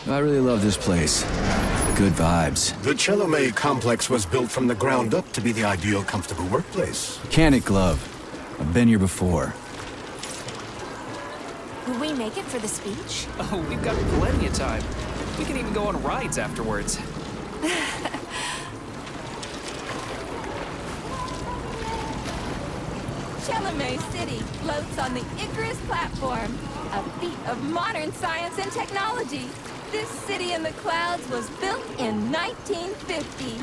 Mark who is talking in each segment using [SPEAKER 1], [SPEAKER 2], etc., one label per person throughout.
[SPEAKER 1] I really love this place. Good vibes.
[SPEAKER 2] The Chelome complex was built from the ground up to be the ideal, comfortable workplace.
[SPEAKER 1] Mechanic glove. I've been here before.
[SPEAKER 3] Will we make it for the speech?
[SPEAKER 4] Oh, we've got plenty of time. We can even go on rides afterwards.
[SPEAKER 5] Chelome City floats on the Icarus platform, a feat of modern science and technology. This city in the clouds was built in 1950.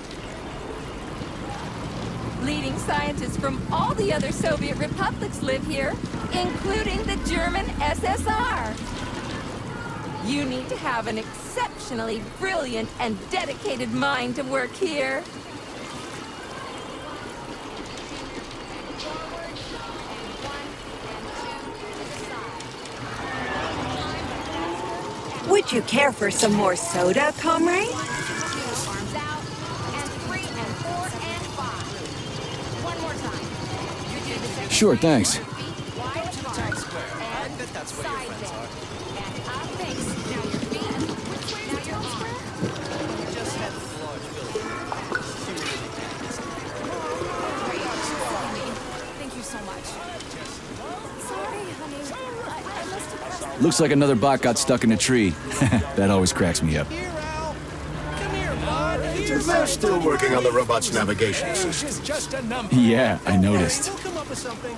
[SPEAKER 5] Leading scientists from all the other Soviet republics live here, including the German SSR. You need to have an exceptionally brilliant and dedicated mind to work here.
[SPEAKER 6] Would you care for some more soda, comrade?
[SPEAKER 3] Arms out, and 3 and 4 and 5. One more time. You do the same.
[SPEAKER 1] Sure, thanks.
[SPEAKER 3] Wide apart.
[SPEAKER 4] I bet that's where your friends are.
[SPEAKER 3] And up. Thanks. Now your feet. Which way is the town square?
[SPEAKER 4] Just head to the large building.
[SPEAKER 3] Thank you so much. Sorry, honey. I must have pressed.
[SPEAKER 1] Looks like another bot got stuck in a tree. That always cracks me up.
[SPEAKER 4] Here, Al. Come here, bud.
[SPEAKER 2] They're still working on the robot's navigation system.
[SPEAKER 4] It's just a number.
[SPEAKER 1] Yeah, I noticed.
[SPEAKER 4] We'll come up with something.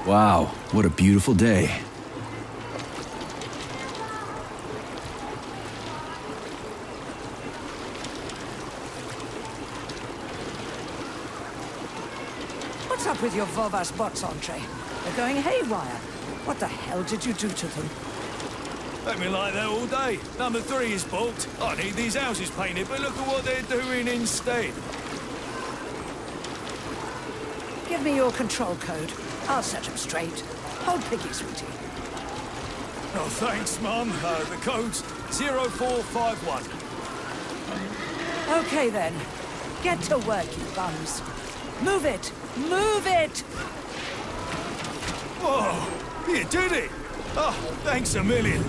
[SPEAKER 1] Wow, what a beautiful day.
[SPEAKER 7] What's up with your Vovas bots, Entree? They're going haywire. What the hell did you do to them?
[SPEAKER 8] They've been like that all day. Number 3 is balked. I need these houses painted, but look at what they're doing instead.
[SPEAKER 7] Give me your control code. I'll set them straight. Hold piggy, sweetie.
[SPEAKER 8] Oh, thanks, Mum. The code's 0451.
[SPEAKER 7] Okay, then. Get to work, you bums. Move it! Move it!
[SPEAKER 8] Whoa, you did it! Oh, thanks a million.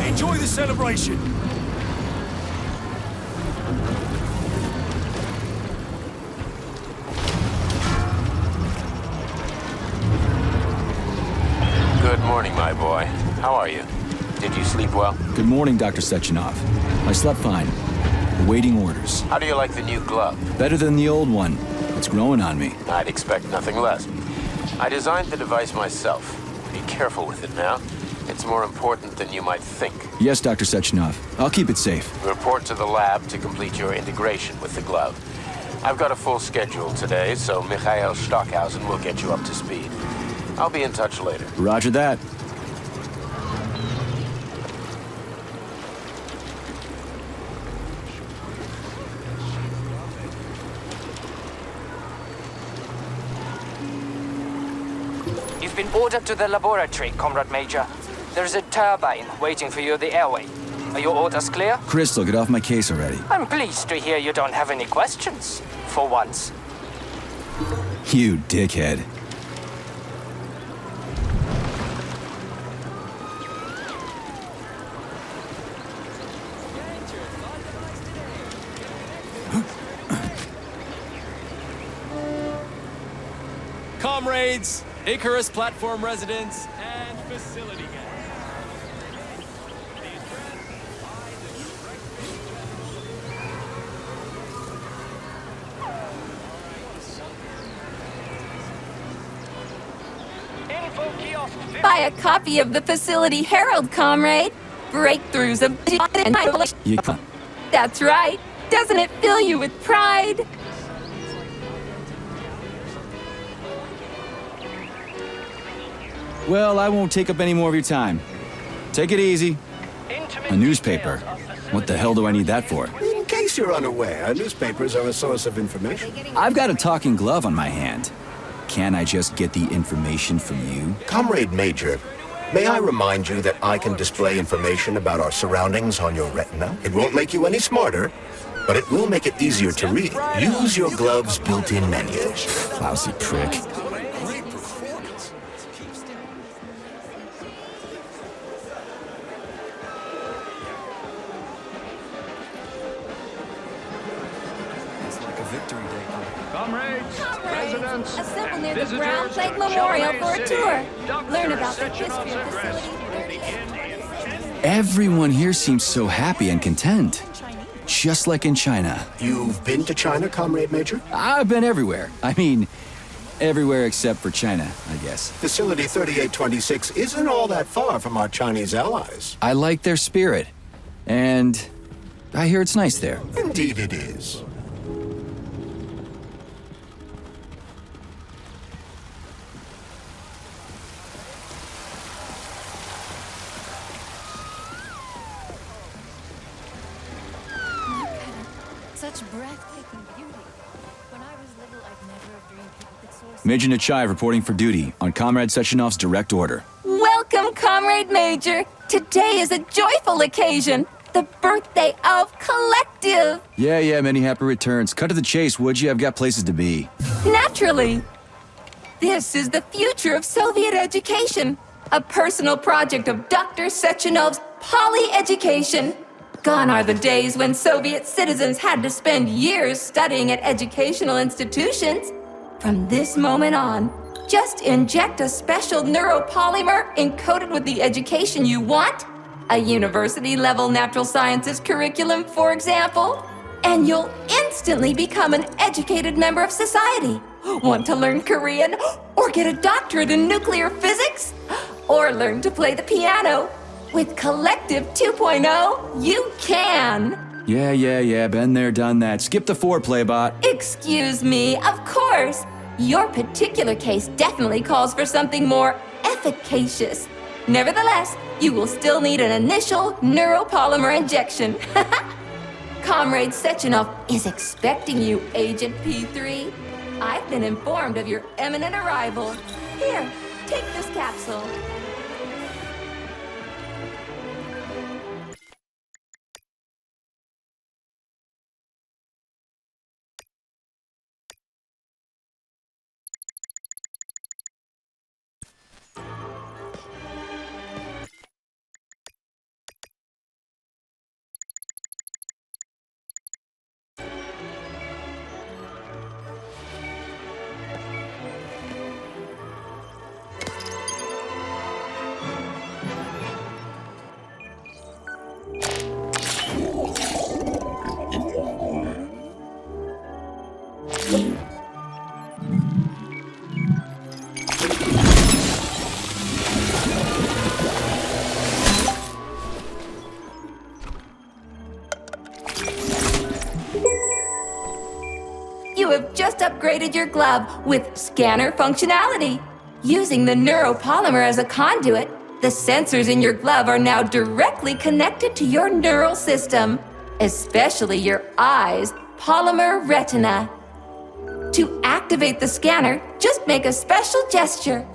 [SPEAKER 8] Enjoy the celebration.
[SPEAKER 9] Good morning, my boy. How are you? Did you sleep well?
[SPEAKER 1] Good morning, Dr. Sechenov. I slept fine. Awaiting orders.
[SPEAKER 9] How do you like the new glove?
[SPEAKER 1] Better than the old one. It's growing on me.
[SPEAKER 9] I'd expect nothing less. I designed the device myself. Be careful with it now. It's more important than you might think.
[SPEAKER 1] Yes, Dr. Sechenov. I'll keep it safe.
[SPEAKER 9] Report to the lab to complete your integration with the glove. I've got a full schedule today, so Mikhail Stockhausen will get you up to speed. I'll be in touch later.
[SPEAKER 1] Roger that.
[SPEAKER 10] You've been ordered to the laboratory, Comrade Major. There's a turbine waiting for you at the airway. Are your orders clear?
[SPEAKER 1] Crystal, get off my case already.
[SPEAKER 10] I'm pleased to hear you don't have any questions. For once.
[SPEAKER 1] You dickhead.
[SPEAKER 4] Comrades, Icarus platform residents, and facility guests.
[SPEAKER 5] Buy a copy of the Facility Herald, comrade. Breakthroughs of
[SPEAKER 1] You can't.
[SPEAKER 5] That's right. Doesn't it fill you with pride?
[SPEAKER 1] Well, I won't take up any more of your time. Take it easy. A newspaper. What the hell do I need that for?
[SPEAKER 2] In case you're unaware, newspapers are a source of information.
[SPEAKER 1] I've got a talking glove on my hand. Can't I just get the information from you?
[SPEAKER 2] Comrade Major, may I remind you that I can display information about our surroundings on your retina? It won't make you any smarter, but it will make it easier to read. Use your glove's built-in menu.
[SPEAKER 1] Lousy prick.
[SPEAKER 8] Comrades, residents,
[SPEAKER 5] assemble
[SPEAKER 8] and
[SPEAKER 5] near the
[SPEAKER 8] visitors
[SPEAKER 5] Brown
[SPEAKER 8] to
[SPEAKER 5] Plague Memorial for a
[SPEAKER 8] City.
[SPEAKER 5] tour.
[SPEAKER 8] Dr.
[SPEAKER 5] Learn about the history
[SPEAKER 8] Sechenov's
[SPEAKER 5] of
[SPEAKER 8] address
[SPEAKER 5] Facility
[SPEAKER 8] will begin in 10
[SPEAKER 1] Everyone here seems so happy and content. Just like in China.
[SPEAKER 2] You've been to China, Comrade Major?
[SPEAKER 1] I've been everywhere. I mean, everywhere except for China, I guess.
[SPEAKER 2] Facility 3826 isn't all that far from our Chinese allies.
[SPEAKER 1] I like their spirit. And I hear it's nice there.
[SPEAKER 2] Indeed it is.
[SPEAKER 3] Such breathtaking beauty. When I was little, I'd never have dreamed people could source.
[SPEAKER 1] Major Nechayev reporting for duty on Comrade Sechenov's direct order.
[SPEAKER 5] Welcome, Comrade Major. Today is a joyful occasion. The birthday of Collective.
[SPEAKER 1] Yeah, many happy returns. Cut to the chase, would you? I've got places to be.
[SPEAKER 5] Naturally. This is the future of Soviet education. A personal project of Dr. Sechenov's poly-education. Gone are the days when Soviet citizens had to spend years studying at educational institutions. From this moment on, just inject a special neuropolymer encoded with the education you want, a university-level natural sciences curriculum, for example, and you'll instantly become an educated member of society. Want to learn Korean, or get a doctorate in nuclear physics, or learn to play the piano? With Collective 2.0, you can!
[SPEAKER 1] Yeah, been there, done that. Skip the foreplay, bot.
[SPEAKER 5] Excuse me, of course. Your particular case definitely calls for something more efficacious. Nevertheless, you will still need an initial neuropolymer injection. Comrade Sechenov is expecting you, Agent P3. I've been informed of your imminent arrival. Here, take this capsule. You have just upgraded your glove with scanner functionality. Using the neuropolymer as a conduit, the sensors in your glove are now directly connected to your neural system, especially your eyes' polymer retina. To activate the scanner, just make a special gesture.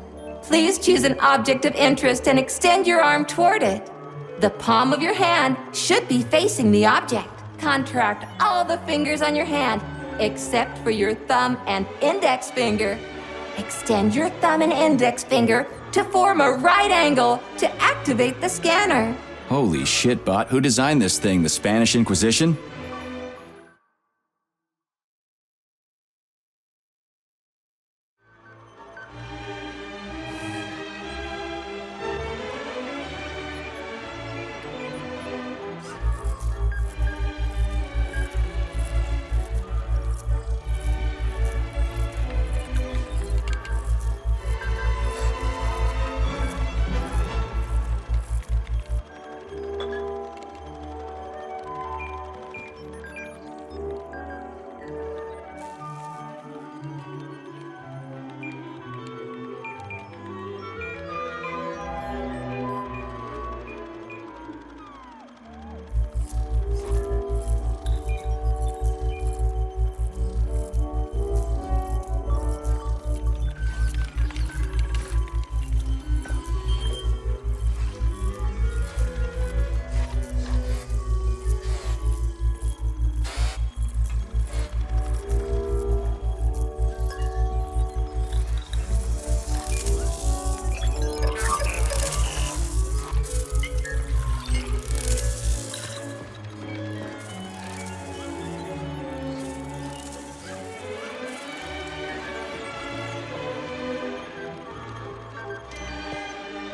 [SPEAKER 5] Please choose an object of interest and extend your arm toward it. The palm of your hand should be facing the object. Contract all the fingers on your hand, except for your thumb and index finger. Extend your thumb and index finger to form a right angle to activate the scanner.
[SPEAKER 1] Holy shit, bot. Who designed this thing? The Spanish Inquisition?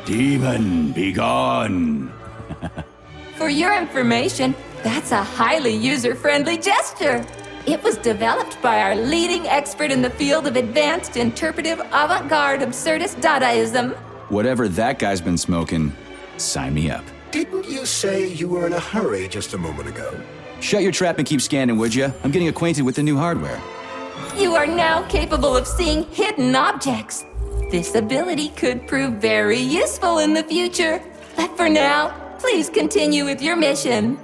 [SPEAKER 1] Demon, be gone!
[SPEAKER 5] For your information, that's a highly user-friendly gesture. It was developed by our leading expert in the field of advanced interpretive avant-garde absurdist Dadaism.
[SPEAKER 1] Whatever that guy's been smoking, sign me up.
[SPEAKER 2] Didn't you say you were in a hurry just a moment ago?
[SPEAKER 1] Shut your trap and keep scanning, would ya? I'm getting acquainted with the new hardware.
[SPEAKER 5] You are now capable of seeing hidden objects. This ability could prove very useful in the future. But for now, please continue with your mission.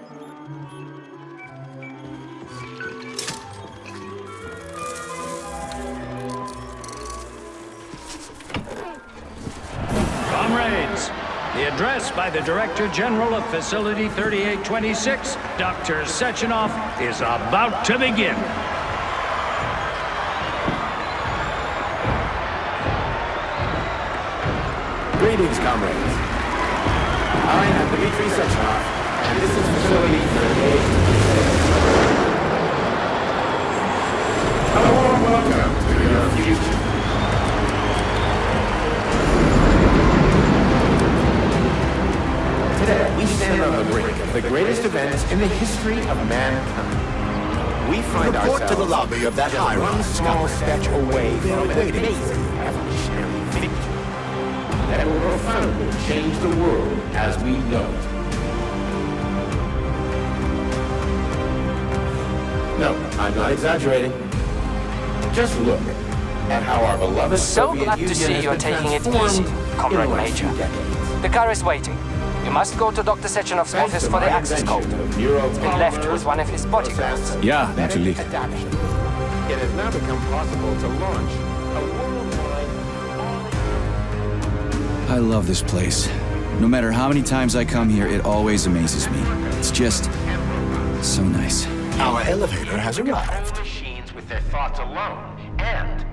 [SPEAKER 11] Comrades, the address by the Director General of Facility 3826, Dr. Sechenov, is about to begin.
[SPEAKER 9] Greetings, comrades. I am Dmitry Sechenov, and this is Facility 3826. A warm welcome to your future. Today, we stand on the brink of the greatest events in the history of mankind. We find
[SPEAKER 2] Report
[SPEAKER 9] ourselves
[SPEAKER 2] to the lobby of that
[SPEAKER 9] just
[SPEAKER 2] high
[SPEAKER 9] one
[SPEAKER 2] rise,
[SPEAKER 9] small
[SPEAKER 2] Scotland.
[SPEAKER 9] step away
[SPEAKER 2] They're
[SPEAKER 9] from an
[SPEAKER 2] waiting.
[SPEAKER 9] amazing evolutionary victory that will profoundly change the world as we know it. No, I'm not exaggerating. Just look at how our beloved
[SPEAKER 10] So
[SPEAKER 9] Soviet
[SPEAKER 10] glad to
[SPEAKER 9] Union
[SPEAKER 10] see
[SPEAKER 9] has
[SPEAKER 10] you're
[SPEAKER 9] been
[SPEAKER 10] taking it
[SPEAKER 9] transformed
[SPEAKER 10] easy, Comrade
[SPEAKER 9] in the last
[SPEAKER 10] Major.
[SPEAKER 9] few decades.
[SPEAKER 10] The car is waiting. You must go to Dr. Sechenov's
[SPEAKER 9] Thanks
[SPEAKER 10] office
[SPEAKER 9] to
[SPEAKER 10] for the
[SPEAKER 9] my
[SPEAKER 10] access code.
[SPEAKER 9] invention of neuropolymers,
[SPEAKER 10] It's been left with one of his bodyguards.
[SPEAKER 1] Yeah,
[SPEAKER 9] synthetic
[SPEAKER 1] naturally.
[SPEAKER 9] adaptation. It has now become possible to launch a worldwide
[SPEAKER 1] I love this place. No matter how many times I come here, it always amazes me. It's just so nice.
[SPEAKER 2] Our elevator has arrived.
[SPEAKER 9] machines with their thoughts alone. And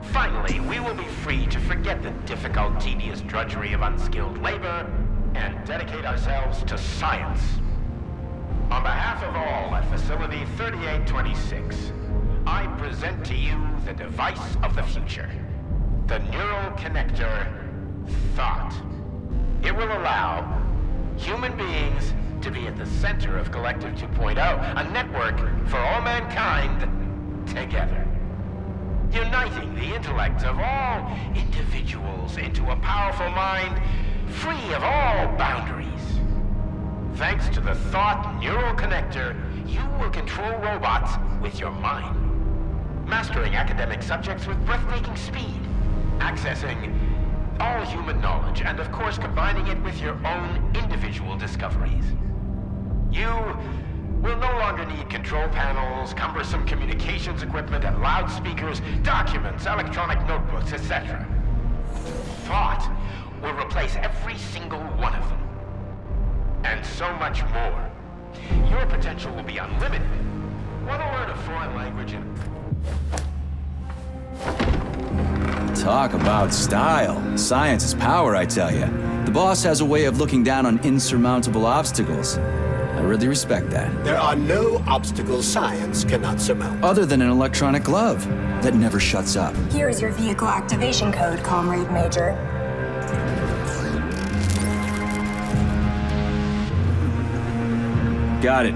[SPEAKER 9] finally, we will be free to forget the difficult, tedious drudgery of unskilled labor and dedicate ourselves to science. On behalf of all at Facility 3826, I present to you the device of the future, the neural connector, Thought. It will allow human beings to be at the center of Collective 2.0, a network for all mankind together. Uniting the intellects of all individuals into a powerful mind free of all boundaries. Thanks to the Thought Neural Connector, you will control robots with your mind. Mastering academic subjects with breathtaking speed. Accessing all human knowledge, and of course combining it with your own individual discoveries. You will no longer need control panels, cumbersome communications equipment, and loudspeakers, documents, electronic notebooks, etc. Thought will replace every single one of them. And so much more. Your potential will be unlimited. Want to learn a foreign language and
[SPEAKER 1] Talk about style. Science is power, I tell ya. The boss has a way of looking down on insurmountable obstacles. I really respect that.
[SPEAKER 2] There are no obstacles science cannot surmount.
[SPEAKER 1] Other than an electronic glove that never shuts up.
[SPEAKER 6] Here is your vehicle activation code, Comrade Major.
[SPEAKER 1] Got it.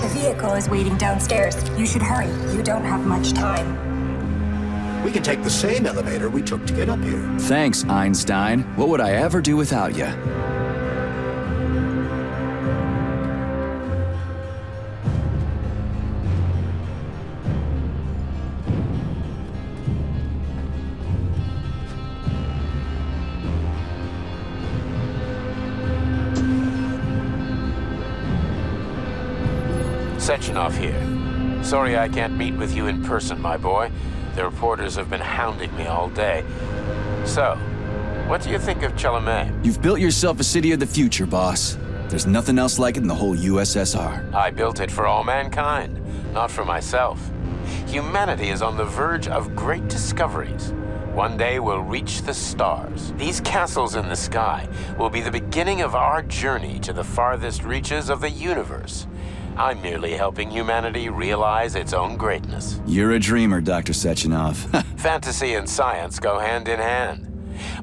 [SPEAKER 6] The vehicle is waiting downstairs. You should hurry. You don't have much time.
[SPEAKER 2] We can take the same elevator we took to get up here.
[SPEAKER 1] Thanks, Einstein. What would I ever do without ya?
[SPEAKER 9] Sechenov here. Sorry I can't meet with you in person, my boy. The reporters have been hounding me all day. So, what do you think of Chalamet?
[SPEAKER 1] You've built yourself a city of the future, boss. There's nothing else like it in the whole USSR.
[SPEAKER 9] I built it for all mankind, not for myself. Humanity is on the verge of great discoveries. One day we'll reach the stars. These castles in the sky will be the beginning of our journey to the farthest reaches of the universe. I'm merely helping humanity realize its own greatness.
[SPEAKER 1] You're a dreamer, Dr. Sechenov.
[SPEAKER 9] Fantasy and science go hand in hand.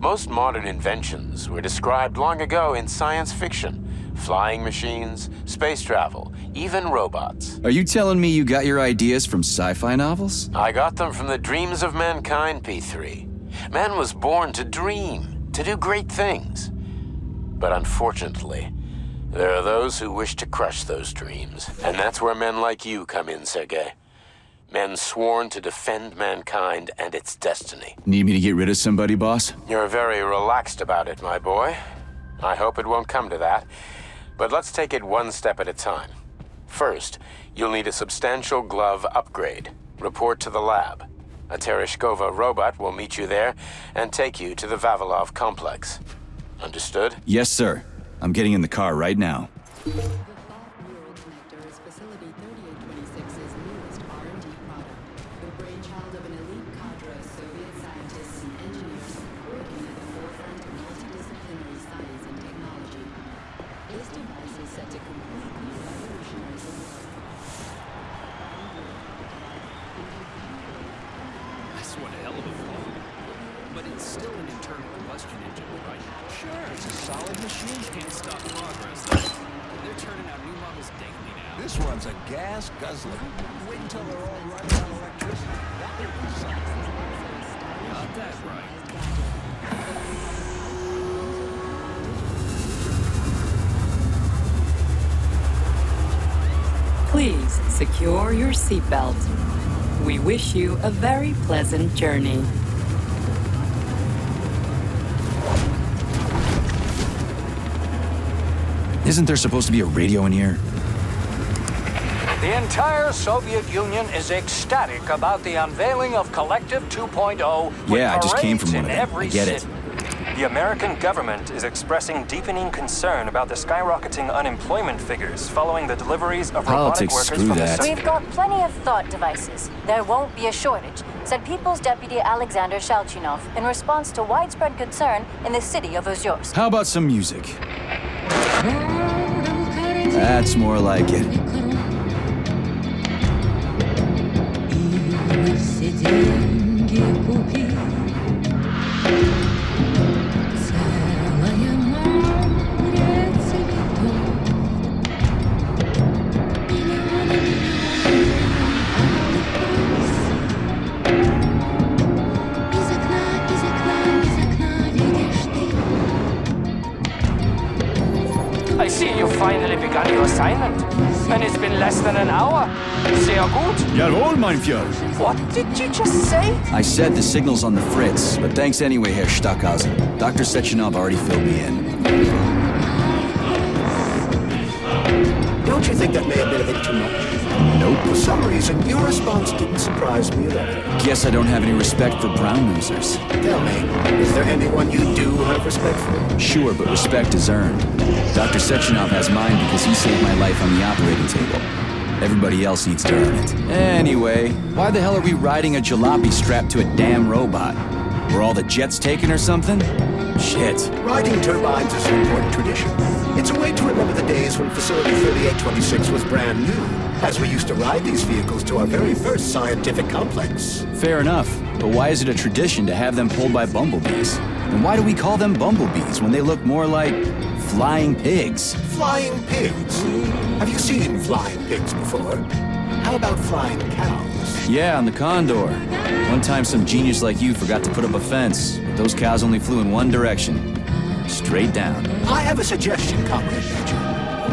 [SPEAKER 12] Most modern inventions were described long ago in science fiction. Flying machines, space travel, even robots.
[SPEAKER 1] Are you telling me you got your ideas from sci-fi novels?
[SPEAKER 12] I got them from the dreams of mankind, P3. Man was born to dream, to do great things. But unfortunately, there are those who wish to crush those dreams. And that's where men like you come in, Sergei. Men sworn to defend mankind and its destiny.
[SPEAKER 1] Need me to get rid of somebody, boss?
[SPEAKER 12] You're very relaxed about it, my boy. I hope it won't come to that. But let's take it one step at a time. First, you'll need a substantial glove upgrade. Report to the lab. A Tereshkova robot will meet you there and take you to the Vavilov complex. Understood?
[SPEAKER 1] Yes, sir. I'm getting in the car right now.
[SPEAKER 13] The Thought Neural Connector is Facility 3826's newest R&D product, the brainchild of an elite cadre of Soviet scientists and engineers working at the forefront of multidisciplinary science and technology. This device is set to completely revolutionize the world.
[SPEAKER 4] That's one hell of a flaw. But it's still an internal combustion engine, right? Sure, it's a solid machine. Can't stop progress, though. They're turning out new models daily now.
[SPEAKER 8] This one's a gas guzzler. Wait until they're all running on electricity. That'll be something.
[SPEAKER 4] Got that right.
[SPEAKER 14] Please secure your seatbelt. We wish you a very pleasant journey.
[SPEAKER 1] Isn't there supposed to be a radio in here?
[SPEAKER 11] The entire Soviet Union is ecstatic about the unveiling of Collective 2.0.
[SPEAKER 1] Yeah, I just came from one of them. I get it.
[SPEAKER 15] The American government is expressing deepening concern about the skyrocketing unemployment figures following the deliveries of robotic workers from the
[SPEAKER 16] We've got plenty of thought devices. There won't be a shortage, said People's Deputy Alexander Shalchinov in response to widespread concern in the city of Ozyorsk.
[SPEAKER 1] How about some music? That's more like it.
[SPEAKER 10] I see you finally begun your assignment. And it's been less than an hour. Sehr gut.
[SPEAKER 1] Jawohl, mein Führer.
[SPEAKER 10] What did you just say?
[SPEAKER 1] I said the signal's on the fritz, but thanks anyway, Herr Stockhausen. Dr. Sechenov already filled me in.
[SPEAKER 2] Don't you think that may have been a bit too much? Nope. For some reason, your response didn't surprise me at all.
[SPEAKER 1] Guess I don't have any respect for brown nosers.
[SPEAKER 2] Tell me, is there anyone you do have respect for?
[SPEAKER 1] Sure, but respect is earned. Dr. Sechenov has mine because he saved my life on the operating table. Everybody else needs to earn it. Anyway, why the hell are we riding a jalopy strapped to a damn robot? Were all the jets taken or something? Shit.
[SPEAKER 2] Riding turbines is an important tradition. It's a way to remember the days when Facility 3826 was brand new, as we used to ride these vehicles to our very first scientific complex.
[SPEAKER 1] Fair enough, but why is it a tradition to have them pulled by bumblebees? And why do we call them bumblebees when they look more like flying pigs?
[SPEAKER 2] Flying pigs? Have you seen flying pigs before? How about flying cows?
[SPEAKER 1] Yeah, on the Condor. One time some genius like you forgot to put up a fence, but those cows only flew in one direction. Straight down.
[SPEAKER 2] I have a suggestion, Comrade Major.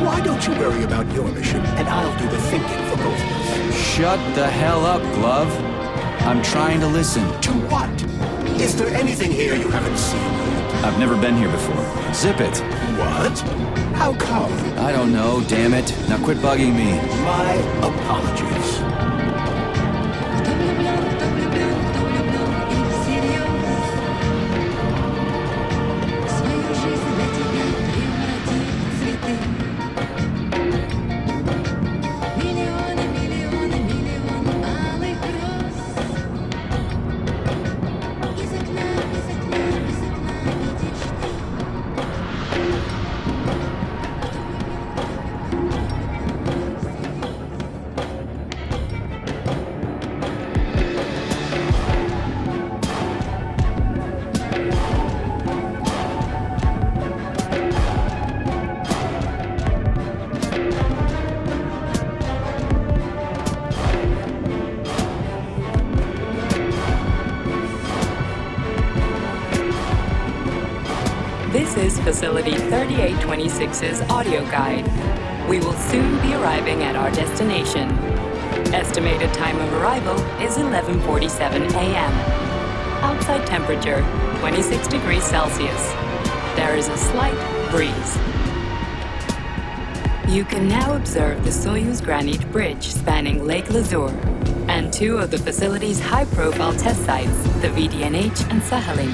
[SPEAKER 2] Why don't you worry about your mission, and I'll do the thinking for both of us?
[SPEAKER 1] Shut the hell up, Glove. I'm trying to listen.
[SPEAKER 2] To what? Is there anything here you haven't seen?
[SPEAKER 1] I've never been here before. Zip it.
[SPEAKER 2] What? How come?
[SPEAKER 1] I don't know, damn it. Now quit bugging me.
[SPEAKER 2] My apologies.
[SPEAKER 14] is Facility 3826's audio guide. We will soon be arriving at our destination. Estimated time of arrival is 11:47 a.m. Outside temperature, 26 degrees Celsius. There is a slight breeze. You can now observe the Soyuz granite bridge spanning Lake Lazur and two of the facility's high-profile test sites, the VDNH and Sakhalin.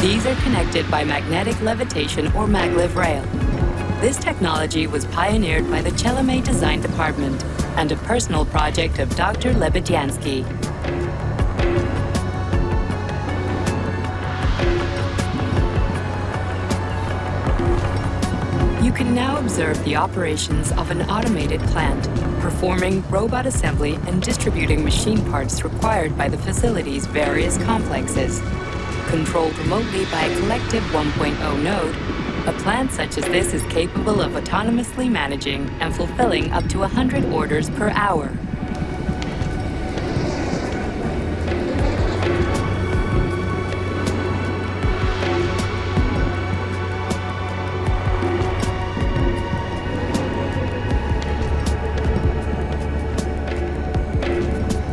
[SPEAKER 14] These are connected by magnetic levitation or maglev rail. This technology was pioneered by the Chelomey Design Department and a personal project of Dr. Lebedyansky. You can now observe the operations of an automated plant, performing robot assembly and distributing machine parts required by the facility's various complexes. Controlled remotely by a collective 1.0 node, a plant such as this is capable of autonomously managing and fulfilling up to 100 orders per hour.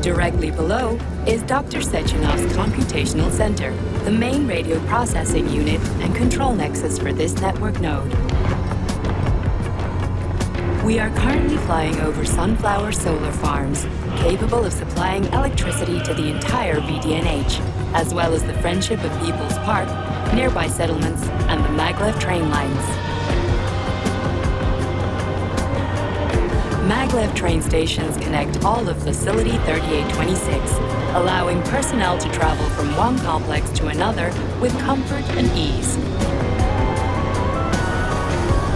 [SPEAKER 14] Directly below is Dr. Sechenov's computational center, the main radio processing unit and control nexus for this network node. We are currently flying over sunflower solar farms, capable of supplying electricity to the entire VDNH, as well as the Friendship of People's Park, nearby settlements, and the maglev train lines. Maglev train stations connect all of Facility 3826, allowing personnel to travel from one complex to another with comfort and ease.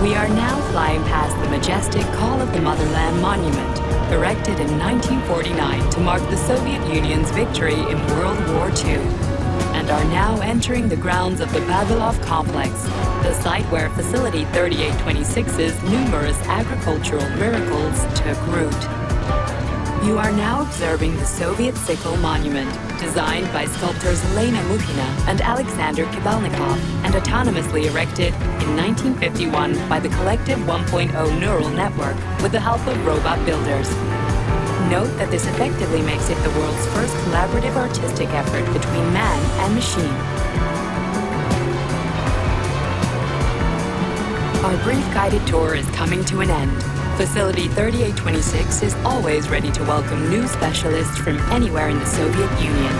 [SPEAKER 14] We are now flying past the majestic Call of the Motherland Monument, erected in 1949 to mark the Soviet Union's victory in World War II, and are now entering the grounds of the Vavilov complex, the site where Facility 3826's numerous agricultural miracles took root. You are now observing the Soviet Sickle Monument, designed by sculptors Elena Mukhina and Alexander Kibalnikov, and autonomously erected in 1951 by the Collective 1.0 Neural Network with the help of robot builders. Note that this effectively makes it the world's first collaborative artistic effort between man and machine. Our brief guided tour is coming to an end. Facility 3826 is always ready to welcome new specialists from anywhere in the Soviet Union.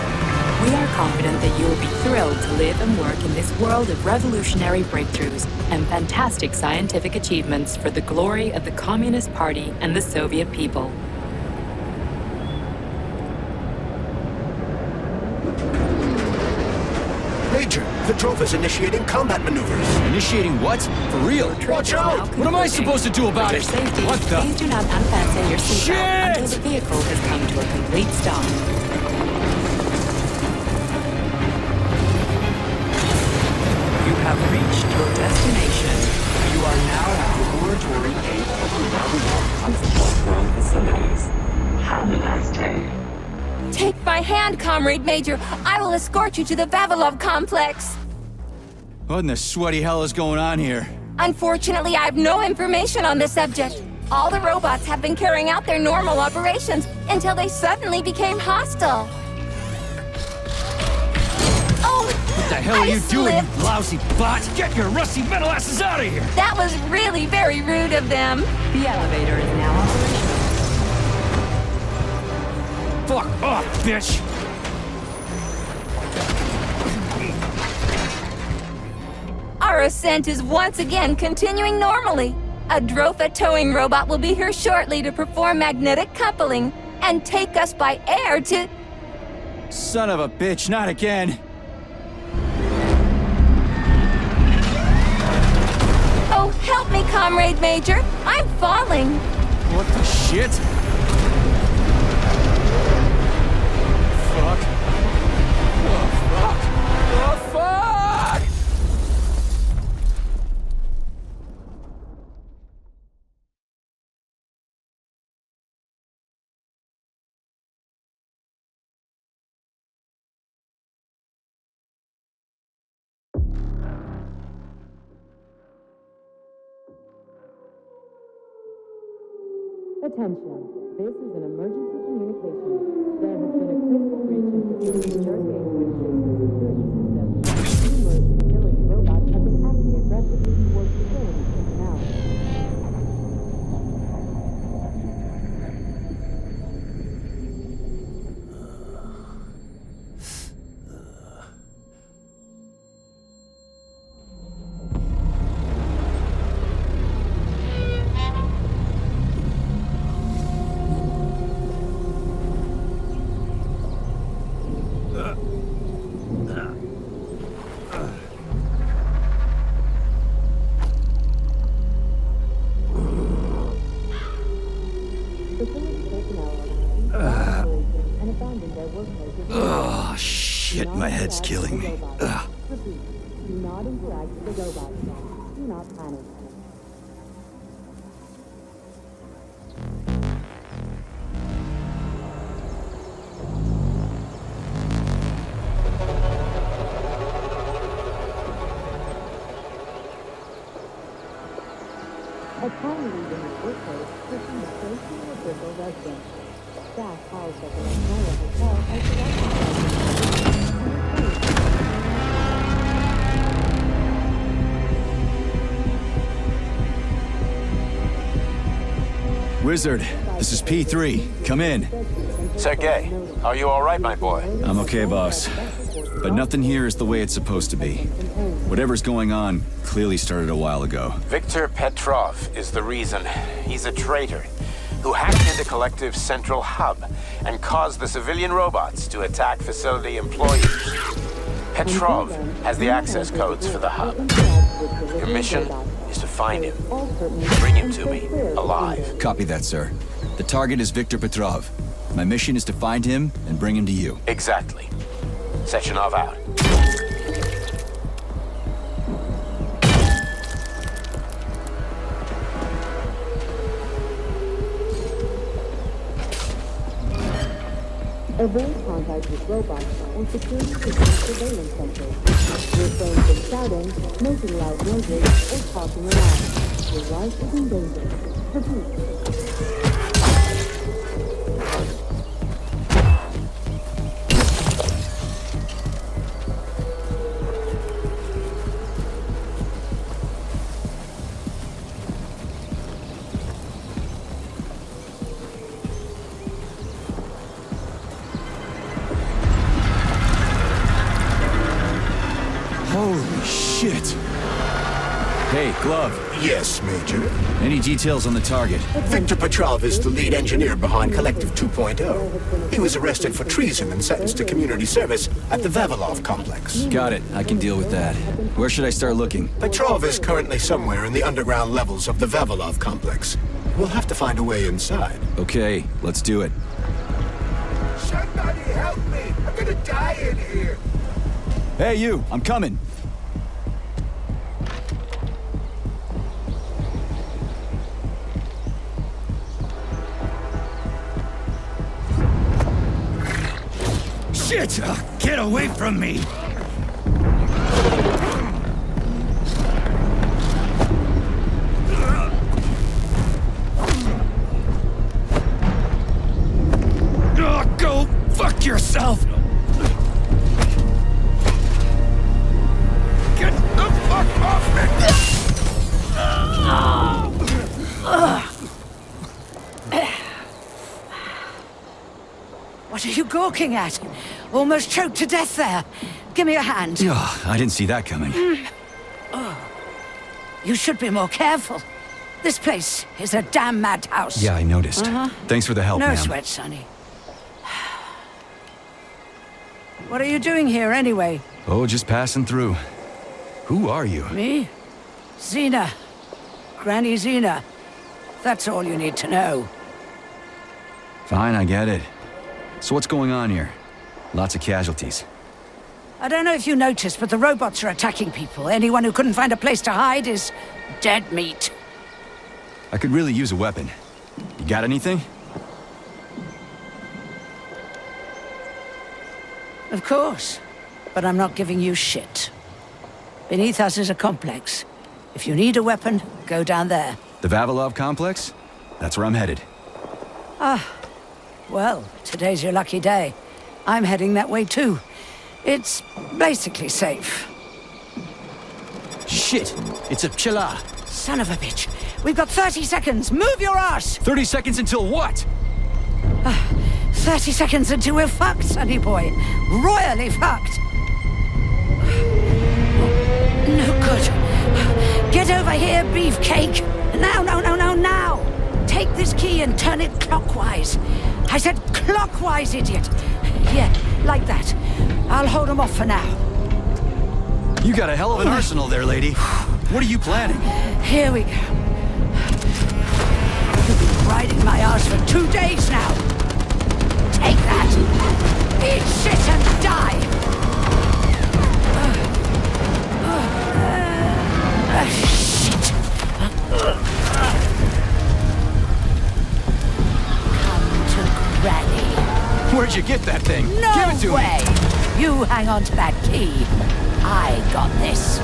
[SPEAKER 14] We are confident that you will be thrilled to live and work in this world of revolutionary breakthroughs and fantastic scientific achievements for the glory of the Communist Party and the Soviet people.
[SPEAKER 2] Major, Petrov is initiating combat maneuvers.
[SPEAKER 1] Initiating what? For real?
[SPEAKER 2] Watch out!
[SPEAKER 1] What am I supposed to do about it?
[SPEAKER 14] Safety,
[SPEAKER 1] What the?
[SPEAKER 14] please do not unfasten your
[SPEAKER 1] Shit!
[SPEAKER 14] seatbelt until the vehicle has come to a complete stop.
[SPEAKER 17] You have reached your destination. You are now at Laboratory 8 of the Vavilov Control Facilities. Have a nice day.
[SPEAKER 5] Take my hand, Comrade Major. I will escort you to the Vavilov complex.
[SPEAKER 1] What in the sweaty hell is going on here?
[SPEAKER 5] Unfortunately, I have no information on the subject. All the robots have been carrying out their normal operations until they suddenly became hostile. Oh!
[SPEAKER 8] What the hell are you doing,
[SPEAKER 5] slipped.
[SPEAKER 8] you lousy bot? Get your rusty metal asses out of here!
[SPEAKER 5] That was really very rude of them.
[SPEAKER 14] The elevator is now operational.
[SPEAKER 8] Fuck off, bitch!
[SPEAKER 5] Our ascent is once again continuing normally. A Drofa towing robot will be here shortly to perform magnetic coupling and take us by air to...
[SPEAKER 1] Son of a bitch, not again.
[SPEAKER 5] Oh, help me, Comrade Major. I'm falling.
[SPEAKER 1] What the shit? Fuck. Oh, fuck. Oh, fuck!
[SPEAKER 14] Attention. This is an emergency communication. There has been a critical breach in facility Birch 826's security system. Numerous facility robots have been acting aggressively towards facility personnel.
[SPEAKER 1] Oh, shit, my head's killing me. Ugh.
[SPEAKER 14] Do not interact with the robots. Do not panic. A time lead in the workplace pursued straight to the official residence. Staff housed at the Larissa Hotel are
[SPEAKER 1] Wizard, this is P3. Come in.
[SPEAKER 12] Sergei, are you all right, my boy?
[SPEAKER 1] I'm okay, boss. But nothing here is the way it's supposed to be. Whatever's going on clearly started a while ago.
[SPEAKER 12] Victor Petrov is the reason. He's a traitor who hacked into Collective's central hub and caused the civilian robots to attack facility employees. Petrov has the access codes for the hub. Your mission is to find him. Bring him to me, alive.
[SPEAKER 1] Copy that, sir. The target is Victor Petrov. My mission is to find him and bring him to you.
[SPEAKER 12] Exactly. Sechenov out.
[SPEAKER 14] Avoid contact with robots and security system surveillance centers. Refrain from shouting, making loud noises, or talking aloud. Your life is in danger. Repeat.
[SPEAKER 1] Holy shit! Hey, Glove.
[SPEAKER 2] Yes, Major?
[SPEAKER 1] Any details on the target?
[SPEAKER 2] Victor Petrov is the lead engineer behind Collective 2.0. He was arrested for treason and sentenced to community service at the Vavilov complex.
[SPEAKER 1] Got it. I can deal with that. Where should I start looking?
[SPEAKER 2] Petrov is currently somewhere in the underground levels of the Vavilov complex. We'll have to find a way inside.
[SPEAKER 1] Okay, let's do it.
[SPEAKER 2] Somebody help me! I'm gonna die in here!
[SPEAKER 1] Hey, you! I'm coming!
[SPEAKER 8] Shit! Get away from me! Go fuck yourself! Get the fuck off me!
[SPEAKER 7] What are you gawking at? Almost choked to death there. Give me a hand.
[SPEAKER 1] Oh, I didn't see that coming.
[SPEAKER 7] You should be more careful. This place is a damn madhouse.
[SPEAKER 1] Yeah, I noticed. Thanks for the help,
[SPEAKER 7] No
[SPEAKER 1] ma'am.
[SPEAKER 7] sweat, Sonny. What are you doing here, anyway?
[SPEAKER 1] Oh, just passing through. Who are you?
[SPEAKER 7] Me? Zena. Granny Zena. That's all you need to know.
[SPEAKER 1] Fine, I get it. So what's going on here? Lots of casualties.
[SPEAKER 7] I don't know if you noticed, but the robots are attacking people. Anyone who couldn't find a place to hide is dead meat.
[SPEAKER 1] I could really use a weapon. You got anything?
[SPEAKER 7] Of course. But I'm not giving you shit. Beneath us is a complex. If you need a weapon, go down there.
[SPEAKER 1] The Vavilov complex? That's where I'm headed.
[SPEAKER 7] Well, today's your lucky day. I'm heading that way too. It's basically safe.
[SPEAKER 1] Shit! It's a chilla!
[SPEAKER 7] Son of a bitch. We've got 30 seconds. Move your ass!
[SPEAKER 1] 30 seconds until what?
[SPEAKER 7] 30 seconds until we're fucked, sonny boy. Royally fucked. No good. Get over here, beefcake. Now, now. Take this key and turn it clockwise. I said clockwise, idiot. Yeah, like that. I'll hold them off for now.
[SPEAKER 1] You got a hell of an arsenal there, lady. What are you planning?
[SPEAKER 7] Here we go. You've been riding my ass for 2 days now. Take that. Eat shit and die. Shit. Come to Granny.
[SPEAKER 1] Where'd you get that thing?
[SPEAKER 7] No
[SPEAKER 1] Give it to
[SPEAKER 7] way.
[SPEAKER 1] me.
[SPEAKER 7] You hang on to that key. I got this.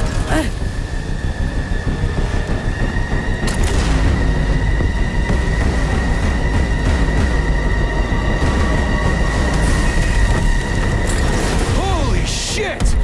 [SPEAKER 1] Holy shit!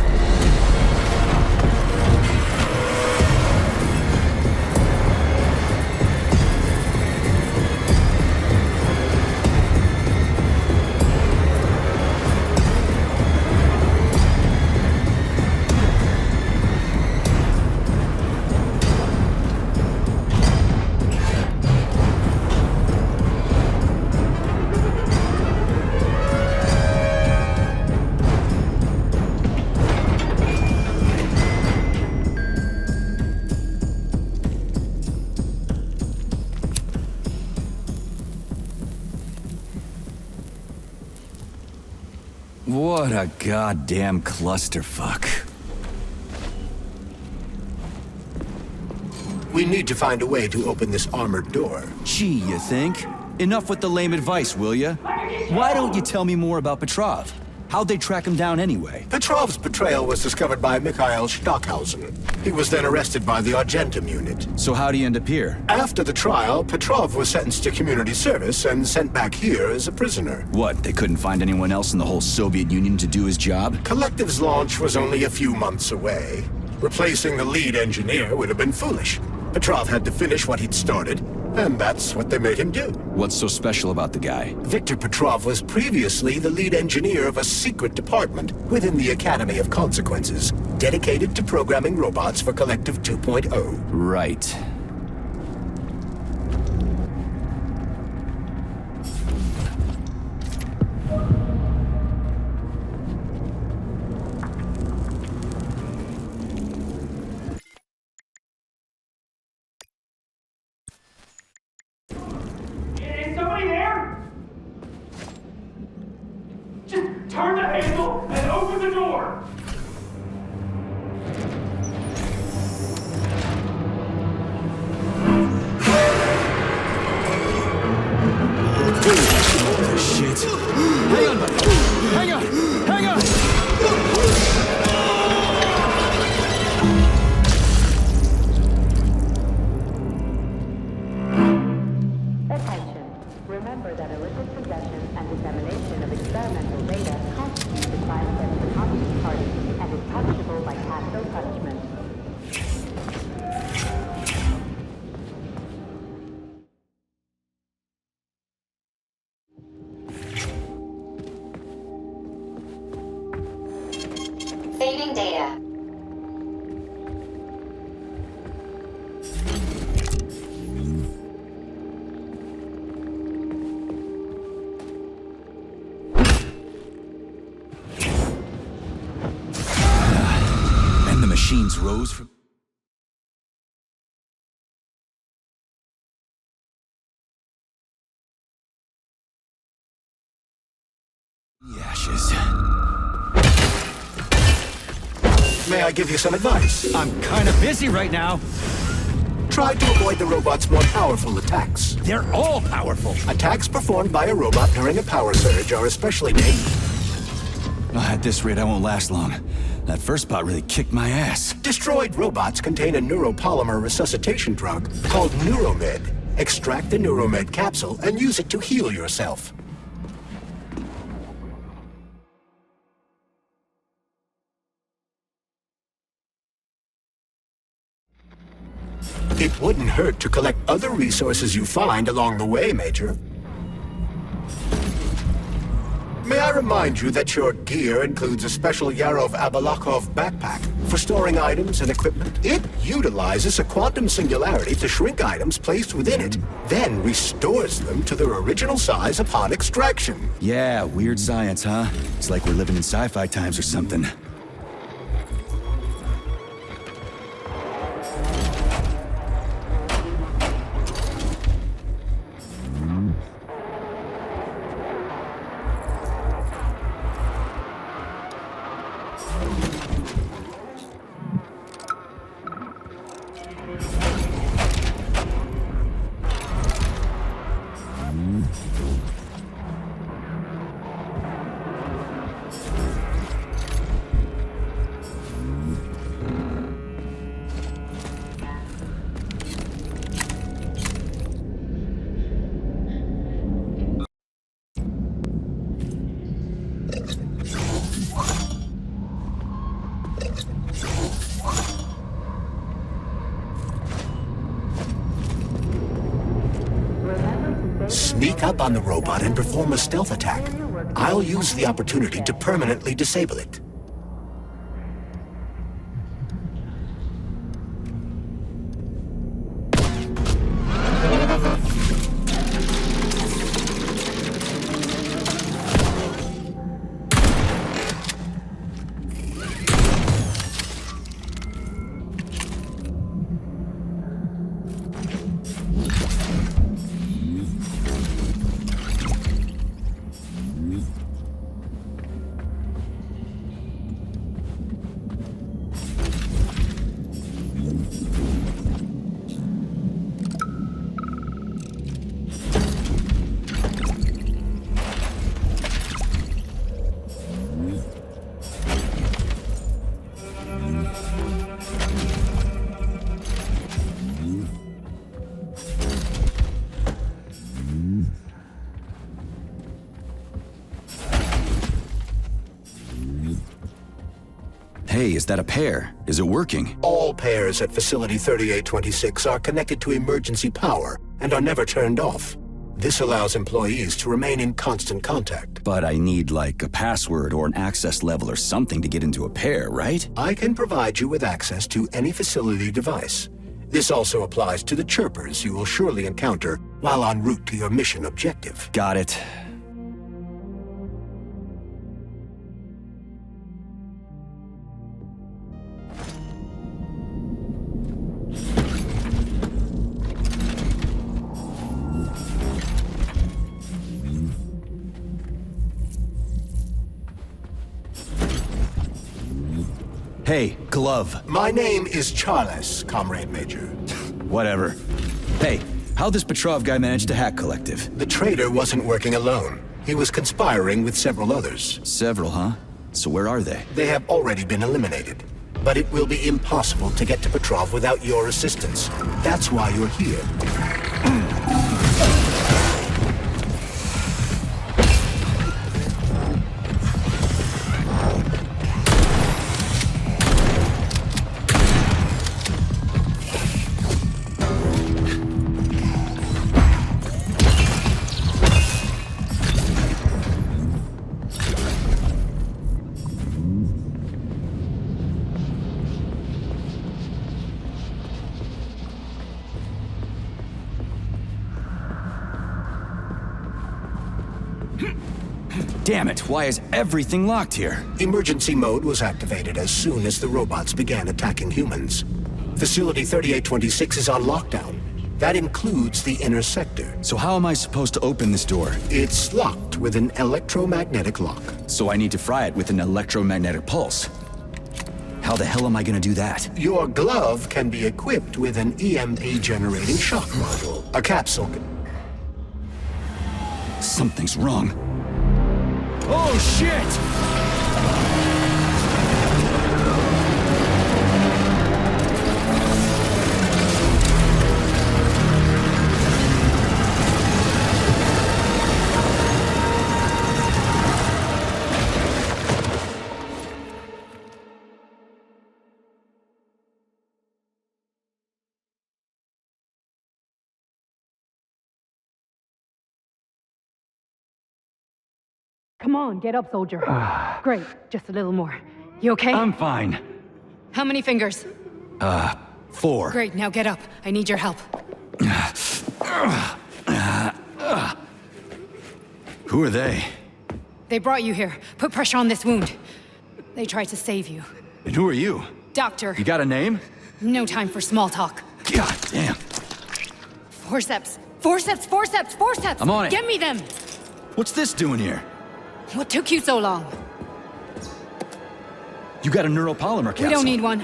[SPEAKER 1] What a goddamn clusterfuck.
[SPEAKER 2] We need to find a way to open this armored door.
[SPEAKER 1] Gee, you think? Enough with the lame advice, will ya? Why don't you tell me more about Petrov? How'd they track him down anyway?
[SPEAKER 2] Petrov's betrayal was discovered by Mikhail Stockhausen. He was then arrested by the Argentum unit.
[SPEAKER 1] So how'd he end up here?
[SPEAKER 2] After the trial, Petrov was sentenced to community service and sent back here as a prisoner.
[SPEAKER 1] What, they couldn't find anyone else in the whole Soviet Union to do his job?
[SPEAKER 2] Collective's launch was only a few months away. Replacing the lead engineer would have been foolish. Petrov had to finish what he'd started, and that's what they made him do.
[SPEAKER 1] What's so special about the guy?
[SPEAKER 2] Victor Petrov was previously the lead engineer of a secret department within the Academy of Consequences, dedicated to programming robots for Collective 2.0.
[SPEAKER 1] Right.
[SPEAKER 18] Is somebody there? Just turn the handle and open the door!
[SPEAKER 1] Shit. Hang on, buddy. Hang on. Hang on.
[SPEAKER 19] Attention. Remember that illicit possession and dissemination of experimental data constitutes a crime against the Communist Party and is punishable by capital punishment. Saving data.
[SPEAKER 1] And the machines rose from... the ashes.
[SPEAKER 2] May I give you some advice?
[SPEAKER 1] I'm kind of busy right now.
[SPEAKER 2] Try to avoid the robot's more powerful attacks.
[SPEAKER 1] They're all powerful.
[SPEAKER 2] Attacks performed by a robot during a power surge are especially dangerous.
[SPEAKER 1] At this rate, I won't last long. That first bot really kicked my ass.
[SPEAKER 2] Destroyed robots contain a neuropolymer resuscitation drug called Neuromed. Extract the Neuromed capsule and use it to heal yourself. It wouldn't hurt to collect other resources you find along the way, Major. May I remind you that your gear includes a special Yarov Abalakov backpack for storing items and equipment? It utilizes a quantum singularity to shrink items placed within it, then restores them to their original size upon extraction.
[SPEAKER 1] Yeah, weird science, huh? It's like we're living in sci-fi times or something.
[SPEAKER 2] Sneak up on the robot and perform a stealth attack. I'll use the opportunity to permanently disable it.
[SPEAKER 1] Hey, is that a pair? Is it working?
[SPEAKER 2] All pairs at Facility 3826 are connected to emergency power and are never turned off. This allows employees to remain in constant contact.
[SPEAKER 1] But I need, like, a password or an access level or something to get into a pair, right?
[SPEAKER 2] I can provide you with access to any facility device. This also applies to the chirpers you will surely encounter while en route to your mission objective.
[SPEAKER 1] Got it. Hey, glove.
[SPEAKER 2] My name is Charles, Comrade Major.
[SPEAKER 1] Whatever. Hey, how'd this Petrov guy manage to hack Collective?
[SPEAKER 2] The traitor wasn't working alone. He was conspiring with several others.
[SPEAKER 1] Several, huh? So where are they?
[SPEAKER 2] They have already been eliminated. But it will be impossible to get to Petrov without your assistance. That's why you're here.
[SPEAKER 1] Damn it, why is everything locked here?
[SPEAKER 2] Emergency mode was activated as soon as the robots began attacking humans. Facility 3826 is on lockdown. That includes the inner sector.
[SPEAKER 1] So how am I supposed to open this door?
[SPEAKER 2] It's locked with an electromagnetic lock.
[SPEAKER 1] So I need to fry it with an electromagnetic pulse. How the hell am I gonna do that?
[SPEAKER 2] Your glove can be equipped with an EMP-generating shock module. A capsule.
[SPEAKER 1] Something's wrong. Oh, shit!
[SPEAKER 7] Come on, get up, soldier. Great, just a little more. You okay?
[SPEAKER 1] I'm fine.
[SPEAKER 7] How many fingers?
[SPEAKER 1] 4.
[SPEAKER 7] Great, now get up. I need your help.
[SPEAKER 1] Who are they?
[SPEAKER 7] They brought you here. Put pressure on this wound. They tried to save you.
[SPEAKER 1] And who are you?
[SPEAKER 7] Doctor.
[SPEAKER 1] You got a name?
[SPEAKER 7] No time for small talk.
[SPEAKER 1] God damn.
[SPEAKER 7] Forceps. Forceps, forceps, forceps!
[SPEAKER 1] I'm on it.
[SPEAKER 7] Get me them!
[SPEAKER 1] What's this doing here?
[SPEAKER 7] What took you so long?
[SPEAKER 1] You got a neuropolymer capsule.
[SPEAKER 7] We don't need one.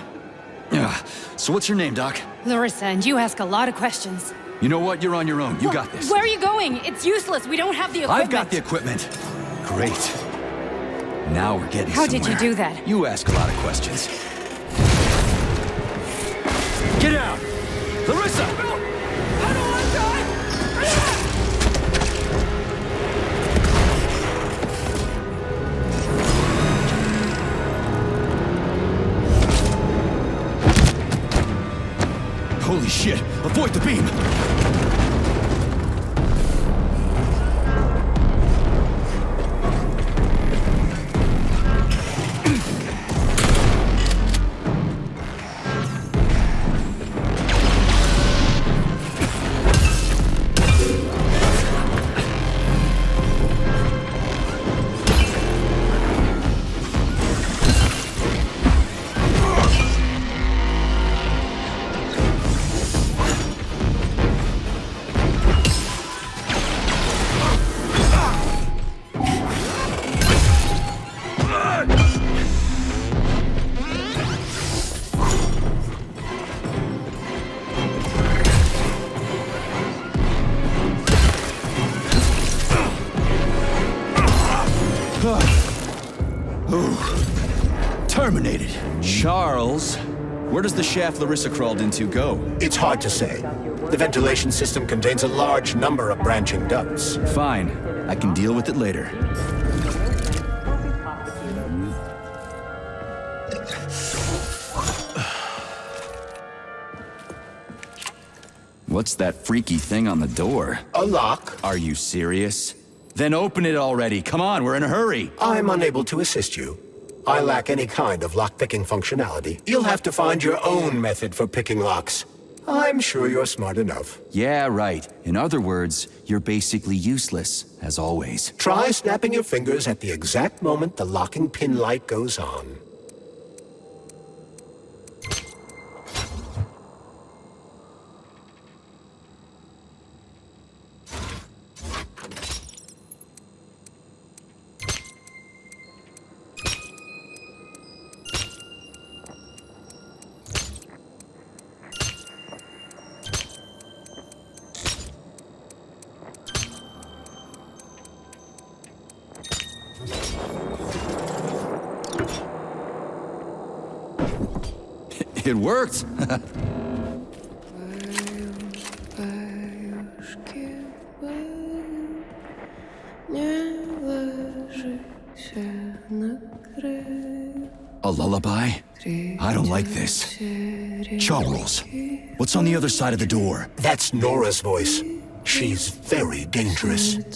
[SPEAKER 1] So what's your name, Doc?
[SPEAKER 7] Larissa, and you ask a lot of questions.
[SPEAKER 1] You know what? You're on your own. You got this.
[SPEAKER 7] Where are you going? It's useless. We don't have the equipment.
[SPEAKER 1] I've got the equipment. Great. Now we're getting
[SPEAKER 7] How
[SPEAKER 1] somewhere.
[SPEAKER 7] did you do that?
[SPEAKER 1] You ask a lot of questions. Get out! Larissa!
[SPEAKER 7] I don't want to die!
[SPEAKER 1] Holy shit! Avoid the beam! Terminated. Charles, where does the shaft Larissa crawled into go?
[SPEAKER 2] It's hard to say. The ventilation system contains a large number of branching ducts.
[SPEAKER 1] Fine. I can deal with it later. What's that freaky thing on the door?
[SPEAKER 2] A lock.
[SPEAKER 1] Are you serious? Then open it already. Come on, we're in a hurry.
[SPEAKER 2] I'm unable to assist you. I lack any kind of lock-picking functionality. You'll have to find your own method for picking locks. I'm sure you're smart enough.
[SPEAKER 1] Yeah, right. In other words, you're basically useless, as always.
[SPEAKER 2] Try snapping your fingers at the exact moment the locking pin light goes on.
[SPEAKER 1] It worked! A lullaby? I don't like this. Charles, what's on the other side of the door?
[SPEAKER 2] That's Nora's voice. She's very dangerous.
[SPEAKER 1] What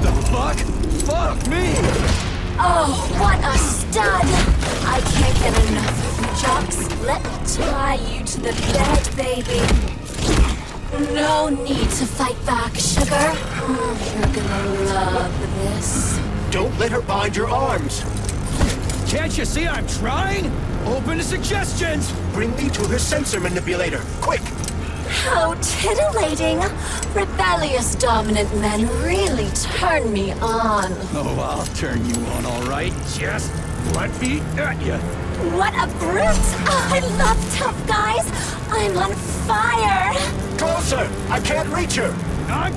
[SPEAKER 1] the fuck? Fuck me!
[SPEAKER 16] Oh, what a stud! I can't get enough of you, Jocks. Let me tie you to the bed, baby. No need to fight back, sugar. You're gonna love this.
[SPEAKER 2] Don't let her bind your arms.
[SPEAKER 1] Can't you see I'm trying? Open to suggestions!
[SPEAKER 2] Bring me to her sensor manipulator, quick!
[SPEAKER 16] How titillating! Rebellious dominant men really turn me on.
[SPEAKER 1] Oh, I'll turn you on, all right. Just let me at you.
[SPEAKER 16] What a brute! I love tough guys! I'm on fire!
[SPEAKER 2] Closer! I can't reach her!
[SPEAKER 1] I'm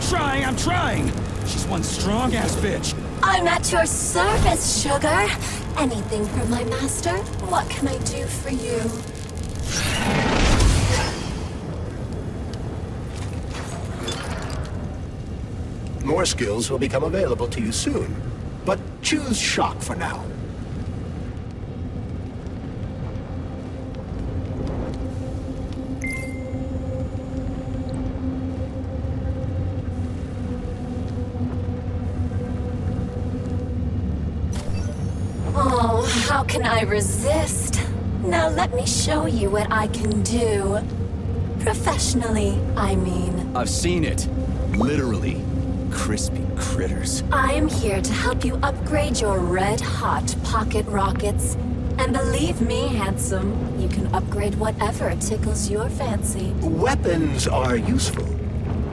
[SPEAKER 1] trying! She's one strong-ass bitch.
[SPEAKER 16] I'm at your service, sugar. Anything for my master? What can I do for you?
[SPEAKER 2] More skills will become available to you soon. But Choose shock for now.
[SPEAKER 16] Oh, how can I resist? Now let me show you what I can do. Professionally, I mean.
[SPEAKER 1] I've seen it. Literally. Crispy critters.
[SPEAKER 16] I am here to help you upgrade your red-hot pocket rockets. And believe me, handsome, you can upgrade whatever tickles your fancy.
[SPEAKER 2] Weapons are useful.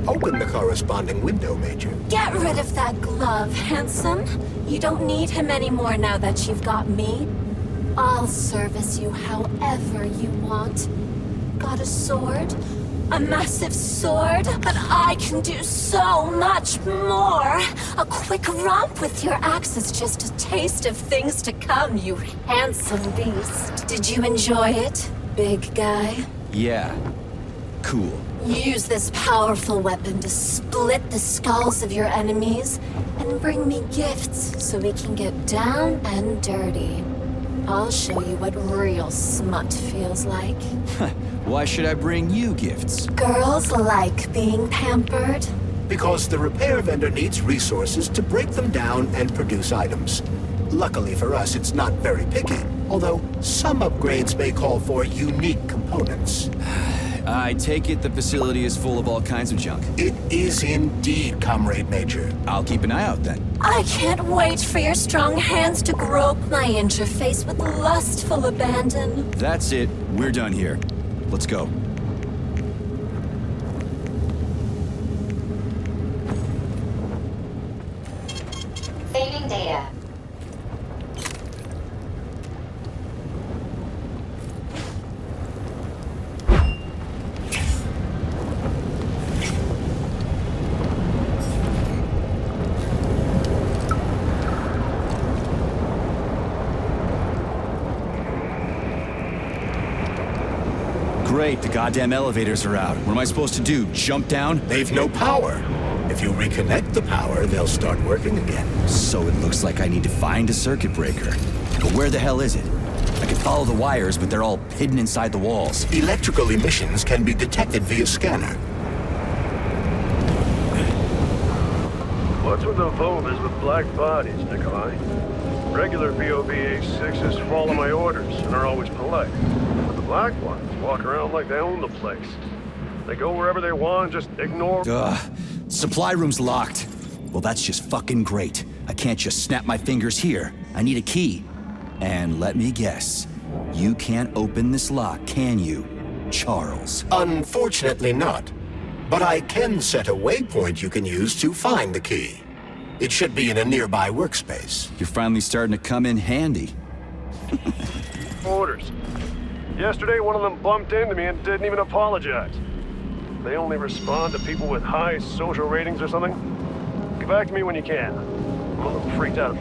[SPEAKER 2] Open the corresponding window, Major.
[SPEAKER 16] Get rid of that glove, handsome. You don't need him anymore now that you've got me. I'll service you however you want. Got a sword? A massive sword? But I can do so much more! A quick romp with your axe is just a taste of things to come, you handsome beast. Did you enjoy it, big guy?
[SPEAKER 1] Yeah. Cool.
[SPEAKER 16] Use this powerful weapon to split the skulls of your enemies and bring me gifts so we can get down and dirty. I'll show you what real smut feels like.
[SPEAKER 1] Why should I bring you gifts?
[SPEAKER 16] Girls like being pampered.
[SPEAKER 2] Because the repair vendor needs resources to break them down and produce items. Luckily for us, it's not very picky, although some upgrades may call for unique components.
[SPEAKER 1] I take it the facility is full of all kinds of junk.
[SPEAKER 2] It is indeed, Comrade Major.
[SPEAKER 1] I'll keep an eye out then.
[SPEAKER 16] I can't wait for your strong hands to grope my interface with lustful abandon.
[SPEAKER 1] That's it. We're done here. Let's go.
[SPEAKER 19] Saving data.
[SPEAKER 1] Great, the goddamn elevators are out. What am I supposed to do? Jump down?
[SPEAKER 2] They've no power. If you reconnect the power, they'll start working again.
[SPEAKER 1] So it looks like I need to find a circuit breaker. But where the hell is it? I can follow the wires, but they're all hidden inside the walls.
[SPEAKER 2] Electrical emissions can be detected via scanner.
[SPEAKER 20] What's with the Volvas with black bodies, Nikolai? Regular VOV-86s follow my orders and are always polite. But the black ones walk around like they own the place. They go wherever they want, just ignore...
[SPEAKER 1] Supply room's locked. Well, that's just fucking great. I can't just snap my fingers here. I need a key. And let me guess, you can't open this lock, can you, Charles?
[SPEAKER 2] Unfortunately not. But I can set a waypoint you can use to find the key. It should be in a nearby workspace.
[SPEAKER 1] You're finally starting to come in handy.
[SPEAKER 20] Orders. Yesterday, one of them bumped into me and didn't even apologize. They only respond to people with high social ratings or something. Get back to me when you can. I'm a little freaked out.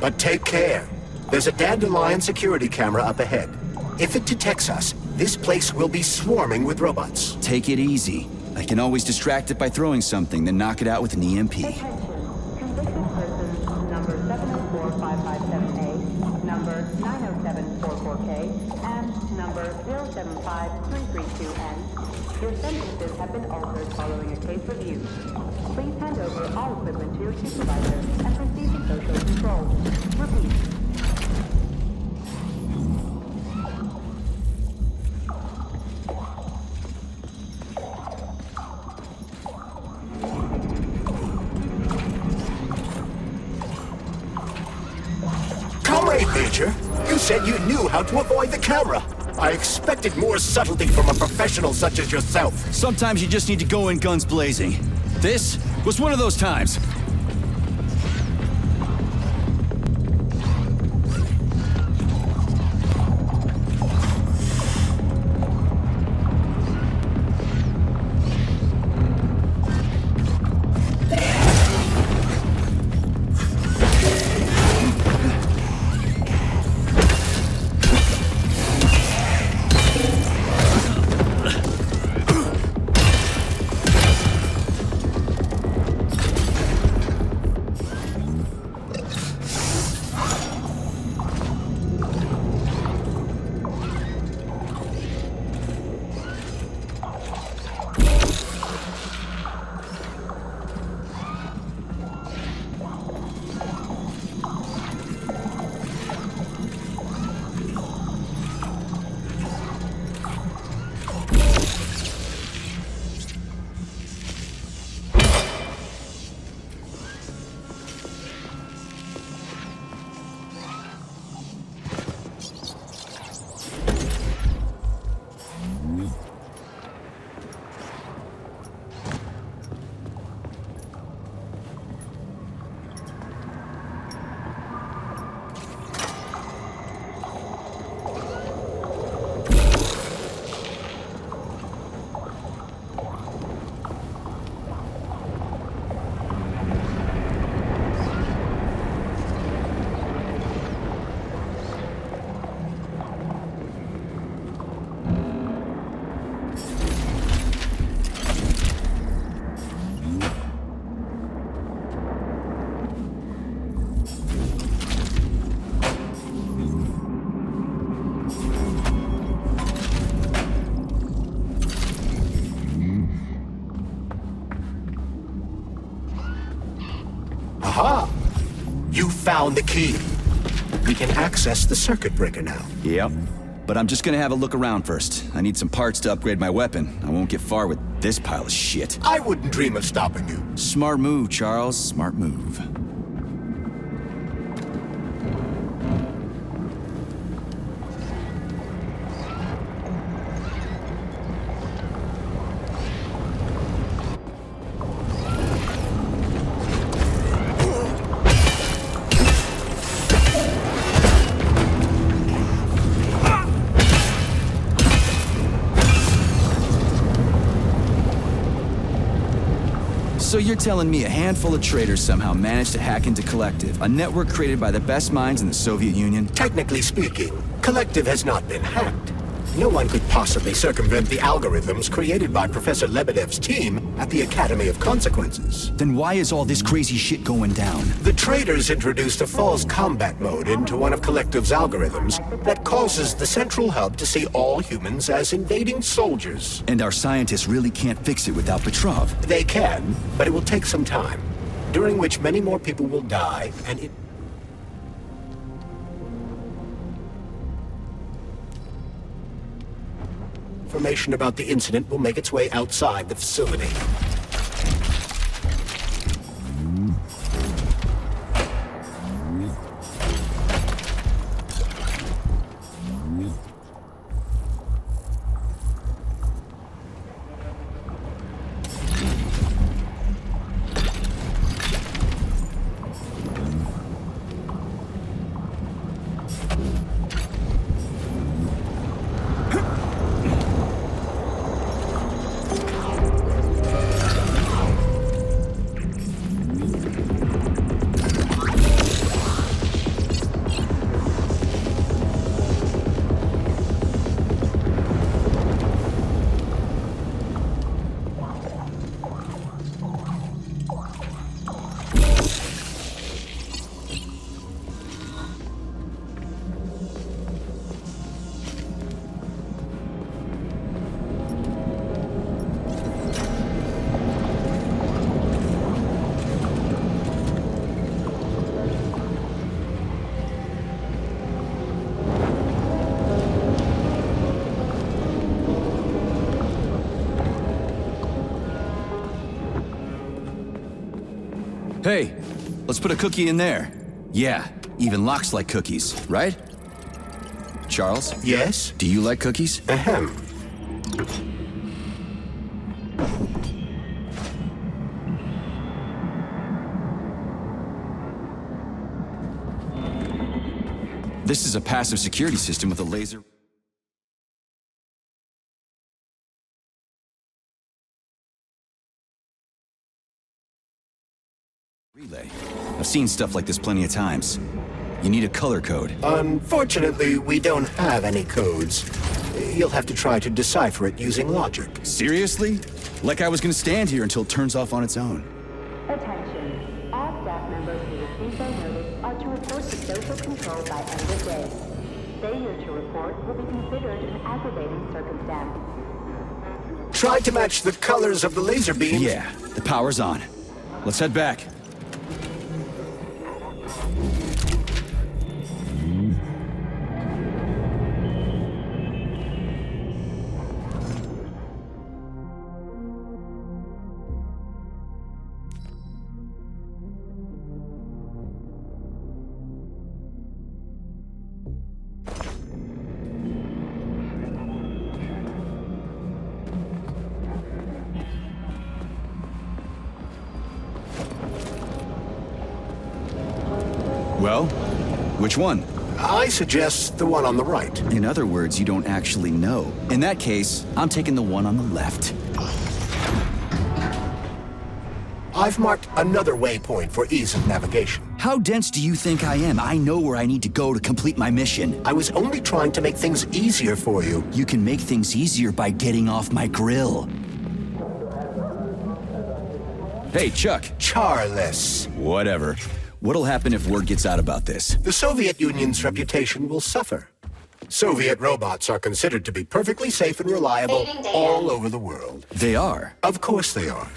[SPEAKER 2] But take care. There's a dandelion security camera up ahead. If it detects us, this place will be swarming with robots.
[SPEAKER 1] Take it easy. I can always distract it by throwing something, then knock it out with an EMP.
[SPEAKER 19] Convicted persons number 704557A, number 90744K, and number 075332N. Your sentences have been altered following a case review. Please hand over all equipment to your supervisor and proceed to social control. Repeat.
[SPEAKER 2] Comrade Major, you said you knew how to avoid the camera. I expected more subtlety from a professional such as yourself.
[SPEAKER 1] Sometimes you just need to go in guns blazing. This was one of those times.
[SPEAKER 2] Aha! You found the key. We can access the circuit breaker now.
[SPEAKER 1] Yep. But I'm just gonna have a look around first. I need some parts to upgrade my weapon. I won't get far with this pile of shit.
[SPEAKER 2] I wouldn't dream of stopping you.
[SPEAKER 1] Smart move, Charles. Smart move. So you're telling me a handful of traitors somehow managed to hack into Collective, a network created by the best minds in the Soviet Union?
[SPEAKER 2] Technically speaking, Collective has not been hacked. No one could possibly circumvent the algorithms created by Professor Lebedev's team at the Academy of Consequences.
[SPEAKER 1] Then why is all this crazy shit going down?
[SPEAKER 2] The traitors introduced a false combat mode into one of Collective's algorithms that causes the central hub to see all humans as invading soldiers.
[SPEAKER 1] And our scientists really can't fix it without Petrov.
[SPEAKER 2] They can, but it will take some time, during which many more people will die, and it... Information about the incident will make its way outside the facility.
[SPEAKER 1] Hey, let's put a cookie in there. Yeah, even locks like cookies, right? Charles?
[SPEAKER 2] Yes?
[SPEAKER 1] Do you like cookies?
[SPEAKER 2] Ahem.
[SPEAKER 1] This is a passive security system with a laser... relay. I've seen stuff like this plenty of times. You need a color code.
[SPEAKER 2] Unfortunately, we don't have any codes. You'll have to try to decipher it using logic.
[SPEAKER 1] Seriously? Like I was gonna stand here until it turns off on its own.
[SPEAKER 19] Attention. All staff members who receive their notice are to report to social control by end of day. Failure to report will be considered an aggravating circumstance.
[SPEAKER 2] Try to match the colors of the laser beams.
[SPEAKER 1] Yeah, the power's on. Let's head back. Well, which one?
[SPEAKER 2] I suggest the one on the right.
[SPEAKER 1] In other words, you don't actually know. In that case, I'm taking the one on the left.
[SPEAKER 2] I've marked another waypoint for ease of navigation.
[SPEAKER 1] How dense do you think I am? I know where I need to go to complete my mission.
[SPEAKER 2] I was only trying to make things easier for you.
[SPEAKER 1] You can make things easier by getting off my grill. Hey, Chuck.
[SPEAKER 2] Charles.
[SPEAKER 1] Whatever. What'll happen if word gets out about this?
[SPEAKER 2] The Soviet Union's reputation will suffer. Soviet robots are considered to be perfectly safe and reliable all over the world.
[SPEAKER 1] They are?
[SPEAKER 2] Of course they are.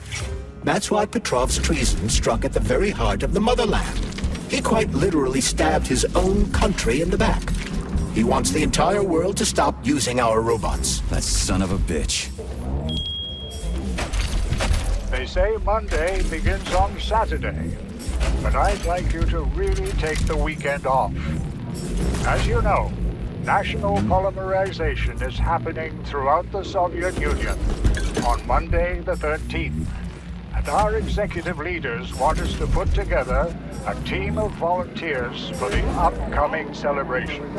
[SPEAKER 2] That's why Petrov's treason struck at the very heart of the motherland. He quite literally stabbed his own country in the back. He wants the entire world to stop using our robots.
[SPEAKER 1] That son of a bitch.
[SPEAKER 21] They say Monday begins on Saturday, but I'd like you to really take the weekend off. As you know, national polymerization is happening throughout the Soviet Union on Monday the 13th. And our executive leaders want us to put together a team of volunteers for the upcoming celebrations.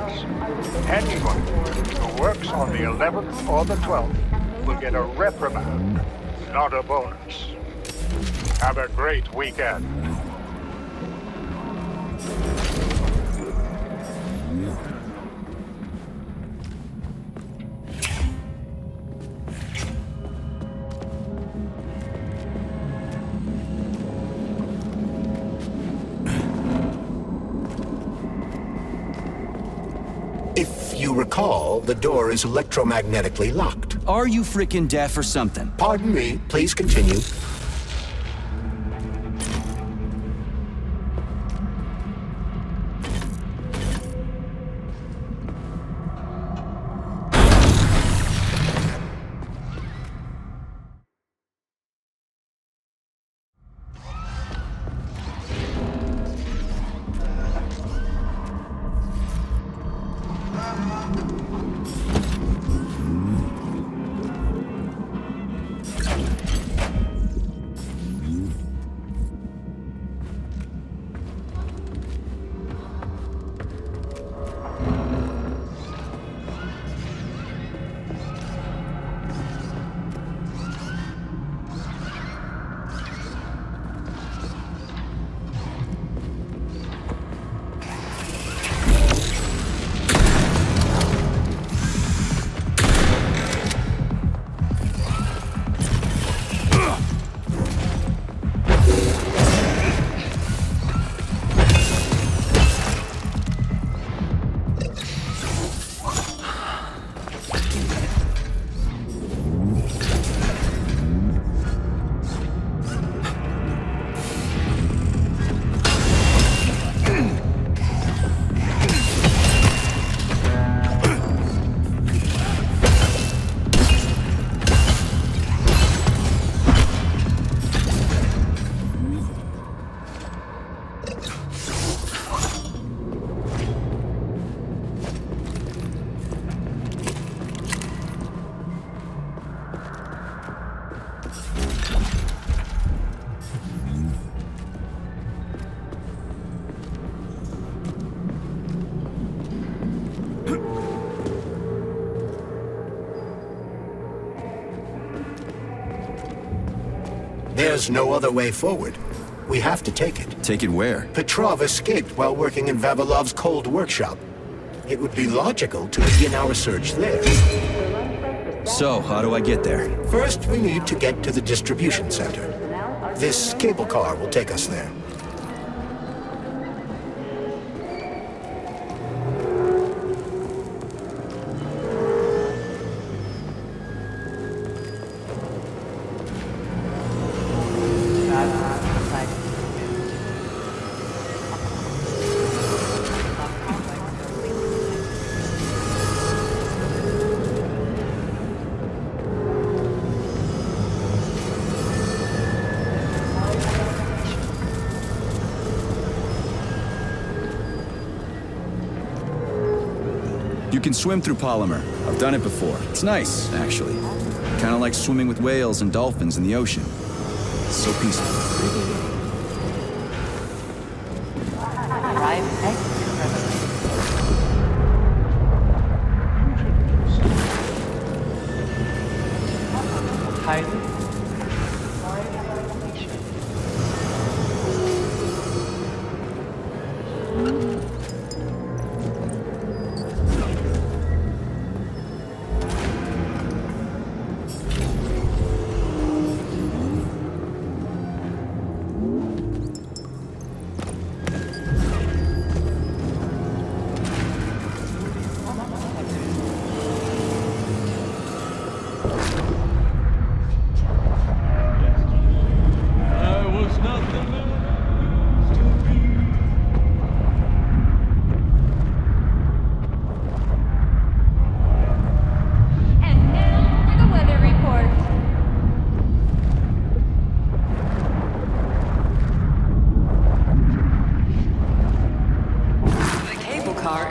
[SPEAKER 21] Anyone who works on the 11th or the 12th will get a reprimand, not a bonus. Have a great weekend.
[SPEAKER 2] If you recall, the door is electromagnetically locked.
[SPEAKER 1] Are you freaking deaf or something?
[SPEAKER 2] Pardon me, please continue. There's no other way forward. We have to take it.
[SPEAKER 1] Take it where?
[SPEAKER 2] Petrov escaped while working in Vavilov's cold workshop. It would be logical to begin our search there.
[SPEAKER 1] So, how do I get there?
[SPEAKER 2] First, we need to get to the distribution center. This cable car will take us there.
[SPEAKER 1] You can swim through polymer. I've done it before. It's nice, actually. Kind of like swimming with whales and dolphins in the ocean. It's so peaceful.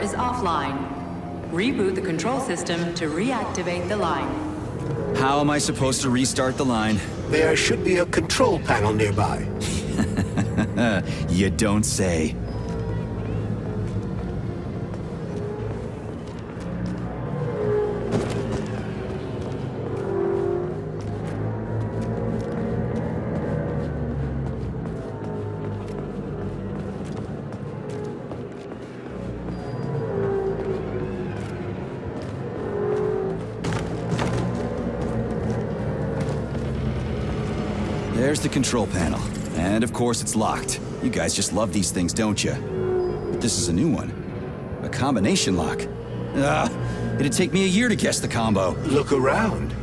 [SPEAKER 14] is offline. Reboot the control system to reactivate the line.
[SPEAKER 1] How am I supposed to restart the line?
[SPEAKER 2] There should be a control panel nearby.
[SPEAKER 1] You don't say. There's the control panel. And of course it's locked. You guys just love these things, don't you? But this is a new one. A combination lock. It'd take me a year to guess the combo.
[SPEAKER 2] Look around.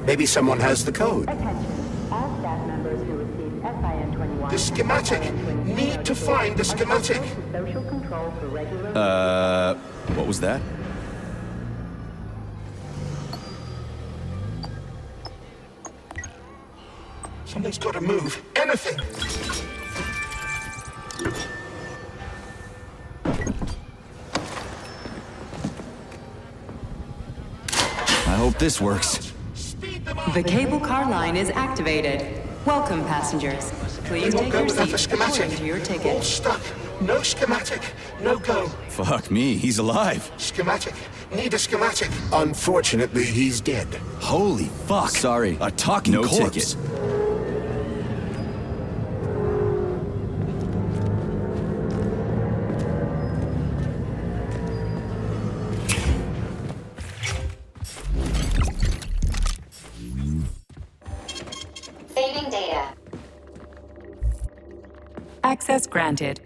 [SPEAKER 2] Maybe someone has the code.
[SPEAKER 19] All staff members who received SIN 21.
[SPEAKER 2] The schematic. Need to find the schematic.
[SPEAKER 19] Social control for regular.
[SPEAKER 1] What was that?
[SPEAKER 2] Someone's got to move. Anything.
[SPEAKER 1] I hope this works.
[SPEAKER 14] The cable car line is activated. Welcome, passengers. Please take your seats according to your
[SPEAKER 2] All
[SPEAKER 14] ticket.
[SPEAKER 2] stuck. No schematic. No go.
[SPEAKER 1] Fuck me, he's alive.
[SPEAKER 2] Schematic. Need a schematic. Unfortunately, he's dead.
[SPEAKER 1] Holy fuck. Sorry, a talking corpse.
[SPEAKER 2] Ticket.
[SPEAKER 19] Saving data.
[SPEAKER 14] Access granted.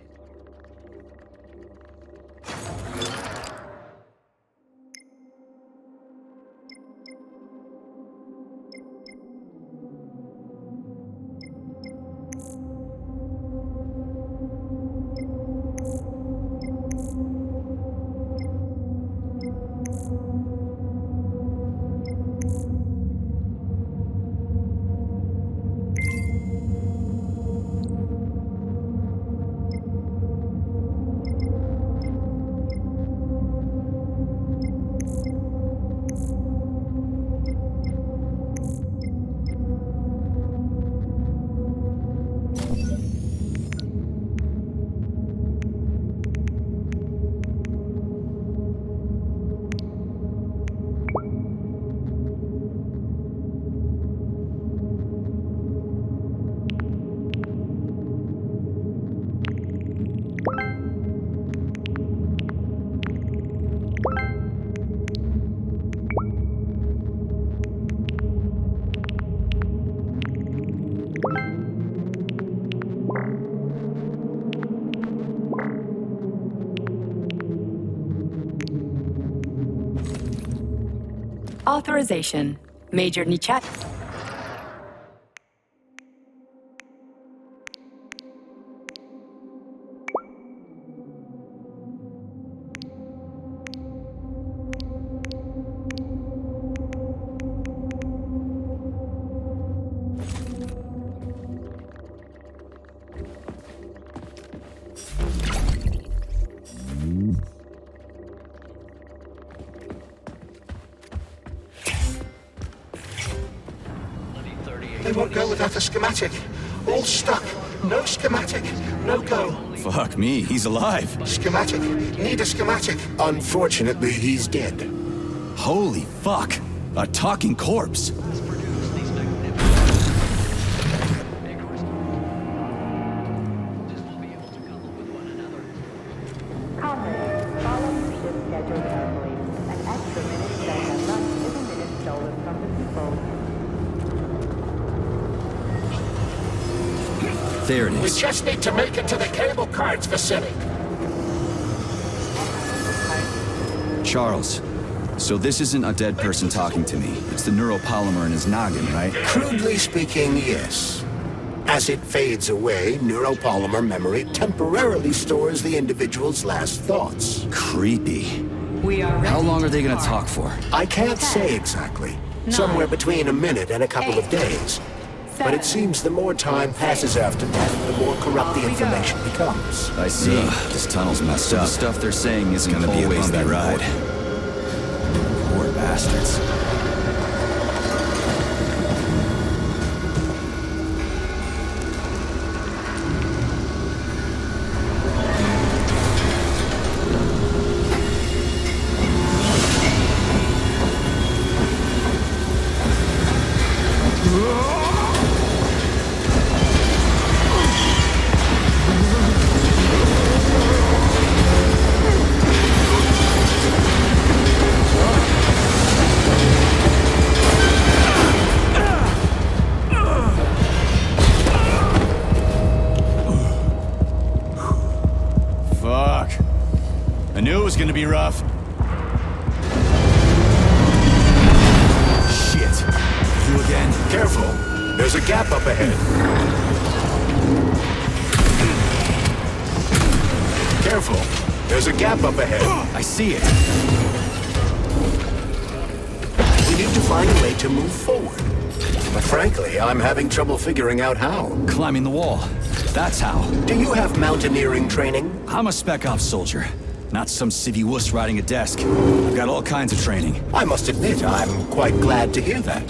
[SPEAKER 14] Authorization. Major Nichat.
[SPEAKER 2] They won't go without a schematic. All stuck. No schematic. No go.
[SPEAKER 1] Fuck me, he's alive.
[SPEAKER 2] Schematic. Need a schematic. Unfortunately, he's dead.
[SPEAKER 1] Holy fuck. A talking corpse.
[SPEAKER 19] Comrades, follow your ship schedule carefully. An extra minute spent at lunch is a minute stolen from the people.
[SPEAKER 1] There it
[SPEAKER 2] We
[SPEAKER 1] is.
[SPEAKER 2] just need to make it to the cable cards facility.
[SPEAKER 1] Charles, so this isn't a dead person talking to me. It's the neuropolymer in his noggin, right?
[SPEAKER 2] Crudely speaking, yes. As it fades away, neuropolymer memory temporarily stores the individual's last thoughts.
[SPEAKER 1] Creepy.
[SPEAKER 14] We are ready.
[SPEAKER 1] How long are they gonna talk for?
[SPEAKER 2] I can't say exactly. Somewhere between a minute and a couple of days. But it seems the more time passes after death, the more corrupt the information becomes.
[SPEAKER 1] I see. This tunnel's messed up. The stuff they're saying isn't gonna be a bumpy ride. Poor bastards. I knew it was gonna be rough. Shit. You again?
[SPEAKER 2] Careful. There's a gap up ahead. Careful. There's a gap up ahead.
[SPEAKER 1] I see it.
[SPEAKER 2] We need to find a way to move forward. But frankly, I'm having trouble figuring out how.
[SPEAKER 1] Climbing the wall. That's how.
[SPEAKER 2] Do you have mountaineering training?
[SPEAKER 1] I'm a spec ops soldier. Not some civvy wuss riding a desk. I've got all kinds of training.
[SPEAKER 2] I must admit, I'm quite glad to hear that.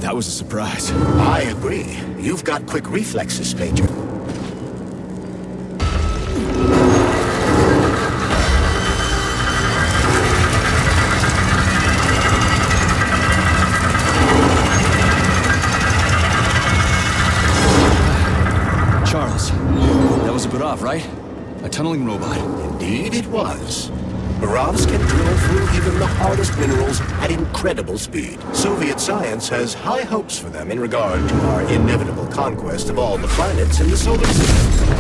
[SPEAKER 1] That was a surprise.
[SPEAKER 2] I agree. You've got quick reflexes, Major.
[SPEAKER 1] Charles, that was a Vavilov, right? A tunneling robot.
[SPEAKER 2] Indeed it was. Vavilovs can drill through even the hardest minerals at incredible speed. Soviet science has high hopes for them in regard to our inevitable conquest of all the planets in the solar system.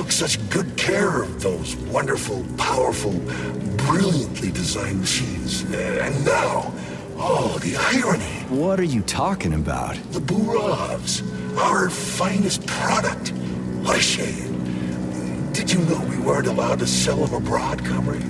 [SPEAKER 2] Such good care of those wonderful, powerful, brilliantly designed machines. And now, oh, the irony.
[SPEAKER 1] What are you talking about?
[SPEAKER 2] The Burovs, our finest product. What a shame. Did you know we weren't allowed to sell them abroad, comrade?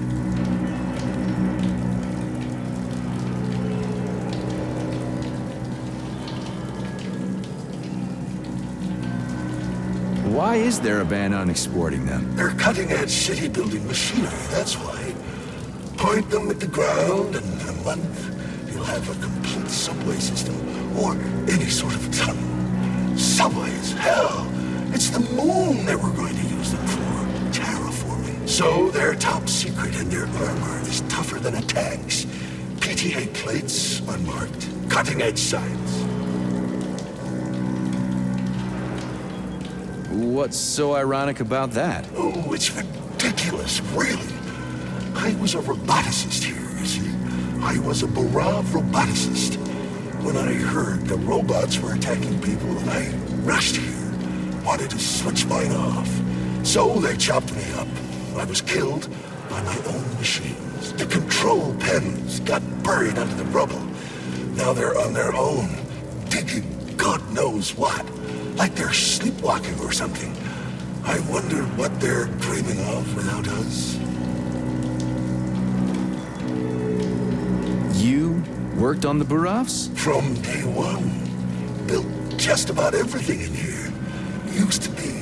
[SPEAKER 1] Why is there a ban on exporting them?
[SPEAKER 2] They're cutting-edge city-building machinery, that's why. Point them at the ground, and in a month, you'll have a complete subway system, or any sort of tunnel. Subways, hell! It's the moon that we're going to use them for, terraforming. So they're top secret, and their armor is tougher than a tank's. 88 plates, unmarked. Cutting-edge science.
[SPEAKER 1] What's so ironic about that?
[SPEAKER 2] Oh, it's ridiculous, really. I was a roboticist here, you see. I was a Vavilov roboticist. When I heard the robots were attacking people, and I rushed here, wanted to switch mine off. So they chopped me up. I was killed by my own machines. The control panels got buried under the rubble. Now they're on their own, digging God knows what. Like they're sleepwalking or something. I wonder what they're dreaming of without us.
[SPEAKER 1] You worked on the Burovs?
[SPEAKER 2] From day one. Built just about everything in here. Used to be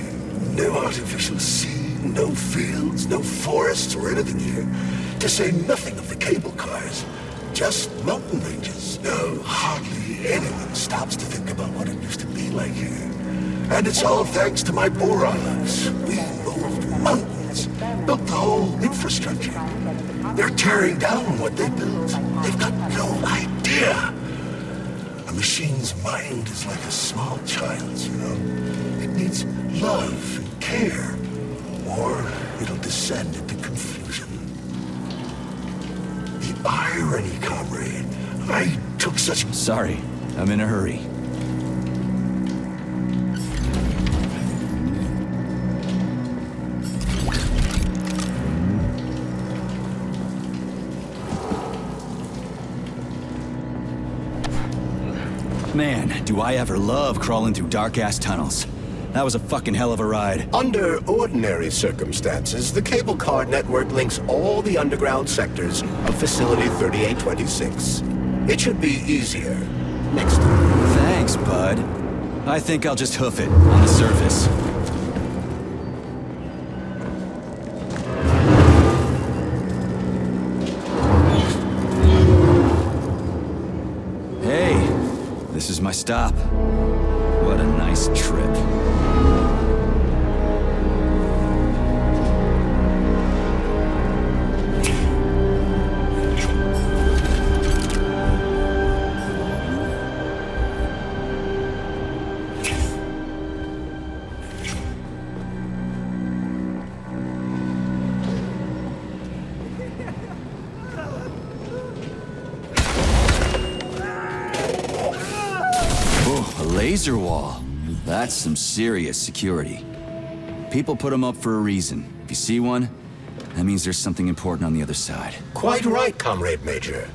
[SPEAKER 2] no artificial sea, no fields, no forests or anything here. To say nothing of the cable cars. Just mountain ranges. No, hardly anyone stops to think about what it used to be like here. And it's all thanks to my Burovs. We moved mountains, built the whole infrastructure. They're tearing down what they built. They've got no idea. A machine's mind is like a small child's, you know. It needs love and care, or it'll descend into confusion. The irony, comrade. I took such...
[SPEAKER 1] Sorry, I'm in a hurry. Man, do I ever love crawling through dark-ass tunnels. That was a fucking hell of a ride.
[SPEAKER 2] Under ordinary circumstances, the cable car network links all the underground sectors of Facility 3826. It should be easier next time.
[SPEAKER 1] Thanks, bud. I think I'll just hoof it on the surface. This is my stop. What a nice trip. Laser wall. That's some serious security. People put them up for a reason. If you see one, that means there's something important on the other side.
[SPEAKER 2] Quite right, Comrade Major.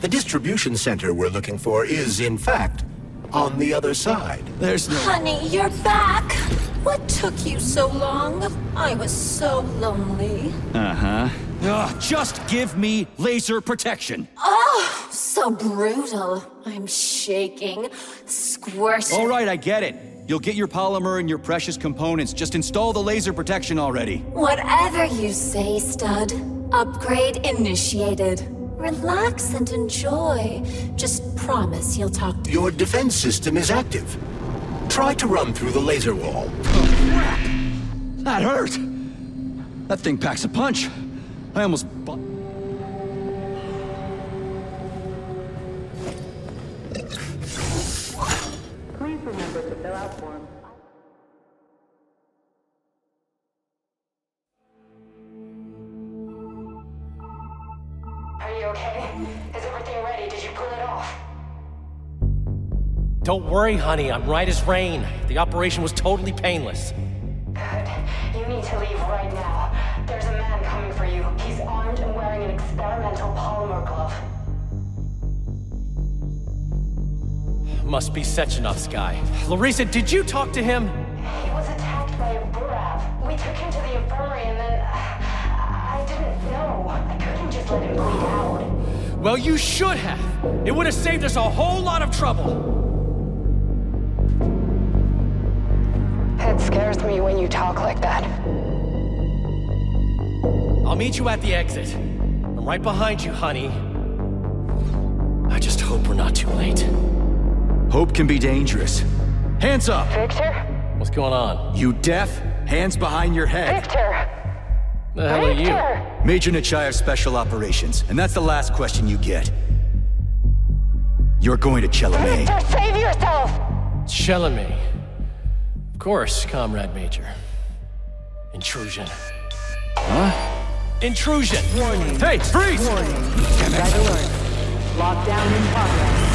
[SPEAKER 2] The distribution center we're looking for is, in fact, on the other side.
[SPEAKER 1] There's no...
[SPEAKER 16] Honey, you're back! What took you so long? I was so lonely.
[SPEAKER 1] Uh-huh. Ugh, just give me laser protection!
[SPEAKER 16] Oh, so brutal. I'm shaking, squirting.
[SPEAKER 1] All right, I get it. You'll get your polymer and your precious components. Just install the laser protection already.
[SPEAKER 16] Whatever you say, stud. Upgrade initiated. Relax and enjoy. Just promise you'll talk to...
[SPEAKER 2] Your defense system is active. Try to run through the laser wall.
[SPEAKER 1] Oh, crap! That hurt! That thing packs a punch. I almost...
[SPEAKER 19] Please remember to fill out forms.
[SPEAKER 10] Are you okay? Is everything ready? Did you pull it off?
[SPEAKER 3] Don't worry, honey. I'm right as rain. The operation was totally painless.
[SPEAKER 10] Good. You need to leave right now. There's a man coming for you. He's armed and wearing an experimental polymer glove.
[SPEAKER 3] Must be Sechenov's guy. Larissa, did you talk to him?
[SPEAKER 10] He was attacked by a Burav. We took him to the infirmary and then... I didn't know. I couldn't just let him bleed out.
[SPEAKER 3] Well, you should have. It would have saved us a whole lot of trouble.
[SPEAKER 10] It scares me when you talk like that.
[SPEAKER 3] I'll meet you at the exit. I'm right behind you, honey. I just hope we're not too late.
[SPEAKER 1] Hope can be dangerous. Hands up!
[SPEAKER 10] Victor?
[SPEAKER 3] What's going on?
[SPEAKER 1] You deaf? Hands behind your head.
[SPEAKER 10] Victor!
[SPEAKER 3] The hell are you?
[SPEAKER 1] Major Nechayev Special Operations, and that's the last question you get. You're going to Chalamet.
[SPEAKER 10] Just save yourself!
[SPEAKER 3] Chalamet. Of course, Comrade Major. Intrusion.
[SPEAKER 1] Huh?
[SPEAKER 3] Intrusion!
[SPEAKER 6] Warning.
[SPEAKER 3] Hey, freeze!
[SPEAKER 6] Warning. Red alert. Lockdown in progress.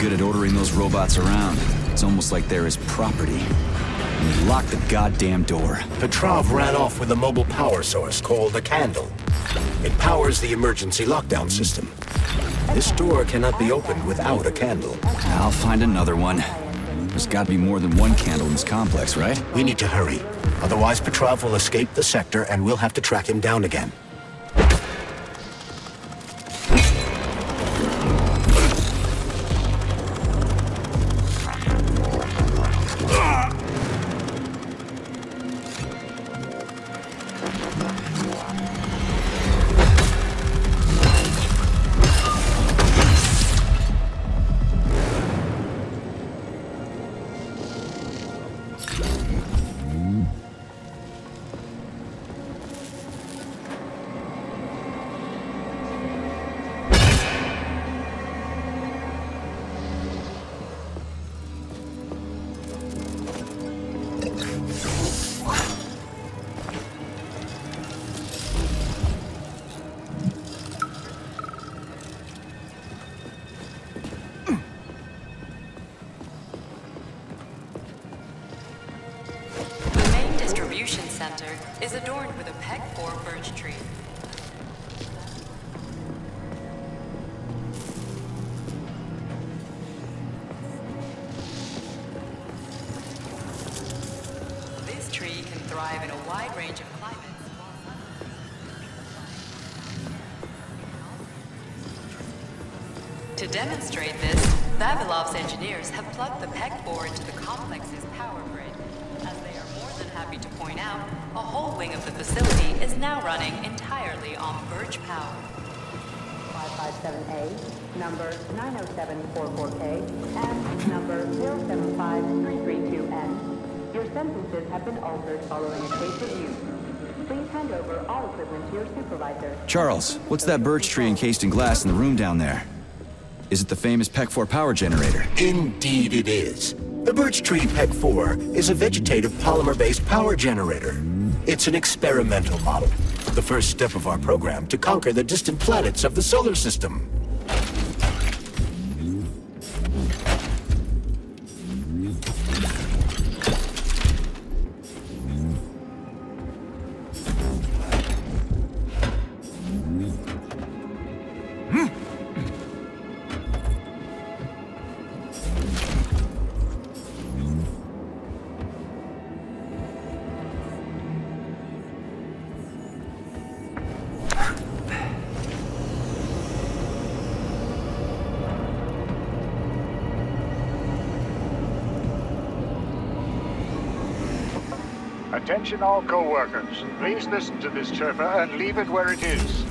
[SPEAKER 1] Good at ordering those robots around. It's almost like they're his property. And he locked the goddamn door.
[SPEAKER 2] Petrov ran off with a mobile power source called a candle. It powers the emergency lockdown system. This door cannot be opened without a candle.
[SPEAKER 1] I'll find another one. There's got to be more than one candle in this complex, right?
[SPEAKER 2] We need to hurry. Otherwise, Petrov will escape the sector and we'll have to track him down again.
[SPEAKER 14] Center is adorned with a peg-4 birch tree. This tree can thrive in a wide range of climates. To demonstrate this, Vavilov's engineers have plugged the peg-4 into the complex's power grid. As they are more than happy to point out, a whole wing of the facility is now running entirely on birch power.
[SPEAKER 19] 557A, number 90744K, and number 075332N. Your sentences have been altered following a case review. Please hand over all equipment to your supervisor.
[SPEAKER 1] Charles, what's that birch tree encased in glass in the room down there? Is it the famous PEC-4 power generator?
[SPEAKER 2] Indeed it is. The birch tree PEC-4 is a vegetative polymer-based power generator. It's an experimental model, the first step of our program to conquer the distant planets of the solar system.
[SPEAKER 21] Attention all co-workers. Please listen to this chirper and leave it where it is.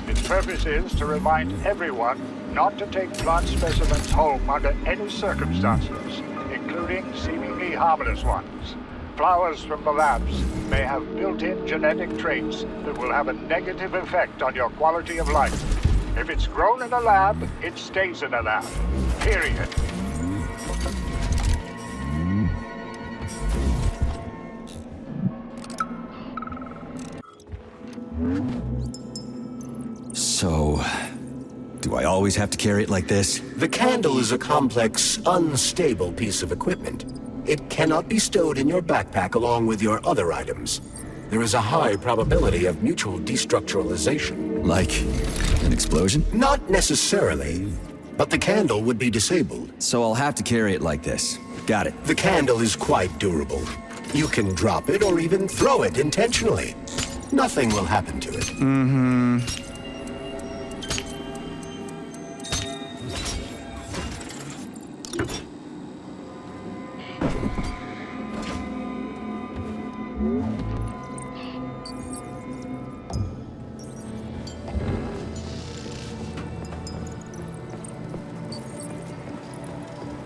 [SPEAKER 21] Its purpose is to remind everyone not to take blood specimens home under any circumstances, including seemingly harmless ones. Flowers from the labs may have built-in genetic traits that will have a negative effect on your quality of life. If it's grown in a lab, it stays in a lab. Period.
[SPEAKER 1] So, do I always have to carry it like this?
[SPEAKER 2] The candle is a complex, unstable piece of equipment. It cannot be stowed in your backpack along with your other items. There is a high probability of mutual destructuralization.
[SPEAKER 1] Like an explosion?
[SPEAKER 2] Not necessarily, but the candle would be disabled.
[SPEAKER 1] So I'll have to carry it like this. Got it.
[SPEAKER 2] The candle is quite durable. You can drop it or even throw it intentionally. Nothing will happen to it.
[SPEAKER 1] Mm-hmm.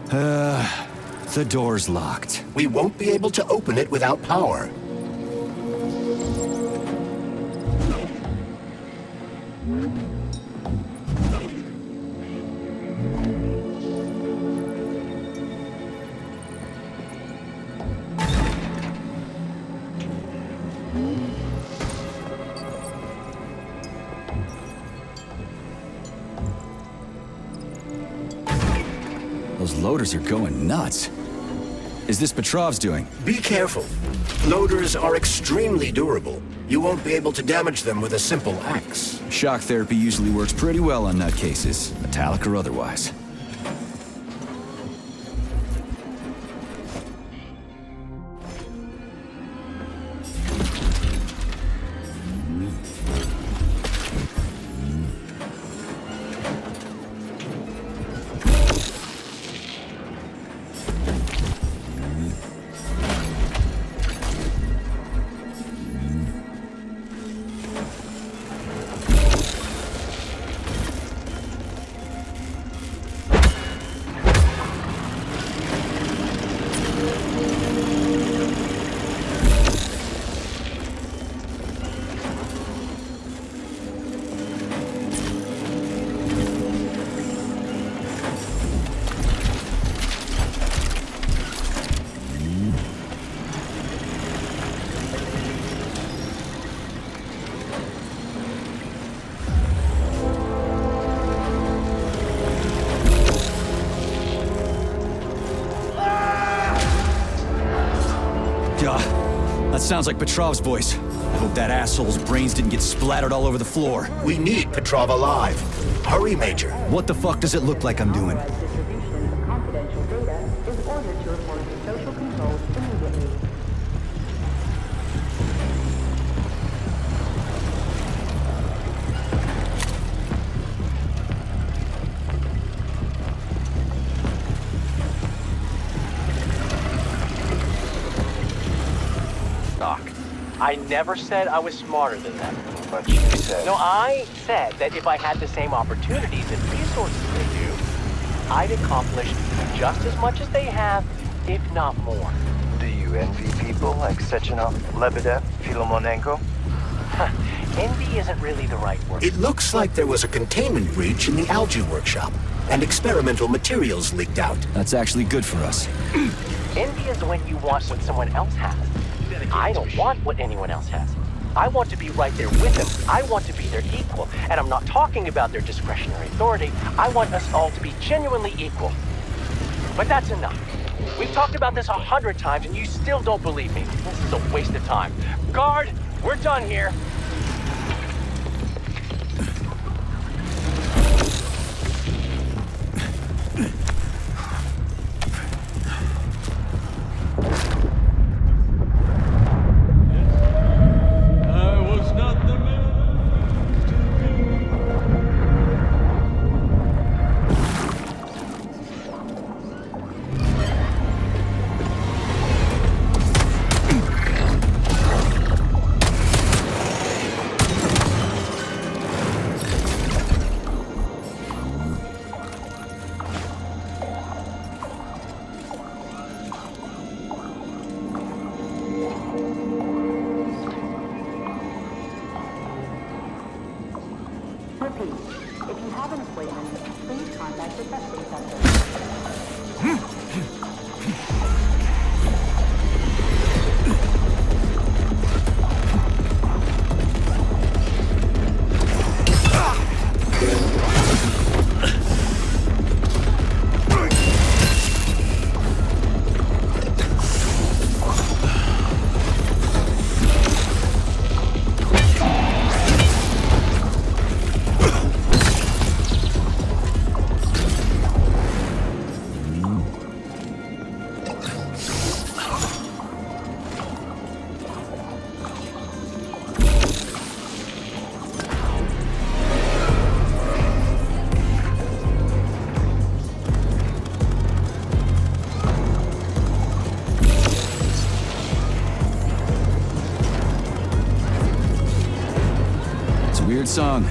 [SPEAKER 1] The door's locked.
[SPEAKER 2] We won't be able to open it without power.
[SPEAKER 1] Those loaders are going nuts. Is this Petrov's doing?
[SPEAKER 2] Be careful. Loaders are extremely durable. You won't be able to damage them with a simple axe.
[SPEAKER 1] Shock therapy usually works pretty well on nutcases, metallic or otherwise. That sounds like Petrov's voice. I hope that asshole's brains didn't get splattered all over the floor.
[SPEAKER 2] We need Petrov alive. Hurry, Major.
[SPEAKER 1] What the fuck does it look like I'm doing?
[SPEAKER 19] Distribution of confidential data is ordered to report to social controls immediately.
[SPEAKER 3] I never said I was smarter than them.
[SPEAKER 9] But you said...
[SPEAKER 3] No, I said that if I had the same opportunities and resources they do, I'd accomplish just as much as they have, if not more.
[SPEAKER 9] Do you envy people like Sechenov, Lebedev, Filomonenko?
[SPEAKER 3] Envy isn't really the right word.
[SPEAKER 2] It looks like there was a containment breach in the algae workshop, and experimental materials leaked out.
[SPEAKER 1] That's actually good for us.
[SPEAKER 3] Envy is when you want what someone else has. I don't want what anyone else has. I want to be right there with them. I want to be their equal. And I'm not talking about their discretionary authority. I want us all to be genuinely equal. But that's enough. We've talked about this 100 times and you still don't believe me. This is a waste of time. Guard, we're done here.
[SPEAKER 19] Repeat, if you have an appointment, please contact the testing center.
[SPEAKER 1] Weird song,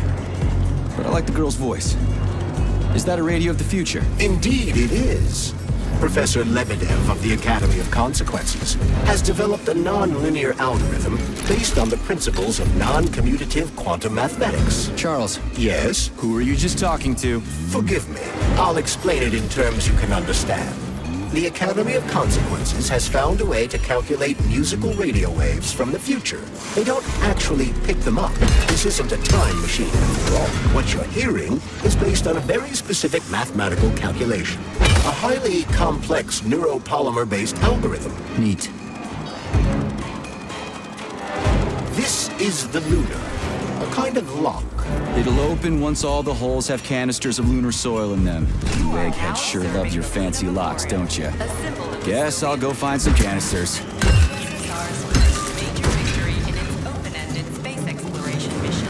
[SPEAKER 1] but I like the girl's voice. Is that a radio of the future?
[SPEAKER 2] Indeed it is. Professor Lebedev of the Academy of Consequences has developed a non-linear algorithm based on the principles of non-commutative quantum mathematics.
[SPEAKER 1] Charles.
[SPEAKER 2] Yes?
[SPEAKER 1] Who were you just talking to?
[SPEAKER 2] Forgive me. I'll explain it in terms you can understand. The Academy of Consequences has found a way to calculate musical radio waves from the future. They don't actually pick them up. This isn't a time machine after all. What you're hearing is based on a very specific mathematical calculation. A highly complex neuropolymer-based algorithm.
[SPEAKER 1] Neat.
[SPEAKER 2] This is the lunar, a kind of lock.
[SPEAKER 1] It'll open once all the holes have canisters of lunar soil in them. You eggheads sure love your fancy locks, don't you? Guess I'll go find some canisters.
[SPEAKER 14] Major victory in its open-ended space exploration mission.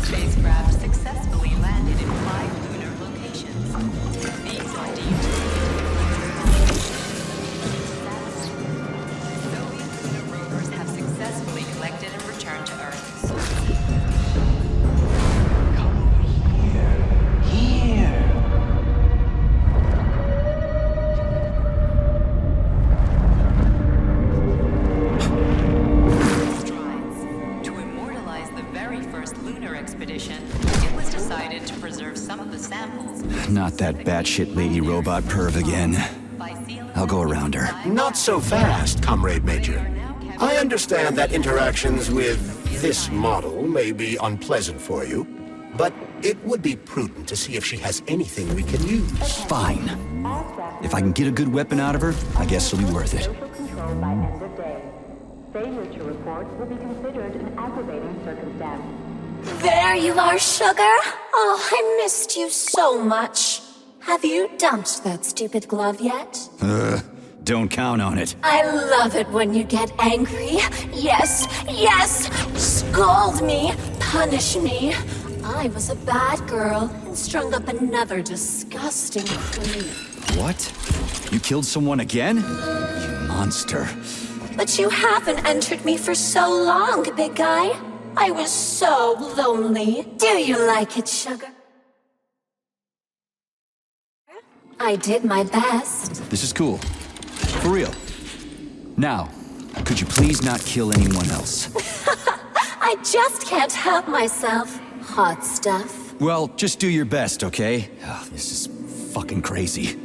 [SPEAKER 14] Spacecraft successfully landed in 5 lunar locations. These are deemed to be successfully collected and returned to Earth. To immortalize the very first lunar expedition, it was decided to preserve some of the samples.
[SPEAKER 1] Not that batshit lady robot perv again. I'll go around her.
[SPEAKER 2] Not so fast, Comrade Major. I understand that interactions with this model may be unpleasant for you, but it would be prudent to see if she has anything we can use.
[SPEAKER 1] Fine. If I can get a good weapon out of her, I guess it'll be worth it.
[SPEAKER 19] Social control by end of day. Failure to report will be considered an aggravating circumstance.
[SPEAKER 16] There you are, sugar. Oh, I missed you so much. Have you dumped that stupid glove yet?
[SPEAKER 1] Don't count on it.
[SPEAKER 16] I love it when you get angry. Yes, yes! Scold me, punish me. I was a bad girl and strung up another disgusting creep.
[SPEAKER 1] What? You killed someone again? You monster.
[SPEAKER 16] But you haven't entered me for so long, big guy. I was so lonely. Do you like it, sugar? I did my best.
[SPEAKER 1] This is cool. For real. Now, could you please not kill anyone else?
[SPEAKER 16] I just can't help myself. Hot stuff.
[SPEAKER 1] Well, just do your best, okay? Oh, this is fucking crazy.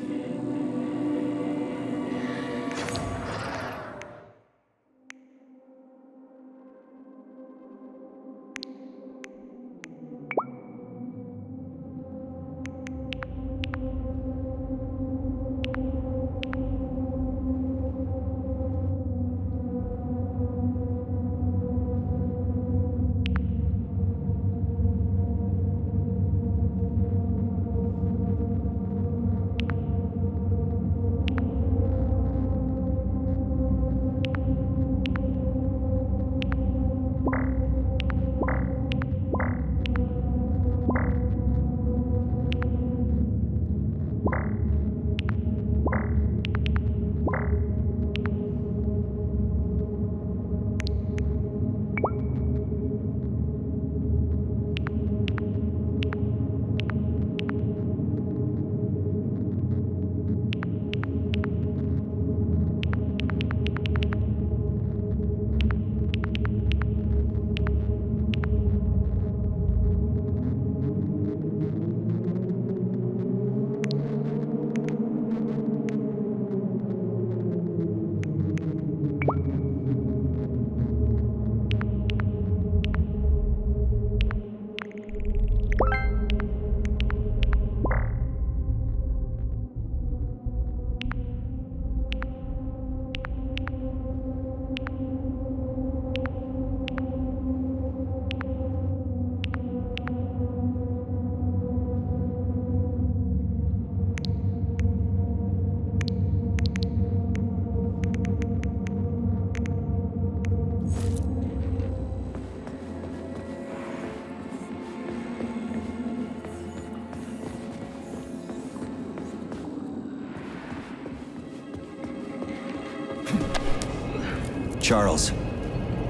[SPEAKER 1] Charles,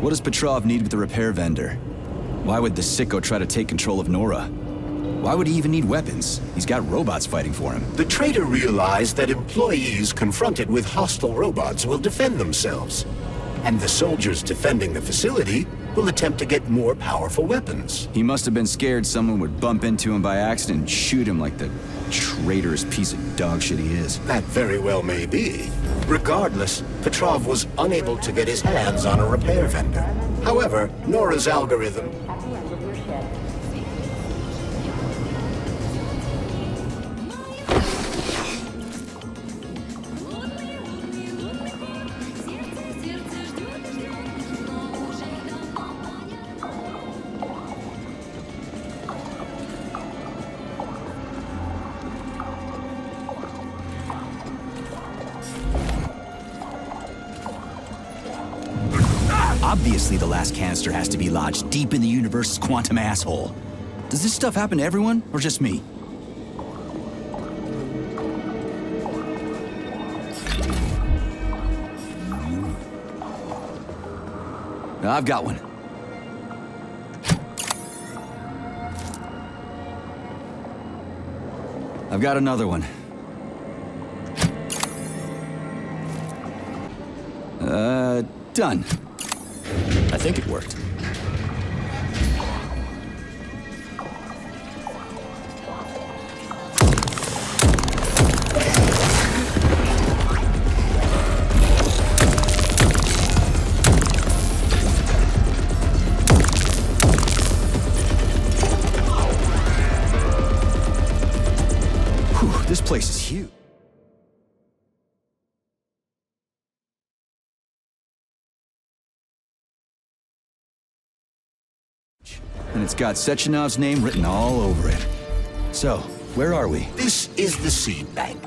[SPEAKER 1] what does Petrov need with the repair vendor? Why would the sicko try to take control of Nora? Why would he even need weapons? He's got robots fighting for him.
[SPEAKER 2] The traitor realized that employees confronted with hostile robots will defend themselves. And the soldiers defending the facility will attempt to get more powerful weapons.
[SPEAKER 1] He must have been scared someone would bump into him by accident and shoot him like the traitorous piece of dog shit he is.
[SPEAKER 2] That very well may be. Regardless, Petrov was unable to get his hands on a repair vendor. However, Nora's algorithm...
[SPEAKER 1] Obviously, the last canister has to be lodged deep in the universe's quantum asshole. Does this stuff happen to everyone, or just me? I've got one. I've got another one. Done. I think it worked. Whew, this place is huge. And it's got Sechenov's name written all over it. So, where are we?
[SPEAKER 2] This is the seed bank,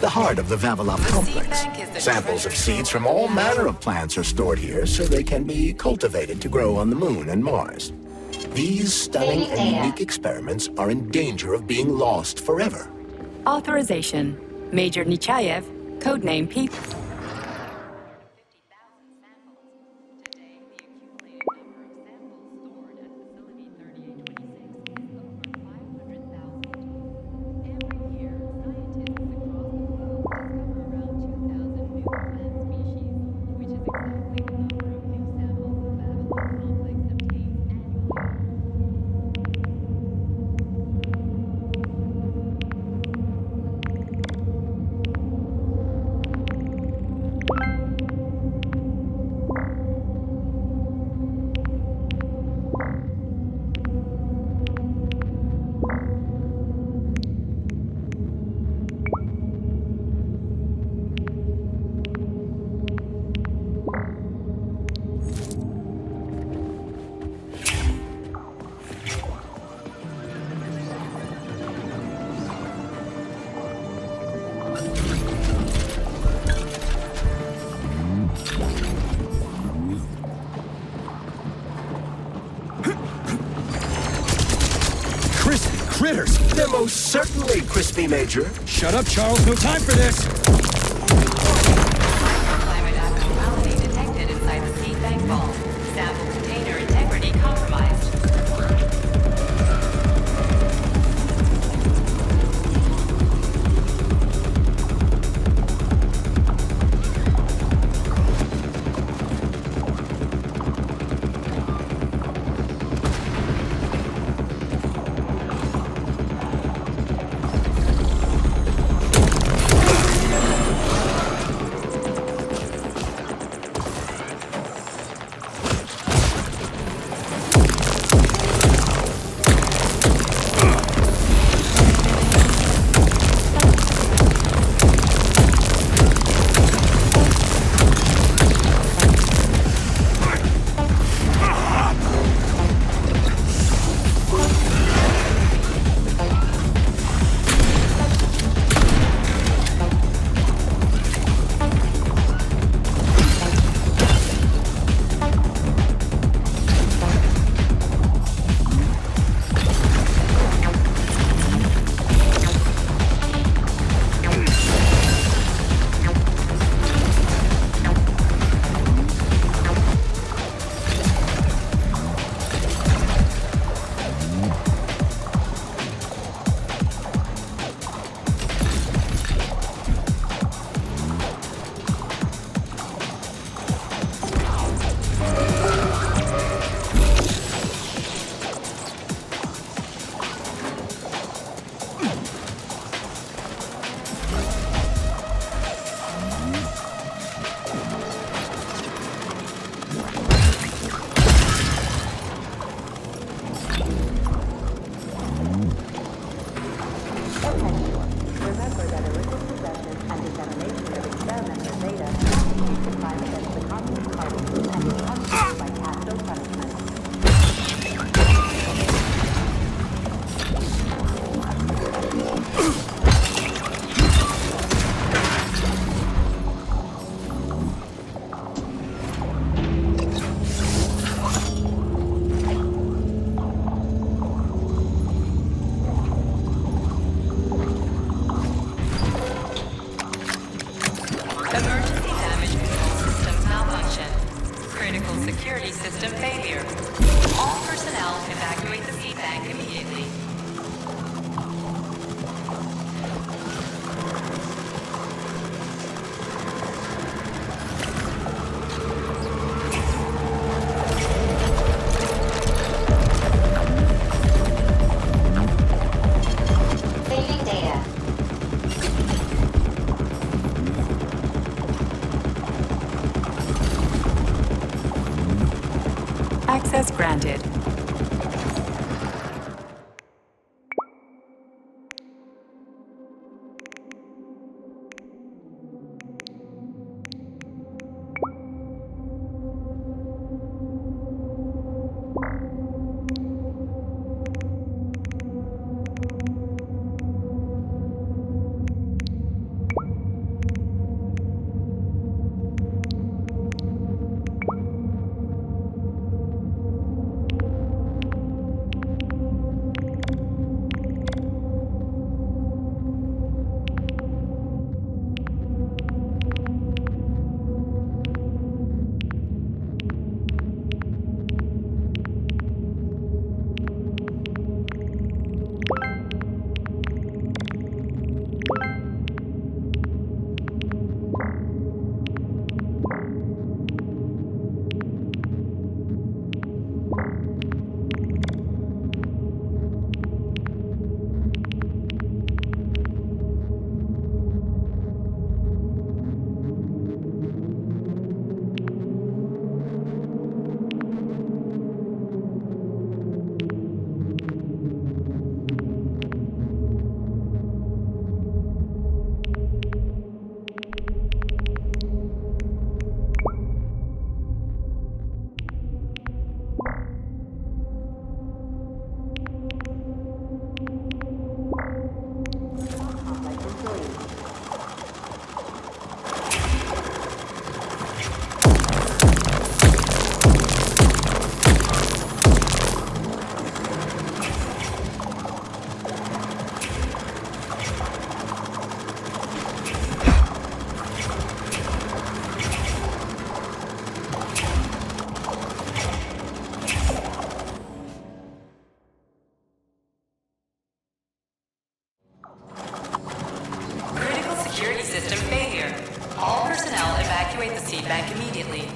[SPEAKER 2] the heart of the Vavilov complex. Samples of seeds from all manner of plants are stored here so they can be cultivated to grow on the Moon and Mars. These stunning and unique experiments are in danger of being lost forever.
[SPEAKER 14] Authorization. Major Nechayev, codename Pete.
[SPEAKER 1] Critters!
[SPEAKER 2] They're most certainly crispy, Major.
[SPEAKER 1] Shut up, Charles. No time for this!
[SPEAKER 14] Climate abnormality detected inside the seed bank vault. Sample container integrity compromised. security system failure. All personnel evacuate the seed bank immediately.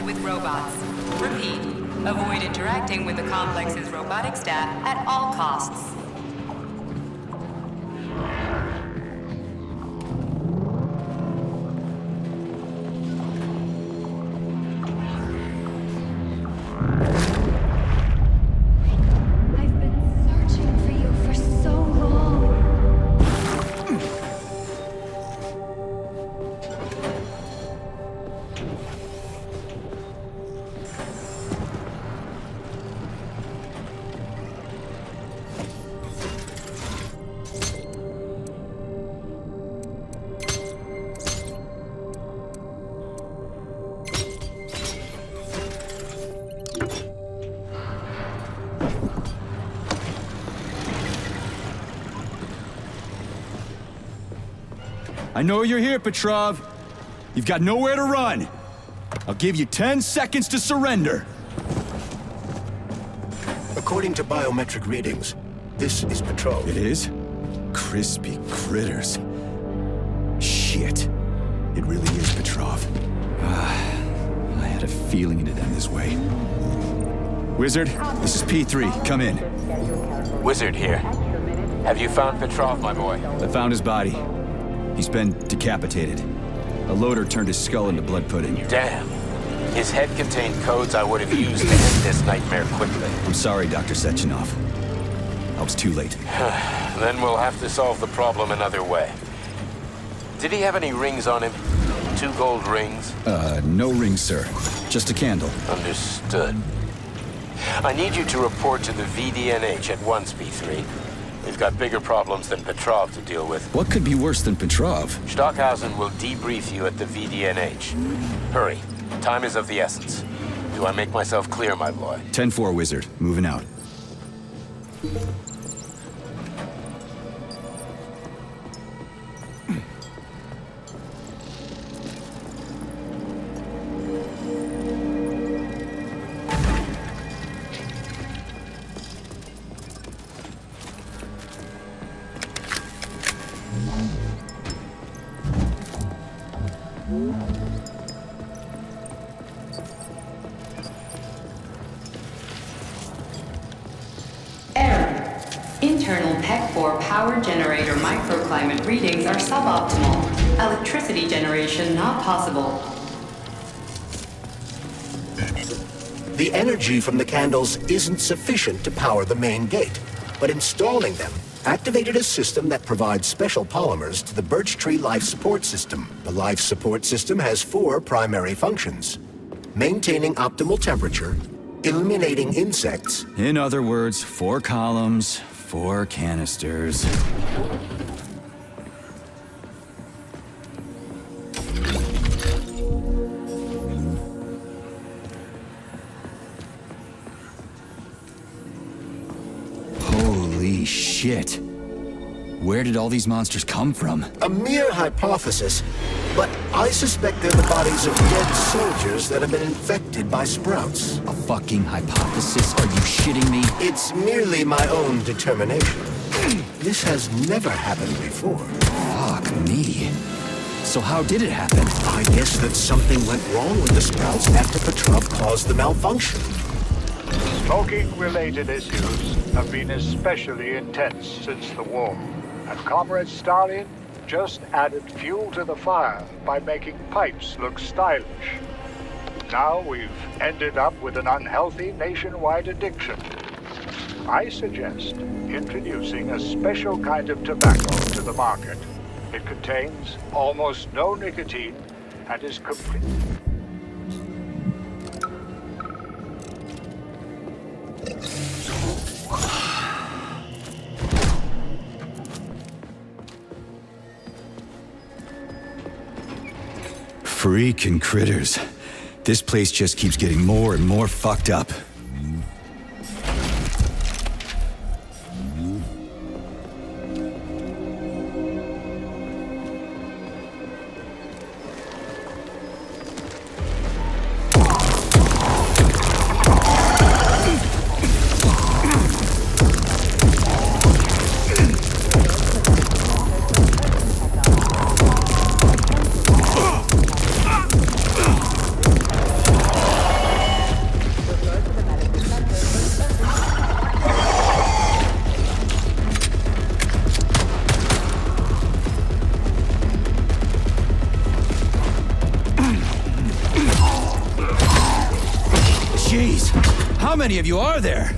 [SPEAKER 14] With robots. Repeat, avoid interacting with the complex's robotic staff at all costs.
[SPEAKER 10] I've been searching for you for so long.
[SPEAKER 1] I know you're here, Petrov. You've got nowhere to run. I'll give you 10 seconds to surrender.
[SPEAKER 2] According to biometric readings, this is Petrov.
[SPEAKER 1] It is? Crispy critters. Shit. It really is Petrov. I had a feeling it'd end this way. Wizard, this is P3. Come in.
[SPEAKER 12] Wizard here. Have you found Petrov, my boy?
[SPEAKER 1] I found his body. He's been decapitated. A loader turned his skull into blood pudding.
[SPEAKER 12] Damn. His head contained codes I would have used to end this nightmare quickly.
[SPEAKER 1] I'm sorry, Dr. Sechenov. I was too late.
[SPEAKER 12] Then we'll have to solve the problem another way. Did he have any rings on him? 2 gold rings?
[SPEAKER 1] No rings, sir. Just a candle.
[SPEAKER 12] Understood. I need you to report to the VDNH at once, B3. We've got bigger problems than Petrov to deal with.
[SPEAKER 1] What could be worse than Petrov?
[SPEAKER 12] Stockhausen will debrief you at the VDNH. Hurry. Time is of the essence. Do I make myself clear, my boy?
[SPEAKER 1] 10-4, Wizard. Moving out.
[SPEAKER 14] Internal PEC-4 power generator microclimate readings are suboptimal. Electricity generation not possible.
[SPEAKER 2] The energy from the candles isn't sufficient to power the main gate, but installing them activated a system that provides special polymers to the birch tree life support system. The life support system has 4 primary functions: maintaining optimal temperature, eliminating insects.
[SPEAKER 1] In other words, 4 columns, 4 canisters. Holy shit. Where did all these monsters come from?
[SPEAKER 2] A mere hypothesis, but I suspect they're the bodies of dead soldiers that have been infected by sprouts.
[SPEAKER 1] A fucking hypothesis? Are you shitting me?
[SPEAKER 2] It's merely my own determination. This has never happened before.
[SPEAKER 1] Fuck me. So how did it happen?
[SPEAKER 2] I guess that something went wrong with the sprouts after Petrov caused the malfunction.
[SPEAKER 21] Smoking-related issues have been especially intense since the war. And Comrade Stalin just added fuel to the fire by making pipes look stylish. Now we've ended up with an unhealthy nationwide addiction. I suggest introducing a special kind of tobacco to the market. It contains almost no nicotine and is complete.
[SPEAKER 1] Freaking critters. This place just keeps getting more and more fucked up. Jeez, how many of you are there?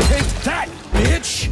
[SPEAKER 1] Take that, bitch!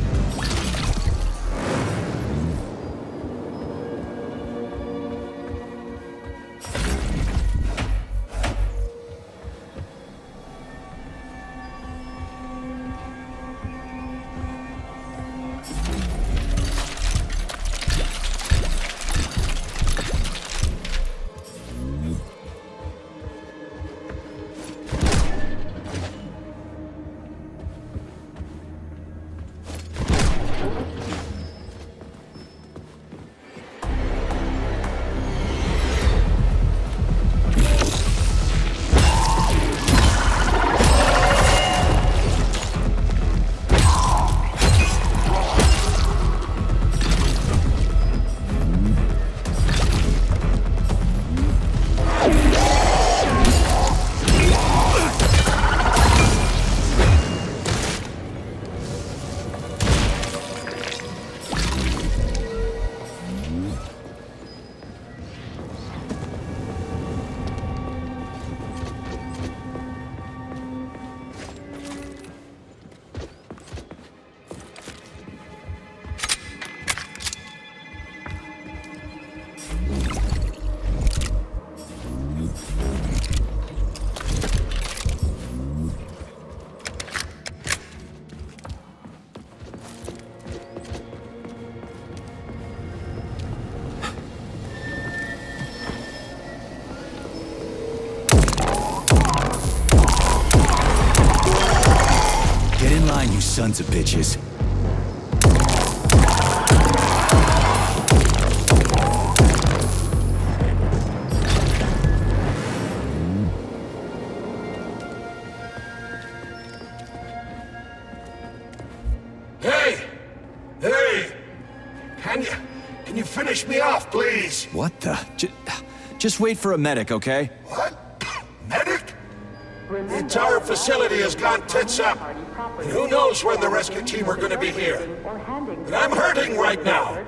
[SPEAKER 1] Sons of bitches.
[SPEAKER 2] Hey! Hey! Can you finish me off, please?
[SPEAKER 1] What the? Just wait for a medic, okay?
[SPEAKER 2] What? Medic? The entire facility has gone tits up. And who knows when the rescue team are gonna be here. And I'm hurting right now.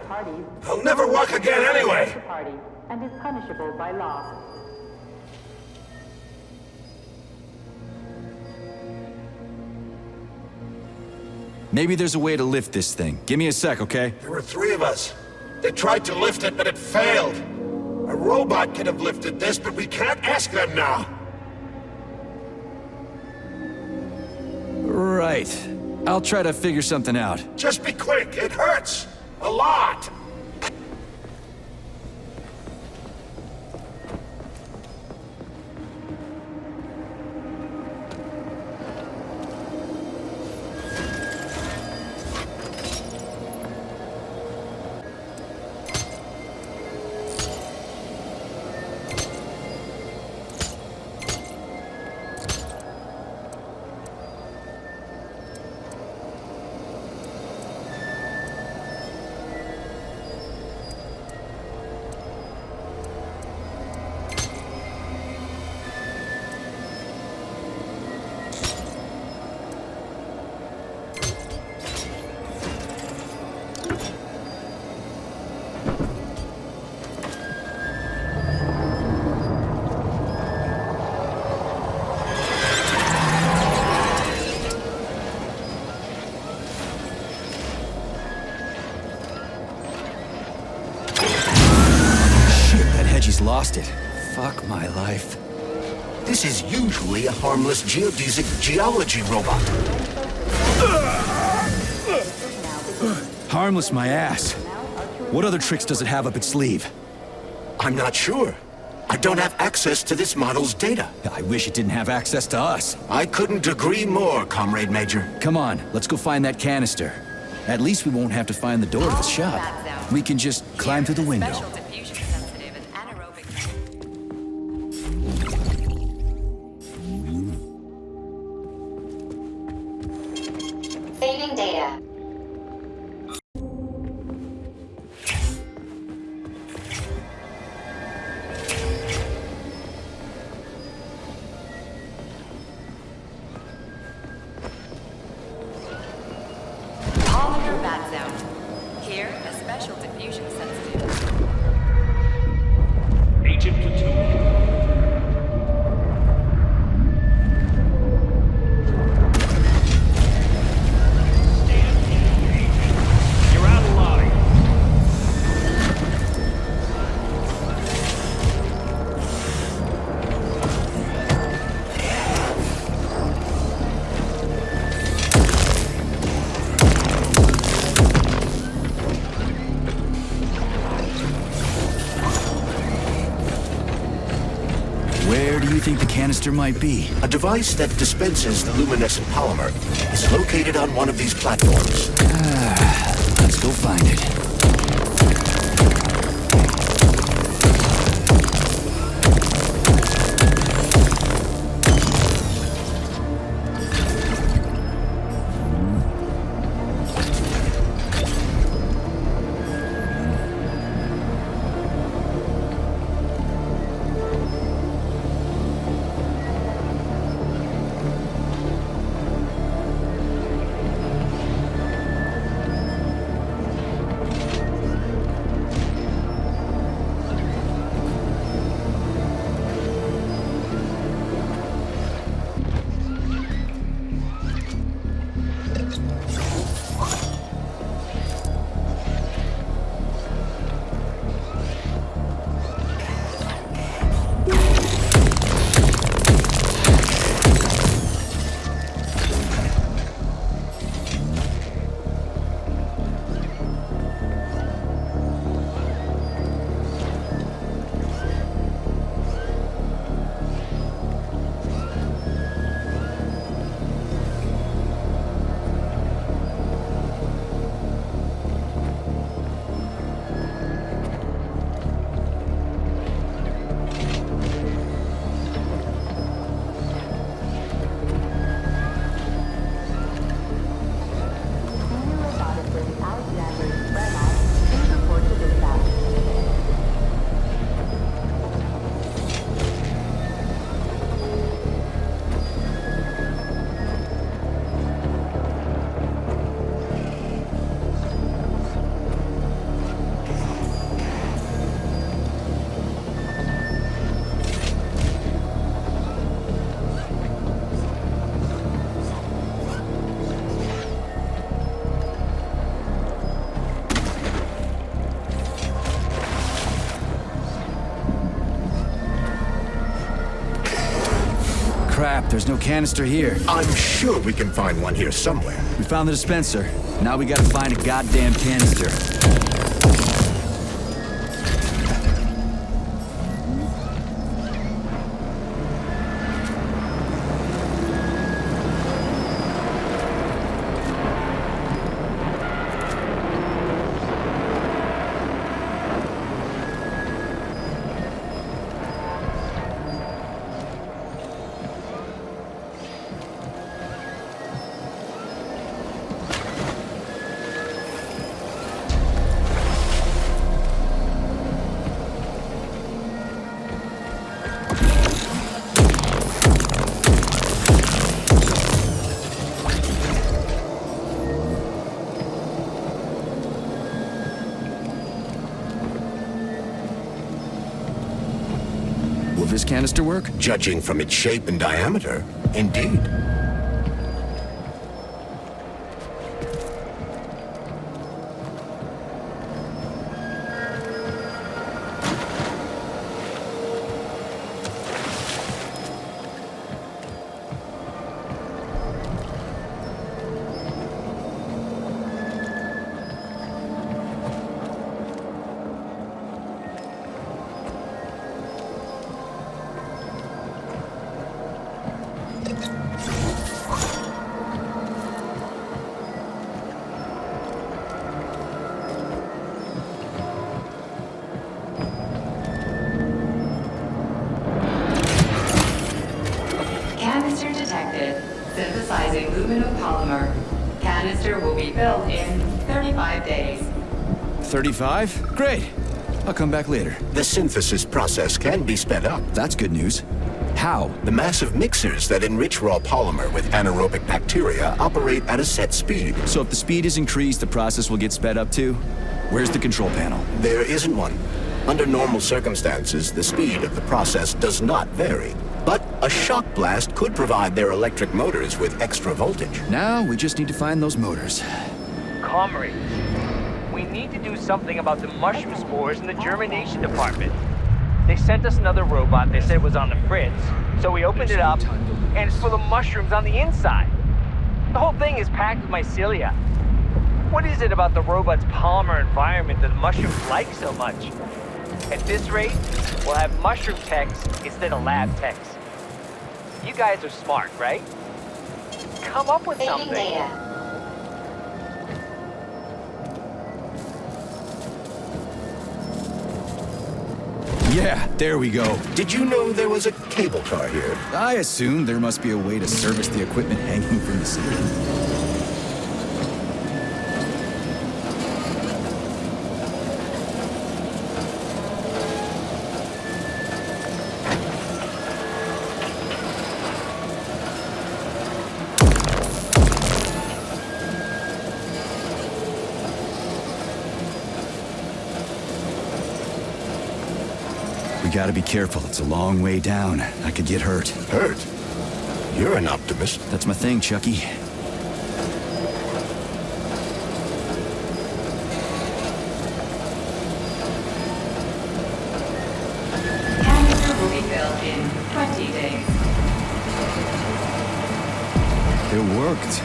[SPEAKER 2] I'll never walk again anyway.
[SPEAKER 19] And is punishable by law.
[SPEAKER 1] Maybe there's a way to lift this thing. Give me a sec, okay?
[SPEAKER 2] There were 3 of us. They tried to lift it, but it failed. A robot could have lifted this, but we can't ask them now.
[SPEAKER 1] Right. I'll try to figure something out.
[SPEAKER 2] Just be quick. It hurts. A lot.
[SPEAKER 1] Lost it. Fuck my life.
[SPEAKER 2] This is usually a harmless geodesic geology robot.
[SPEAKER 1] Harmless my ass. What other tricks does it have up its sleeve?
[SPEAKER 2] I'm not sure. I don't have access to this model's data.
[SPEAKER 1] I wish it didn't have access to us.
[SPEAKER 2] I couldn't agree more, Comrade Major.
[SPEAKER 1] Come on, let's go find that canister. At least we won't have to find the door to the shop. We can just climb through the window.
[SPEAKER 10] Saving data.
[SPEAKER 14] Polymer bad zone. Here, a special diffusion sensitive.
[SPEAKER 18] Agent Platoon.
[SPEAKER 1] Where do you think the canister might be?
[SPEAKER 2] A device that dispenses the luminescent polymer is located on one of these platforms.
[SPEAKER 1] Let's go find it. Crap, there's no canister here.
[SPEAKER 2] I'm sure we can find one here somewhere.
[SPEAKER 1] We found the dispenser. Now we gotta find a goddamn canister.
[SPEAKER 2] Will this canister work? Judging from its shape and diameter, indeed.
[SPEAKER 14] Canister detected. Synthesizing luminopolymer. Canister will be filled in 35 days.
[SPEAKER 1] 35? Great. I'll come back later.
[SPEAKER 2] The synthesis process can be sped up.
[SPEAKER 1] That's good news. How?
[SPEAKER 2] The massive mixers that enrich raw polymer with anaerobic bacteria operate at a set speed.
[SPEAKER 1] So if the speed is increased, the process will get sped up too? Where's the control panel?
[SPEAKER 2] There isn't one. Under normal circumstances, the speed of the process does not vary. But a shock blast could provide their electric motors with extra voltage.
[SPEAKER 1] Now we just need to find those motors.
[SPEAKER 3] Comrades, we need to do something about the mushroom spores in the germination department. They sent us another robot they said was on the fritz, so we opened it up, and it's full of mushrooms on the inside. The whole thing is packed with mycelia. What is it about the robot's polymer environment that the mushrooms like so much? At this rate, we'll have mushroom techs instead of lab techs. You guys are smart, right? Come up with something.
[SPEAKER 1] Yeah, there we go.
[SPEAKER 2] Did you know there was a cable car here?
[SPEAKER 1] I assumed there must be a way to service the equipment hanging from the ceiling. We gotta be careful. It's a long way down. I could get hurt.
[SPEAKER 2] Hurt? You're an optimist.
[SPEAKER 1] That's my thing, Chucky.
[SPEAKER 14] Canister will be filled in 20 days.
[SPEAKER 1] It worked.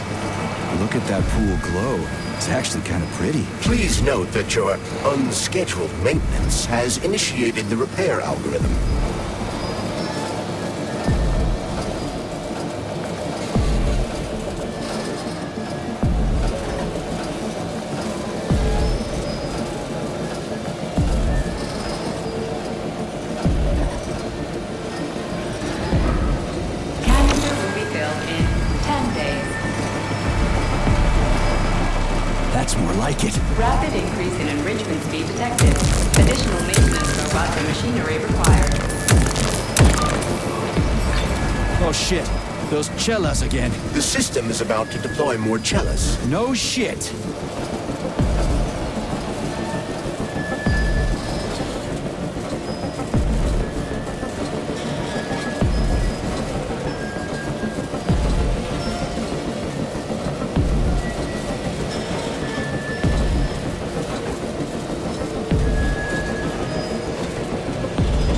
[SPEAKER 1] Look at that pool glow. It's actually kind of pretty.
[SPEAKER 2] Please note that your unscheduled maintenance has initiated the repair algorithm.
[SPEAKER 14] Canister will be filled in 10 days.
[SPEAKER 1] That's more like it.
[SPEAKER 14] Rapid increase in enrichment speed detected. Additional maintenance robots and machinery required.
[SPEAKER 1] Oh shit. Those cellas again.
[SPEAKER 2] The system is about to deploy more cellas.
[SPEAKER 1] No shit.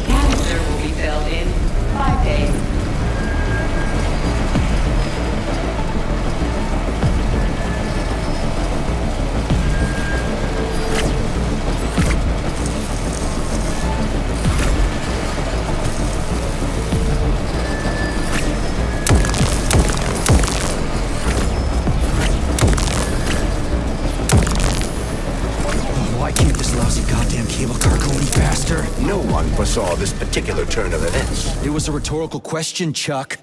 [SPEAKER 14] Canister will be filled in 5 days.
[SPEAKER 2] saw this particular turn of events.
[SPEAKER 1] It was a rhetorical question, Chuck.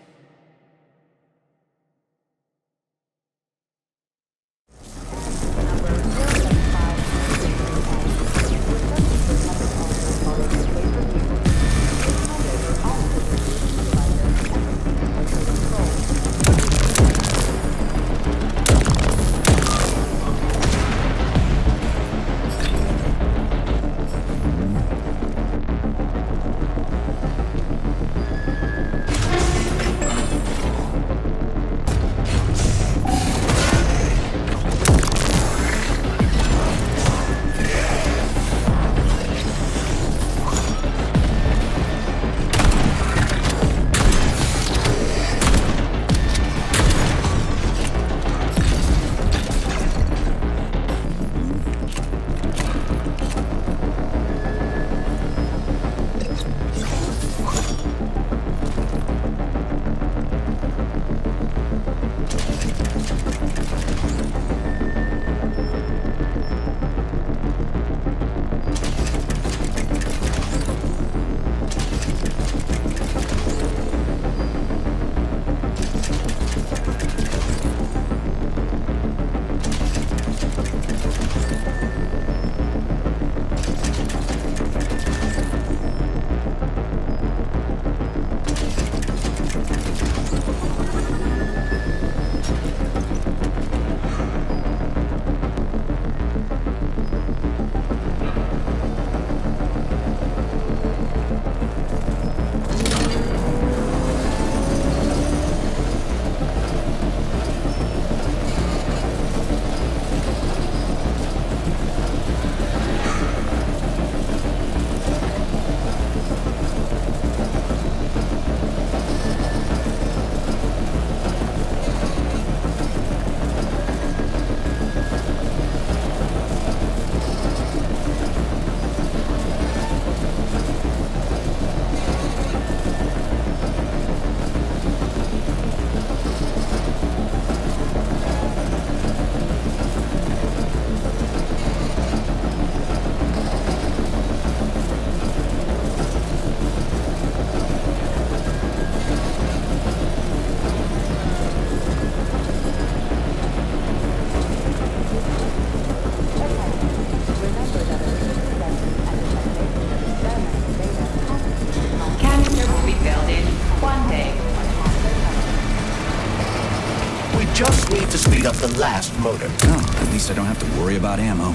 [SPEAKER 2] Just need to speed up the last motor.
[SPEAKER 1] Oh, at least I don't have to worry about ammo.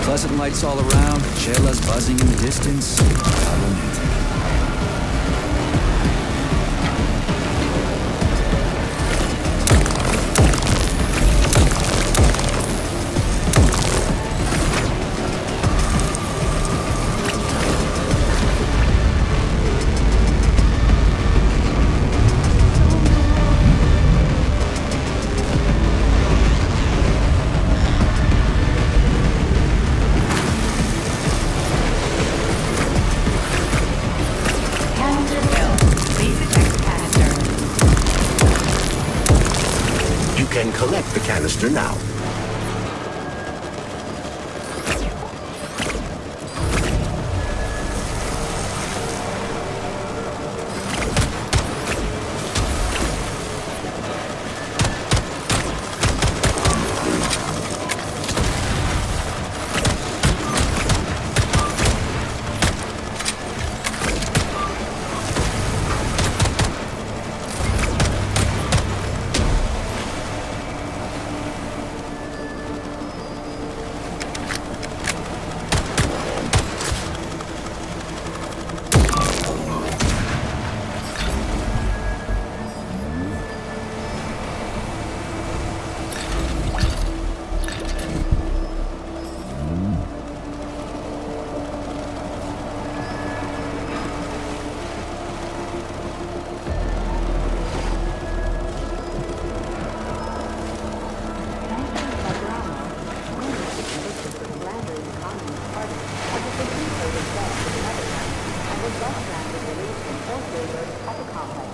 [SPEAKER 1] Pleasant lights all around, chelas buzzing in the distance. How romantic.
[SPEAKER 2] Collect the canister now.
[SPEAKER 19] was bus transit released from Fort River at the complex.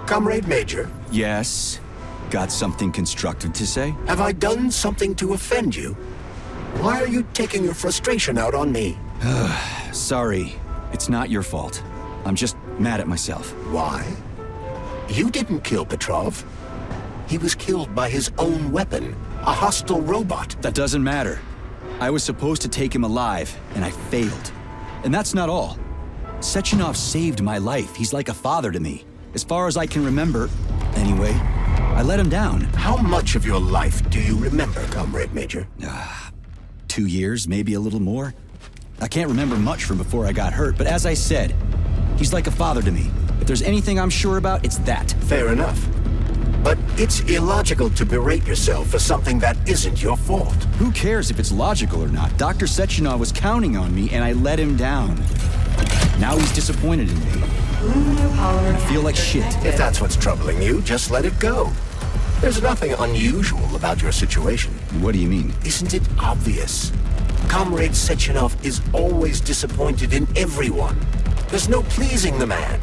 [SPEAKER 2] Comrade Major?
[SPEAKER 1] Yes? Got something constructive to say?
[SPEAKER 2] Have I done something to offend you? Why are you taking your frustration out on me?
[SPEAKER 1] Sorry. It's not your fault. I'm just mad at myself.
[SPEAKER 2] Why? You didn't kill Petrov. He was killed by his own weapon, a hostile robot.
[SPEAKER 1] That doesn't matter. I was supposed to take him alive, and I failed. And that's not all. Sechenov saved my life. He's like a father to me. As far as I can remember, anyway, I let him down.
[SPEAKER 2] How much of your life do you remember, Comrade Major?
[SPEAKER 1] 2 years, maybe a little more. I can't remember much from before I got hurt, but as I said, he's like a father to me. If there's anything I'm sure about, it's that.
[SPEAKER 2] Fair enough. But it's illogical to berate yourself for something that isn't your fault.
[SPEAKER 1] Who cares if it's logical or not? Dr. Sechenov was counting on me, and I let him down. Now he's disappointed in me. I feel like shit.
[SPEAKER 2] If that's what's troubling you, just let it go. There's nothing unusual about your situation.
[SPEAKER 1] What do you mean?
[SPEAKER 2] Isn't it obvious? Comrade Sechenov is always disappointed in everyone. There's no pleasing the man.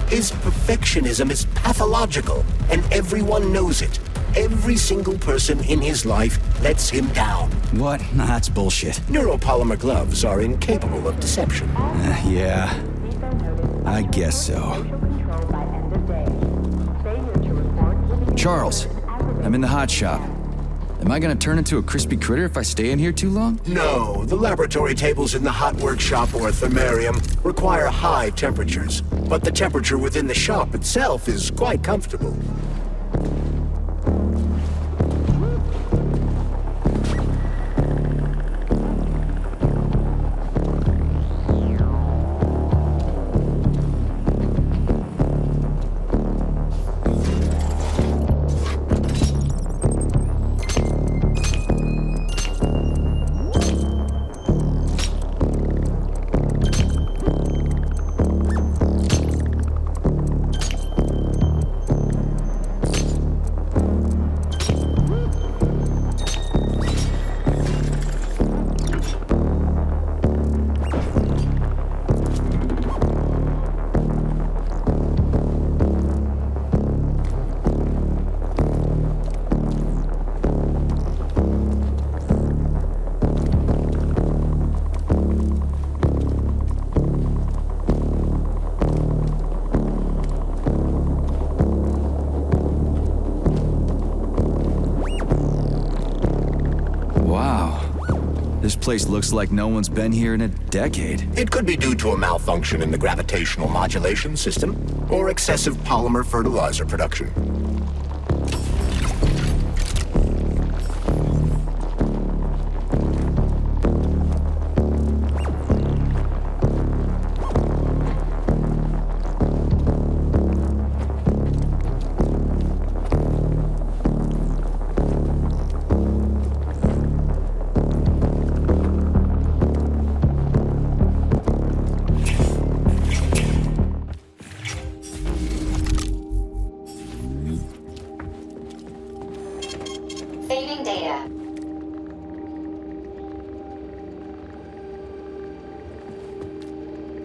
[SPEAKER 2] His perfectionism is pathological, and everyone knows it. Every single person in his life lets him down.
[SPEAKER 1] What? Nah, that's bullshit.
[SPEAKER 2] Neuropolymer gloves are incapable of deception.
[SPEAKER 1] Yeah. I guess so. Charles, I'm in the hot shop. Am I gonna turn into a crispy critter if I stay in here too long?
[SPEAKER 2] No, the laboratory tables in the hot workshop or thermarium require high temperatures, but the temperature within the shop itself is quite comfortable.
[SPEAKER 1] This place looks like no one's been here in a decade.
[SPEAKER 2] It could be due to a malfunction in the gravitational modulation system, or excessive polymer fertilizer production.
[SPEAKER 10] Saving data.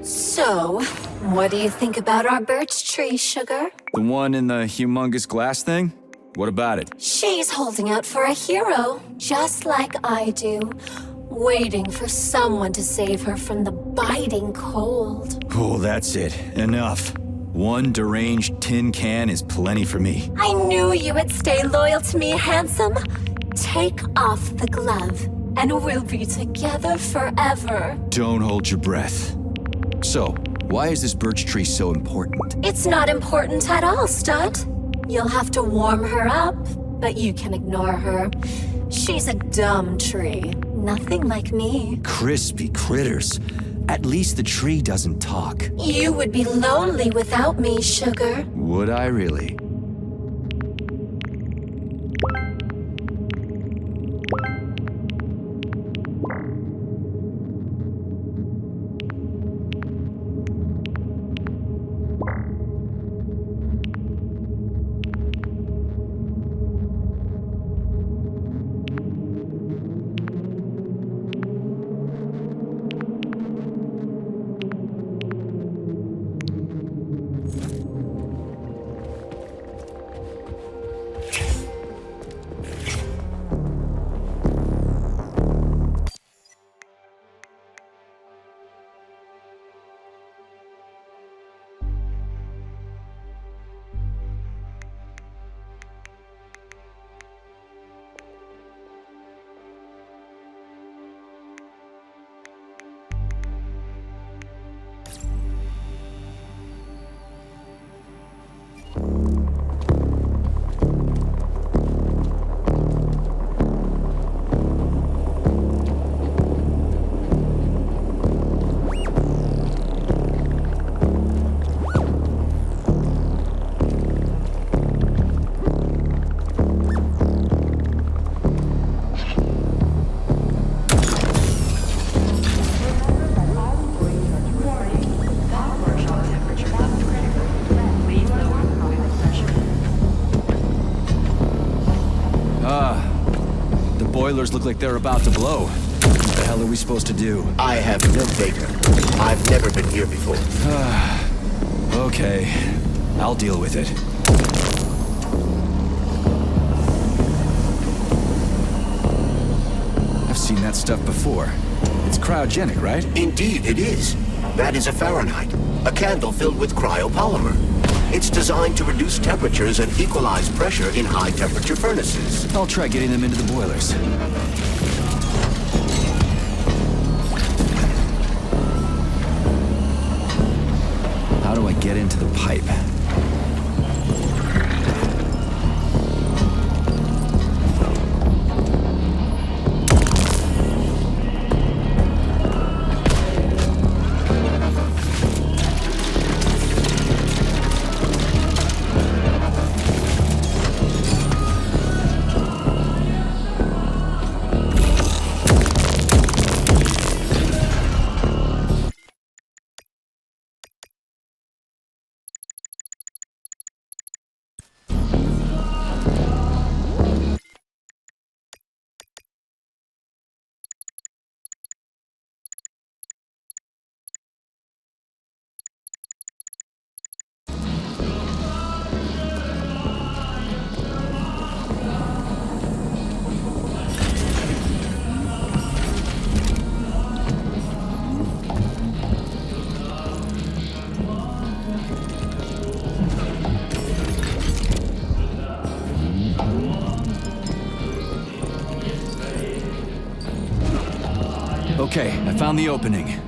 [SPEAKER 16] So, what do you think about our birch tree, Sugar?
[SPEAKER 1] The one in the humongous glass thing? What about it?
[SPEAKER 16] She's holding out for a hero, just like I do. Waiting for someone to save her from the biting cold.
[SPEAKER 1] Oh, that's it. Enough. One deranged tin can is plenty for me.
[SPEAKER 16] I knew you would stay loyal to me, handsome. Take off the glove, and we'll be together forever.
[SPEAKER 1] Don't hold your breath. So, Why is this birch tree so important?
[SPEAKER 16] It's not important at all, stud. You'll have to warm her up, but you can ignore her. She's a dumb tree. Nothing like me.
[SPEAKER 1] Crispy critters. At least the tree doesn't talk.
[SPEAKER 16] You would be lonely without me, sugar.
[SPEAKER 1] Would I really? Boilers look like they're about to blow. What the hell are we supposed to do?
[SPEAKER 2] I have no data. I've never been here before.
[SPEAKER 1] Okay. I'll deal with it. I've seen that stuff before. It's cryogenic, right?
[SPEAKER 2] Indeed it is. That is a Fahrenheit, a candle filled with cryopolymer. It's designed to reduce temperatures and equalize pressure in high-temperature furnaces.
[SPEAKER 1] I'll try getting them into the boilers. How do I get into the pipe? Okay, I found the opening.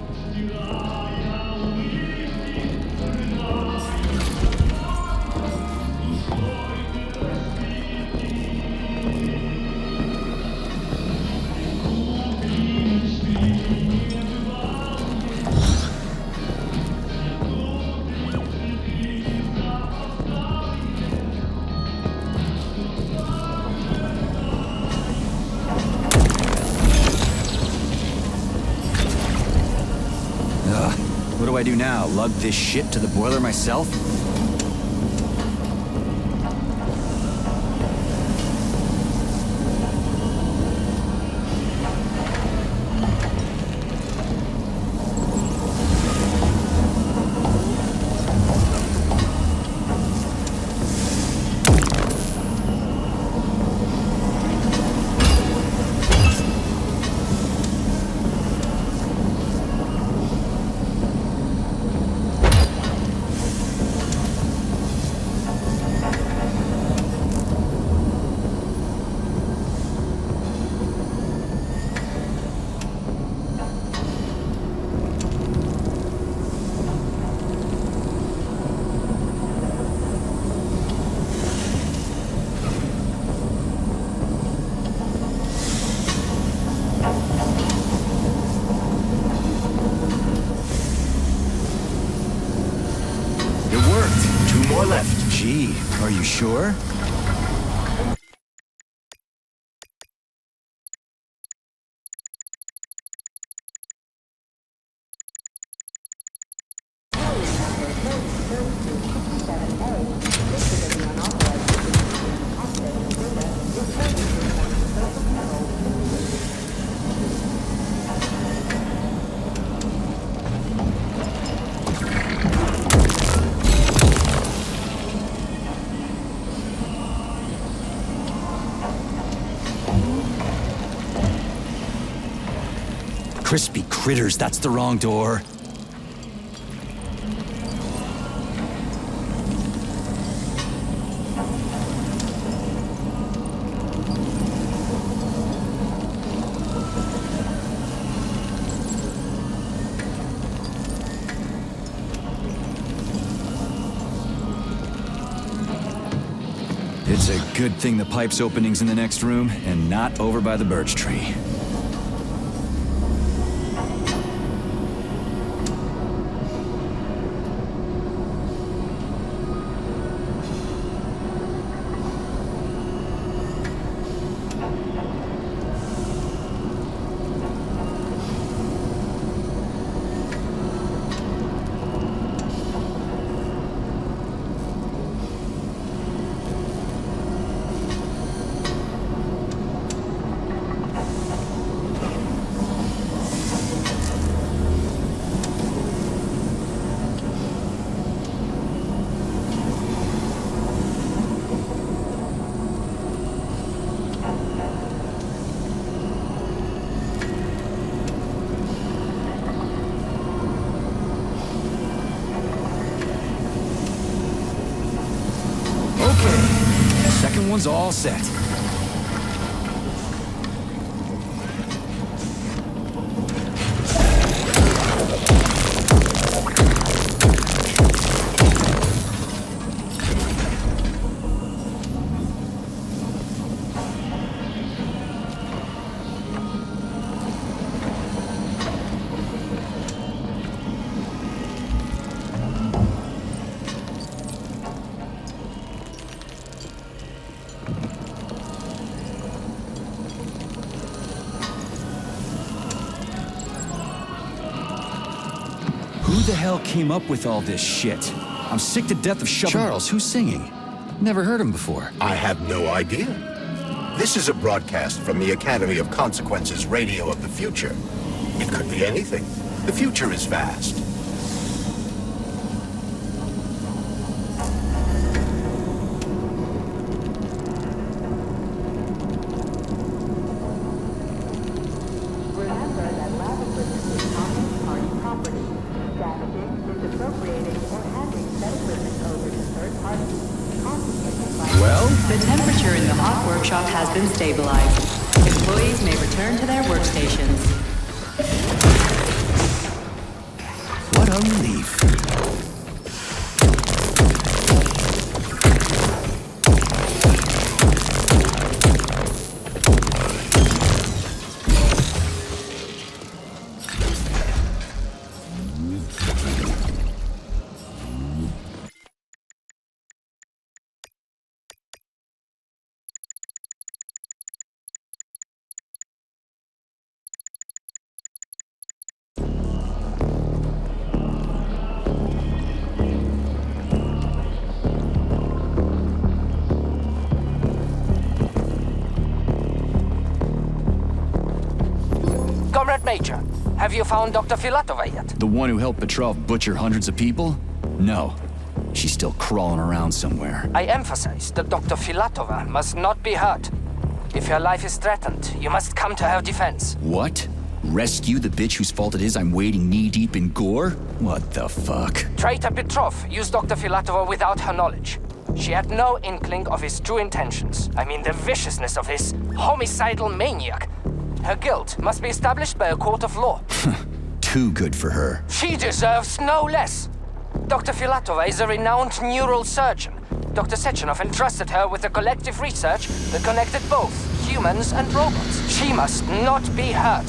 [SPEAKER 1] What do I do now? Lug this shit to the boiler myself? Are you sure? Crispy critters, that's the wrong door. It's a good thing the pipe's opening's in the next room and not over by the birch tree. Second one's all set. Who the hell came up with all this shit? I'm sick to death of shoving— Charles, who's singing? Never heard him before.
[SPEAKER 2] I have no idea. This is a broadcast from the Academy of Consequences Radio of the Future. It could be anything. The future is vast.
[SPEAKER 14] The temperature in the hot workshop has been stabilized. Employees may return to their workstations.
[SPEAKER 1] What a relief.
[SPEAKER 13] Comrade Major, have you found Dr. Filatova yet?
[SPEAKER 1] The one who helped Petrov butcher hundreds of people? No. She's still crawling around somewhere.
[SPEAKER 13] I emphasize that Dr. Filatova must not be hurt. If her life is threatened, you must come to her defense.
[SPEAKER 1] What? Rescue the bitch whose fault it is I'm wading knee-deep in gore? What the fuck?
[SPEAKER 13] Traitor Petrov used Dr. Filatova without her knowledge. She had no inkling of his true intentions. I mean, the viciousness of his homicidal maniac. Her guilt must be established by a court of law.
[SPEAKER 1] Too good for her.
[SPEAKER 13] She deserves no less. Dr. Filatova is a renowned neural surgeon. Dr. Sechenov entrusted her with a collective research that connected both humans and robots. She must not be hurt.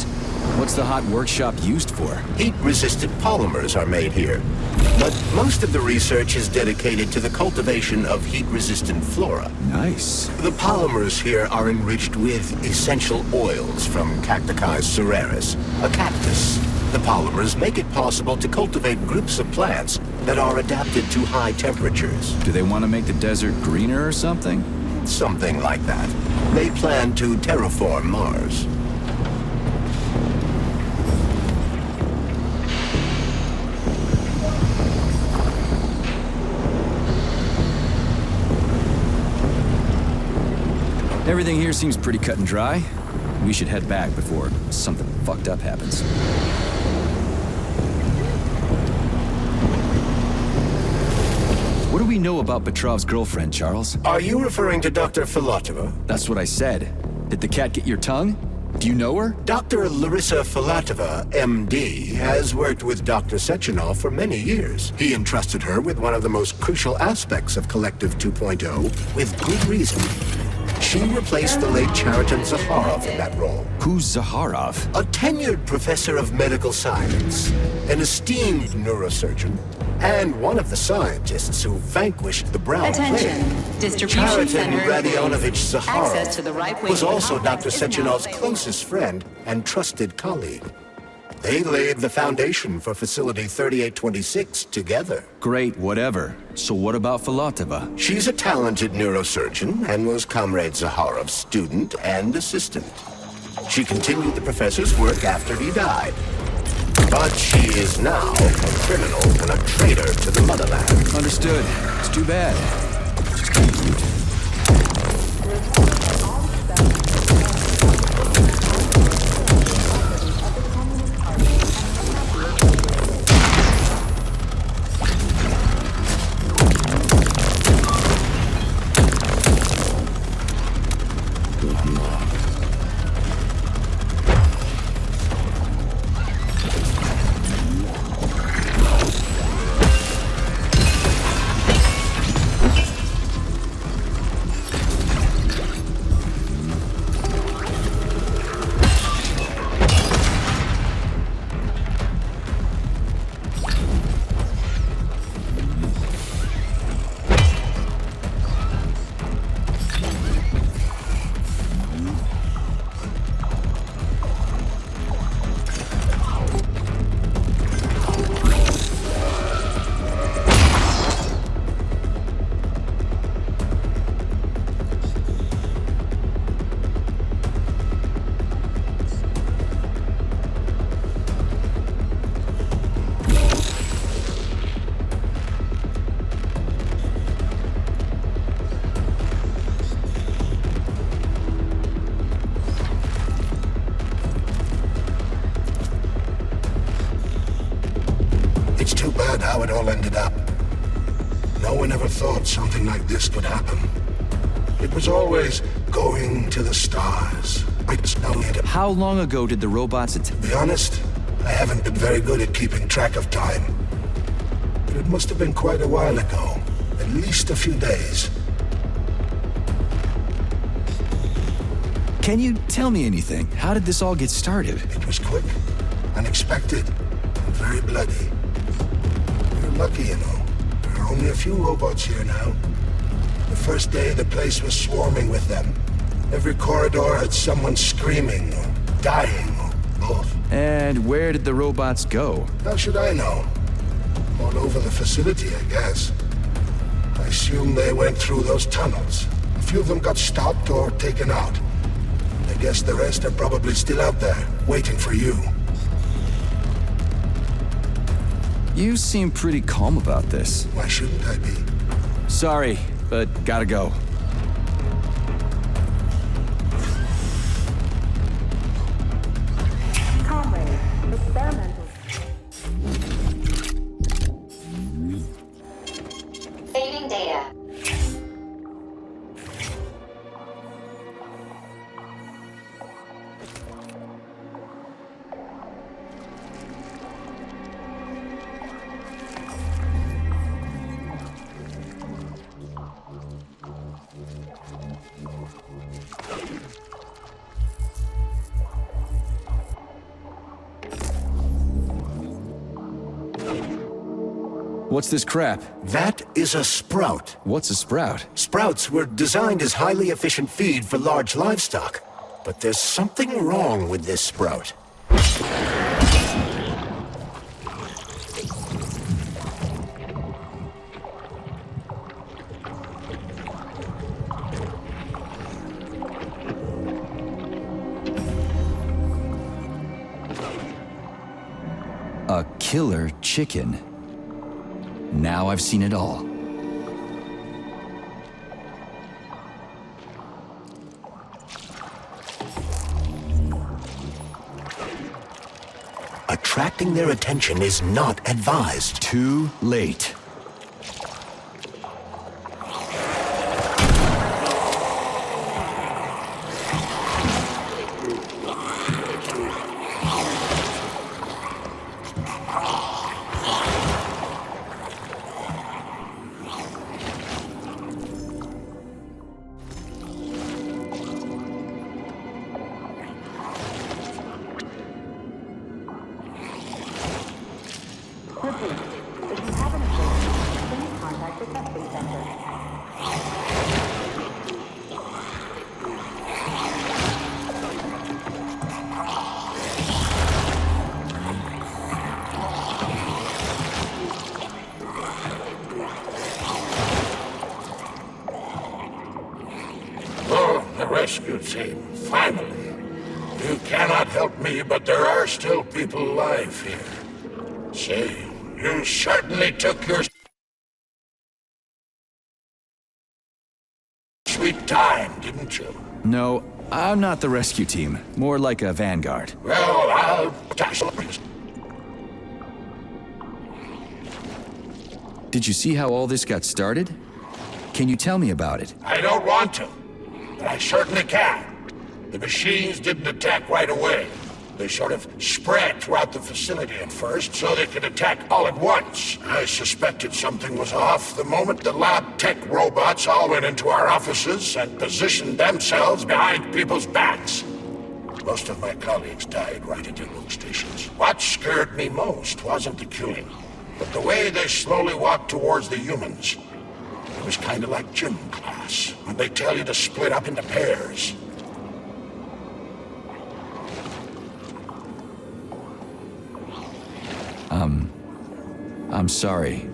[SPEAKER 1] What's the hot workshop used for?
[SPEAKER 2] Heat-resistant polymers are made here. But most of the research is dedicated to the cultivation of heat-resistant flora.
[SPEAKER 1] Nice.
[SPEAKER 2] The polymers here are enriched with essential oils from Cacticus cereris, a cactus. The polymers make it possible to cultivate groups of plants that are adapted to high temperatures.
[SPEAKER 1] Do they want to make the desert greener or something?
[SPEAKER 2] Something like that. They plan to terraform Mars.
[SPEAKER 1] Everything here seems pretty cut and dry. We should head back before something fucked up happens. What do we know about Petrov's girlfriend, Charles?
[SPEAKER 2] Are you referring to Dr. Filatova?
[SPEAKER 1] That's what I said. Did the cat get your tongue? Do you know her?
[SPEAKER 2] Dr. Larissa Filatova, MD, has worked with Dr. Sechenov for many years. He entrusted her with one of the most crucial aspects of Collective 2.0, with good reason. She replaced the late Chariton Zakharov in that role.
[SPEAKER 1] Who's Zakharov?
[SPEAKER 2] A tenured professor of medical science, an esteemed neurosurgeon, and one of the scientists who vanquished the Brown
[SPEAKER 14] Attention.
[SPEAKER 2] Plague.
[SPEAKER 14] Distribution
[SPEAKER 2] Chariton
[SPEAKER 14] center.
[SPEAKER 2] Radionovich
[SPEAKER 14] Access to the
[SPEAKER 2] Zakharov
[SPEAKER 14] right wing
[SPEAKER 2] was also
[SPEAKER 14] complex
[SPEAKER 2] Dr.
[SPEAKER 14] is now
[SPEAKER 2] Sechenov's
[SPEAKER 14] available.
[SPEAKER 2] closest friend and trusted colleague. They laid the foundation for Facility 3826 together.
[SPEAKER 1] Great, whatever. So what about Filatova?
[SPEAKER 2] She's a talented neurosurgeon and was Comrade Zakharov's student and assistant. She continued the professor's work after he died. But she is now a criminal and a traitor to the motherland.
[SPEAKER 1] Understood. It's too bad. She's kind of cute.
[SPEAKER 2] It's too bad how it all ended up. No one ever thought something like this could happen. It was always going to the stars.
[SPEAKER 1] How long ago did the robots
[SPEAKER 2] To be honest, I haven't been very good at keeping track of time. But it must have been quite a while ago. At least a few days.
[SPEAKER 1] Can you tell me anything? How did this all get started?
[SPEAKER 2] It was quick, unexpected, and very bloody. We're lucky, you know. There are only a few robots here now. The first day, the place was swarming with them. Every corridor had someone screaming, or dying, or both.
[SPEAKER 1] And where did the robots go?
[SPEAKER 2] How should I know? All over the facility, I guess. I assume they went through those tunnels. A few of them got stopped or taken out. I guess the rest are probably still out there, waiting for you.
[SPEAKER 1] You seem pretty calm about this.
[SPEAKER 2] Why shouldn't I be?
[SPEAKER 1] Sorry, but gotta go.
[SPEAKER 19] Comrade, experimental.
[SPEAKER 10] Saving data.
[SPEAKER 1] What's this crap?
[SPEAKER 2] That is a sprout.
[SPEAKER 1] What's a sprout?
[SPEAKER 2] Sprouts were designed as highly efficient feed for large livestock. But there's something wrong with this sprout.
[SPEAKER 1] A killer chicken. Now I've seen it all.
[SPEAKER 2] Attracting their attention is not advised.
[SPEAKER 1] Too late.
[SPEAKER 4] Rescue team, finally. You cannot help me, but there are still people alive here. Say, you certainly took your sweet time, didn't you?
[SPEAKER 1] No, I'm not the rescue team. More like a vanguard.
[SPEAKER 4] Well, I'll tackle it.
[SPEAKER 1] Did you see how all this got started? Can you tell me about it?
[SPEAKER 4] I don't want to, but I certainly can. The machines didn't attack right away. They sort of spread throughout the facility at first, so they could attack all at once. I suspected something was off the moment the lab tech robots all went into our offices and positioned themselves behind people's backs. Most of my colleagues died right at their workstations. What scared me most wasn't the killing, but the way they slowly walked towards the humans. It was kind of like gym class, when they tell you to split up into pairs.
[SPEAKER 1] I'm sorry.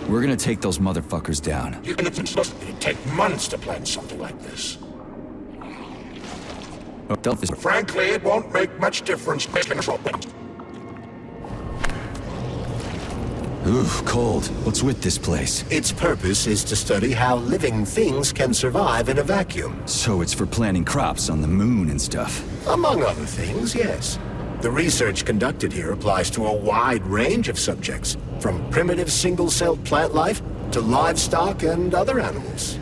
[SPEAKER 1] We're gonna take those motherfuckers down.
[SPEAKER 4] It'd take months to plan something like this. Frankly, it won't make much difference.
[SPEAKER 1] Oof, cold. What's with this place?
[SPEAKER 2] Its purpose is to study how living things can survive in a vacuum.
[SPEAKER 1] So it's for planting crops on the moon and stuff.
[SPEAKER 2] Among other things, yes. The research conducted here applies to a wide range of subjects, from primitive single-celled plant life to livestock and other animals.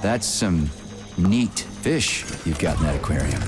[SPEAKER 1] That's some neat fish you've got in that aquarium.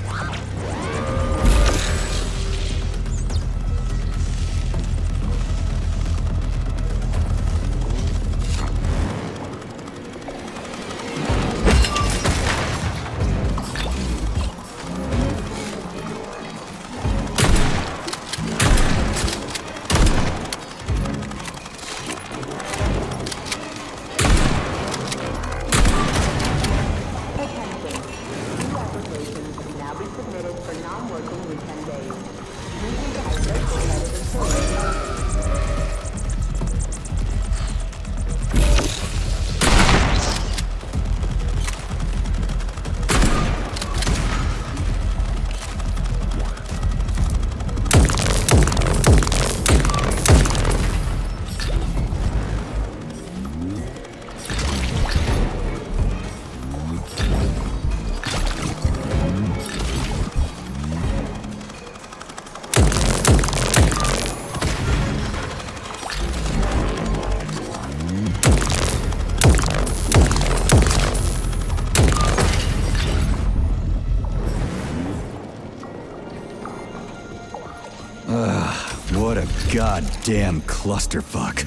[SPEAKER 1] What a goddamn clusterfuck.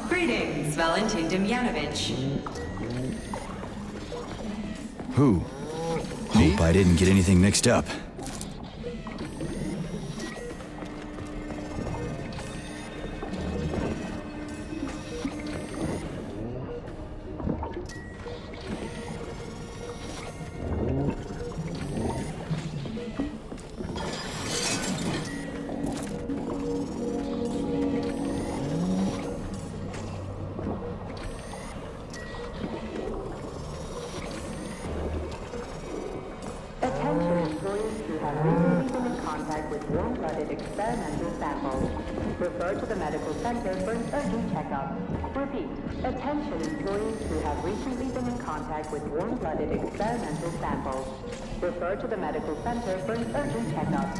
[SPEAKER 14] Greetings, Valentin Demyanovich.
[SPEAKER 1] Who? Hope I didn't get anything mixed up.
[SPEAKER 19] Attention employees who have recently been in contact with warm-blooded experimental samples. Refer to the medical center for an urgent checkup. Repeat, attention employees who have recently been in contact with warm-blooded experimental samples. Refer to the medical center for an urgent checkup.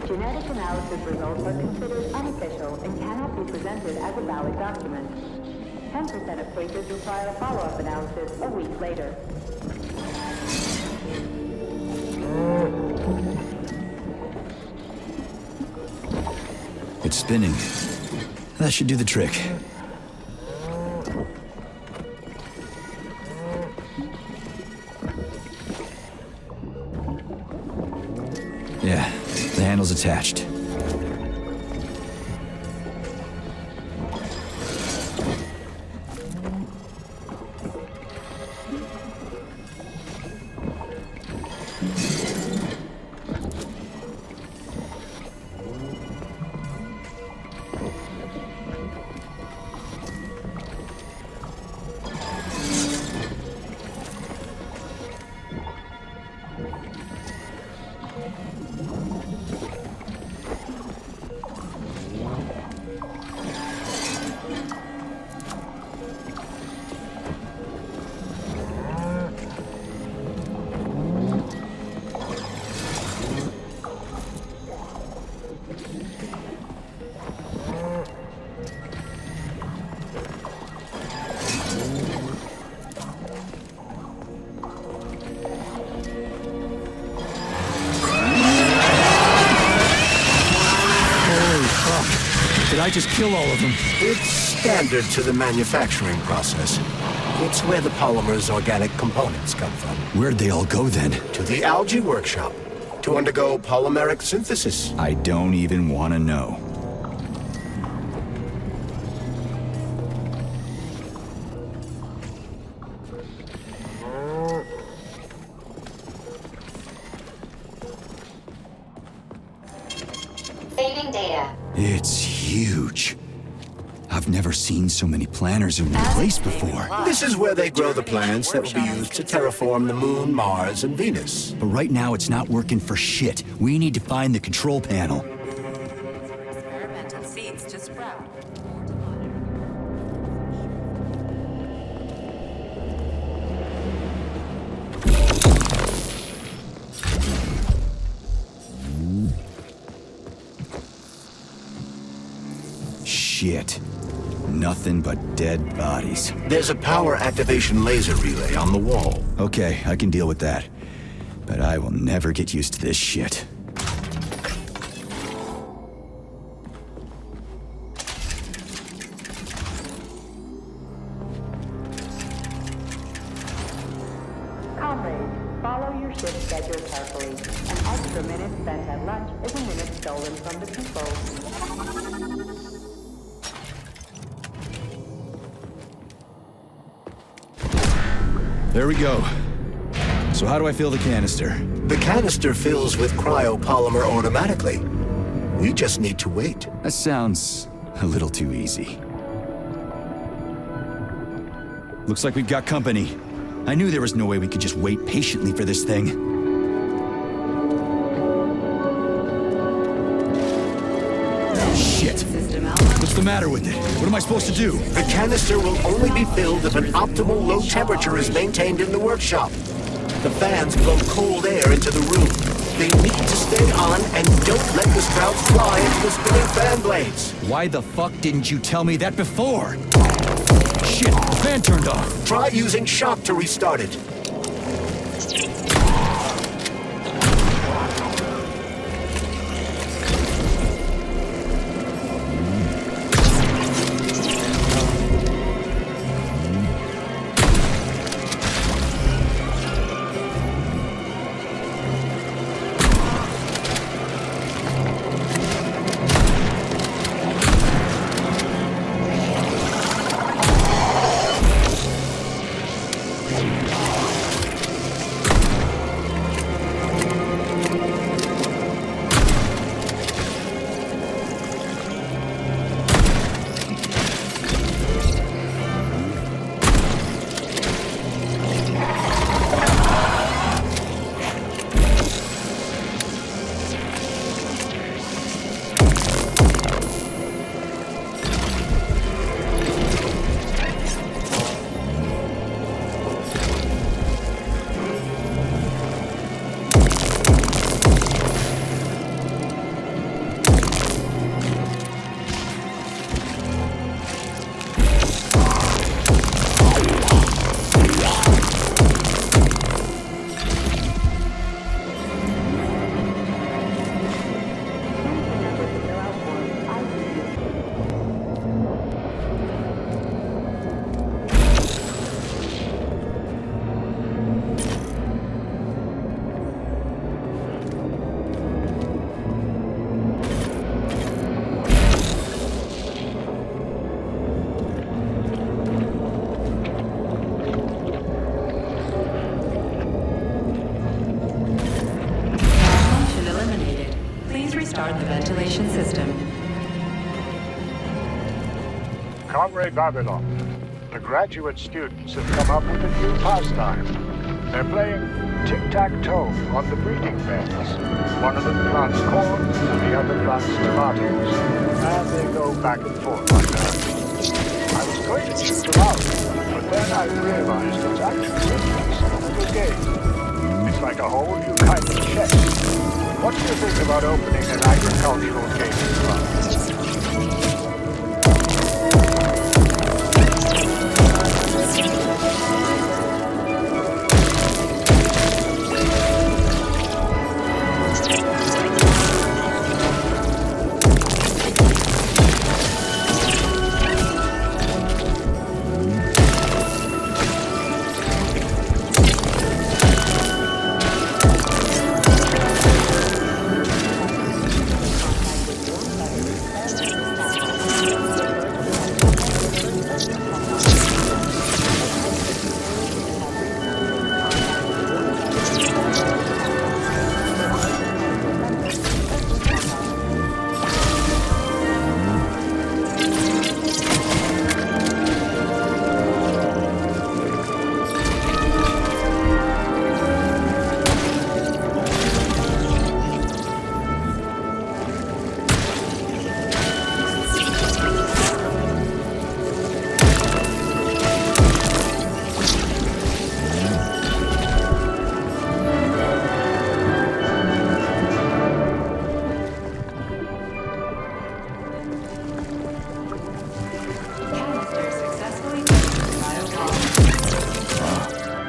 [SPEAKER 19] Genetic analysis results are considered unofficial and cannot be presented as a valid document. 10% of cases require a follow-up analysis a week later.
[SPEAKER 1] It's spinning. That should do the trick. Yeah, the handle's attached. Did I just kill all of them?
[SPEAKER 2] It's standard to the manufacturing process. It's where the polymer's organic components come from.
[SPEAKER 1] Where'd they all go then?
[SPEAKER 2] To the algae workshop, to undergo polymeric synthesis.
[SPEAKER 1] I don't even want to know.
[SPEAKER 10] Saving data.
[SPEAKER 1] It's huge. I've never seen so many planters in one place before.
[SPEAKER 2] This is where they grow the plants that will be used to terraform the Moon, Mars, and Venus.
[SPEAKER 1] But right now it's not working for shit. We need to find the control panel.
[SPEAKER 14] Experimental seeds to sprout.
[SPEAKER 1] shit. Nothing but dead bodies.
[SPEAKER 2] There's a power activation laser relay on the wall.
[SPEAKER 1] Okay, I can deal with that. But I will never get used to this shit.
[SPEAKER 19] Comrades, follow your shift schedule carefully. An extra minute spent at lunch is a minute stolen from the people.
[SPEAKER 1] There we go. So how do I fill the canister?
[SPEAKER 2] The canister fills with cryopolymer automatically. We just need to wait.
[SPEAKER 1] That sounds a little too easy. Looks like we've got company. I knew there was no way we could just wait patiently for this thing. Shit! What's the matter with it? What am I supposed to do?
[SPEAKER 2] The canister will only be filled if an optimal low temperature is maintained in the workshop. The fans blow cold air into the room. They need to stay on and don't let the sprouts fly into the spinning fan blades.
[SPEAKER 1] Why the fuck didn't you tell me that before? Shit, the fan turned off.
[SPEAKER 2] Try using shock to restart it.
[SPEAKER 14] Start the ventilation system.
[SPEAKER 21] Comrade Vavilov, the graduate students have come up with a new pastime. They're playing tic-tac-toe on the breeding beds. One of them plants corn, and the other plants tomatoes. And they go back and forth like that. I was going to shoot them out, but then I realized it's actually a little game. It's like a whole new kind of chess. What do you think about opening an agricultural gaming club?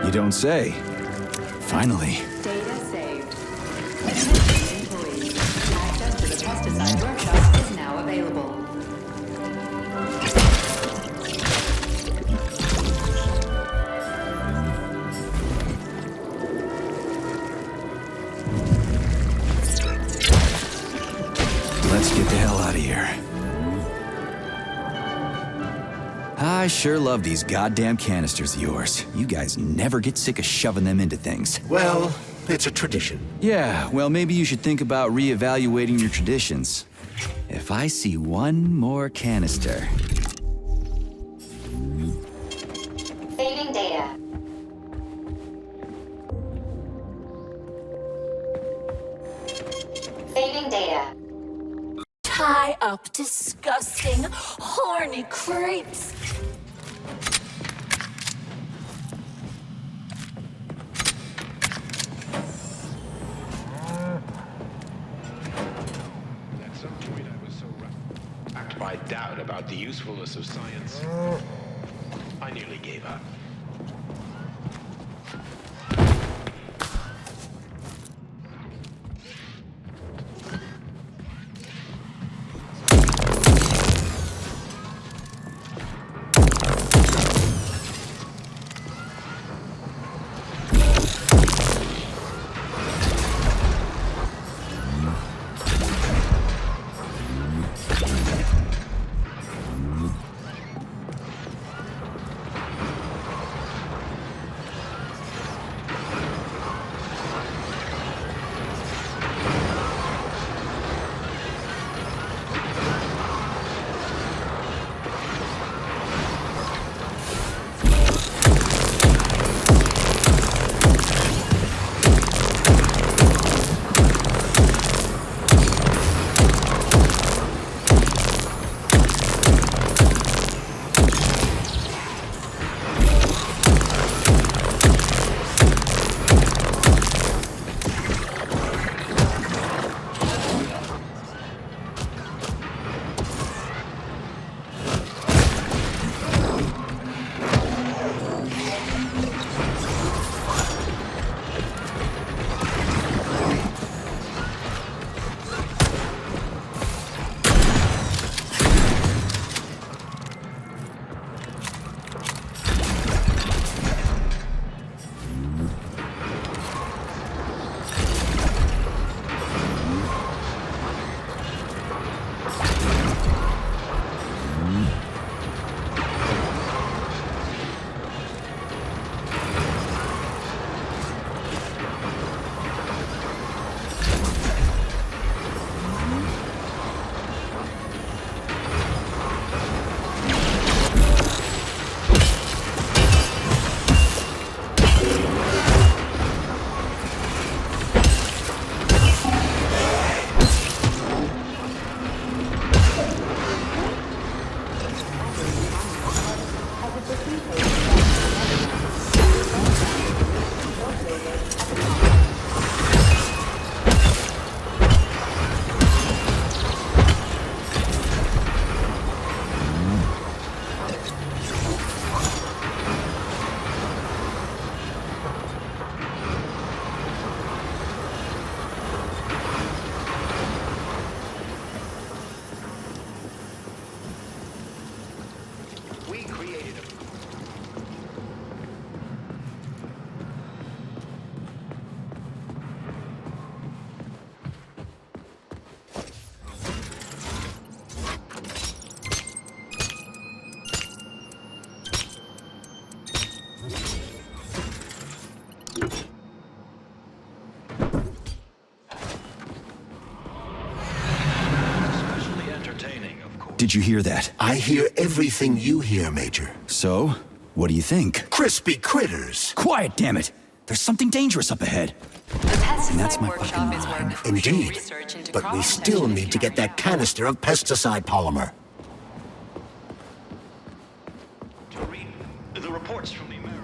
[SPEAKER 1] You don't say. Finally.
[SPEAKER 19] Data saved. Attention employees. Access to the pesticide workshop is now available.
[SPEAKER 1] Let's get the hell out of here. I sure love these goddamn canisters of yours. You guys never get sick of shoving them into things.
[SPEAKER 2] Well, it's a tradition.
[SPEAKER 1] Yeah, well, maybe you should think about reevaluating your traditions. If I see one more canister...
[SPEAKER 10] Saving data. Saving data.
[SPEAKER 16] Tie up disgusting, horny creeps.
[SPEAKER 12] At some point I was so racked by doubt about the usefulness of science, I nearly gave up.
[SPEAKER 1] Did you hear that?
[SPEAKER 2] I hear everything you hear, Major.
[SPEAKER 1] So? What do you think?
[SPEAKER 2] Crispy critters!
[SPEAKER 1] Quiet, damn it! There's something dangerous up ahead. And that's my fucking line.
[SPEAKER 2] Indeed. But we still need to get that canister of pesticide polymer.
[SPEAKER 18] To read the reports from the Americans.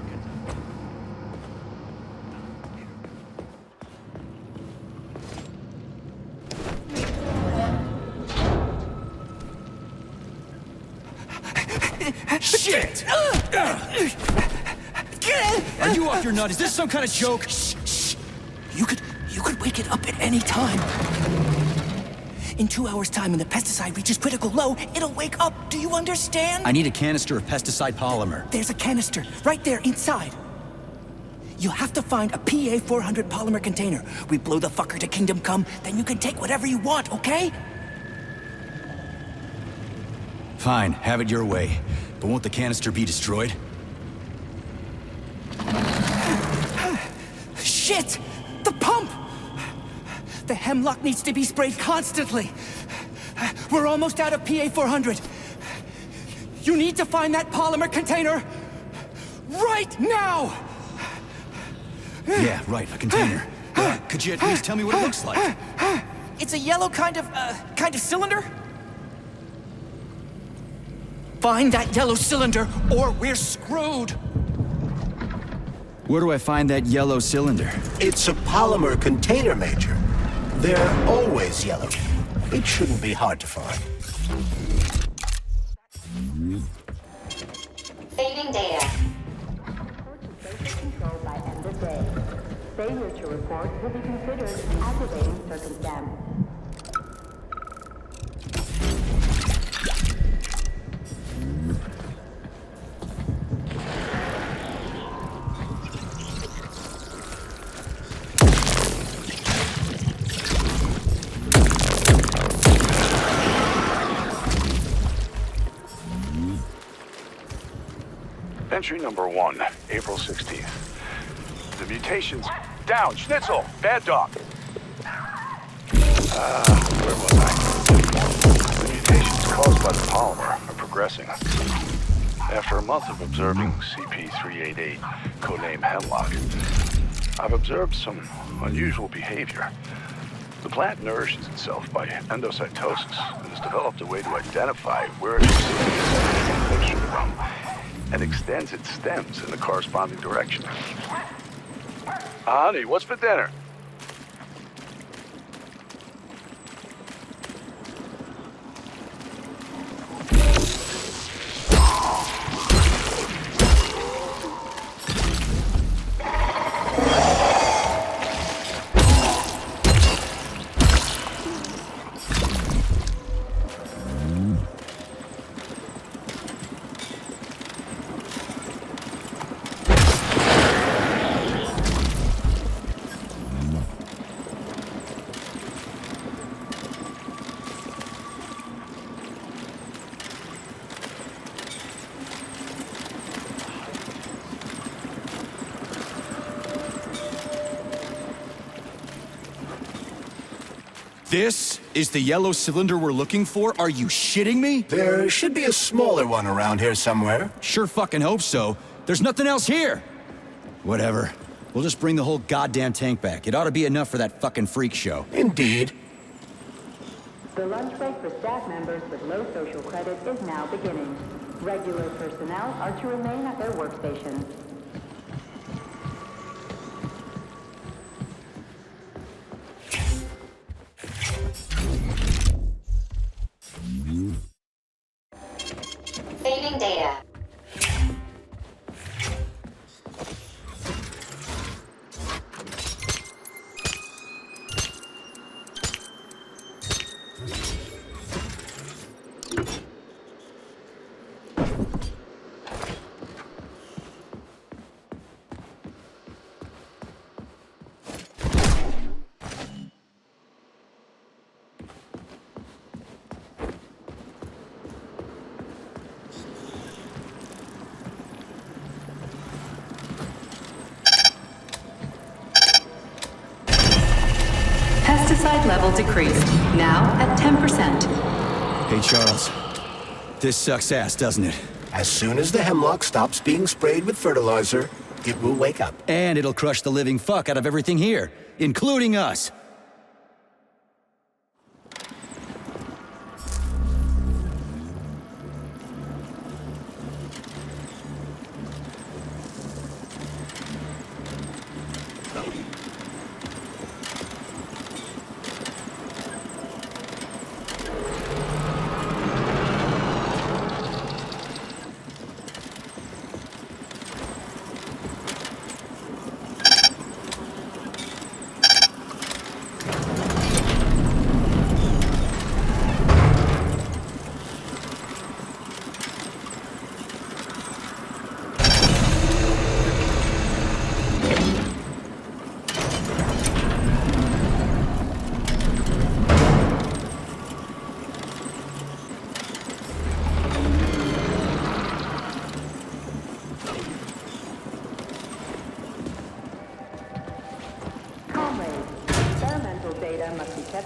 [SPEAKER 1] Shit! Are you a
[SPEAKER 11] off your nut. Is this some kind of joke?
[SPEAKER 22] Shh. You could wake it up at any time. In 2 hours' time, when the pesticide reaches critical low, it'll wake up. Do you understand?
[SPEAKER 11] I need a canister of pesticide polymer.
[SPEAKER 22] There's a canister right there inside. You'll have to find a PA-400 polymer container. We blow the fucker to Kingdom Come, then you can take whatever you want, okay?
[SPEAKER 11] Fine, have it your way. But won't the canister be destroyed?
[SPEAKER 22] Shit! The pump! The hemlock needs to be sprayed constantly. We're almost out of PA-400. You need to find that polymer container right now!
[SPEAKER 11] Yeah, right, a container. Could you at least tell me what it looks like?
[SPEAKER 22] It's a yellow kind of cylinder? Find that yellow cylinder, or we're screwed!
[SPEAKER 11] Where do I find that yellow cylinder?
[SPEAKER 2] It's a polymer container, Major. They're always yellow. It shouldn't be hard to find.
[SPEAKER 10] Saving data.
[SPEAKER 19] Control by end of day. Failure to report will be considered an aggravating circumstance.
[SPEAKER 21] Entry number 1, April 16th. The mutations down. Schnitzel, bad dog. Where was I? The mutations caused by the polymer are progressing. After a month of observing CP388, codename Hemlock, I've observed some unusual behavior. The plant nourishes itself by endocytosis and has developed a way to identify where it receives infection from, and extends its stems in the corresponding direction. Honey, what's for dinner?
[SPEAKER 11] This is the yellow cylinder we're looking for? Are you shitting me?
[SPEAKER 2] There should be a smaller one around here somewhere.
[SPEAKER 11] Sure fucking hope so. There's nothing else here. Whatever. We'll just bring the whole goddamn tank back. It ought to be enough for that fucking freak show.
[SPEAKER 2] Indeed.
[SPEAKER 19] The lunch break for staff members with low social credit is now beginning. Regular personnel are to remain at their workstations.
[SPEAKER 10] Saving data.
[SPEAKER 14] Pesticide level decreased, now at 10%.
[SPEAKER 11] Hey, Charles. This sucks ass, doesn't it?
[SPEAKER 2] As soon as the hemlock stops being sprayed with fertilizer, it will wake up.
[SPEAKER 11] And it'll crush the living fuck out of everything here, including us.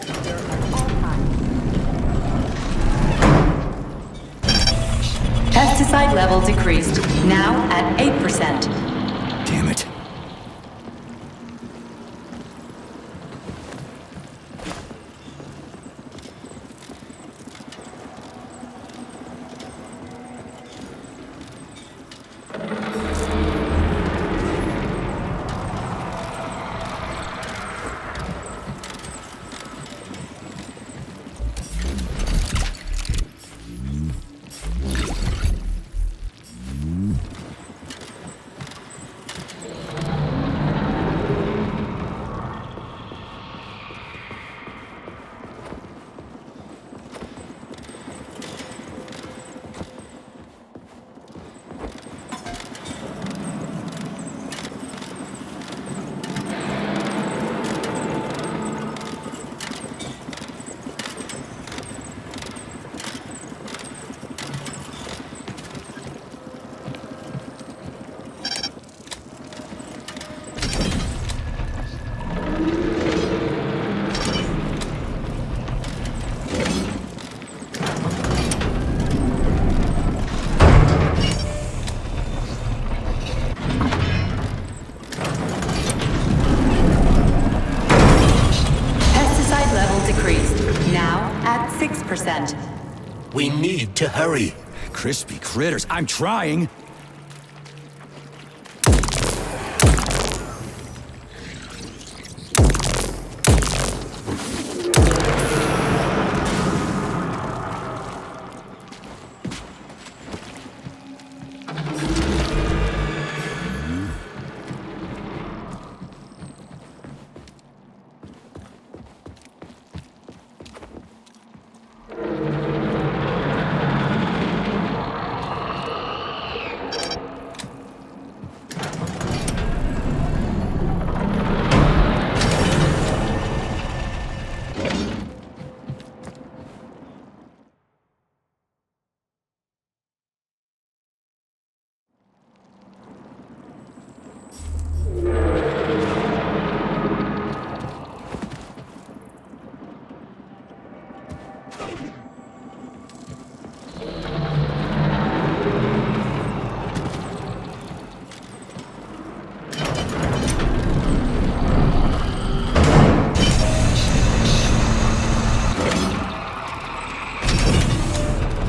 [SPEAKER 19] secure at all times.
[SPEAKER 14] Pesticide level decreased, now at 8%.
[SPEAKER 11] Damn it.
[SPEAKER 2] We need to hurry.
[SPEAKER 11] Crispy critters, I'm trying.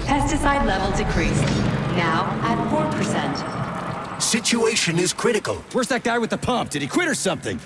[SPEAKER 14] Pesticide level decreased, now at 4%.
[SPEAKER 2] Situation is critical.
[SPEAKER 11] Where's that guy with the pump? Did he quit or something?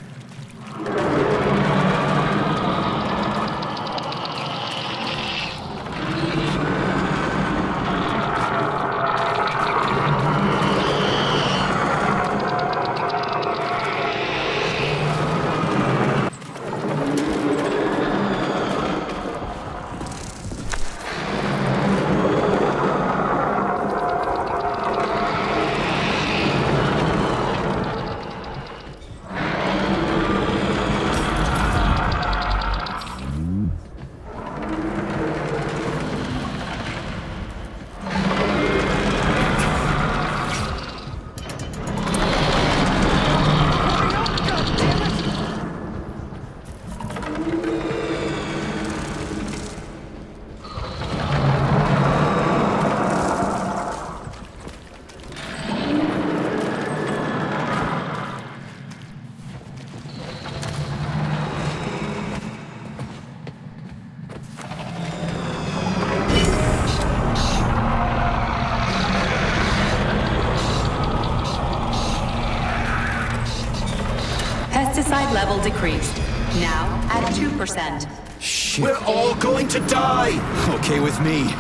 [SPEAKER 14] Pesticide level decreased, now at 2%.
[SPEAKER 11] Shit.
[SPEAKER 2] We're all going to die!
[SPEAKER 11] Okay with me.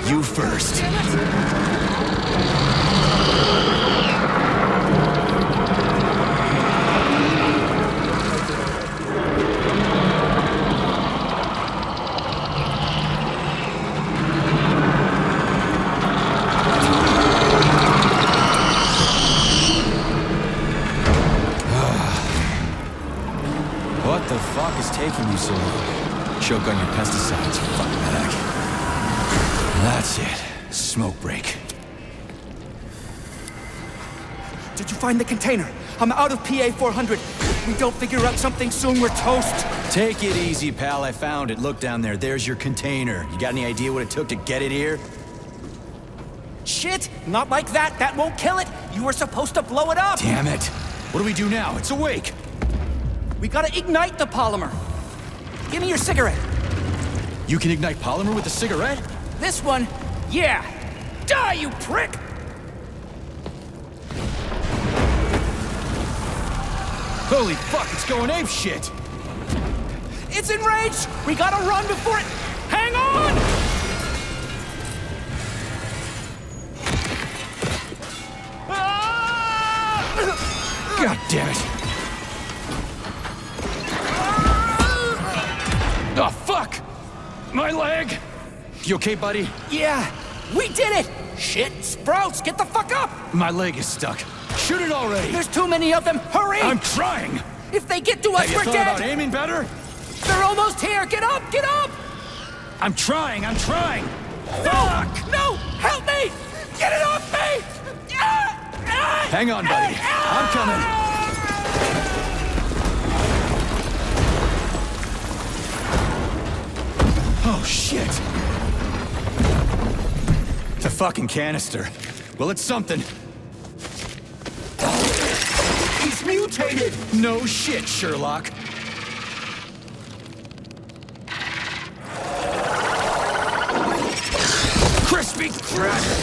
[SPEAKER 11] You first.
[SPEAKER 1] What the fuck is taking you so long? Choke on your pesticides, you fucking bag. That's it. Smoke break.
[SPEAKER 22] Did you find the container? I'm out of PA 400. We don't figure out something soon, we're toast.
[SPEAKER 11] Take it easy, pal. I found it. Look down there. There's your container. You got any idea what it took to get it here?
[SPEAKER 22] Shit! Not like that. That won't kill it. You were supposed to blow it up.
[SPEAKER 11] Damn it. What do we do now? It's awake.
[SPEAKER 22] We gotta ignite the polymer. Give me your cigarette.
[SPEAKER 11] You can ignite polymer with a cigarette?
[SPEAKER 22] This one? Yeah. Die, you prick!
[SPEAKER 11] Holy fuck, it's going ape shit!
[SPEAKER 22] It's enraged! We gotta run before it... Hang on!
[SPEAKER 11] God damn it! Oh, fuck! My leg! You okay, buddy?
[SPEAKER 22] Yeah, we did it! Shit, Sprouts, get the fuck up!
[SPEAKER 11] My leg is stuck. Shoot it already!
[SPEAKER 22] There's too many of them, hurry!
[SPEAKER 11] I'm trying!
[SPEAKER 22] If they get to us,
[SPEAKER 11] Have
[SPEAKER 22] we're
[SPEAKER 11] you
[SPEAKER 22] dead!
[SPEAKER 11] thought about aiming better?
[SPEAKER 22] They're almost here, get up, get up!
[SPEAKER 11] I'm trying!
[SPEAKER 22] No! No! Help me! Get it off me!
[SPEAKER 11] Hang on, buddy. I'm coming. Oh, shit. It's a fucking canister. Well, it's something.
[SPEAKER 2] He's mutated!
[SPEAKER 11] No shit, Sherlock. Crispy cracker!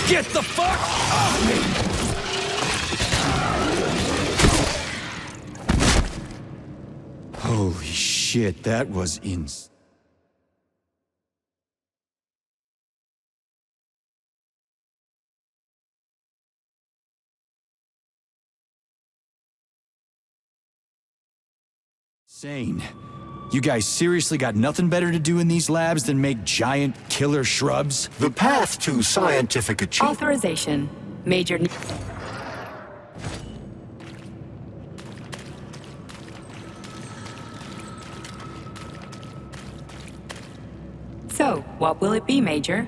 [SPEAKER 11] Get the fuck off me! Holy shit, that was insane. You guys seriously got nothing better to do in these labs than make giant killer shrubs?
[SPEAKER 2] The path to scientific achievement.
[SPEAKER 14] Authorization. Major... So, what will it be, Major?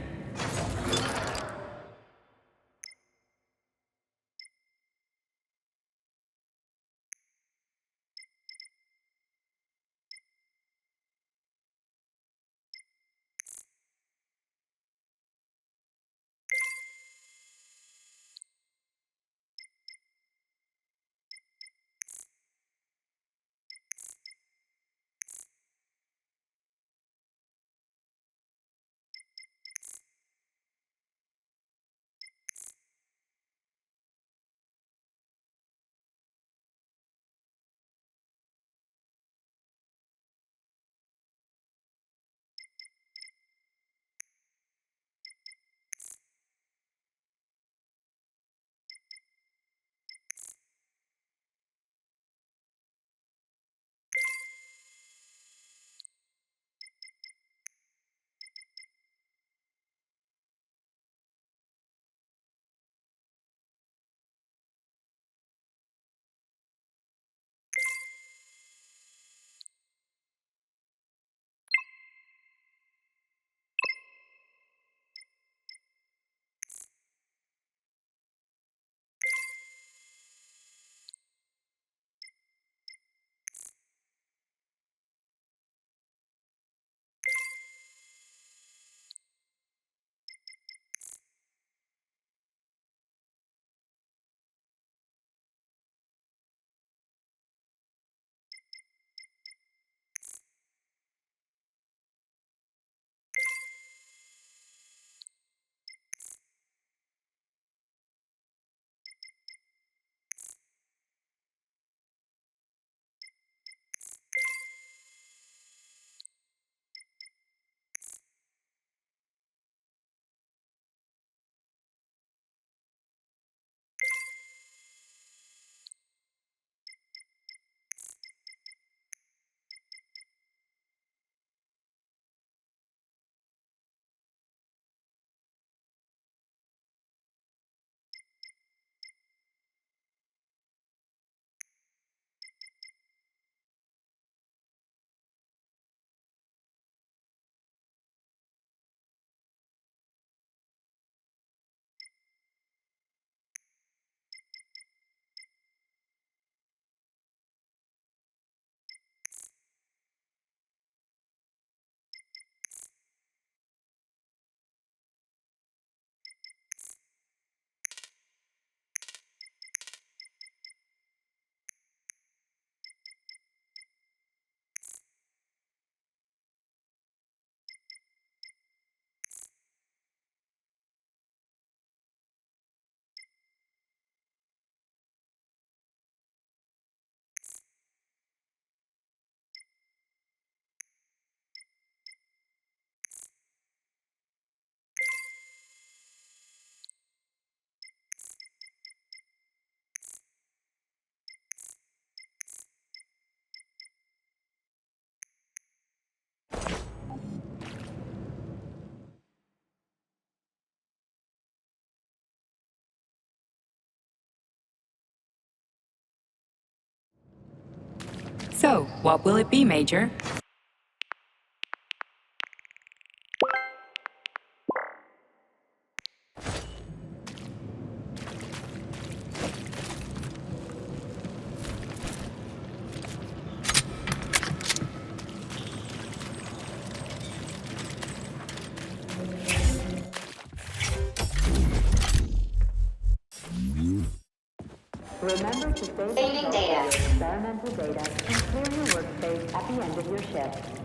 [SPEAKER 14] So, what will it be, Major?
[SPEAKER 19] Remember to save control of your experimental data and clear your workspace at the end of your shift.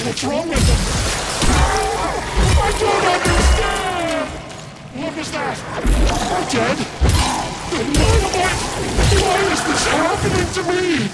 [SPEAKER 4] What's wrong with them? I don't understand! What was that? I'm dead? Then why is this happening to me?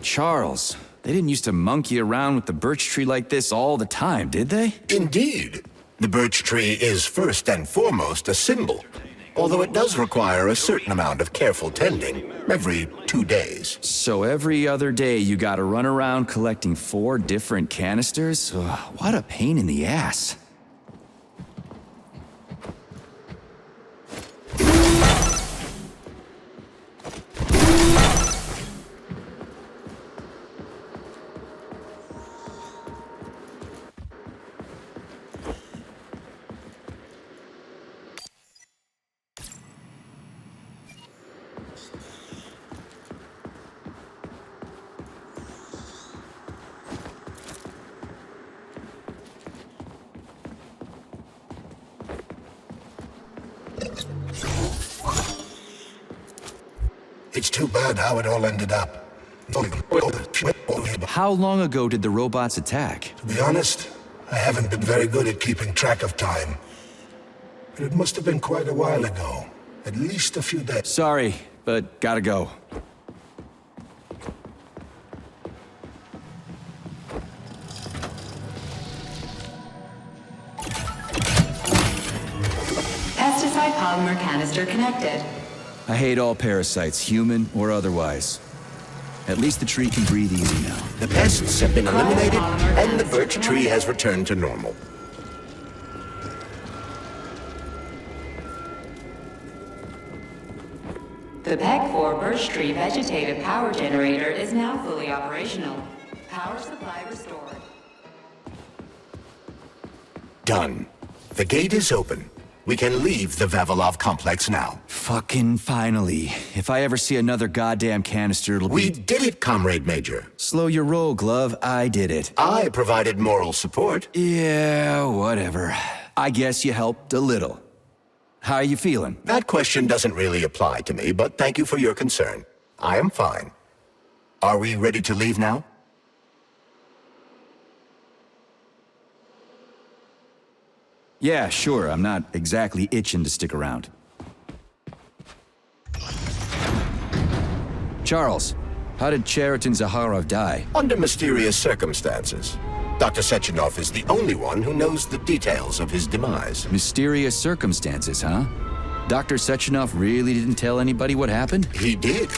[SPEAKER 1] Charles, they didn't used to monkey around with the birch tree like this all the time, did they?
[SPEAKER 2] Indeed. The birch tree is first and foremost a symbol, although it does require a certain amount of careful tending every 2 days.
[SPEAKER 1] So every other day you gotta run around collecting 4 different canisters? Ugh, what a pain in the ass.
[SPEAKER 2] It's too bad how it all ended up.
[SPEAKER 1] How long ago did the robots attack?
[SPEAKER 2] To be honest, I haven't been very good at keeping track of time. But it must have been quite a while ago, At least a few days.
[SPEAKER 1] Sorry, but gotta go.
[SPEAKER 14] Pesticide polymer canister connected.
[SPEAKER 1] I hate all parasites, human or otherwise. At least the tree can breathe easy now.
[SPEAKER 2] The pests have been eliminated, and the birch tree has returned to normal.
[SPEAKER 14] The PEG 4 birch tree vegetative power generator is now fully operational. Power supply restored.
[SPEAKER 2] Done. The gate is open. We can leave the Vavilov complex now.
[SPEAKER 1] Fucking finally. If I ever see another goddamn canister, it'll be...
[SPEAKER 2] We did it, Comrade Major.
[SPEAKER 1] Slow your roll, Glove. I did it.
[SPEAKER 2] I provided moral support.
[SPEAKER 1] Yeah, whatever. I guess you helped a little. How are you feeling?
[SPEAKER 2] That question doesn't really apply to me, but thank you for your concern. I am fine. Are we ready to leave now?
[SPEAKER 1] Yeah, sure. I'm not exactly itching to stick around. Charles, how did Cheriton Zaharov die?
[SPEAKER 2] Under mysterious circumstances. Dr. Sechenov is the only one who knows the details of his demise.
[SPEAKER 1] Mysterious circumstances, huh? Dr. Sechenov really didn't tell anybody what happened?
[SPEAKER 2] He did.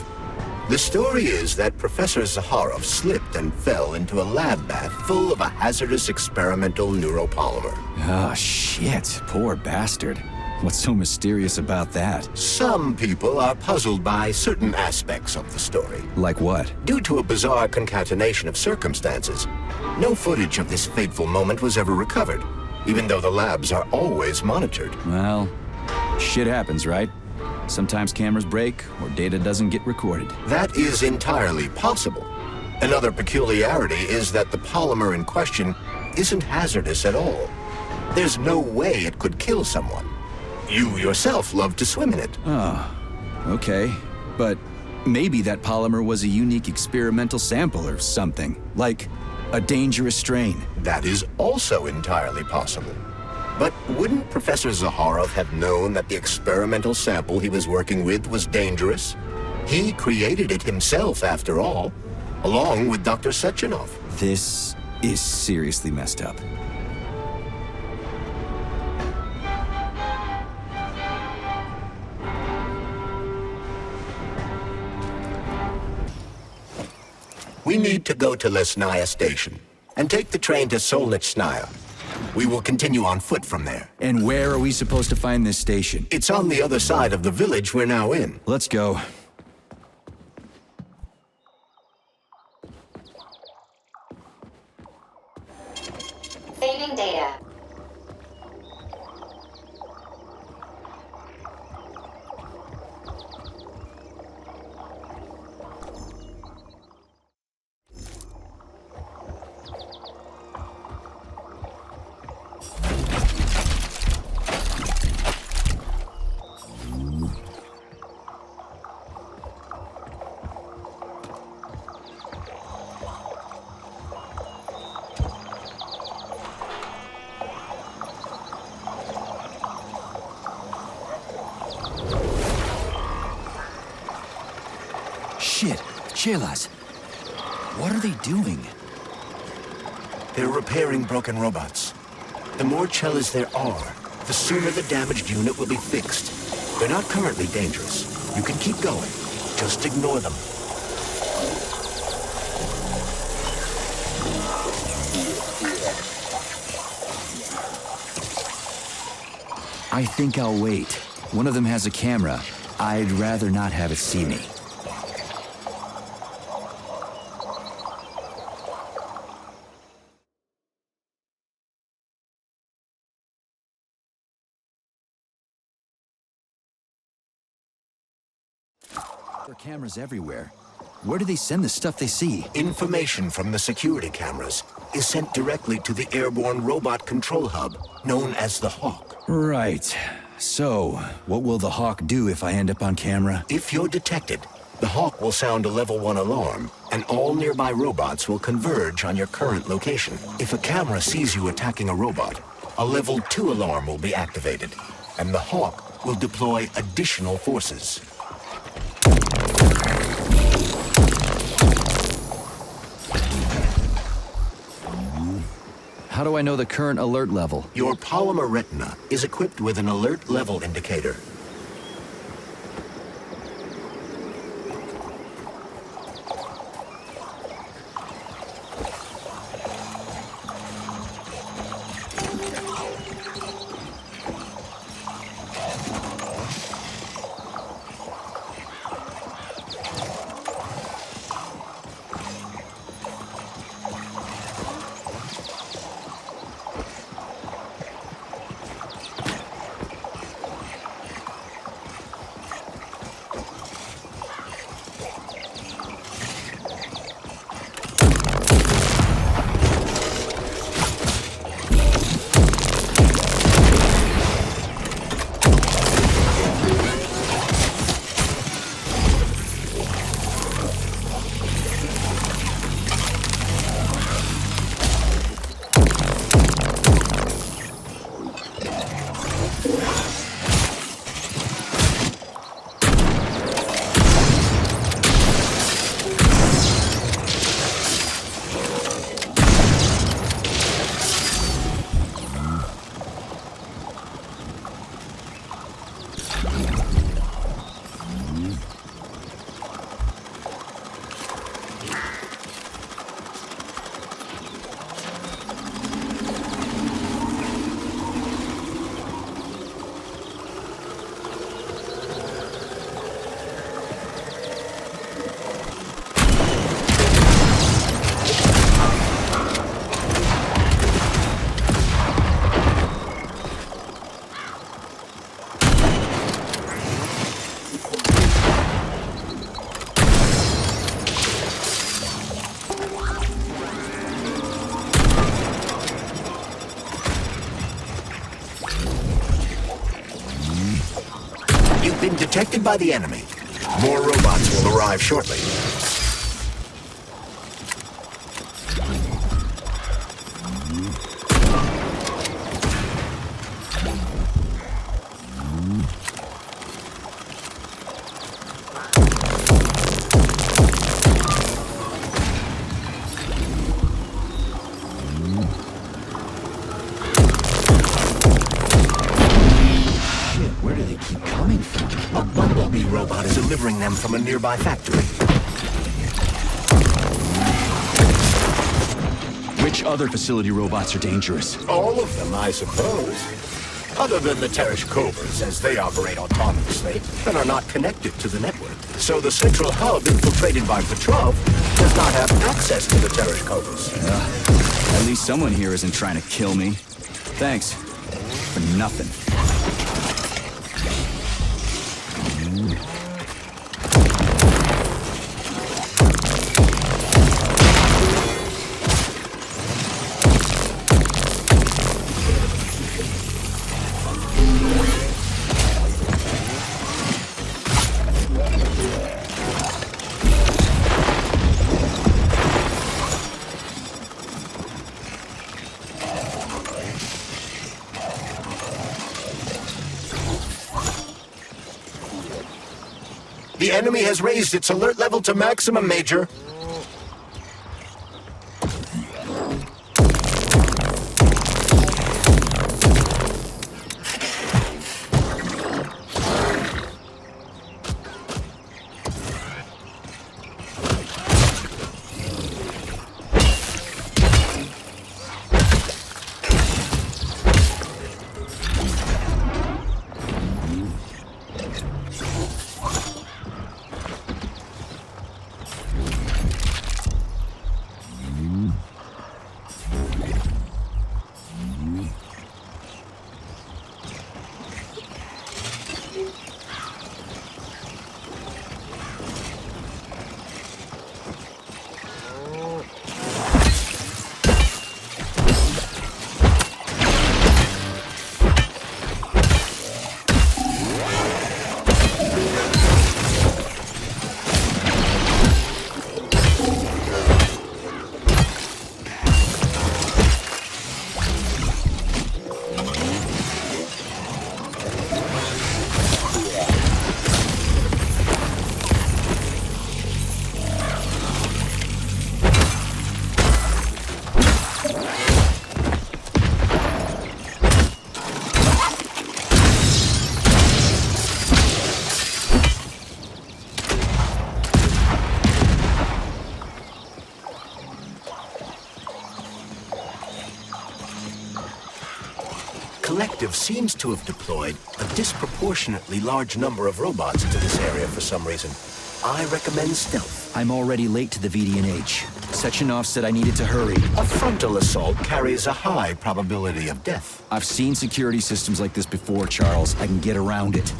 [SPEAKER 2] The story is that Professor Zaharov slipped and fell into a lab bath full of a hazardous experimental neuropolymer.
[SPEAKER 1] Oh, shit. Poor bastard. What's so mysterious about that?
[SPEAKER 2] Some people are puzzled by certain aspects of the story.
[SPEAKER 1] Like what?
[SPEAKER 2] Due to a bizarre concatenation of circumstances, no footage of this fateful moment was ever recovered, even though the labs are always monitored.
[SPEAKER 1] Well, shit happens, right? Sometimes cameras break, or data doesn't get recorded.
[SPEAKER 2] That is entirely possible. Another peculiarity is that the polymer in question isn't hazardous at all. There's no way it could kill someone. You yourself love to swim in it.
[SPEAKER 1] Oh, okay. But maybe that polymer was a unique experimental sample or something. Like a dangerous strain.
[SPEAKER 2] That is also entirely possible. But wouldn't Professor Zaharov have known that the experimental sample he was working with was dangerous? He created it himself, after all, along with Dr. Sechenov.
[SPEAKER 1] This is seriously messed up.
[SPEAKER 2] We need to go to Lesnaya Station and take the train to Solnitsnaya. We will continue on foot from there.
[SPEAKER 1] And where are we supposed to find this station?
[SPEAKER 2] It's on the other side of the village we're now in.
[SPEAKER 1] Let's go.
[SPEAKER 10] Saving data.
[SPEAKER 1] Shit, Chelas. What are they doing?
[SPEAKER 2] They're repairing broken robots. The more Chelas there are, the sooner the damaged unit will be fixed. They're not currently dangerous. You can keep going. Just ignore them.
[SPEAKER 1] I think I'll wait. One of them has a camera. I'd rather not have it see me. There are cameras everywhere. Where do they send the stuff they see?
[SPEAKER 2] Information from the security cameras is sent directly to the airborne robot control hub, known as the Hawk.
[SPEAKER 1] Right. So, what will the Hawk do if I end up on camera?
[SPEAKER 2] If you're detected, the Hawk will sound a level 1 alarm, and all nearby robots will converge on your current location. If a camera sees you attacking a robot, a level 2 alarm will be activated, and the Hawk will deploy additional forces.
[SPEAKER 1] How do I know the current alert level?
[SPEAKER 2] Your polymer retina is equipped with an alert level indicator. Been detected by the enemy. More robots will arrive shortly. Delivering them from a nearby factory.
[SPEAKER 11] Which other facility robots are dangerous?
[SPEAKER 2] All of them, I suppose. Other than the Tereshkovas, as they operate autonomously and are not connected to the network. So the central hub infiltrated by Petrov does not have access to the Tereshkovas.
[SPEAKER 11] At least someone here isn't trying to kill me. Thanks. For nothing.
[SPEAKER 2] The enemy has raised its alert level to maximum, Major. directive seems to have deployed a disproportionately large number of robots into this area for some reason. I recommend stealth.
[SPEAKER 11] I'm already late to the VD&H. Sechenov said I needed to hurry.
[SPEAKER 2] A frontal assault carries a high probability of death.
[SPEAKER 11] I've seen security systems like this before, Charles. I can get around it.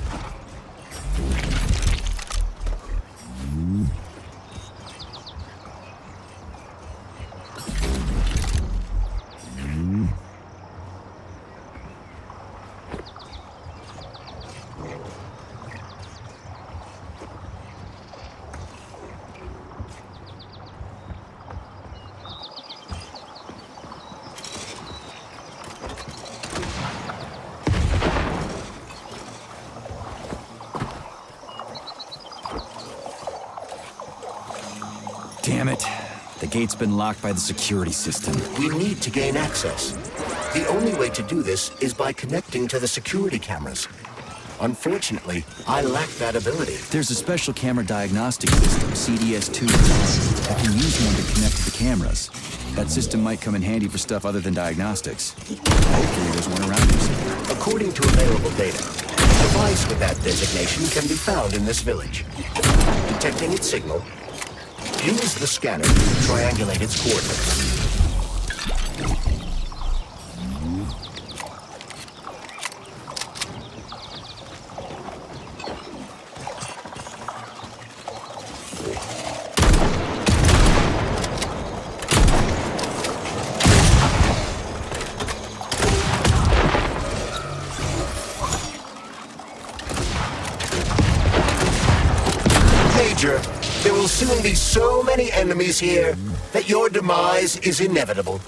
[SPEAKER 11] Damn it. The gate's been locked by the security system.
[SPEAKER 2] We need to gain access. The only way to do this is by connecting to the security cameras. Unfortunately, I lack that ability.
[SPEAKER 11] There's a special camera diagnostic system, CDS-2. I can use one to connect to the cameras. That system might come in handy for stuff other than diagnostics. Hopefully there's one around here.
[SPEAKER 2] According to available data, a device with that designation can be found in this village. Detecting its signal, use the scanner to triangulate its coordinates. Major, there will soon be so many enemies here that your demise is inevitable.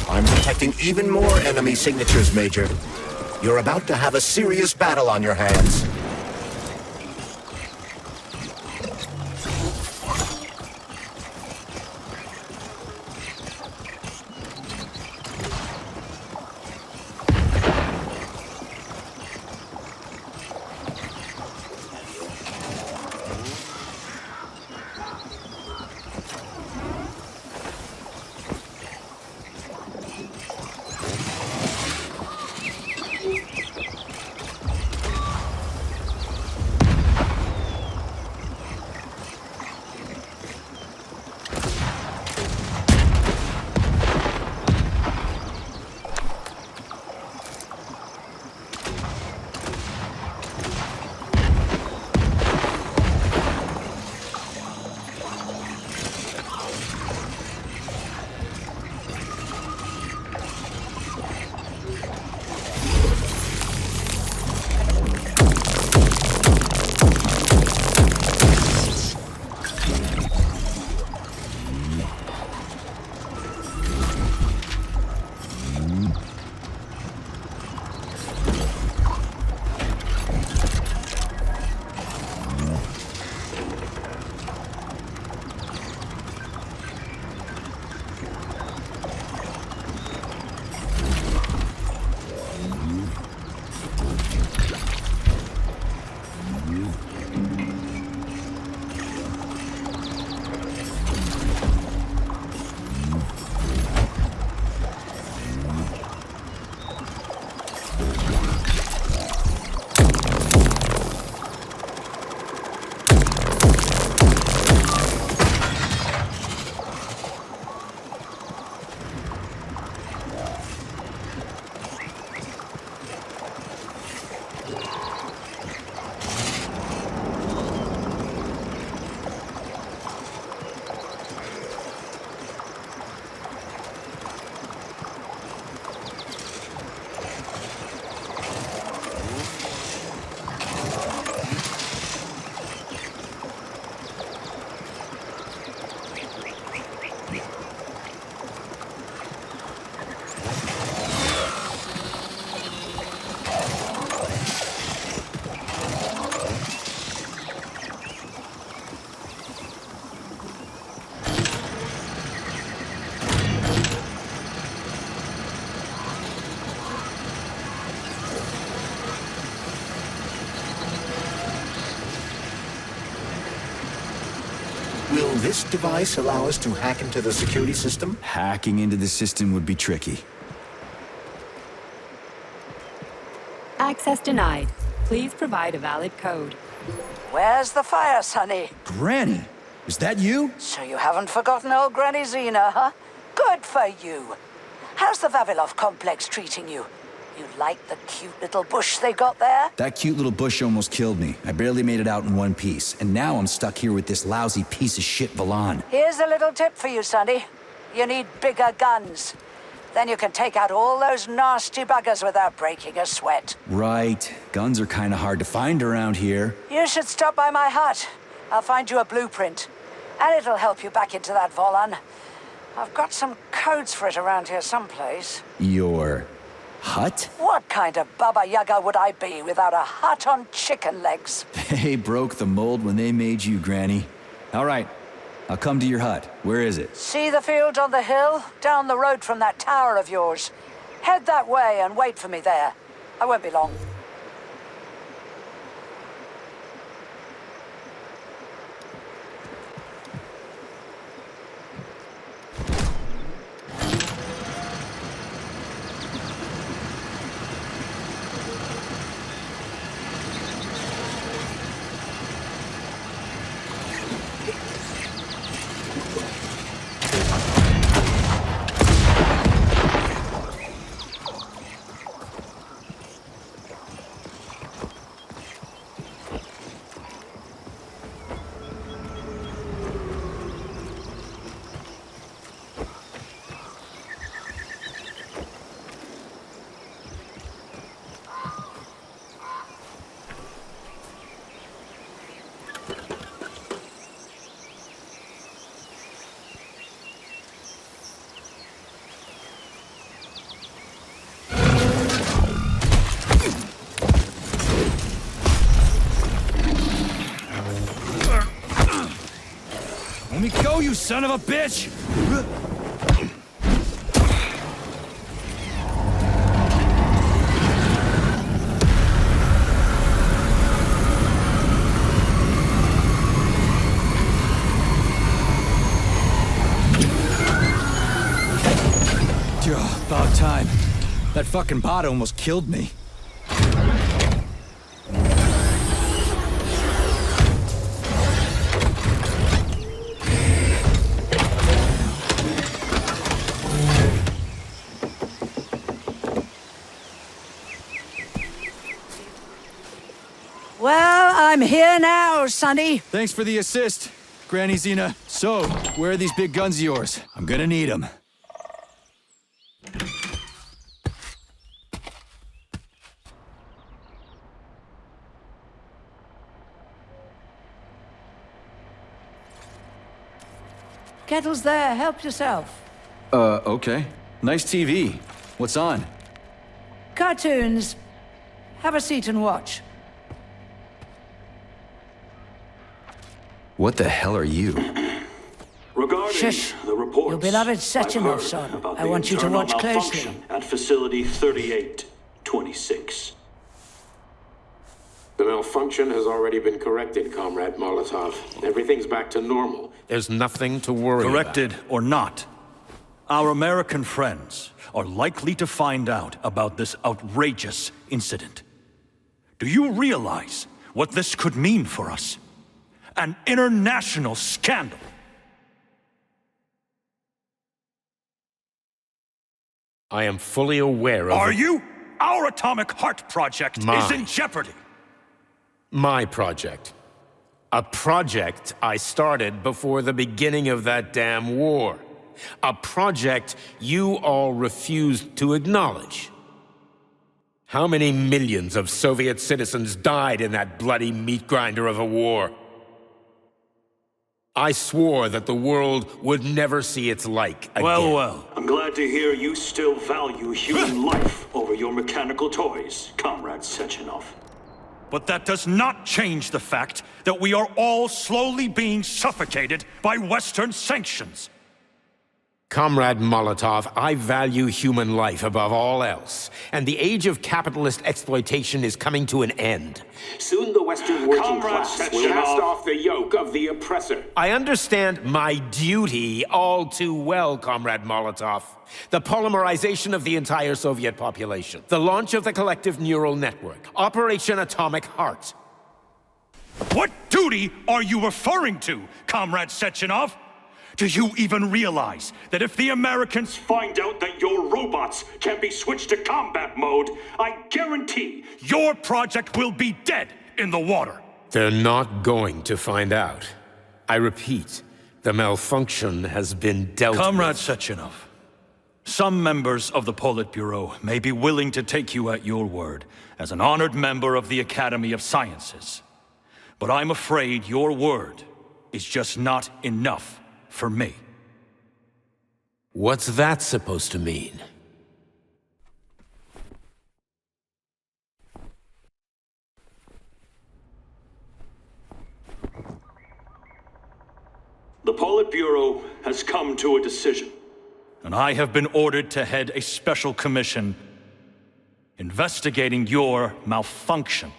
[SPEAKER 2] I'm detecting even more enemy signatures, Major. You're about to have a serious battle on your hands. this device allow us to hack into the security system?
[SPEAKER 11] Hacking into the system would be tricky.
[SPEAKER 14] Access denied. Please provide a valid code.
[SPEAKER 15] Where's the fire, Sonny?
[SPEAKER 11] Granny, is that you?
[SPEAKER 15] So you haven't forgotten old Granny Zena, huh? Good for you. How's the Vavilov complex treating you? You like the cute little bush they got there?
[SPEAKER 11] That cute little bush almost killed me. I barely made it out in one piece, and now I'm stuck here with this lousy piece of shit Valan.
[SPEAKER 15] Here's a little tip for you, Sonny. You need bigger guns. Then you can take out all those nasty buggers without breaking a sweat.
[SPEAKER 11] Right. Guns are kinda hard to find around here.
[SPEAKER 15] You should stop by my hut. I'll find you a blueprint. And it'll help you back into that Volan. I've got some codes for it around here someplace.
[SPEAKER 11] Your hut?
[SPEAKER 15] What kind of Baba Yaga would I be without a hut on chicken legs?
[SPEAKER 11] They broke the mold when they made you, Granny. All right, I'll come to your hut. Where is it?
[SPEAKER 15] See the field on the hill? Down the road from that tower of yours. Head that way and wait for me there. I won't be long.
[SPEAKER 8] Let me go, you son of a bitch!
[SPEAKER 11] About time. That fucking bot almost killed me.
[SPEAKER 15] Well, I'm here now, Sonny.
[SPEAKER 11] Thanks for the assist, Granny Zena. So, where are these big guns of yours? I'm gonna need them.
[SPEAKER 7] Kettle's there, help yourself.
[SPEAKER 11] Okay. Nice TV. What's on?
[SPEAKER 7] Cartoons. Have a seat and watch.
[SPEAKER 11] What the hell are you?
[SPEAKER 18] Regarding
[SPEAKER 7] Shush.
[SPEAKER 18] the report,
[SPEAKER 7] Your beloved Sechenov's on. I want you to watch closely.
[SPEAKER 18] At Facility 3826.
[SPEAKER 12] The malfunction has already been corrected, Comrade Molotov. Everything's back to normal. There's nothing to worry about.
[SPEAKER 8] Corrected or not, our American friends are likely to find out about this outrageous incident. Do you realize what this could mean for us? An international scandal.
[SPEAKER 12] I am fully aware of...
[SPEAKER 8] Are you? Our Atomic Heart Project is in jeopardy.
[SPEAKER 12] My project. A project I started before the beginning of that damn war. A project you all refused to acknowledge. How many millions of Soviet citizens died in that bloody meat grinder of a war? I swore that the world would never see its like again.
[SPEAKER 8] Well.
[SPEAKER 18] I'm glad to hear you still value human life over your mechanical toys, Comrade Sechenov.
[SPEAKER 8] But that does not change the fact that we are all slowly being suffocated by Western sanctions.
[SPEAKER 12] Comrade Molotov, I value human life above all else, and the age of capitalist exploitation is coming to an end.
[SPEAKER 18] Soon the Western working class will cast off the yoke of the oppressor.
[SPEAKER 12] I understand my duty all too well, Comrade Molotov. The polymerization of the entire Soviet population, the launch of the collective neural network, Operation Atomic Heart.
[SPEAKER 8] What duty are you referring to, Comrade Sechenov? Do you even realize that if the Americans
[SPEAKER 18] find out that your robots can be switched to combat mode, I guarantee
[SPEAKER 8] your project will be dead in the water?
[SPEAKER 12] They're not going to find out. I repeat, the malfunction has been dealt with.
[SPEAKER 8] Comrade Sechenov, some members of the Politburo may be willing to take you at your word as an honored member of the Academy of Sciences. But I'm afraid your word is just not enough for me.
[SPEAKER 12] What's that supposed to mean?
[SPEAKER 18] The Politburo has come to a decision.
[SPEAKER 8] And I have been ordered to head a special commission investigating your malfunction.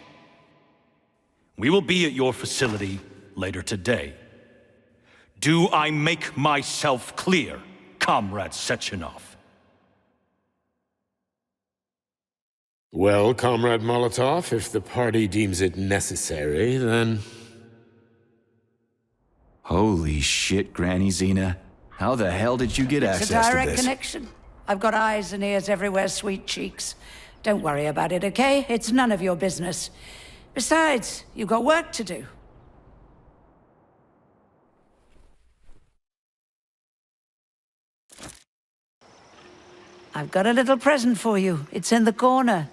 [SPEAKER 8] We will be at your facility later today. Do I make myself clear, Comrade Sechenov?
[SPEAKER 12] Well, Comrade Molotov, if the party deems it necessary, then...
[SPEAKER 11] Holy shit, Granny Zena. How the hell did you get access to this?
[SPEAKER 7] It's a direct connection. I've got eyes and ears everywhere, sweet cheeks. Don't worry about it, okay? It's none of your business. Besides, you've got work to do. I've got a little present for you. It's in the corner.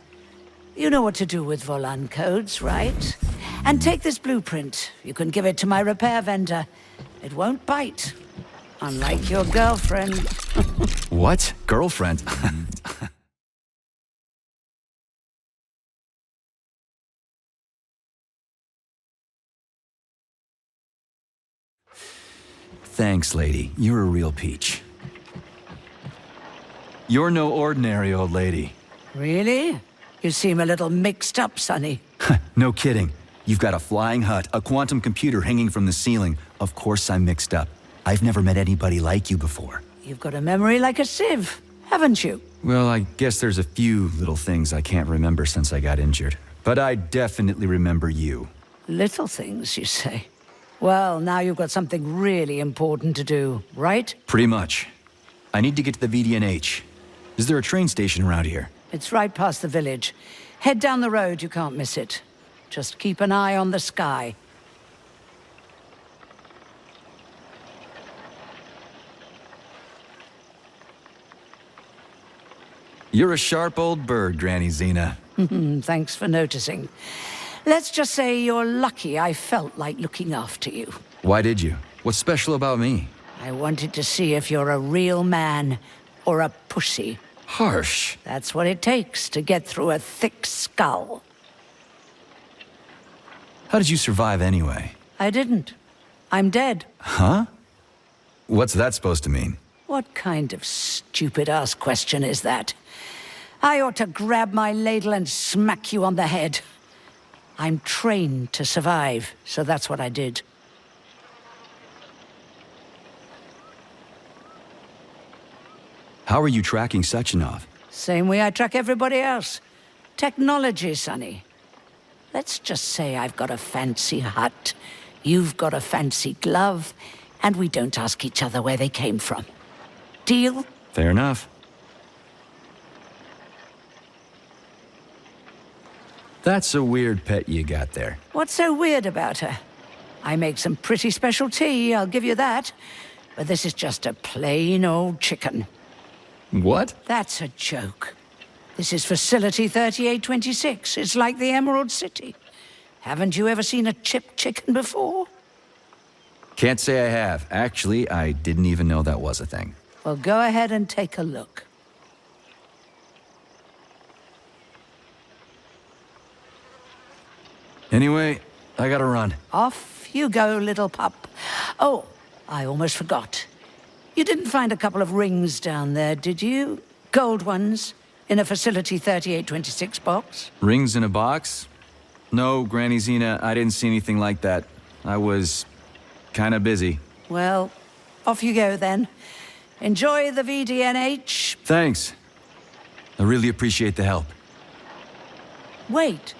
[SPEAKER 7] You know what to do with Volan codes, right? And take this blueprint. You can give it to my repair vendor. It won't bite. Unlike your girlfriend.
[SPEAKER 11] What? Girlfriend? Thanks, lady. You're a real peach. You're no ordinary old lady.
[SPEAKER 7] Really? You seem a little mixed up, Sonny.
[SPEAKER 11] No kidding. You've got a flying hut, a quantum computer hanging from the ceiling. Of course I'm mixed up. I've never met anybody like you before.
[SPEAKER 7] You've got a memory like a sieve, haven't you?
[SPEAKER 11] Well, I guess there's a few little things I can't remember since I got injured. But I definitely remember you.
[SPEAKER 7] Little things, you say? Well, now you've got something really important to do, right?
[SPEAKER 11] Pretty much. I need to get to the VDNH. Is there a train station around here?
[SPEAKER 7] It's right past the village. Head down the road, you can't miss it. Just keep an eye on the sky.
[SPEAKER 11] You're a sharp old bird, Granny Zena.
[SPEAKER 7] Thanks for noticing. Let's just say you're lucky I felt like looking after you.
[SPEAKER 11] Why did you? What's special about me?
[SPEAKER 7] I wanted to see if you're a real man or a pussy.
[SPEAKER 11] Harsh.
[SPEAKER 7] That's what it takes to get through a thick skull.
[SPEAKER 11] How did you survive anyway?
[SPEAKER 7] I didn't. I'm dead.
[SPEAKER 11] Huh? What's that supposed to mean?
[SPEAKER 7] What kind of stupid-ass question is that? I ought to grab my ladle and smack you on the head. I'm trained to survive, so that's what I did.
[SPEAKER 11] How are you tracking Sechenov?
[SPEAKER 7] Same way I track everybody else. Technology, Sonny. Let's just say I've got a fancy hut, you've got a fancy glove, and we don't ask each other where they came from. Deal?
[SPEAKER 11] Fair enough. That's a weird pet you got there.
[SPEAKER 7] What's so weird about her? I make some pretty special tea, I'll give you that. But this is just a plain old chicken.
[SPEAKER 11] What?
[SPEAKER 7] That's a joke. This is Facility 3826. It's like the Emerald City. Haven't you ever seen a chipped chicken before?
[SPEAKER 11] Can't say I have. Actually, I didn't even know that was a thing.
[SPEAKER 7] Well, go ahead and take a look.
[SPEAKER 11] Anyway, I gotta run.
[SPEAKER 7] Off you go, little pup. Oh, I almost forgot. You didn't find a couple of rings down there, did you? Gold ones? In a Facility 3826 box?
[SPEAKER 11] Rings in a box? No, Granny Zena, I didn't see anything like that. I was kinda busy.
[SPEAKER 7] Well, off you go then. Enjoy the VDNH.
[SPEAKER 11] Thanks. I really appreciate the help.
[SPEAKER 7] Wait.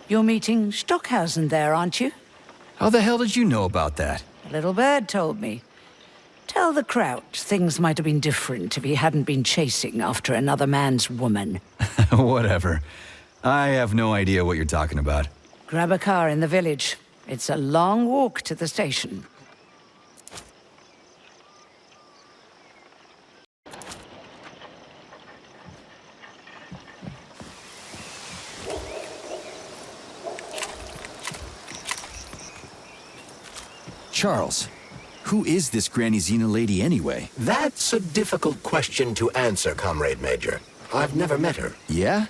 [SPEAKER 7] You're meeting Stockhausen there, aren't you?
[SPEAKER 11] How the hell did you know about that?
[SPEAKER 7] A little bird told me. Tell the Kraut things might have been different if he hadn't been chasing after another man's woman.
[SPEAKER 11] Whatever. I have no idea what you're talking about.
[SPEAKER 7] Grab a car in the village. It's a long walk to the station.
[SPEAKER 11] Charles, who is this Granny Zena lady anyway?
[SPEAKER 2] That's a difficult question to answer, Comrade Major. I've never met her.
[SPEAKER 11] Yeah?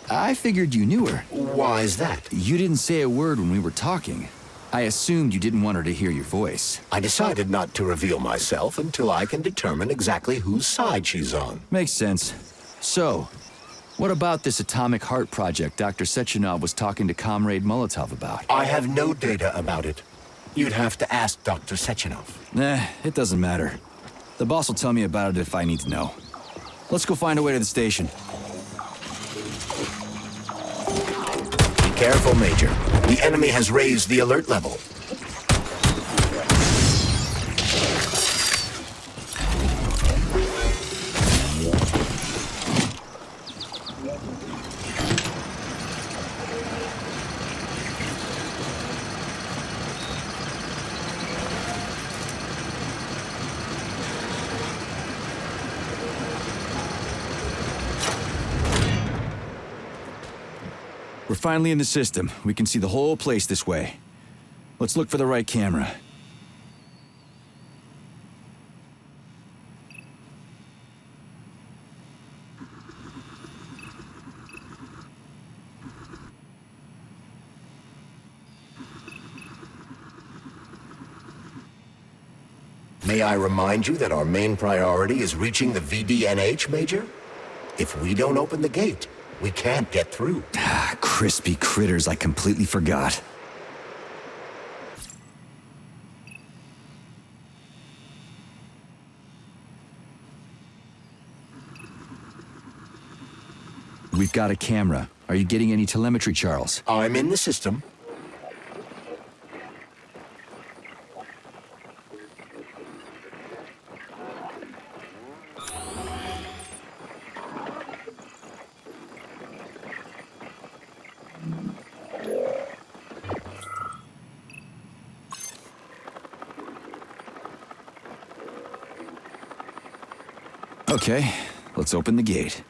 [SPEAKER 11] I figured you knew her.
[SPEAKER 2] Why is that?
[SPEAKER 11] You didn't say a word when we were talking. I assumed you didn't want her to hear your voice.
[SPEAKER 2] I decided not to reveal myself until I can determine exactly whose side she's on.
[SPEAKER 11] Makes sense. So, what about this atomic heart project Dr. Sechenov was talking to Comrade Molotov about?
[SPEAKER 2] I have no data about it. You'd have to ask Dr. Sechenov.
[SPEAKER 11] Nah, it doesn't matter. The boss will tell me about it if I need to know. Let's go find a way to the station.
[SPEAKER 2] Be careful, Major. The enemy has raised the alert level.
[SPEAKER 11] We're finally in the system. We can see the whole place this way. Let's look for the right camera.
[SPEAKER 2] May I remind you that our main priority is reaching the VDNH, Major? If we don't open the gate, we can't get through.
[SPEAKER 11] Ah, crispy critters, I completely forgot. We've got a camera. Are you getting any telemetry, Charles?
[SPEAKER 2] I'm in the system.
[SPEAKER 11] Okay, let's open the gate.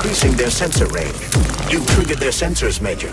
[SPEAKER 2] Increasing their sensor range. You've triggered their sensors, Major.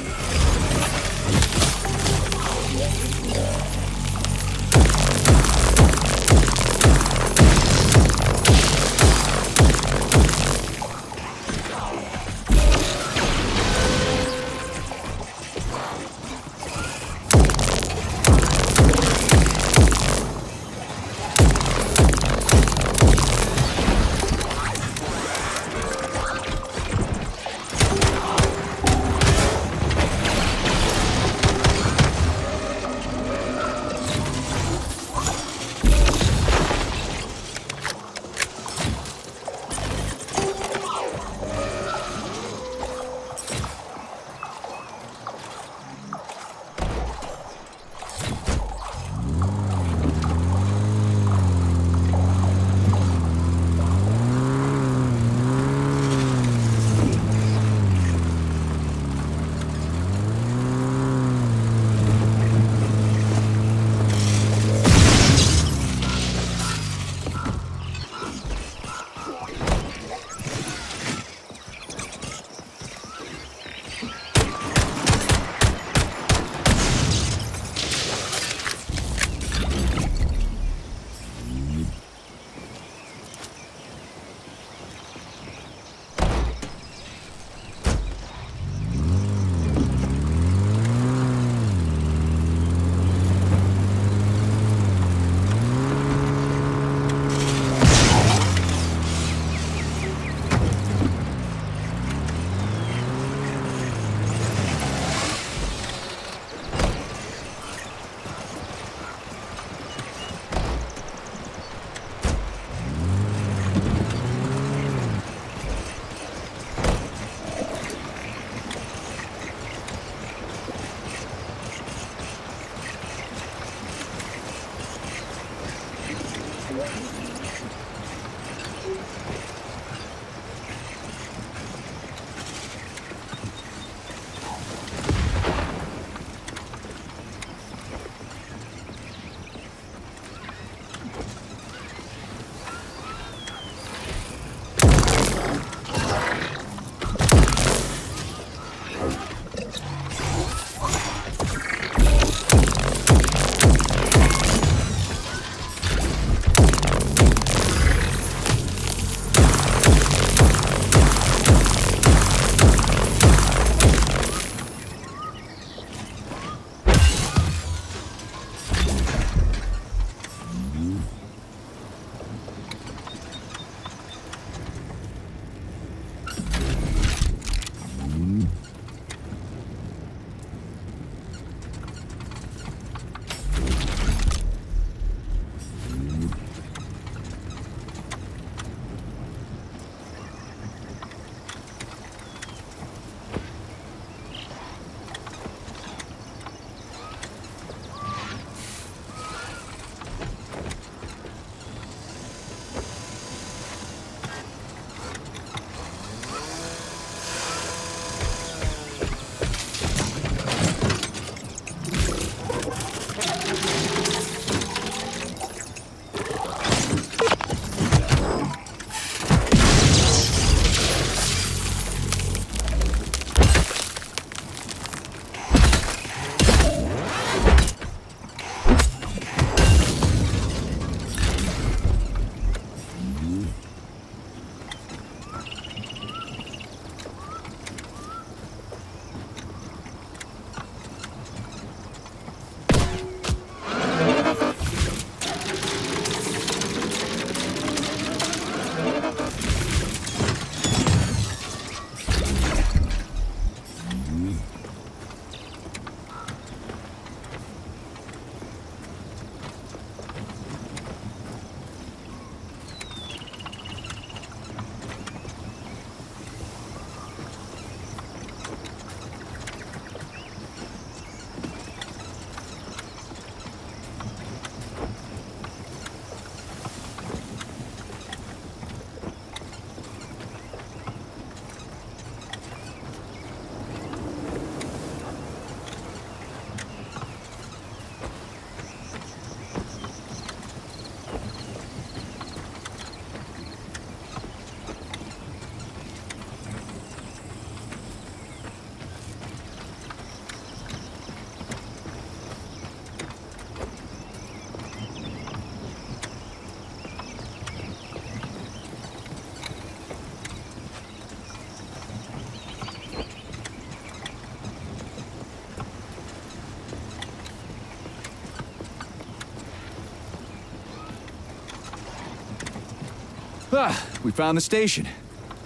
[SPEAKER 1] We found the station.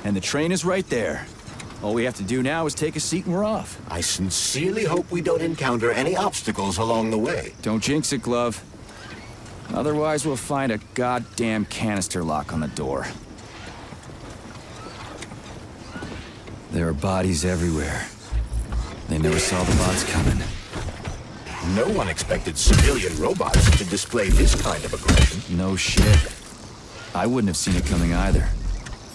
[SPEAKER 1] And the train is right there. All we have to do now is take a seat and we're off.
[SPEAKER 2] I sincerely hope we don't encounter any obstacles along the way.
[SPEAKER 1] Don't jinx it, Glove. Otherwise, we'll find a goddamn canister lock on the door. There are bodies everywhere. They never saw the bots coming.
[SPEAKER 2] No one expected civilian robots to display this kind of aggression.
[SPEAKER 1] No shit. I wouldn't have seen it coming either.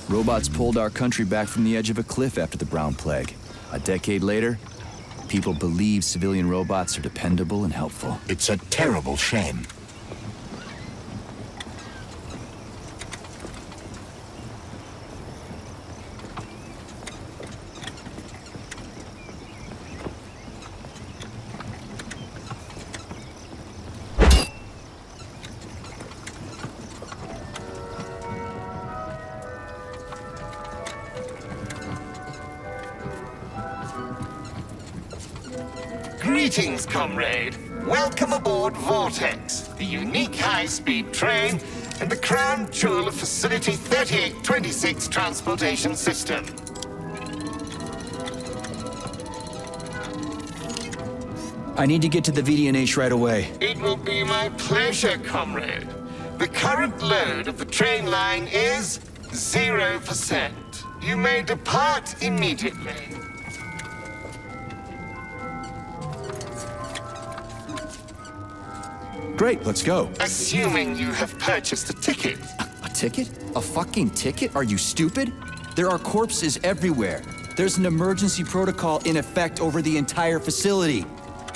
[SPEAKER 1] Robots pulled our country back from the edge of a cliff after the Brown Plague. A decade later, people believe civilian robots are dependable and helpful.
[SPEAKER 2] It's a terrible shame.
[SPEAKER 5] Greetings, comrade. Welcome aboard Vortex, the unique high-speed train and the crown jewel of Facility 3826 Transportation System.
[SPEAKER 1] I need to get to the VDNH right away.
[SPEAKER 5] It will be my pleasure, comrade. The current load of the train line is 0%. You may depart immediately.
[SPEAKER 1] Great, let's go.
[SPEAKER 5] Assuming you have purchased a ticket.
[SPEAKER 1] A ticket? A fucking ticket? Are you stupid? There are corpses everywhere. There's an emergency protocol in effect over the entire facility.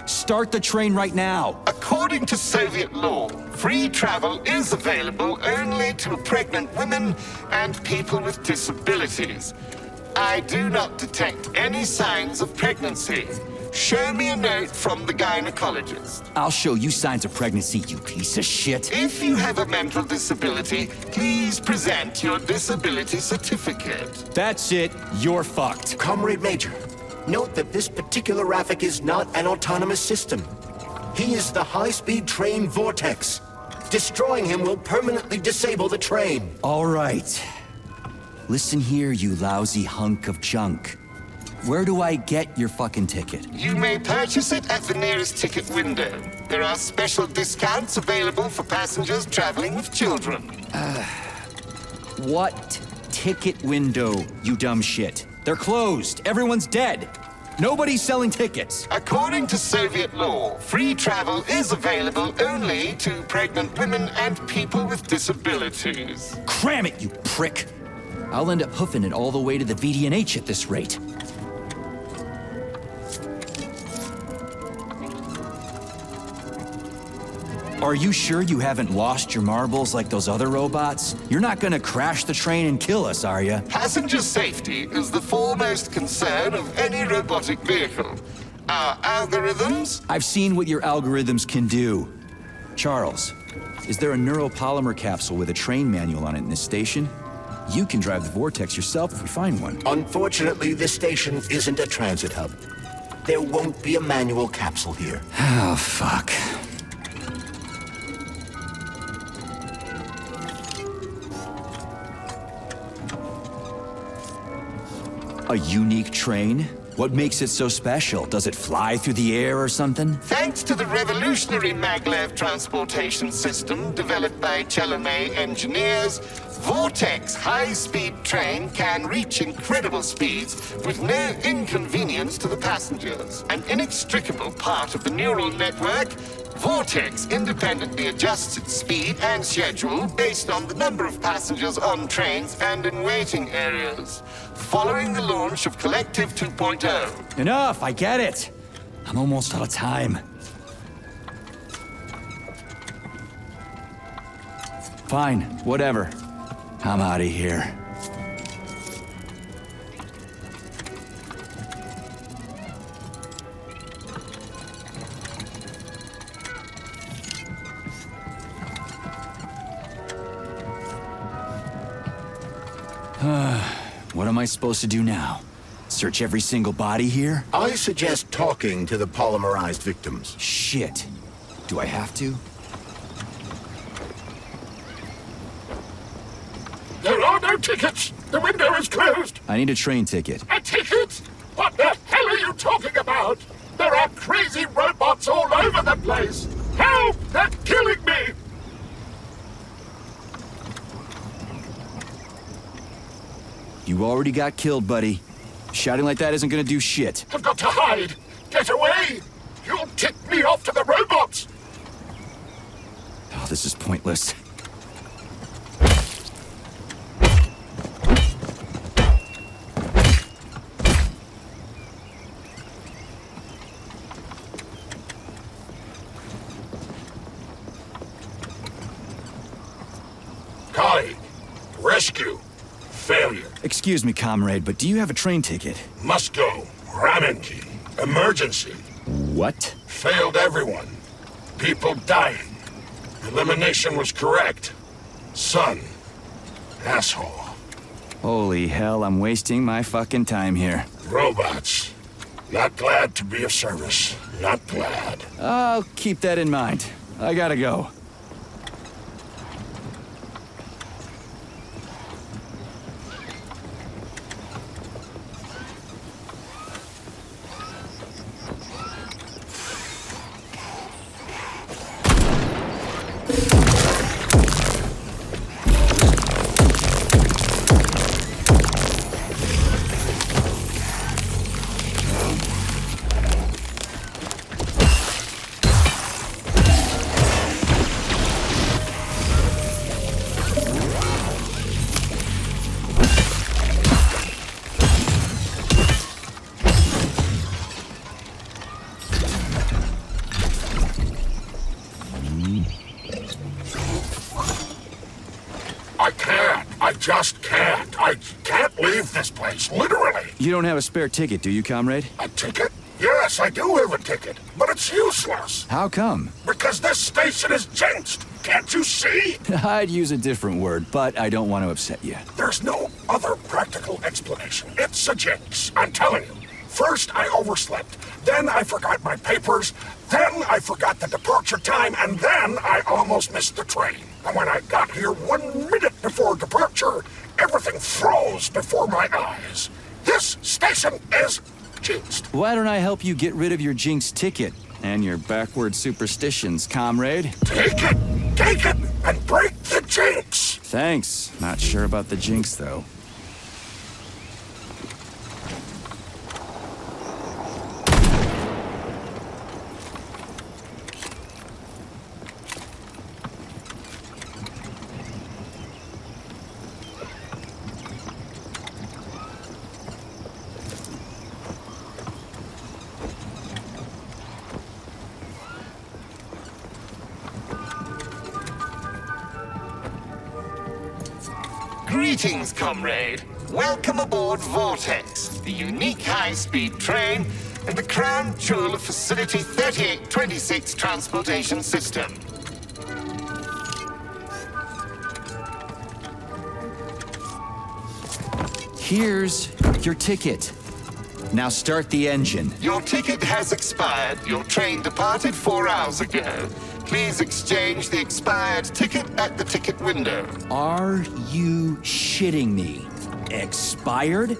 [SPEAKER 1] Start the train right now.
[SPEAKER 5] According to Soviet law, free travel is available only to pregnant women and people with disabilities. I do not detect any signs of pregnancy. Show me a note from the gynecologist.
[SPEAKER 1] I'll show you signs of pregnancy, you piece of shit.
[SPEAKER 5] If you have a mental disability, please present your disability certificate.
[SPEAKER 1] That's it. You're fucked.
[SPEAKER 2] Comrade Major, note that this particular Raffic is not an autonomous system. He is the high-speed train Vortex. Destroying him will permanently disable the train.
[SPEAKER 1] All right. Listen here, you lousy hunk of junk. Where do I get your fucking ticket?
[SPEAKER 5] You may purchase it at the nearest ticket window. There are special discounts available for passengers traveling with children.
[SPEAKER 1] What ticket window, you dumb shit? They're closed. Everyone's dead. Nobody's selling tickets.
[SPEAKER 5] According to Soviet law, free travel is available only to pregnant women and people with disabilities.
[SPEAKER 1] Cram it, you prick. I'll end up hoofing it all the way to the VDNH at this rate. Are you sure you haven't lost your marbles like those other robots? You're not gonna crash the train and kill us, are you?
[SPEAKER 5] Passenger safety is the foremost concern of any robotic vehicle. Our algorithms?
[SPEAKER 1] I've seen what your algorithms can do. Charles, is there a neuropolymer capsule with a train manual on it in this station? You can drive the Vortex yourself if we find one.
[SPEAKER 2] Unfortunately, this station isn't a transit hub. There won't be a manual capsule here.
[SPEAKER 1] Oh, fuck. A unique train? What makes it so special? Does it fly through the air or something?
[SPEAKER 5] Thanks to the revolutionary maglev transportation system developed by Chelomey engineers, Vortex high-speed train can reach incredible speeds with no inconvenience to the passengers. An inextricable part of the neural network, Vortex independently adjusts its speed and schedule based on the number of passengers on trains and in waiting areas. Following the launch of Collective 2.0.
[SPEAKER 1] Enough, I get it. I'm almost out of time. Fine, whatever. I'm out of here. What am I supposed to do now? Search every single body here?
[SPEAKER 2] I suggest talking to the polymerized victims.
[SPEAKER 1] Shit. Do I have to?
[SPEAKER 5] There
[SPEAKER 4] There are no tickets. The window is closed.
[SPEAKER 1] I need a train ticket.
[SPEAKER 4] A ticket? What the hell are you talking about? There are crazy robots all over the place. Help! They're killing me!
[SPEAKER 1] You already got killed, buddy. Shouting like that isn't gonna do shit.
[SPEAKER 4] I've got to hide. Get away! You'll tip me off to the robots!
[SPEAKER 1] Oh, this is pointless.
[SPEAKER 4] Colleague, rescue, failure.
[SPEAKER 1] Excuse me, comrade, but do you have a train ticket?
[SPEAKER 4] Must go. Ramen key. Emergency.
[SPEAKER 1] What?
[SPEAKER 4] Failed everyone. People dying. Elimination was correct. Son. Asshole.
[SPEAKER 1] Holy hell, I'm wasting my fucking time here.
[SPEAKER 4] Robots. Not glad to be of service. Not glad.
[SPEAKER 1] I'll keep that in mind. I gotta go.
[SPEAKER 4] Just can't. I can't leave this place, literally.
[SPEAKER 1] You don't have a spare ticket, do you, comrade?
[SPEAKER 4] A ticket? Yes, I do have a ticket, but it's useless.
[SPEAKER 1] How come?
[SPEAKER 4] Because this station is jinxed. Can't you see?
[SPEAKER 1] I'd use a different word, but I don't want to upset you.
[SPEAKER 4] There's no other practical explanation. It's a jinx, I'm telling you. First, I overslept. Then I forgot my papers. Then I forgot the departure time, and then I almost missed the train. And when I got here 1 minute before departure, everything froze before my eyes. This station is jinxed.
[SPEAKER 1] Why don't I help you get rid of your jinx ticket and your backward superstitions, comrade?
[SPEAKER 4] Take it, and break the jinx.
[SPEAKER 1] Thanks. Not sure about the jinx, though.
[SPEAKER 5] Greetings, comrade. Welcome aboard Vortex, the unique high-speed train and the crown jewel of Facility 3826 Transportation System.
[SPEAKER 1] Here's your ticket. Now start the engine.
[SPEAKER 5] Your ticket has expired. Your train departed 4 hours ago. Please exchange the expired ticket at the ticket window.
[SPEAKER 1] Are you shitting me? Expired?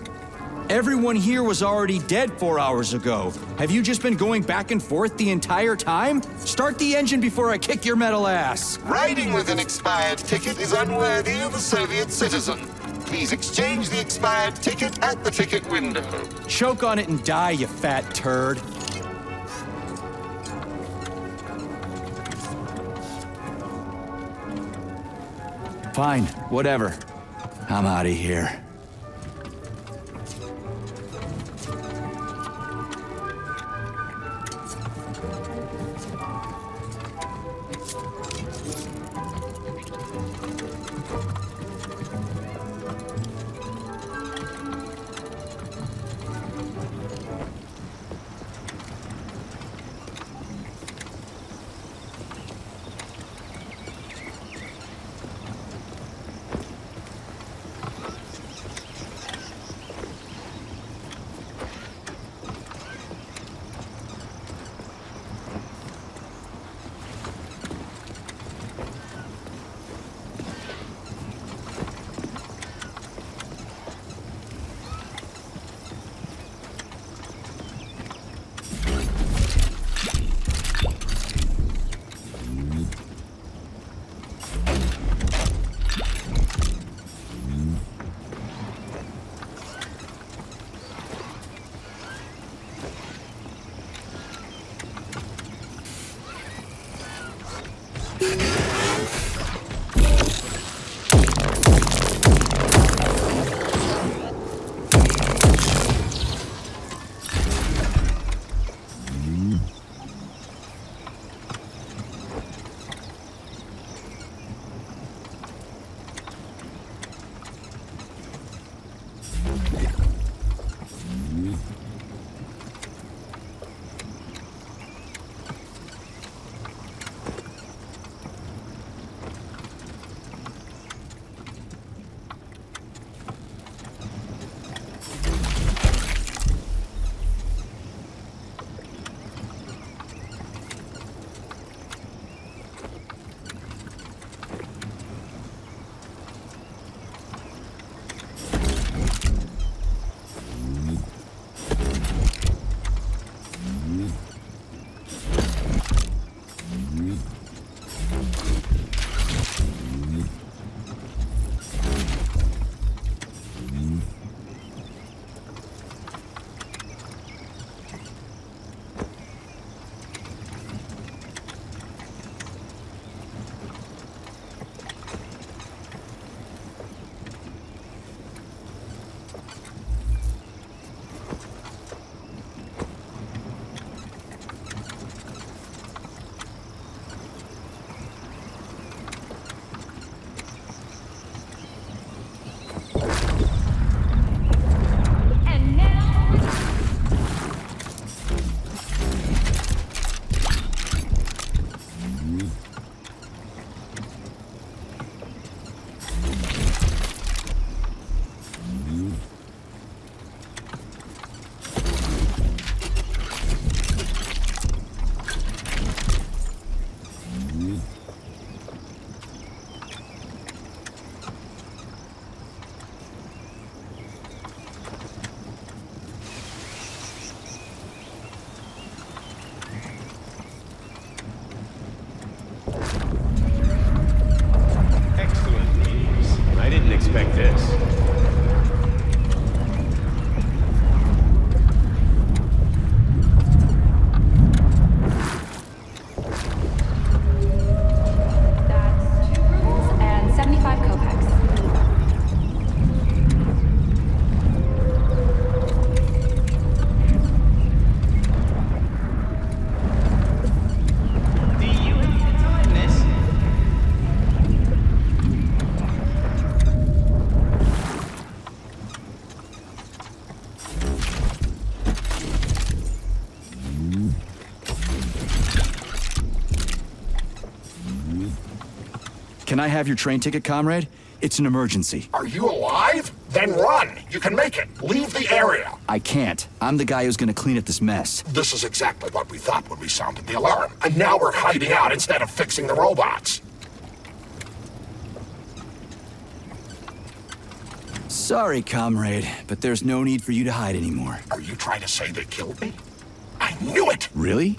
[SPEAKER 1] Everyone here was already dead 4 hours ago. Have you just been going back and forth the entire time? Start the engine before I kick your metal ass.
[SPEAKER 5] Riding with an expired ticket is unworthy of a Soviet citizen. Please exchange the expired ticket at the ticket window.
[SPEAKER 1] Choke on it and die, you fat turd. Fine, whatever. I'm out of here.
[SPEAKER 17] expect this.
[SPEAKER 19] That's 2 rubles and 75 kopecks.
[SPEAKER 17] Do you have the time, miss?
[SPEAKER 1] Can I have your train ticket, comrade? It's an emergency.
[SPEAKER 4] Are you alive? Then run! You can make it! Leave the area!
[SPEAKER 1] I can't. I'm the guy who's gonna clean up this mess.
[SPEAKER 4] This is exactly what we thought when we sounded the alarm. And now we're hiding out instead of fixing the robots.
[SPEAKER 1] Sorry, comrade, but there's no need for you to hide anymore.
[SPEAKER 4] Are you trying to say they killed me? I knew it!
[SPEAKER 1] Really?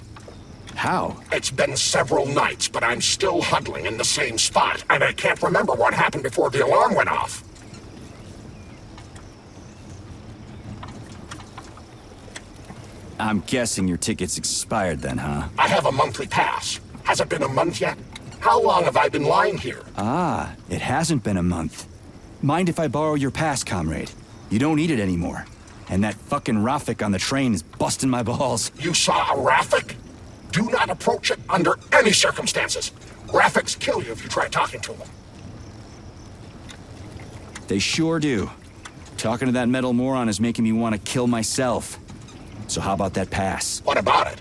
[SPEAKER 1] How?
[SPEAKER 4] It's been several nights, but I'm still huddling in the same spot, and I can't remember what happened before the alarm went off.
[SPEAKER 1] I'm guessing your ticket's expired then, huh?
[SPEAKER 4] I have a monthly pass. Has it been a month yet? How long have I been lying here?
[SPEAKER 1] Ah, it hasn't been a month. Mind if I borrow your pass, comrade? You don't need it anymore. And that fucking Rafik on the train is busting my balls.
[SPEAKER 4] You saw a Rafik? Do not approach it under any circumstances. Rafiks kill you if you try talking to them.
[SPEAKER 1] They sure do. Talking to that metal moron is making me want to kill myself. So how about that pass?
[SPEAKER 4] What about it?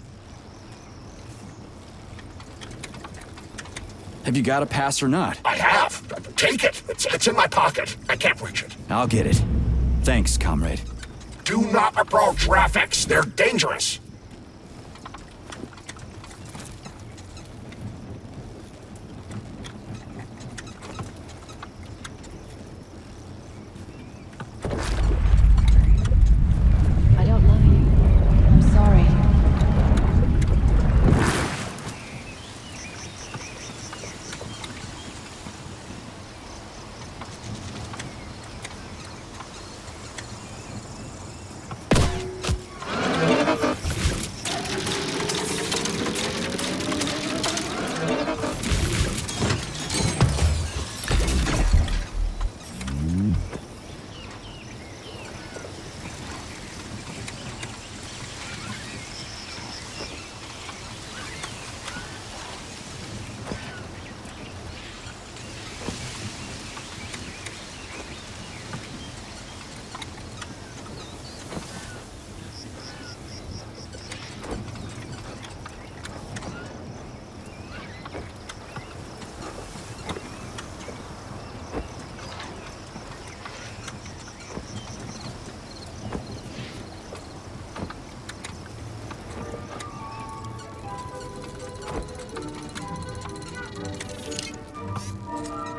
[SPEAKER 1] Have you got a pass or not?
[SPEAKER 4] I have. Take it. It's in my pocket. I can't reach it.
[SPEAKER 1] I'll get it. Thanks, comrade.
[SPEAKER 4] Do not approach Rafiks. They're dangerous.
[SPEAKER 19] I don't love you. I'm sorry.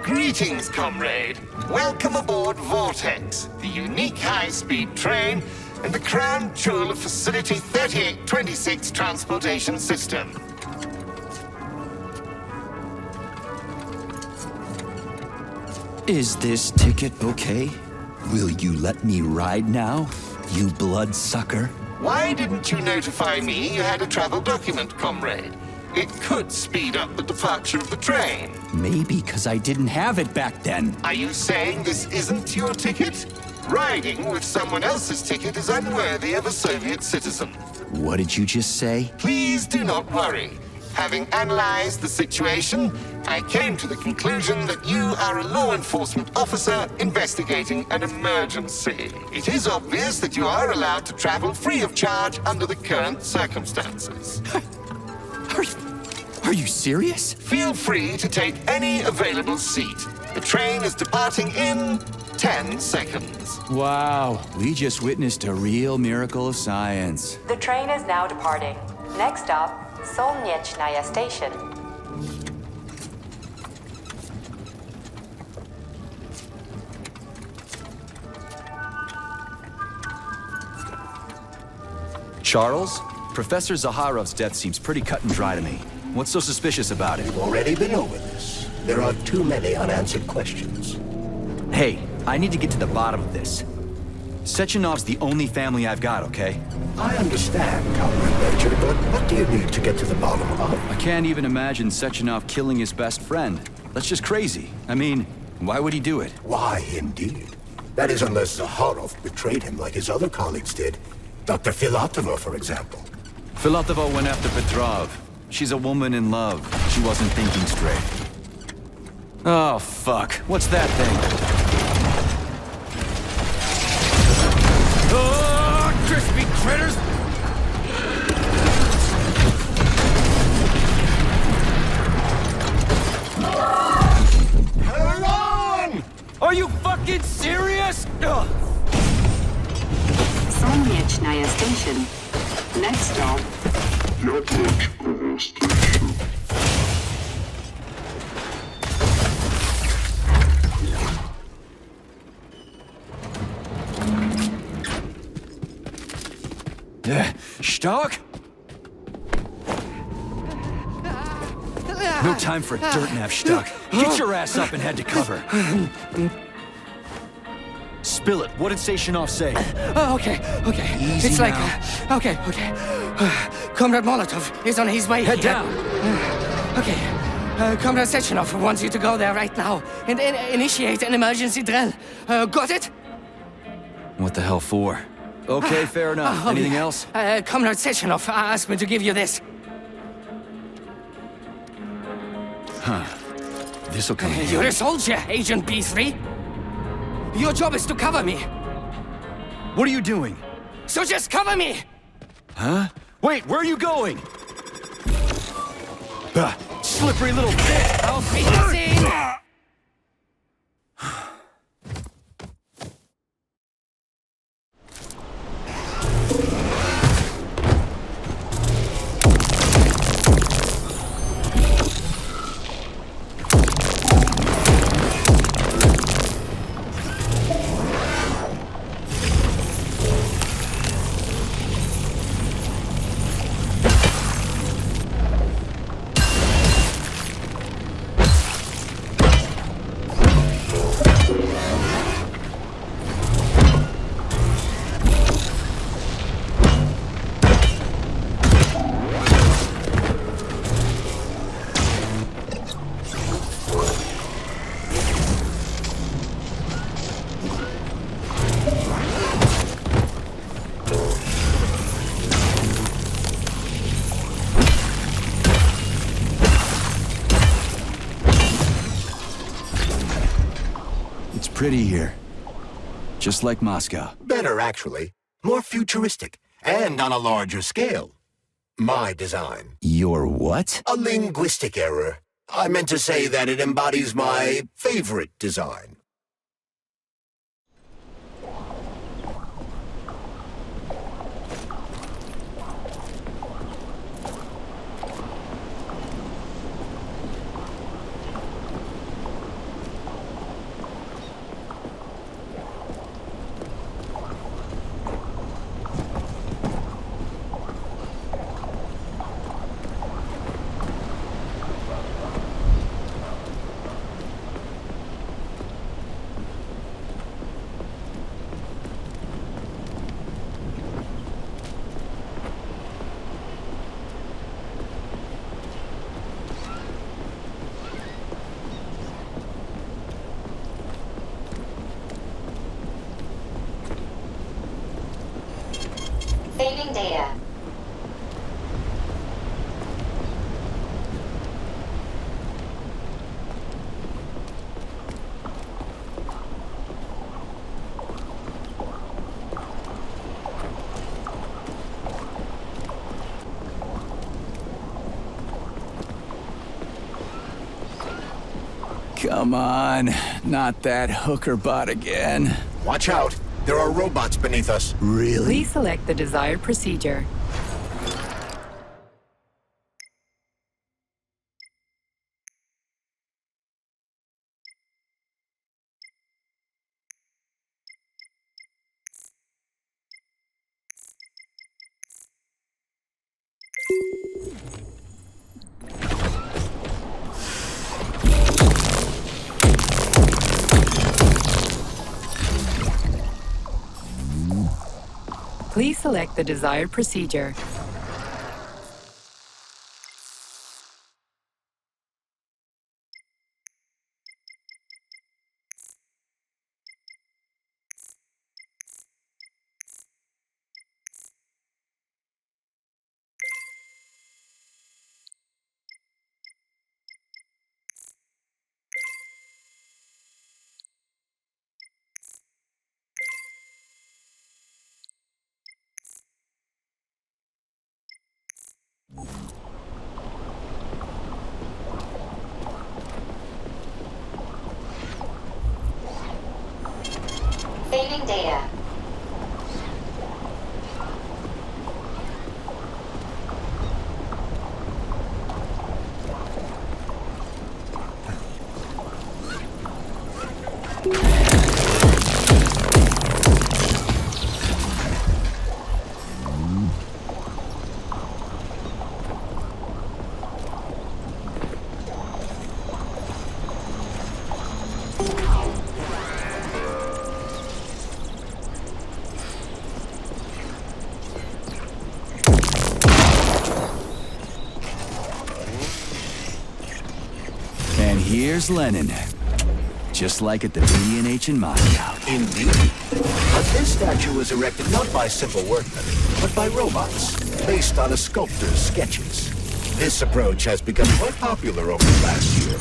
[SPEAKER 5] Greetings, comrade. Welcome aboard Vortex, the unique high-speed train and the crown jewel of Facility 3826 transportation system.
[SPEAKER 1] Is this ticket okay? Will you let me ride now, you bloodsucker?
[SPEAKER 5] Why didn't you notify me you had a travel document, comrade? It could speed up the departure of the train.
[SPEAKER 1] Maybe because I didn't have it back then.
[SPEAKER 5] Are you saying this isn't your ticket? Riding with someone else's ticket is unworthy of a Soviet citizen.
[SPEAKER 1] What did you just say?
[SPEAKER 5] Please do not worry. Having analyzed the situation, I came to the conclusion that you are a law enforcement officer investigating an emergency. It is obvious that you are allowed to travel free of charge under the current circumstances.
[SPEAKER 1] Are you serious?
[SPEAKER 5] Feel free to take any available seat. The train is departing in 10 seconds.
[SPEAKER 1] Wow, we just witnessed a real miracle of science.
[SPEAKER 14] The train is now departing. Next stop, Solnechnaya Station.
[SPEAKER 1] Charles? Professor Zaharov's death seems pretty cut and dry to me. What's so suspicious about it?
[SPEAKER 2] We've already been over this. There are too many unanswered questions.
[SPEAKER 1] Hey,
[SPEAKER 11] I need to get to the bottom of this. Sechenov's the only family I've got, okay?
[SPEAKER 2] I understand, Comrade Major, but what do you need to get to the bottom of?
[SPEAKER 11] I can't even imagine Sechenov killing his best friend. That's just crazy. I mean, why would he do it?
[SPEAKER 2] Why, indeed. That is unless Zaharov betrayed him like his other colleagues did. Dr. Filatova, for example.
[SPEAKER 11] Filatova went after Petrov. She's a woman in love. She wasn't thinking straight. Oh, fuck. What's that thing?
[SPEAKER 6] Oh, crispy critters! Hang on!
[SPEAKER 11] Are you fucking serious? Ugh.
[SPEAKER 14] Solnechnaya Station. Next stop. Yablonskaya Station.
[SPEAKER 11] Stark? No time for dirt nap, Stark. Get your ass up and head to cover. Spill it. What did Sechenov say?
[SPEAKER 22] Okay.
[SPEAKER 11] Easy
[SPEAKER 22] It's
[SPEAKER 11] now.
[SPEAKER 22] Okay. Comrade Molotov is on his way.
[SPEAKER 11] Head down.
[SPEAKER 22] Okay. Comrade Sechenov wants you to go there right now and initiate an emergency drill. Got it?
[SPEAKER 11] What the hell for? Okay, fair enough. Anything else?
[SPEAKER 22] Comrade Sechenov asked me to give you this.
[SPEAKER 11] Huh. This'll come in
[SPEAKER 22] You're
[SPEAKER 11] handy.
[SPEAKER 22] a soldier, Agent B3. Your job is to cover me.
[SPEAKER 11] What are you doing?
[SPEAKER 22] So just cover me!
[SPEAKER 11] Huh? Wait, where are you going? Slippery little bitch!
[SPEAKER 22] I'll be seen!
[SPEAKER 11] Pretty here. Just like Moscow.
[SPEAKER 2] Better, actually. More futuristic, and on a larger scale. My design.
[SPEAKER 11] Your what?
[SPEAKER 2] A linguistic error. I meant to say that it embodies my favorite design.
[SPEAKER 10] Saving data.
[SPEAKER 11] Come on, not that hooker bot again.
[SPEAKER 2] Watch out. There are robots beneath us.
[SPEAKER 11] Really?
[SPEAKER 14] Please select the desired procedure. Please select the desired procedure.
[SPEAKER 10] Saving data.
[SPEAKER 1] And here's Lenin. Just like at the V&H in Moscow.
[SPEAKER 2] Indeed. But this statue was erected not by simple workmen, but by robots, based on a sculptor's sketches. This approach has become quite popular over the last year.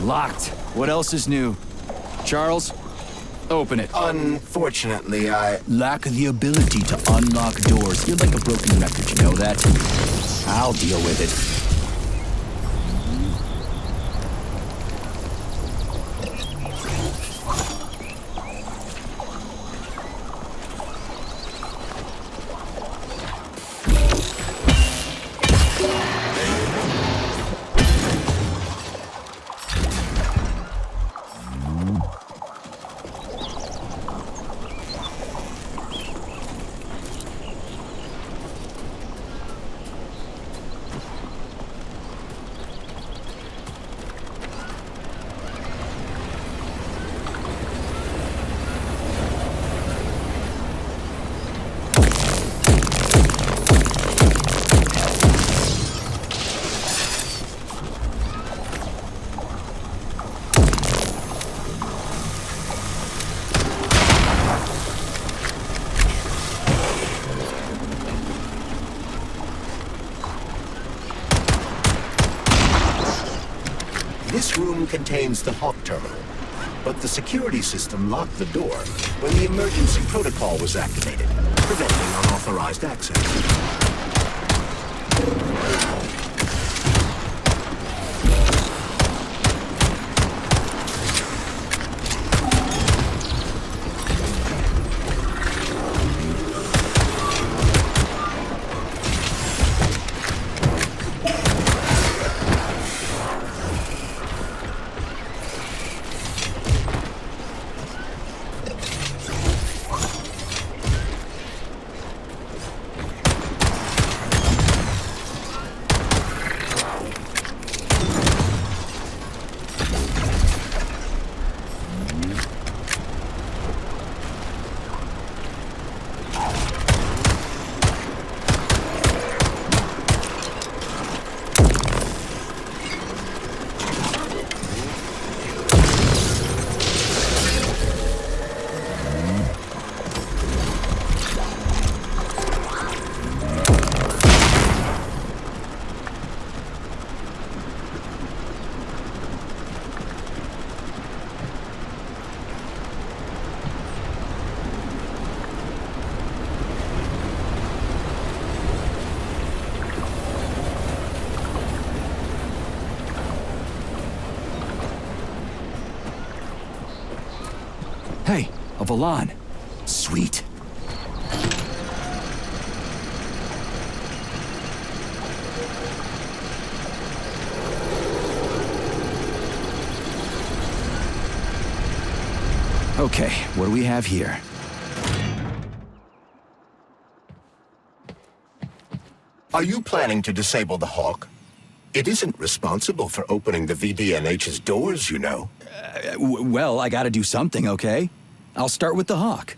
[SPEAKER 1] Locked. What else is new? Charles, open it.
[SPEAKER 2] Unfortunately, I
[SPEAKER 1] lack the ability to unlock doors. You're like a broken record, you know that? I'll deal with it.
[SPEAKER 2] This room contains the Hawk terminal, but the security system locked the door when the emergency protocol was activated, preventing unauthorized access.
[SPEAKER 1] A Valan. Sweet. Okay, what do we have here?
[SPEAKER 2] Are you planning to disable the Hawk? It isn't responsible for opening the VDNH's doors, you know.
[SPEAKER 1] Well, I gotta do something, okay? I'll start with the Hawk.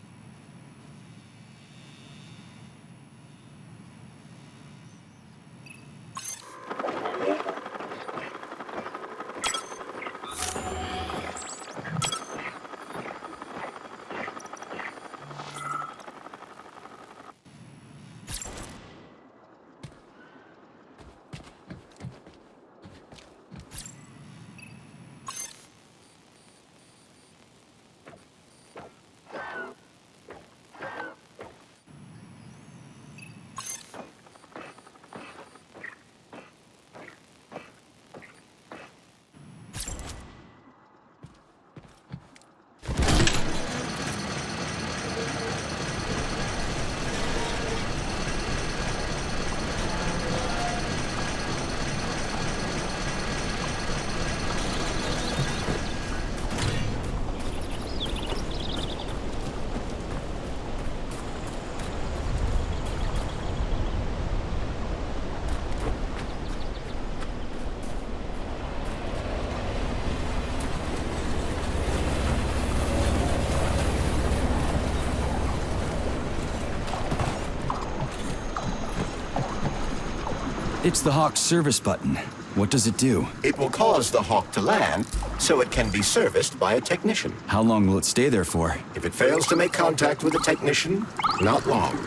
[SPEAKER 1] It's the Hawk's service button. What does it do?
[SPEAKER 2] It will cause the Hawk to land, so it can be serviced by a technician.
[SPEAKER 1] How long will it stay there for?
[SPEAKER 2] If it fails to make contact with a technician, not long.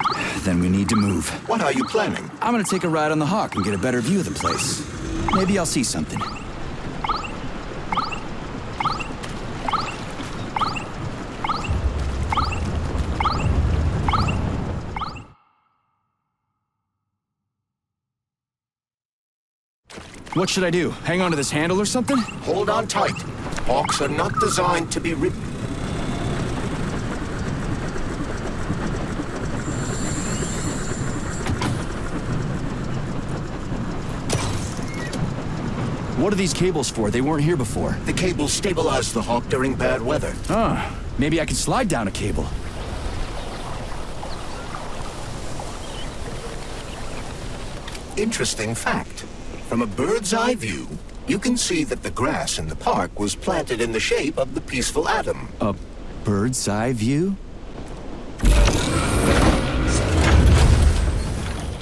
[SPEAKER 1] Then we need to move.
[SPEAKER 2] What are you planning?
[SPEAKER 1] I'm gonna take a ride on the Hawk and get a better view of the place. Maybe I'll see something. What should I do? Hang on to this handle or something?
[SPEAKER 2] Hold on tight. Hawks are not designed to be ridden.
[SPEAKER 1] What are these cables for? They weren't here before.
[SPEAKER 2] The cables stabilize the Hawk during bad weather.
[SPEAKER 1] Ah, maybe I can slide down a cable.
[SPEAKER 2] Interesting fact. From a bird's eye view, you can see that the grass in the park was planted in the shape of the peaceful atom.
[SPEAKER 1] A bird's eye view?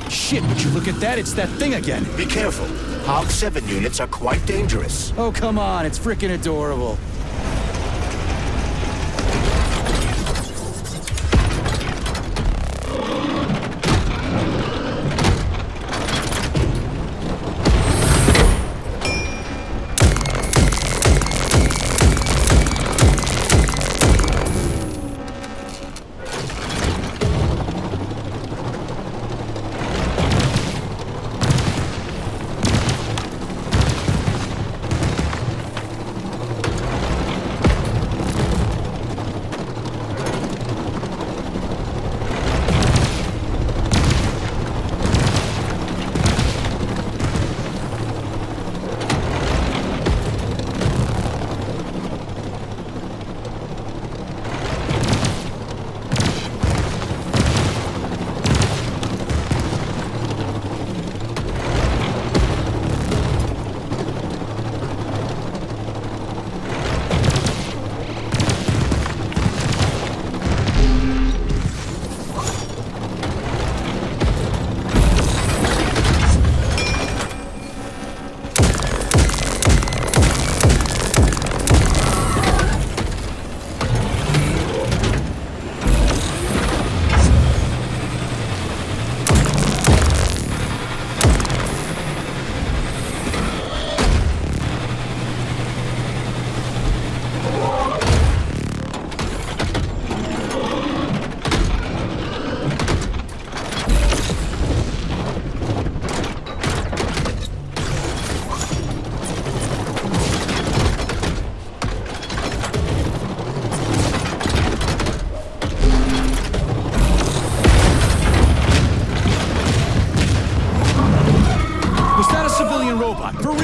[SPEAKER 1] Shit, would you look at that? It's that thing again.
[SPEAKER 2] Be careful. Hawk 7 units are quite dangerous.
[SPEAKER 1] Oh, come on. It's frickin' adorable.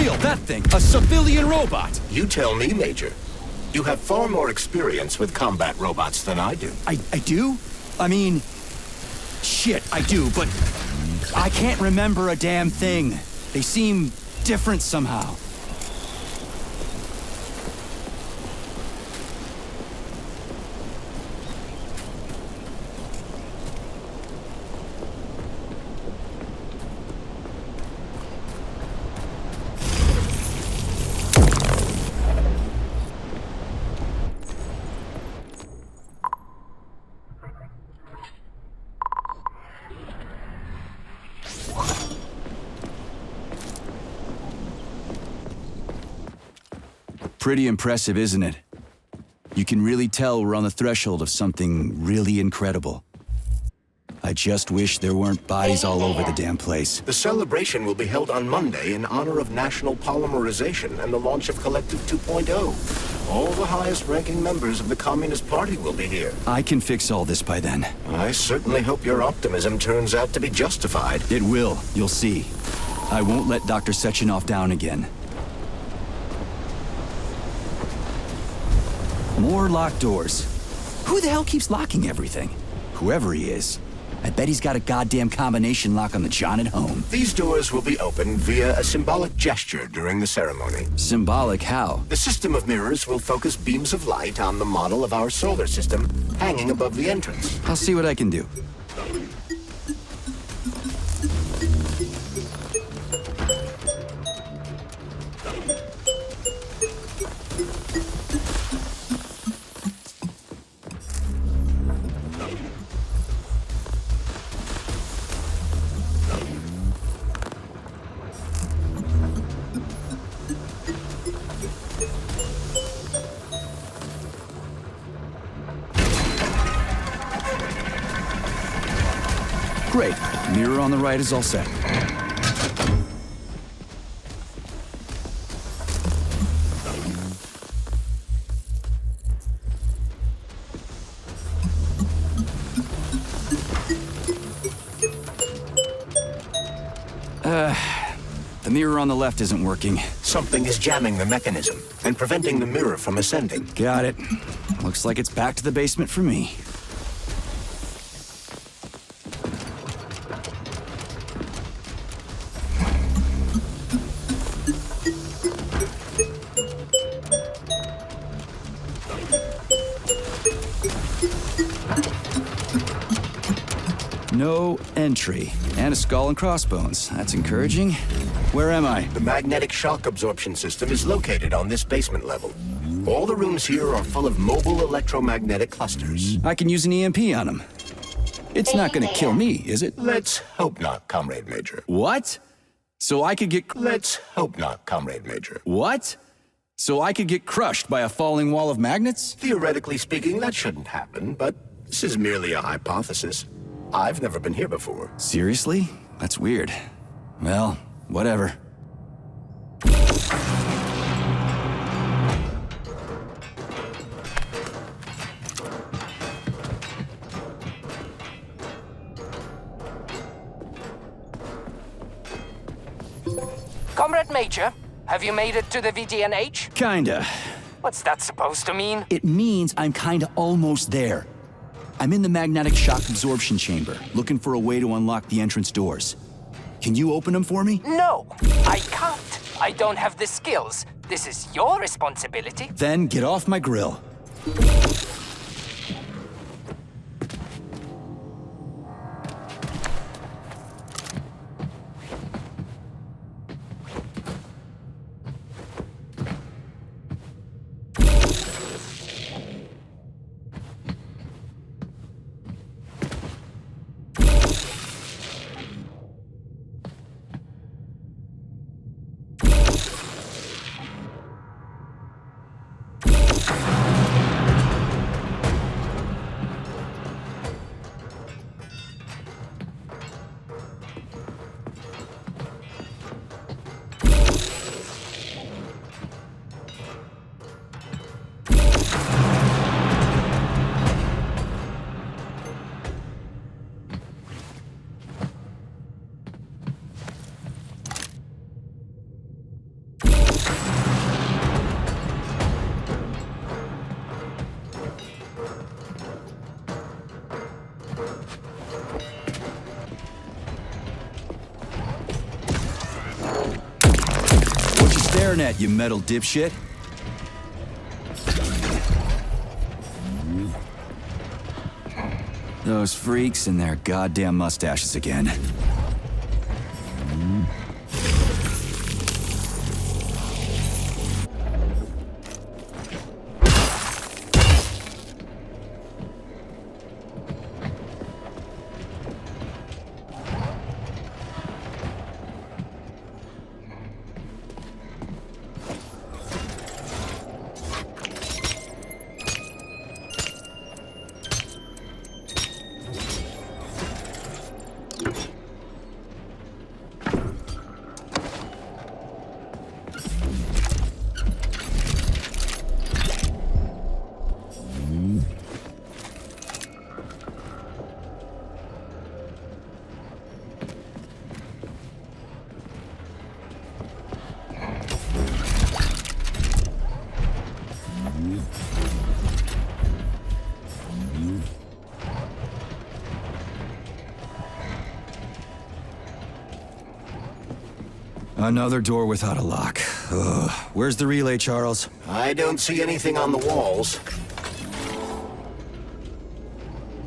[SPEAKER 1] real, that thing. A civilian robot.
[SPEAKER 2] You tell me, Major. You have far more experience with combat robots than I do.
[SPEAKER 1] I do? I mean... Shit, I do, but... I can't remember a damn thing. They seem different somehow. Pretty impressive, isn't it? You can really tell we're on the threshold of something really incredible. I just wish there weren't bodies all over the damn place.
[SPEAKER 2] The celebration will be held on Monday in honor of national polymerization and the launch of Collective 2.0. All the highest-ranking members of the Communist Party will be here.
[SPEAKER 1] I can fix all this by then.
[SPEAKER 2] I certainly hope your optimism turns out to be justified.
[SPEAKER 1] It will, you'll see. I won't let Dr. Sechenov down again. More locked doors. Who the hell keeps locking everything? Whoever he is. I bet he's got a goddamn combination lock on the John at home.
[SPEAKER 2] These doors will be opened via a symbolic gesture during the ceremony.
[SPEAKER 1] Symbolic how?
[SPEAKER 2] The system of mirrors will focus beams of light on the model of our solar system hanging above the entrance.
[SPEAKER 1] I'll see what I can do. Great. Mirror on the right is all set. The mirror on the left isn't working.
[SPEAKER 2] Something is jamming the mechanism and preventing the mirror from ascending.
[SPEAKER 1] Got it. Looks like it's back to the basement for me. No entry. And a skull and crossbones. That's encouraging. Where am I?
[SPEAKER 2] The magnetic shock absorption system is located on this basement level. All the rooms here are full of mobile electromagnetic clusters.
[SPEAKER 1] I can use an EMP on them. It's not gonna kill me, is it?
[SPEAKER 2] Let's hope not, Comrade Major.
[SPEAKER 1] What? So I could get...
[SPEAKER 2] Let's hope not, Comrade Major.
[SPEAKER 1] What? So I could get crushed by a falling wall of magnets?
[SPEAKER 2] Theoretically speaking, that shouldn't happen, but this is merely a hypothesis. I've never been here before.
[SPEAKER 1] Seriously? That's weird. Well, whatever.
[SPEAKER 13] Comrade Major, have you made it to the VDNH?
[SPEAKER 1] Kinda.
[SPEAKER 13] What's that supposed to mean?
[SPEAKER 1] It means I'm kinda almost there. I'm in the magnetic shock absorption chamber, looking for a way to unlock the entrance doors. Can you open them for me?
[SPEAKER 13] No, I can't. I don't have the skills. This is your responsibility.
[SPEAKER 1] Then get off my grill. clarinet, you metal dipshit. Those freaks and their goddamn mustaches again. Another door without a lock. Ugh. Where's the relay, Charles?
[SPEAKER 2] I don't see anything on the walls.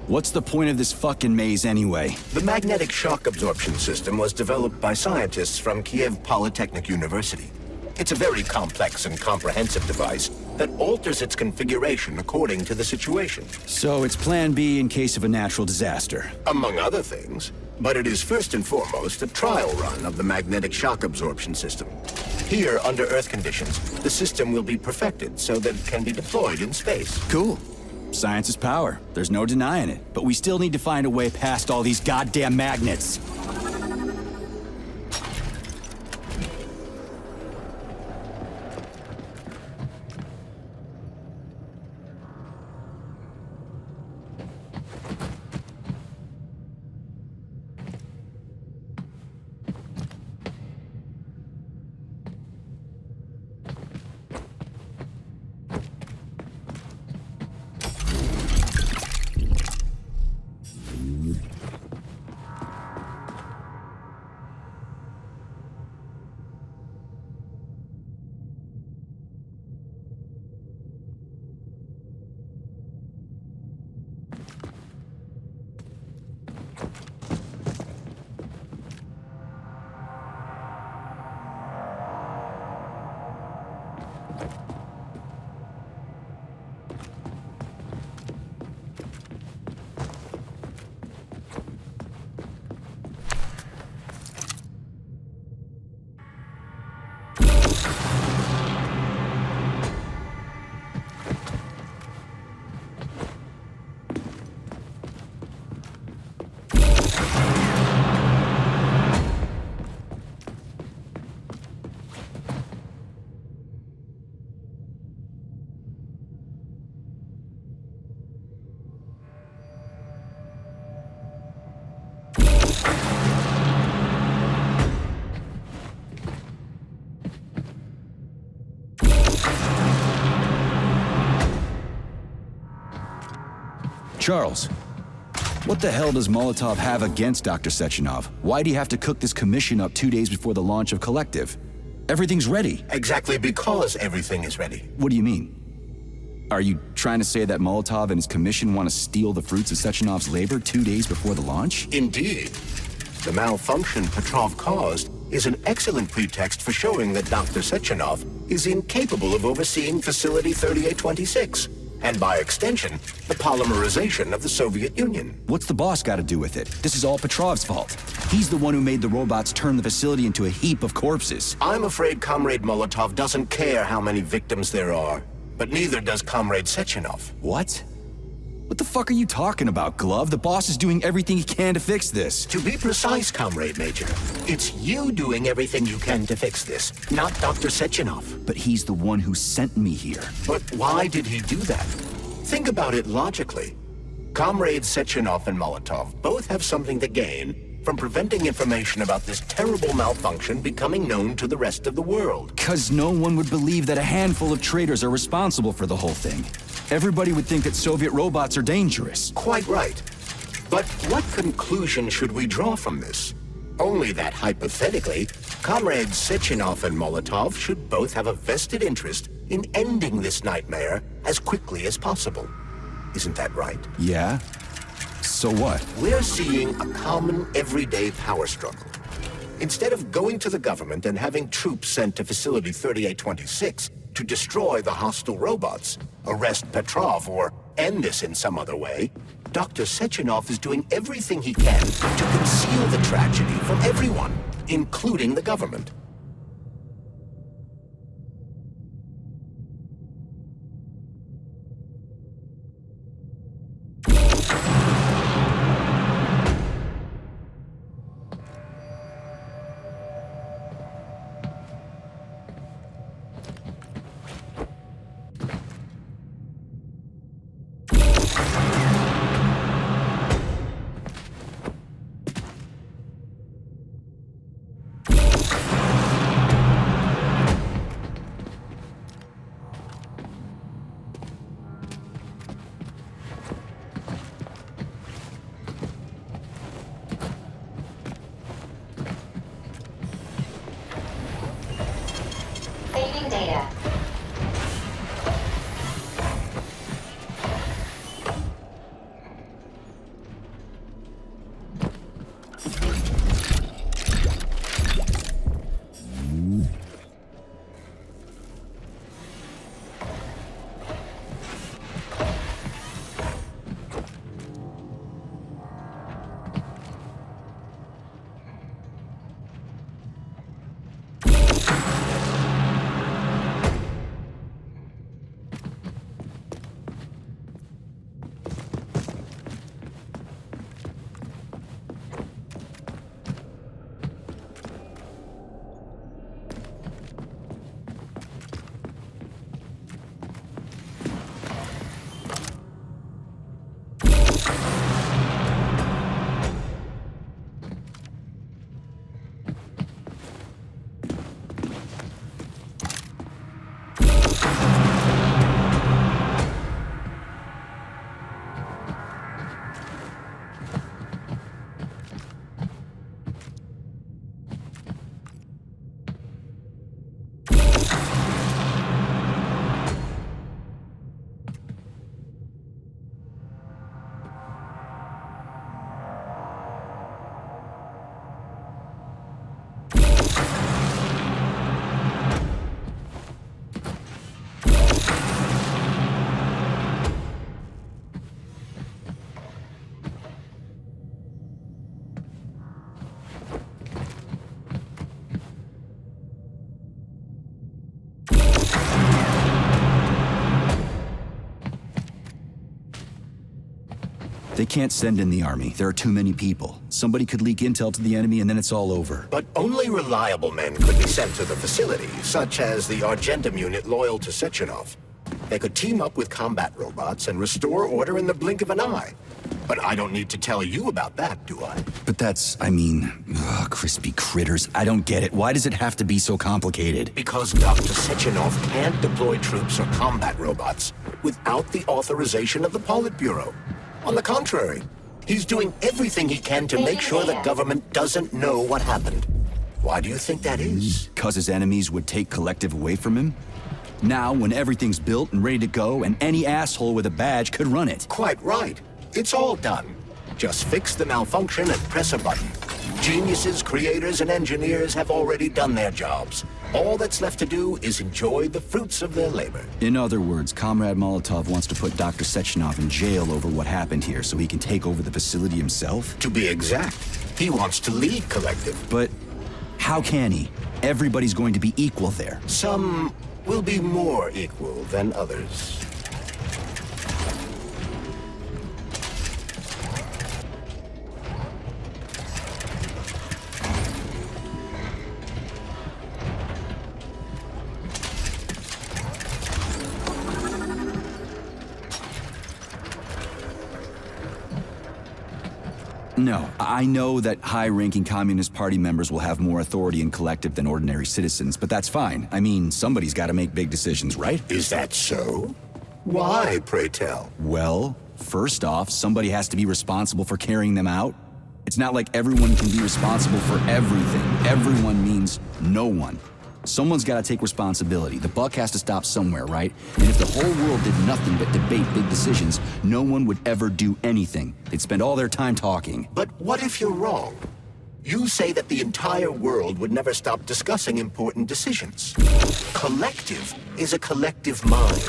[SPEAKER 1] What's the point of this fucking maze anyway?
[SPEAKER 2] The magnetic shock absorption system was developed by scientists from Kiev Polytechnic University. It's a very complex and comprehensive device that alters its configuration according to the situation.
[SPEAKER 1] So it's plan B in case of a natural disaster.
[SPEAKER 2] Among other things. But it is first and foremost a trial run of the magnetic shock absorption system. Here, under Earth conditions, the system will be perfected so that it can be deployed in space.
[SPEAKER 1] Cool. Science is power. There's no denying it. But we still need to find a way past all these goddamn magnets. Charles, what the hell does Molotov have against Dr. Sechenov? Why'd he have to cook this commission up 2 days before the launch of Collective? Everything's ready.
[SPEAKER 2] Exactly because everything is ready.
[SPEAKER 1] What do you mean? Are you trying to say that Molotov and his commission want to steal the fruits of Sechenov's labor 2 days before the launch?
[SPEAKER 2] Indeed. The malfunction Petrov caused is an excellent pretext for showing that Dr. Sechenov is incapable of overseeing Facility 3826. And by extension, the polymerization of the Soviet Union.
[SPEAKER 1] What's the boss got to do with it? This is all Petrov's fault. He's the one who made the robots turn the facility into a heap of corpses.
[SPEAKER 2] I'm afraid Comrade Molotov doesn't care how many victims there are. But neither does Comrade Sechenov.
[SPEAKER 1] What? What the fuck are you talking about, Glove? The boss is doing everything he can to fix this.
[SPEAKER 2] To be precise, Comrade Major, it's you doing everything you can to fix this, not Dr. Sechenov.
[SPEAKER 1] But he's the one who sent me here.
[SPEAKER 2] But why did he do that? Think about it logically. Comrades Sechenov and Molotov both have something to gain from preventing information about this terrible malfunction becoming known to the rest of the world.
[SPEAKER 1] 'Cause no one would believe that a handful of traitors are responsible for the whole thing. Everybody would think that Soviet robots are dangerous.
[SPEAKER 2] Quite right. But what conclusion should we draw from this? Only that hypothetically, Comrades Sechenov and Molotov should both have a vested interest in ending this nightmare as quickly as possible. Isn't that right?
[SPEAKER 11] Yeah? So what?
[SPEAKER 2] We're seeing a common, everyday power struggle. Instead of going to the government and having troops sent to Facility 3826 to destroy the hostile robots, arrest Petrov, or end this in some other way, Dr. Sechenov is doing everything he can to conceal the tragedy from everyone, including the government.
[SPEAKER 10] Saving data.
[SPEAKER 11] They can't send in the army. There are too many people. Somebody could leak intel to the enemy and then it's all over.
[SPEAKER 2] But only reliable men could be sent to the facility, such as the Argentum unit loyal to Sechenov. They could team up with combat robots and restore order in the blink of an eye. But I don't need to tell you about that, do I?
[SPEAKER 11] But that's, I mean, crispy critters. I don't get it. Why does it have to be so complicated?
[SPEAKER 2] Because Dr. Sechenov can't deploy troops or combat robots without the authorization of the Politburo. On the contrary, he's doing everything he can to make sure the government doesn't know what happened. Why do you think that is?
[SPEAKER 11] Because his enemies would take Collective away from him? Now, when everything's built and ready to go, and any asshole with a badge could run it.
[SPEAKER 2] Quite right. It's all done. Just fix the malfunction and press a button. Geniuses, creators, and engineers have already done their jobs. All that's left to do is enjoy the fruits of their labor.
[SPEAKER 11] In other words, Comrade Molotov wants to put Dr. Sechenov in jail over what happened here so he can take over the facility himself?
[SPEAKER 2] To be exact, he wants to lead Collective.
[SPEAKER 11] But how can he? Everybody's going to be equal there.
[SPEAKER 2] Some will be more equal than others.
[SPEAKER 11] No, I know that high-ranking Communist Party members will have more authority in Collective than ordinary citizens, but that's fine. I mean, somebody's got to make big decisions, right?
[SPEAKER 2] Is that so? Why, pray tell?
[SPEAKER 11] Well, first off, somebody has to be responsible for carrying them out. It's not like everyone can be responsible for everything. Everyone means no one. Someone's gotta take responsibility. The buck has to stop somewhere, right? And if the whole world did nothing but debate big decisions, no one would ever do anything. They'd spend all their time talking.
[SPEAKER 2] But what if you're wrong? You say that the entire world would never stop discussing important decisions. Collective is a collective mind.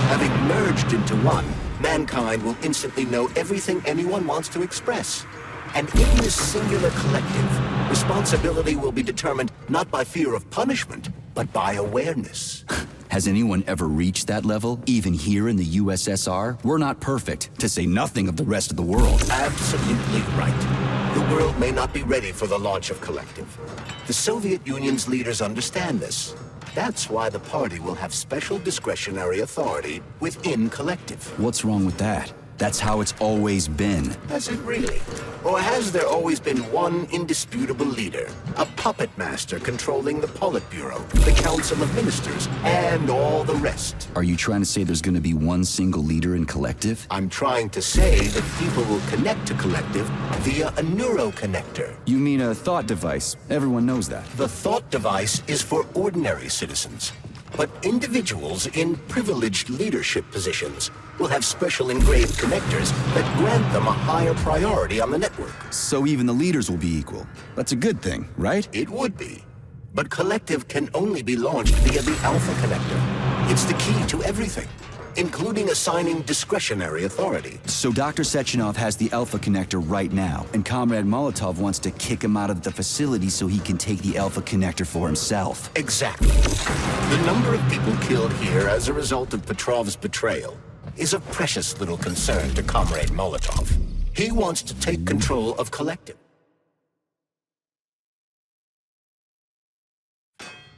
[SPEAKER 2] Having merged into one, mankind will instantly know everything anyone wants to express. And in this singular collective, responsibility will be determined not by fear of punishment, but by awareness.
[SPEAKER 11] Has anyone ever reached that level, even here in the USSR? We're not perfect, to say nothing of the rest of the world.
[SPEAKER 2] Absolutely right. The world may not be ready for the launch of Collective. The Soviet Union's leaders understand this. That's why the party will have special discretionary authority within Collective.
[SPEAKER 11] What's wrong with that? That's how it's always been.
[SPEAKER 2] Has it really? Or has there always been one indisputable leader? A puppet master controlling the Politburo, the Council of Ministers, and all the rest?
[SPEAKER 11] Are you trying to say there's gonna be one single leader in Collective?
[SPEAKER 2] I'm trying to say that people will connect to Collective via a neuroconnector.
[SPEAKER 11] You mean a thought device. Everyone knows that.
[SPEAKER 2] The thought device is for ordinary citizens. But individuals in privileged leadership positions will have special engraved connectors that grant them a higher priority on the network.
[SPEAKER 11] So even the leaders will be equal. That's a good thing, right?
[SPEAKER 2] It would be. But Collective can only be launched via the Alpha Connector. It's the key to everything, including assigning discretionary authority.
[SPEAKER 11] So Dr. Sechenov has the Alpha Connector right now, and Comrade Molotov wants to kick him out of the facility so he can take the Alpha Connector for himself.
[SPEAKER 2] Exactly. The number of people killed here as a result of Petrov's betrayal is of precious little concern to Comrade Molotov. He wants to take control of Collective.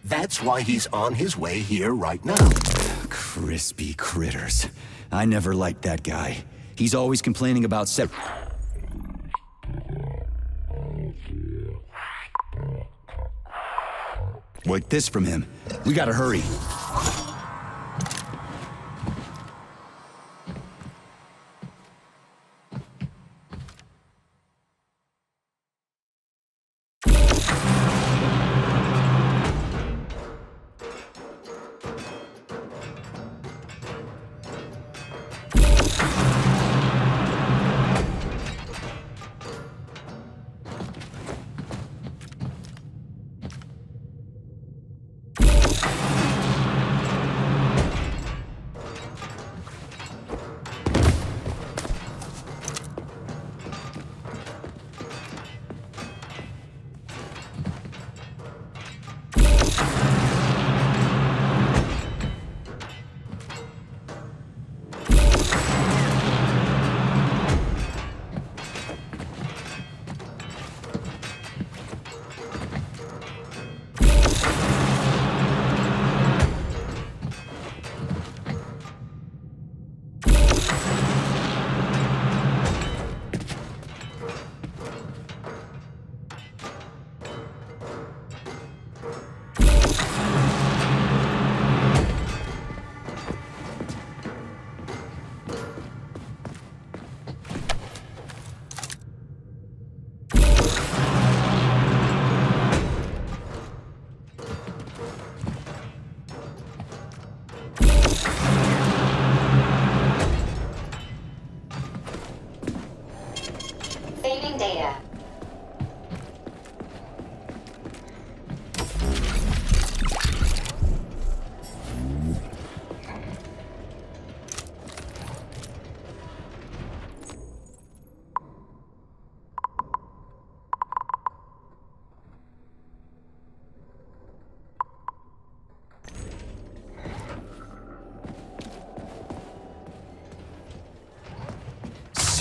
[SPEAKER 2] That's why he's on his way here right now.
[SPEAKER 11] Crispy critters. I never liked that guy. He's always complaining about like this from him. We gotta hurry.
[SPEAKER 10] Saving data.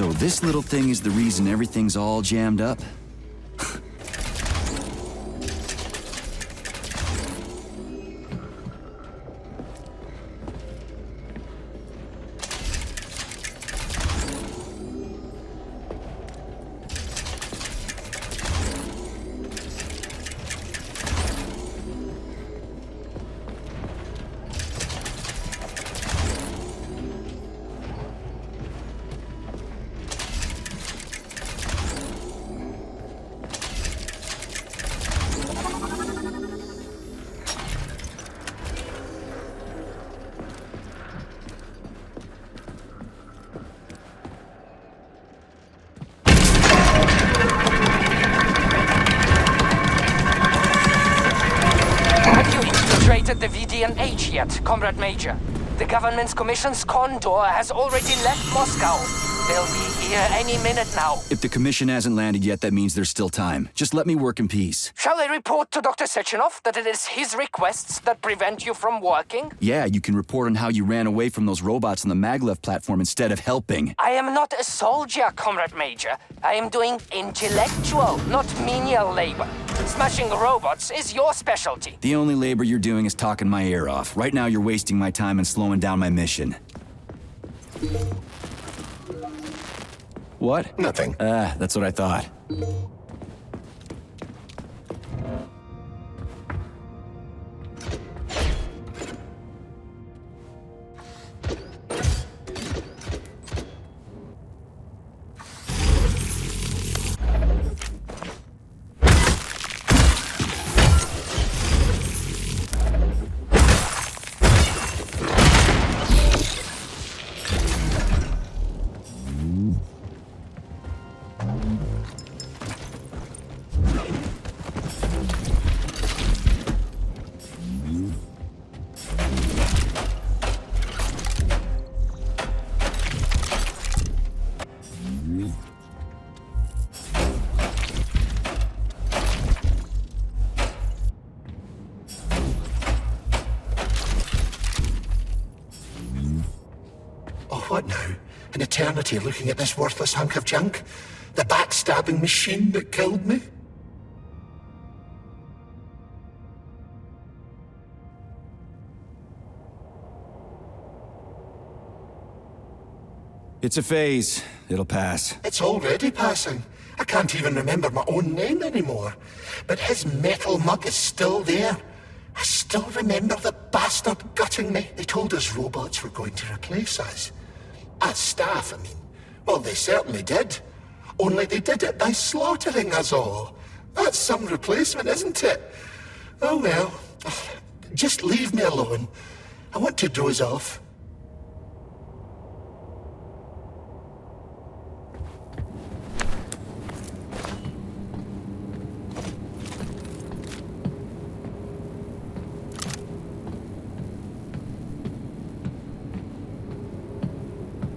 [SPEAKER 11] So this little thing is the reason everything's all jammed up?
[SPEAKER 13] the VDN age yet, Comrade Major. The government's commission's condor has already left Moscow. They'll be here any minute now.
[SPEAKER 11] If the commission hasn't landed yet, that means there's still time. Just let me work in peace.
[SPEAKER 13] Shall I report to Dr. Sechenov that it is his requests that prevent you from working?
[SPEAKER 11] Yeah, you can report on how you ran away from those robots on the Maglev platform instead of helping.
[SPEAKER 13] I am not a soldier, Comrade Major. I am doing intellectual, not menial labor. Smashing robots is your specialty.
[SPEAKER 11] The only labor you're doing is talking my ear off. Right now, you're wasting my time and slowing down my mission. What?
[SPEAKER 2] Nothing.
[SPEAKER 11] That's what I thought.
[SPEAKER 2] What now? An eternity looking at this worthless hunk of junk? The backstabbing machine that killed me?
[SPEAKER 11] It's a phase. It'll pass.
[SPEAKER 2] It's already passing. I can't even remember my own name anymore. But his metal mug is still there. I still remember the bastard gutting me. They told us robots were going to replace us. As staff, I mean. Well, they certainly did. Only they did it by slaughtering us all. That's some replacement, isn't it? Oh well. Just leave me alone. I want to doze off.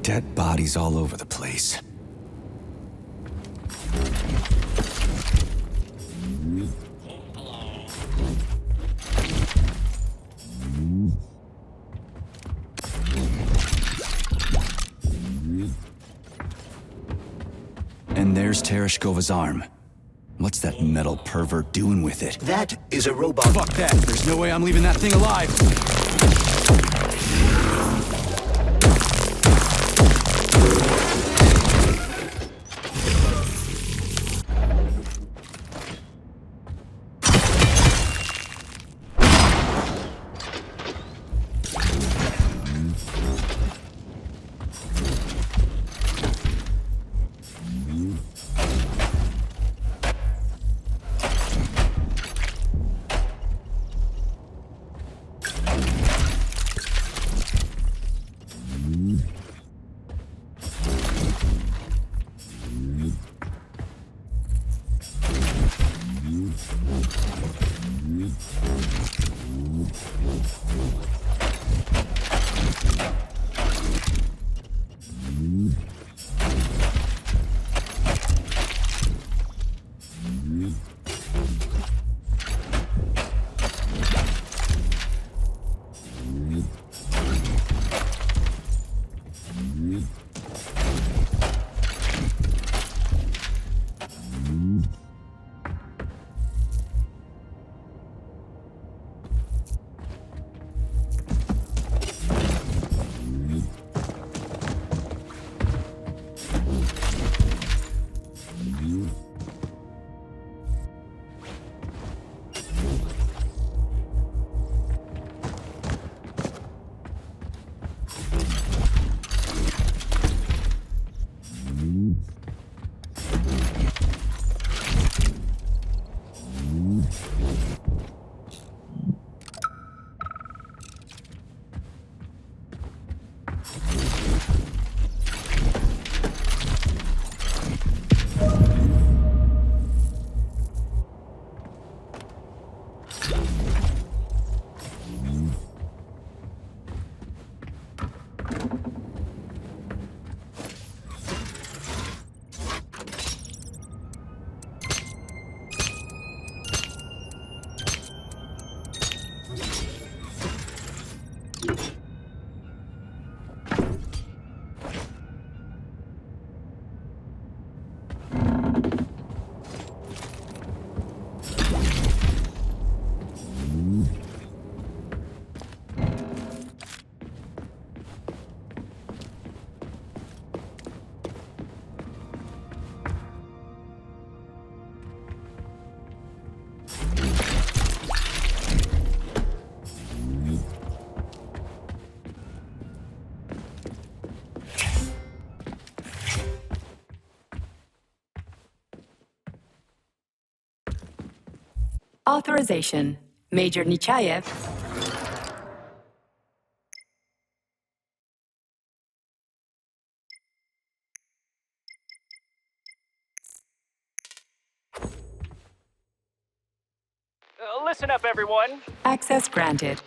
[SPEAKER 11] Dead bodies all over the place. And there's Tereshkova's arm. What's that metal pervert doing with it?
[SPEAKER 2] That is a robot.
[SPEAKER 11] Fuck that! There's no way I'm leaving that thing alive!
[SPEAKER 14] Authorization. Major Nechayev.
[SPEAKER 3] Listen up, everyone.
[SPEAKER 14] Access granted.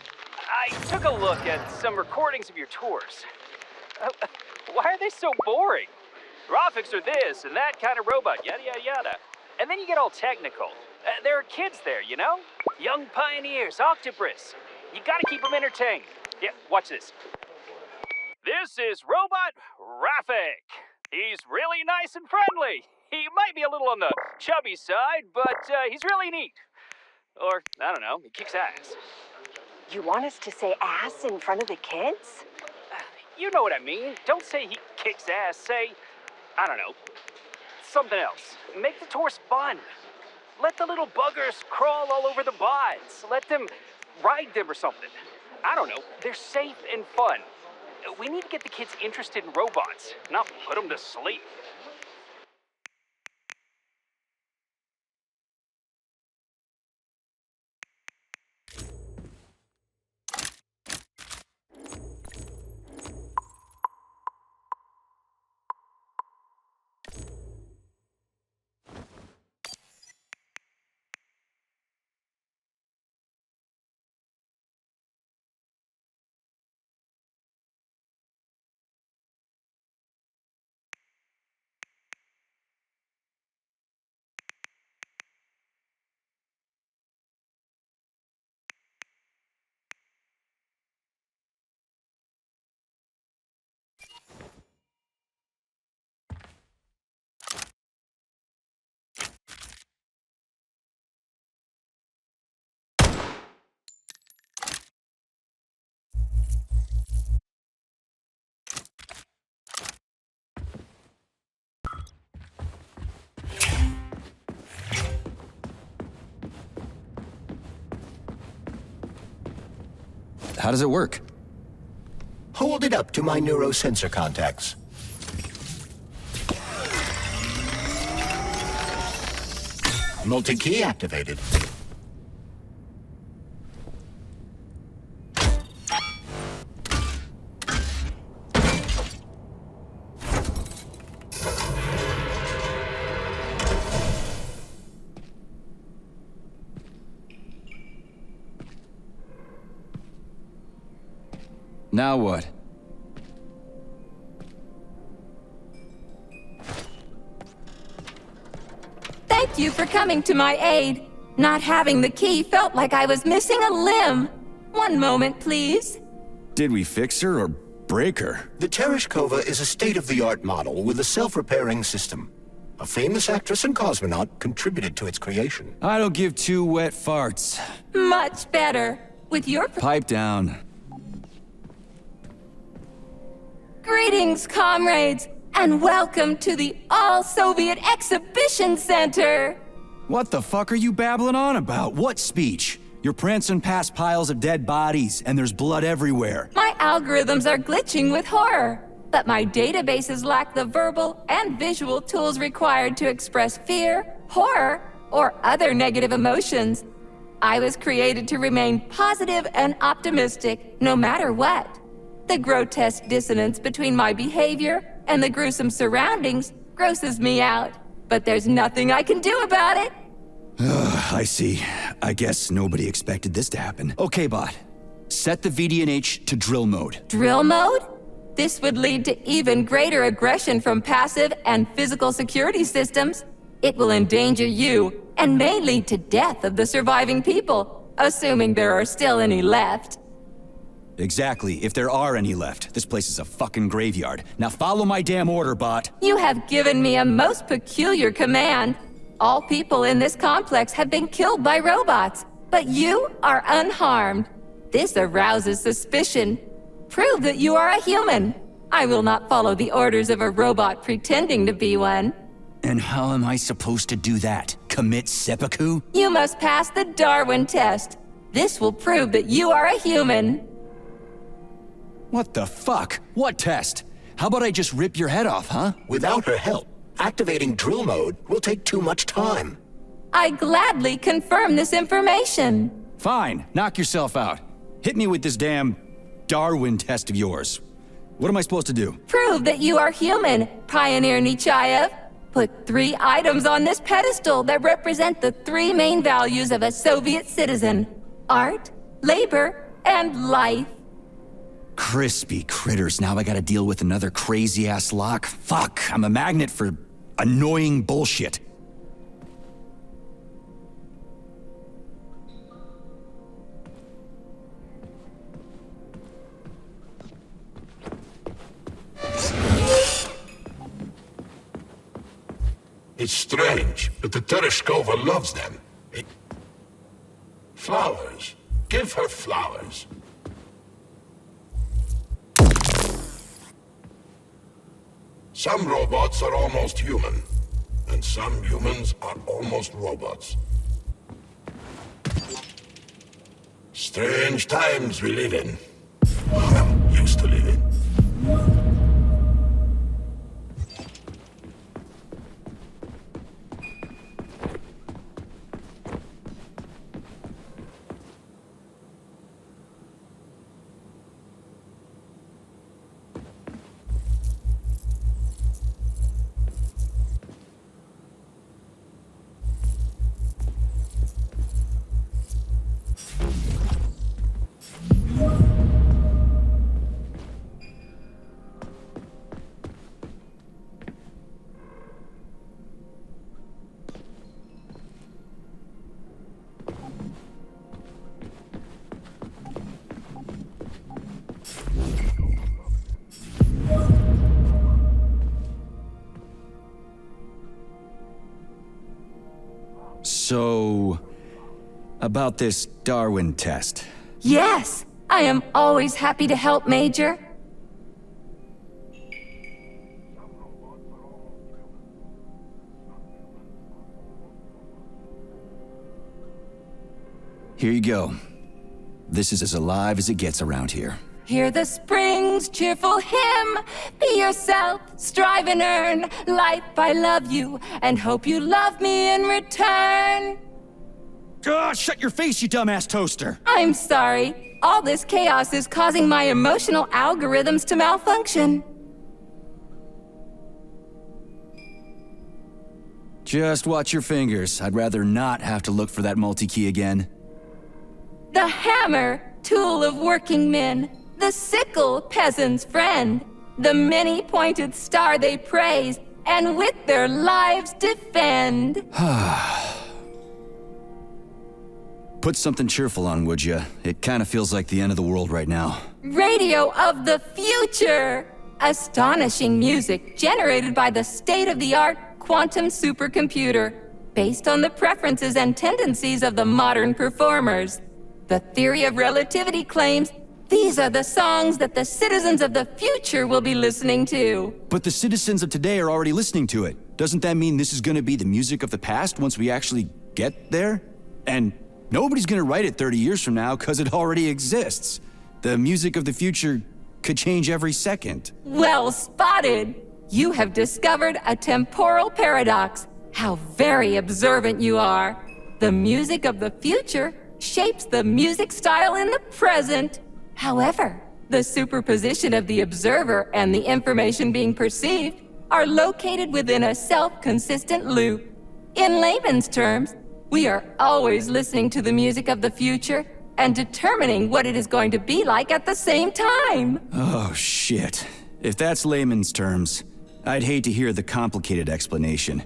[SPEAKER 3] I took a look at some recordings of your tours. Why are they so boring? Graphics are this and that kind of robot, yada, yada, yada. And then you get all technical. There are kids there, you know? Young pioneers, octopus. You gotta keep them entertained. Yeah, watch this. This is Robot Rafik. He's really nice and friendly. He might be a little on the chubby side, but he's really neat. Or, I don't know, he kicks ass.
[SPEAKER 9] You want us to say ass in front of the kids?
[SPEAKER 3] You know what I mean. Don't say he kicks ass. Say, I don't know, something else. Make the tours fun. Let the little buggers crawl all over the bots. Let them ride them or something. I don't know. They're safe and fun. We need to get the kids interested in robots, not put them to sleep.
[SPEAKER 11] How does it work?
[SPEAKER 2] Hold it up to my neurosensor contacts. Multi-key activated.
[SPEAKER 11] Now what?
[SPEAKER 20] Thank you for coming to my aid. Not having the key felt like I was missing a limb. One moment, please.
[SPEAKER 11] Did we fix her or break her?
[SPEAKER 2] The Tereshkova is a state-of-the-art model with a self-repairing system. A famous actress and cosmonaut contributed to its creation.
[SPEAKER 11] I don't give two wet farts.
[SPEAKER 20] Much better. With your...
[SPEAKER 11] Pipe down.
[SPEAKER 20] Greetings, comrades, and welcome to the All-Soviet Exhibition Center!
[SPEAKER 11] What the fuck are you babbling on about? What speech? You're prancing past piles of dead bodies, and there's blood everywhere.
[SPEAKER 20] My algorithms are glitching with horror, but my databases lack the verbal and visual tools required to express fear, horror, or other negative emotions. I was created to remain positive and optimistic, no matter what. The grotesque dissonance between my behavior and the gruesome surroundings grosses me out, but there's nothing I can do about it.
[SPEAKER 11] I see. I guess nobody expected this to happen. Okay, bot. Set the VDNH to drill mode.
[SPEAKER 20] Drill mode? This would lead to even greater aggression from passive and physical security systems. It will endanger you and may lead to death of the surviving people, assuming there are still any left.
[SPEAKER 11] Exactly, if there are any left. This place is a fucking graveyard. Now follow my damn order, bot.
[SPEAKER 20] You have given me a most peculiar command. All people in this complex have been killed by robots, but you are unharmed. This arouses suspicion. Prove that you are a human. I will not follow the orders of a robot pretending to be one.
[SPEAKER 11] And how am I supposed to do that? Commit seppuku?
[SPEAKER 20] You must pass the Darwin test. This will prove that you are a human.
[SPEAKER 11] What the fuck? What test? How about I just rip your head off, huh?
[SPEAKER 2] Without her help, activating drill mode will take too much time.
[SPEAKER 20] I gladly confirm this information.
[SPEAKER 11] Fine, knock yourself out. Hit me with this damn Darwin test of yours. What am I supposed to do?
[SPEAKER 20] Prove that you are human, Pioneer Nechayev. Put 3 items on this pedestal that represent the 3 main values of a Soviet citizen: art, labor, and life.
[SPEAKER 11] Crispy critters, now I gotta deal with another crazy-ass lock. Fuck, I'm a magnet for annoying bullshit.
[SPEAKER 4] It's strange, but the Tereshkova loves them. Flowers. Give her flowers. Some robots are almost human, and some humans are almost robots. Strange times we live in. Well, used to live in.
[SPEAKER 11] So, about this Darwin test.
[SPEAKER 20] Yes, I am always happy to help, Major.
[SPEAKER 11] Here you go. This is as alive as it gets around here.
[SPEAKER 20] Hear the spring's cheerful hymn. Be yourself, strive and earn. Life, I love you, and hope you love me in return.
[SPEAKER 11] Shut your face, you dumbass toaster!
[SPEAKER 20] I'm sorry. All this chaos is causing my emotional algorithms to malfunction.
[SPEAKER 11] Just watch your fingers. I'd rather not have to look for that multi-key again.
[SPEAKER 20] The hammer, tool of working men. The sickle, peasant's friend. The many-pointed star they praise, and with their lives defend.
[SPEAKER 11] Put something cheerful on, would ya? It kinda feels like the end of the world right now.
[SPEAKER 20] Radio of the future! Astonishing music generated by the state-of-the-art quantum supercomputer, based on the preferences and tendencies of the modern performers. The theory of relativity claims these are the songs that the citizens of the future will be listening to.
[SPEAKER 11] But the citizens of today are already listening to it. Doesn't that mean this is gonna be the music of the past once we actually get there? And nobody's gonna write it 30 years from now because it already exists. The music of the future could change every second.
[SPEAKER 20] Well spotted! You have discovered a temporal paradox. How very observant you are. The music of the future shapes the music style in the present. However, the superposition of the observer and the information being perceived are located within a self-consistent loop. In layman's terms, we are always listening to the music of the future and determining what it is going to be like at the same time.
[SPEAKER 11] Oh, shit. If that's layman's terms, I'd hate to hear the complicated explanation.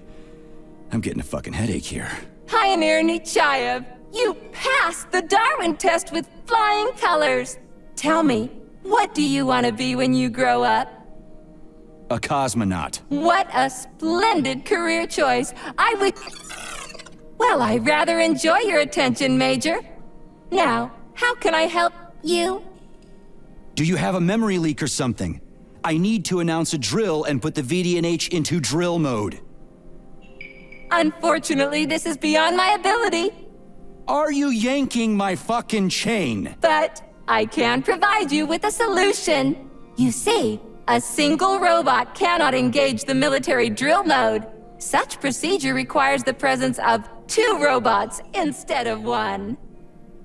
[SPEAKER 11] I'm getting a fucking headache here.
[SPEAKER 20] Pioneer Nechayev, you passed the Darwin test with flying colors. Tell me, what do you want to be when you grow up?
[SPEAKER 11] A cosmonaut.
[SPEAKER 20] What a splendid career choice. Well, I rather enjoy your attention, Major. Now, how can I help you?
[SPEAKER 11] Do you have a memory leak or something? I need to announce a drill and put the VDNH into drill mode.
[SPEAKER 20] Unfortunately, this is beyond my ability.
[SPEAKER 11] Are you yanking my fucking chain?
[SPEAKER 20] But I can provide you with a solution. You see, a single robot cannot engage the military drill mode. Such procedure requires the presence of 2 robots instead of 1.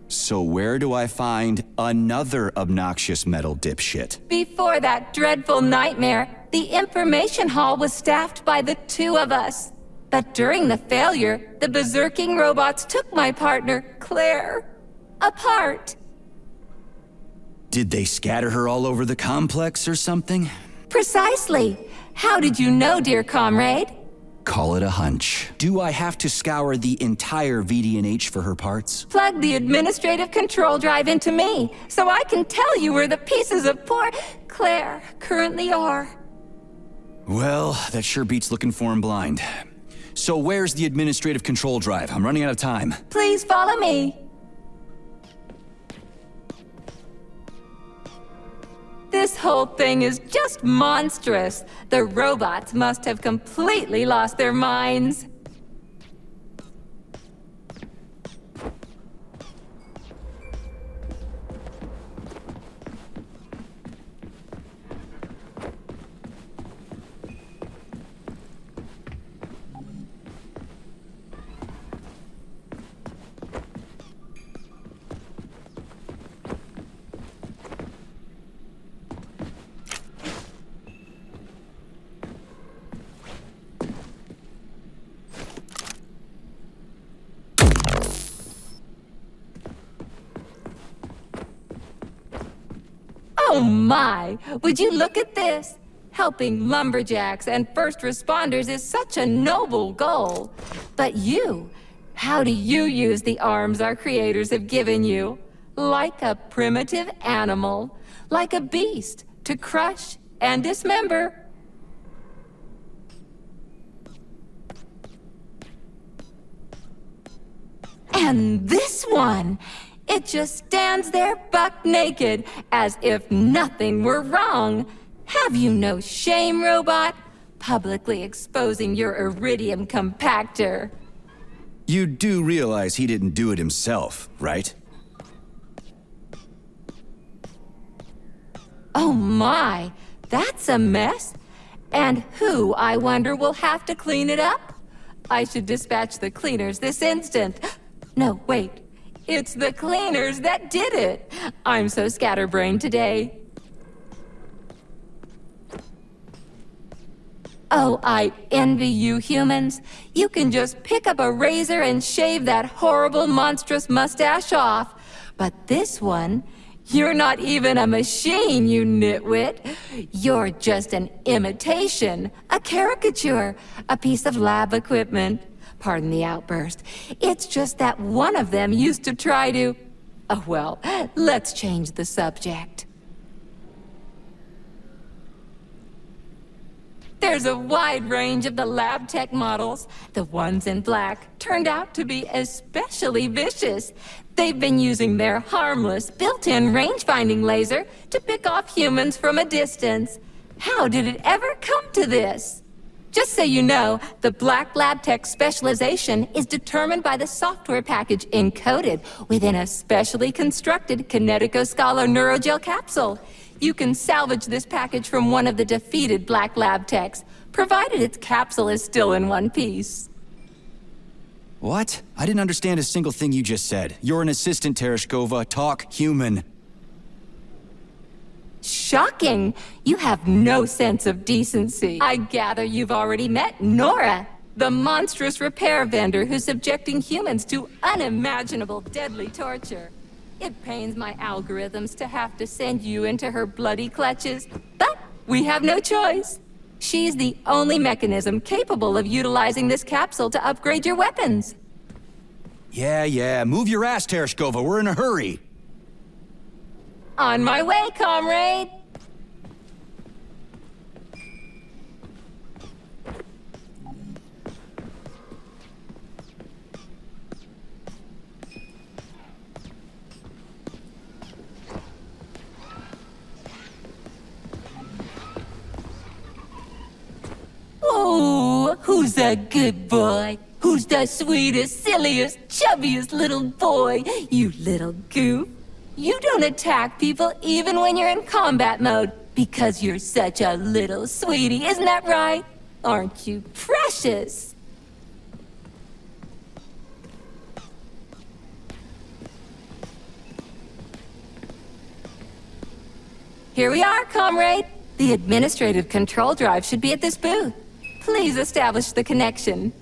[SPEAKER 11] So where do I find another obnoxious metal dipshit?
[SPEAKER 20] Before that dreadful nightmare, the information hall was staffed by the 2 of us. But during the failure, the berserking robots took my partner, Claire, apart.
[SPEAKER 11] Did they scatter her all over the complex or something?
[SPEAKER 20] Precisely. How did you know, dear comrade?
[SPEAKER 11] Call it a hunch. Do I have to scour the entire VD&H for her parts?
[SPEAKER 20] Plug the administrative control drive into me, so I can tell you where the pieces of poor Claire currently are.
[SPEAKER 11] Well, that sure beats looking for him blind. So where's the administrative control drive? I'm running out of time.
[SPEAKER 20] Please follow me. This whole thing is just monstrous. The robots must have completely lost their minds. Oh my! Would you look at this? Helping lumberjacks and first responders is such a noble goal. But you, how do you use the arms our creators have given you? Like a primitive animal, like a beast, to crush and dismember. And this one! It just stands there buck naked, as if nothing were wrong. Have you no shame, robot? Publicly exposing your iridium compactor.
[SPEAKER 11] You do realize he didn't do it himself, right?
[SPEAKER 20] Oh my, that's a mess. And who, I wonder, will have to clean it up? I should dispatch the cleaners this instant. No, wait. It's the cleaners that did it! I'm so scatterbrained today. Oh, I envy you humans. You can just pick up a razor and shave that horrible, monstrous mustache off. But this one, you're not even a machine, you nitwit. You're just an imitation, a caricature, a piece of lab equipment. Pardon the outburst. It's just that one of them used to try to... Oh, well, let's change the subject. There's a wide range of the lab tech models. The ones in black turned out to be especially vicious. They've been using their harmless, built-in range-finding laser to pick off humans from a distance. How did it ever come to this? Just so you know, the Black Lab Tech specialization is determined by the software package encoded within a specially constructed Kinetico-Scala neurogel capsule. You can salvage this package from one of the defeated Black Lab Techs, provided its capsule is still in one piece.
[SPEAKER 11] What? I didn't understand a single thing you just said. You're an assistant, Tereshkova. Talk human.
[SPEAKER 20] Shocking! You have no sense of decency. I gather you've already met Nora, the monstrous repair vendor who's subjecting humans to unimaginable deadly torture. It pains my algorithms to have to send you into her bloody clutches, but we have no choice. She's the only mechanism capable of utilizing this capsule to upgrade your weapons.
[SPEAKER 11] Yeah, move your ass, Tereshkova. We're in a hurry.
[SPEAKER 20] On my way, comrade! Oh, who's a good boy? Who's the sweetest, silliest, chubbiest little boy? You little goof. You don't attack people even when you're in combat mode because you're such a little sweetie, isn't that right? Aren't you precious? Here we are, comrade. The administrative control drive should be at this booth. Please establish the connection.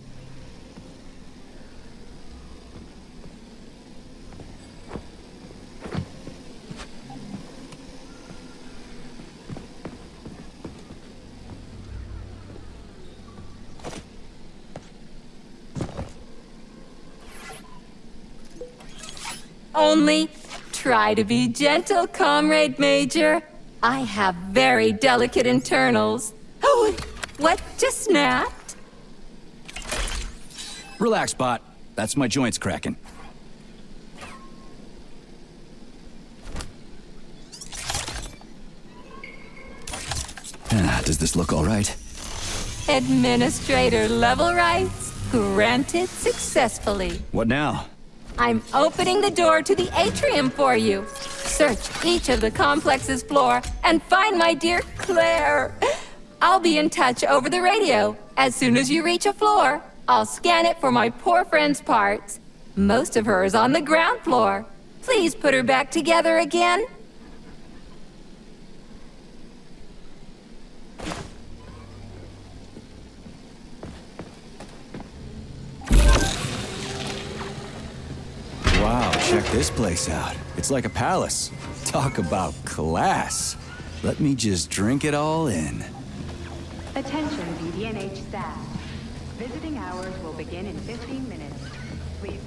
[SPEAKER 20] Only try to be gentle, Comrade Major. I have very delicate internals. Oh, what just snapped?
[SPEAKER 11] Relax, Bot. That's my joints cracking. Does this look all right?
[SPEAKER 20] Administrator level rights granted successfully.
[SPEAKER 11] What now?
[SPEAKER 20] I'm opening the door to the atrium for you. Search each of the complex's floor and find my dear Claire. I'll be in touch over the radio. As soon as you reach a floor, I'll scan it for my poor friend's parts. Most of her is on the ground floor. Please put her back together again.
[SPEAKER 11] Wow, check this place out. It's like a palace. Talk about class. Let me just drink it all in.
[SPEAKER 19] Attention BDNH staff. Visiting hours will begin in 15 minutes. Please.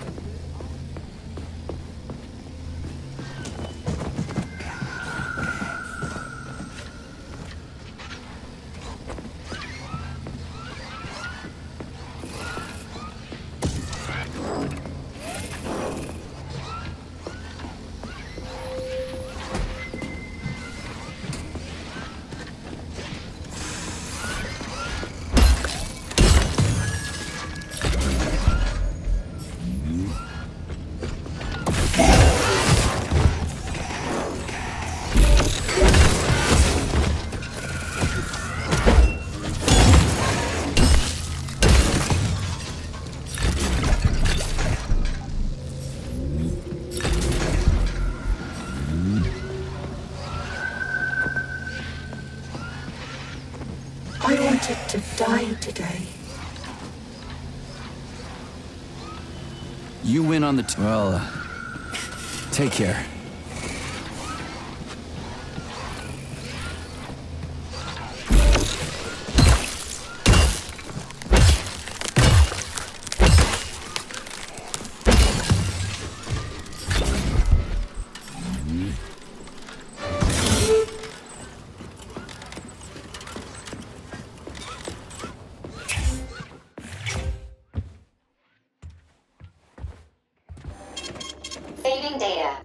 [SPEAKER 15] I wanted to die today.
[SPEAKER 11] You win on the well, take care.
[SPEAKER 10] Saving data.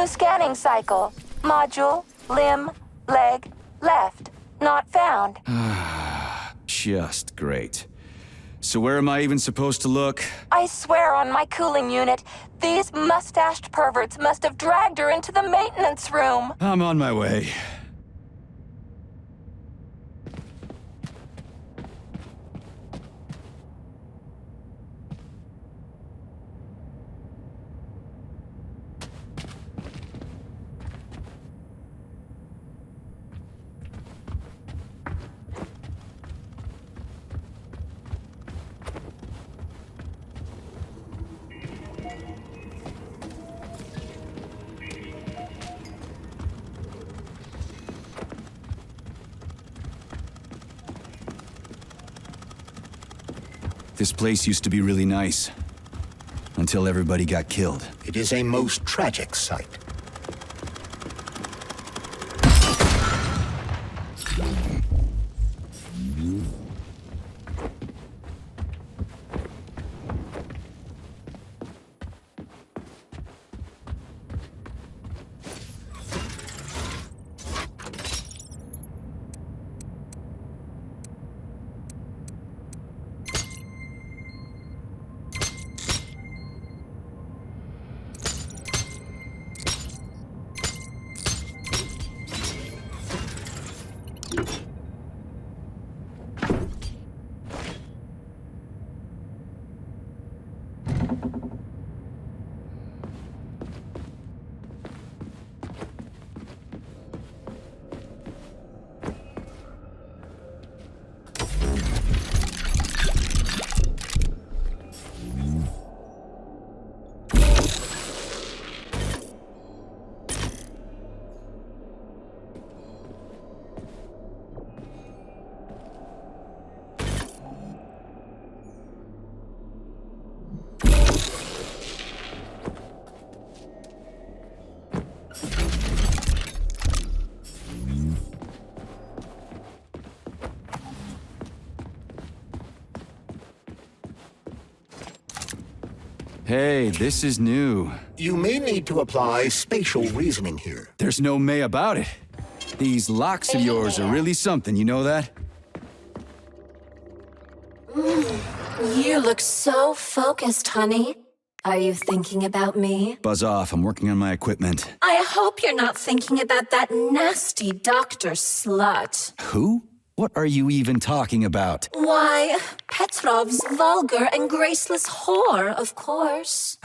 [SPEAKER 20] scanning cycle. Module, limb, leg, left. Not found.
[SPEAKER 1] Just great. So where am I even supposed to look?
[SPEAKER 20] I swear on my cooling unit, these mustached perverts must have dragged her into the maintenance room.
[SPEAKER 1] I'm on my way. This place used to be really nice. Until everybody got killed.
[SPEAKER 2] It is a most tragic sight.
[SPEAKER 1] Hey, this is new.
[SPEAKER 2] You may need to apply spatial reasoning here.
[SPEAKER 1] There's no may about it. These locks of yours are really something, you know that?
[SPEAKER 16] You look so focused, honey. Are you thinking about me?
[SPEAKER 1] Buzz off, I'm working on my equipment.
[SPEAKER 16] I hope you're not thinking about that nasty doctor slut.
[SPEAKER 1] Who? What are you even talking about?
[SPEAKER 16] Why, Petrov's vulgar and graceless whore, of course.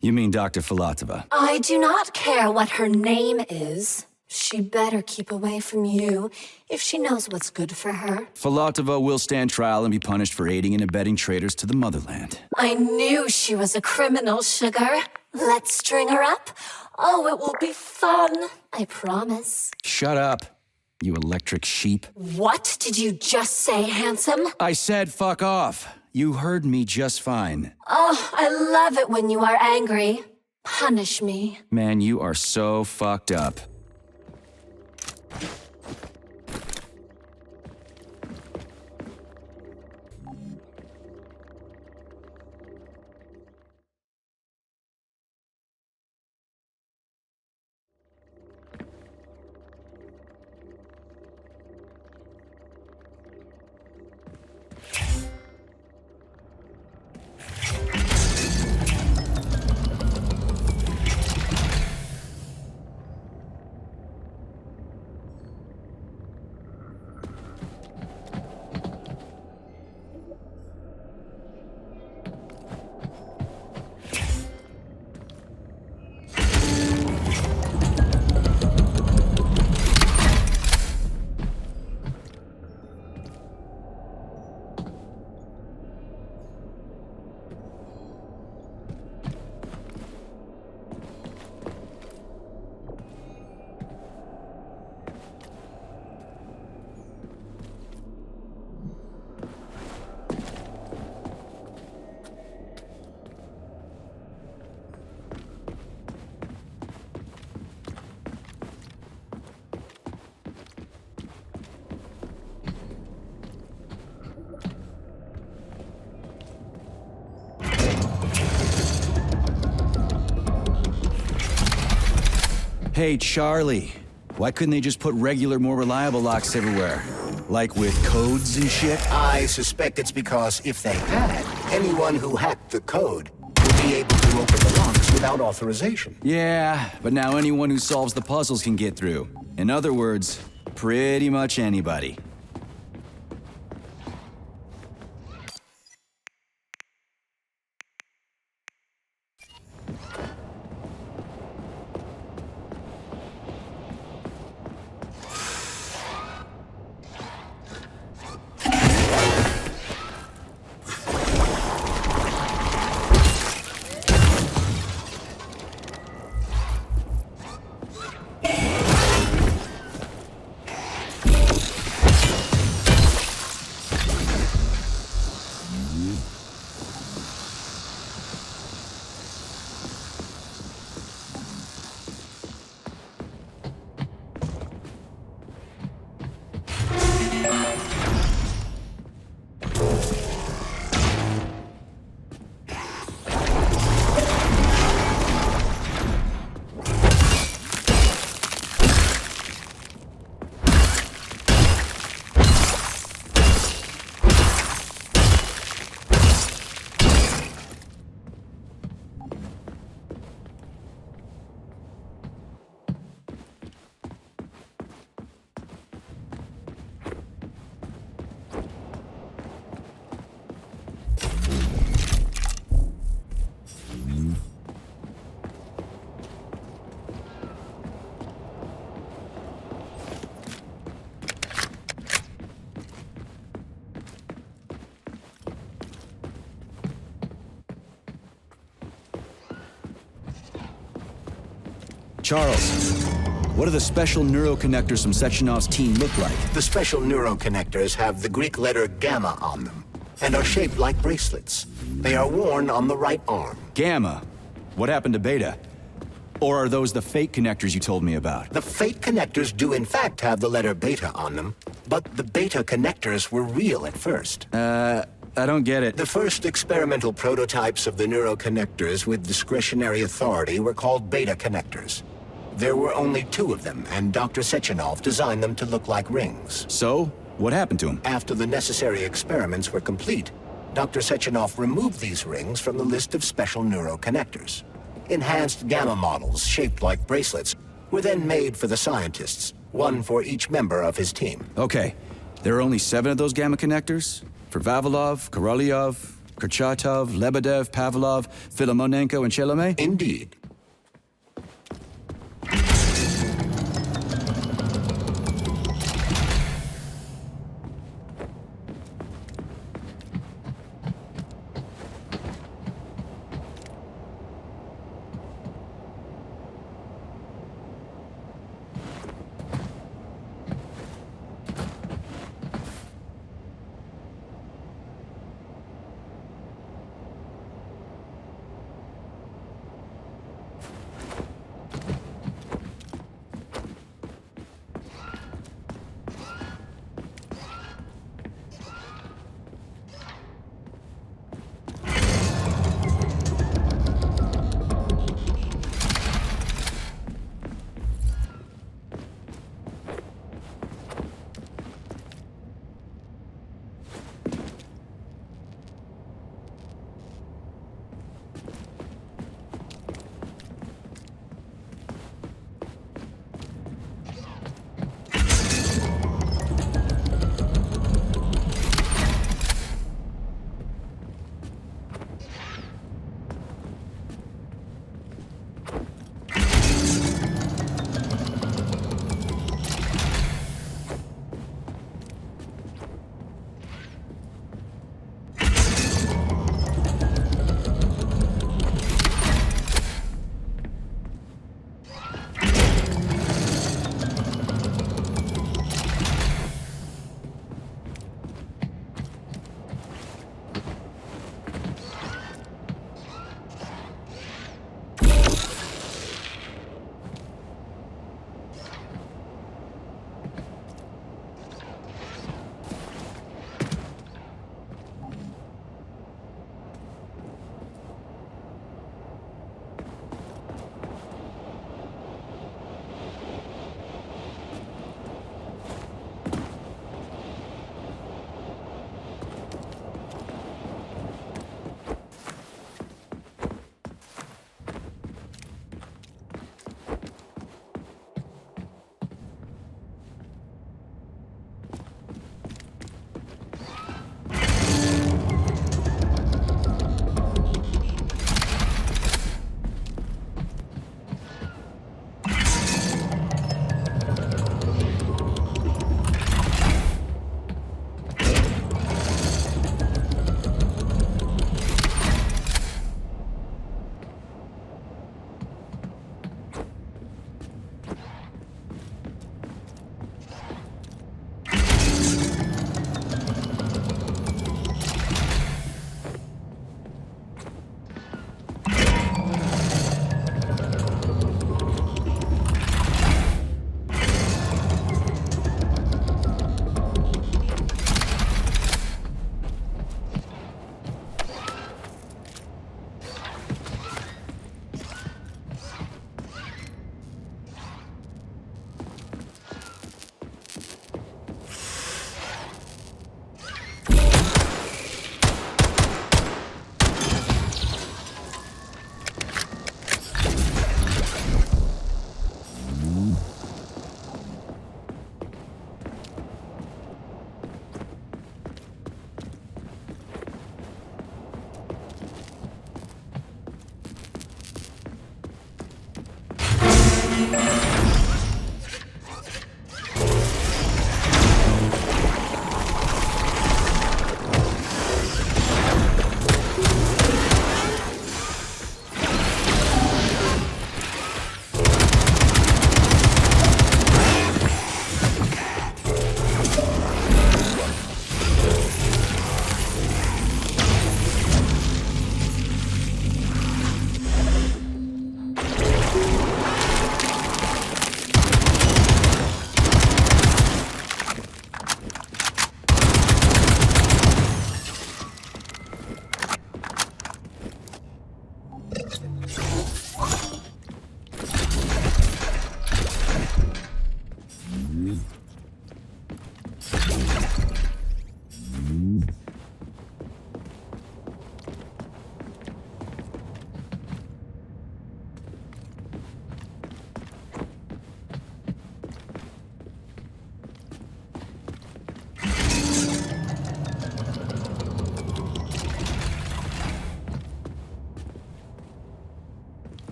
[SPEAKER 1] You mean Dr. Filatova?
[SPEAKER 16] I do not care what her name is. She better keep away from you if she knows what's good for her.
[SPEAKER 1] Filatova will stand trial and be punished for aiding and abetting traitors to the motherland.
[SPEAKER 16] I knew she was a criminal, sugar. Let's string her up. Oh, it will be fun. I promise.
[SPEAKER 1] Shut up, you electric sheep.
[SPEAKER 16] What did you just say, handsome?
[SPEAKER 1] I said fuck off. You heard me just fine.
[SPEAKER 16] Oh, I love it when you are angry. Punish me.
[SPEAKER 1] Man, you are so fucked up. Hey, Charlie. Why couldn't they just put regular, more reliable locks everywhere? Like with codes and shit?
[SPEAKER 2] I suspect it's because if they had, anyone who hacked the code would be able to open the locks without authorization.
[SPEAKER 1] Yeah, but now anyone who solves the puzzles can get through. In other words, pretty much anybody. Charles, what do the special neuroconnectors from Sechenov's team look like?
[SPEAKER 2] The special neuroconnectors have the Greek letter gamma on them, and are shaped like bracelets. They are worn on the right arm.
[SPEAKER 1] Gamma? What happened to Beta? Or are those the fake connectors you told me about?
[SPEAKER 2] The fake connectors do in fact have the letter beta on them, but the beta connectors were real at first.
[SPEAKER 1] I don't get it.
[SPEAKER 2] The first experimental prototypes of the neuroconnectors with discretionary authority were called beta connectors. There were only 2 of them, and Dr. Sechenov designed them to look like rings.
[SPEAKER 1] So, what happened to them?
[SPEAKER 2] After the necessary experiments were complete, Dr. Sechenov removed these rings from the list of special neuroconnectors. Enhanced gamma models, shaped like bracelets, were then made for the scientists, one for each member of his team.
[SPEAKER 1] Okay, there are only 7 of those gamma connectors? For Vavilov, Korolyov, Kurchatov, Lebedev, Pavlov, Filomonenko, and Chelomey?
[SPEAKER 2] Indeed.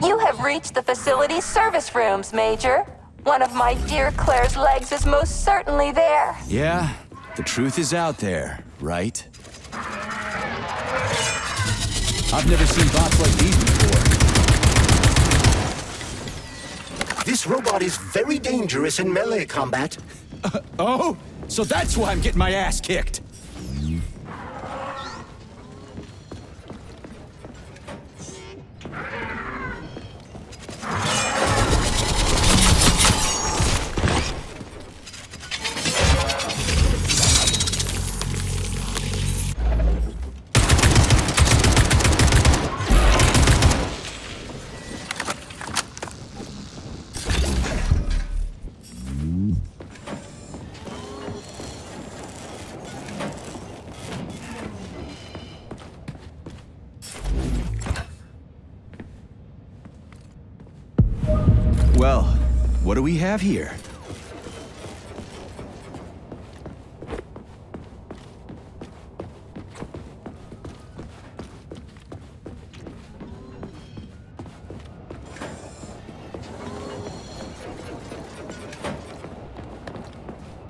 [SPEAKER 20] You have reached the facility's service rooms, Major. One of my dear Claire's legs is most certainly there.
[SPEAKER 1] Yeah, the truth is out there, right? I've never seen bots like these before.
[SPEAKER 2] This robot is very dangerous in melee combat.
[SPEAKER 1] Oh? So that's why I'm getting my ass kicked. Well, what do we have here?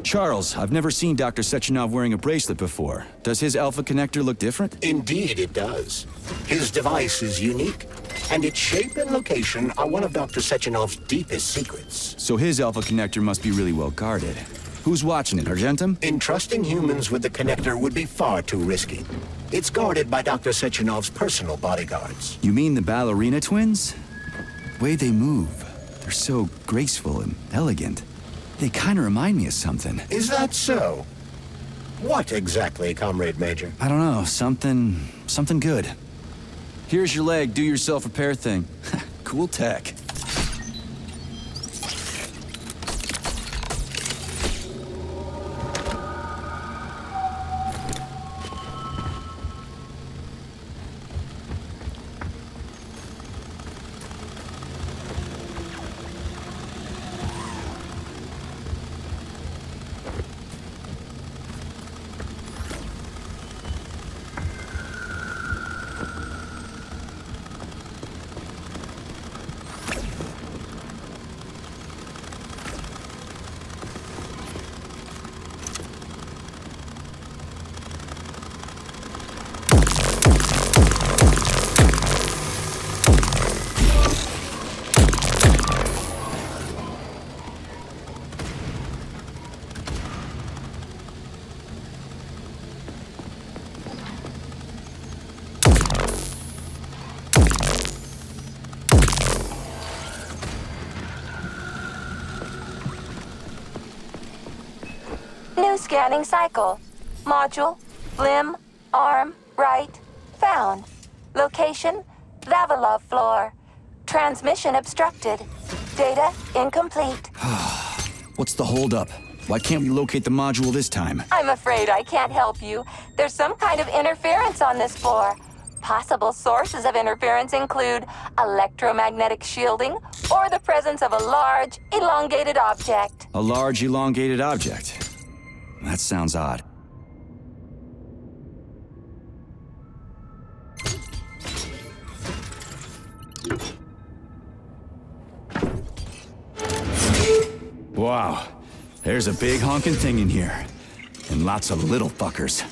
[SPEAKER 1] Charles, I've never seen Dr. Sechenov wearing a bracelet before. Does his alpha connector look different?
[SPEAKER 2] Indeed it does. His device is unique, and its shape and location are one of Dr. Sechenov's deepest secrets.
[SPEAKER 1] So his alpha connector must be really well guarded.
[SPEAKER 11] Who's watching it, Argentum?
[SPEAKER 2] Entrusting humans with the connector would be far too risky. It's guarded by Dr. Sechenov's personal bodyguards.
[SPEAKER 11] You mean the ballerina twins? The way they move, they're so graceful and elegant. They kind of remind me of something.
[SPEAKER 2] Is that so? What exactly, Comrade Major?
[SPEAKER 11] I don't know, something good. Here's your leg, do yourself repair thing. Cool tech.
[SPEAKER 20] New scanning cycle. Module, limb, arm, right, found. Location, Vavilov floor. Transmission obstructed. Data incomplete.
[SPEAKER 11] What's the holdup? Why can't we locate the module this time?
[SPEAKER 20] I'm afraid I can't help you. There's some kind of interference on this floor. Possible sources of interference include electromagnetic shielding or the presence of a large, elongated object.
[SPEAKER 11] A large, elongated object. That sounds odd. Wow. There's a big honking thing in here. And lots of little fuckers.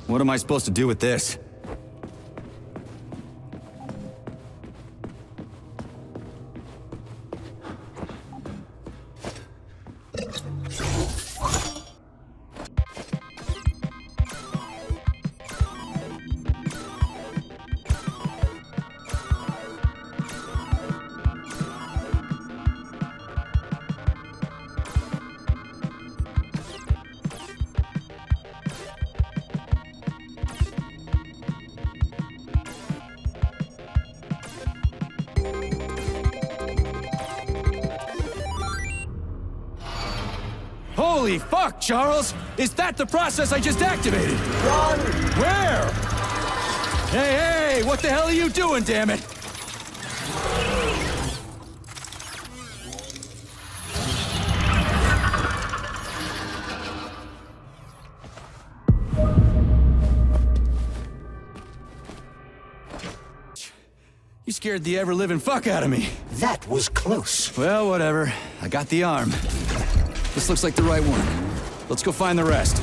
[SPEAKER 11] What am I supposed to do with this? Holy fuck, Charles! Is that the process I just activated?
[SPEAKER 2] Run!
[SPEAKER 11] Where? Hey, what the hell are you doing, damn it? You scared the ever-living fuck out of me.
[SPEAKER 2] That was close.
[SPEAKER 11] Well, whatever. I got the arm. This looks like the right one.
[SPEAKER 1] Let's go find the rest.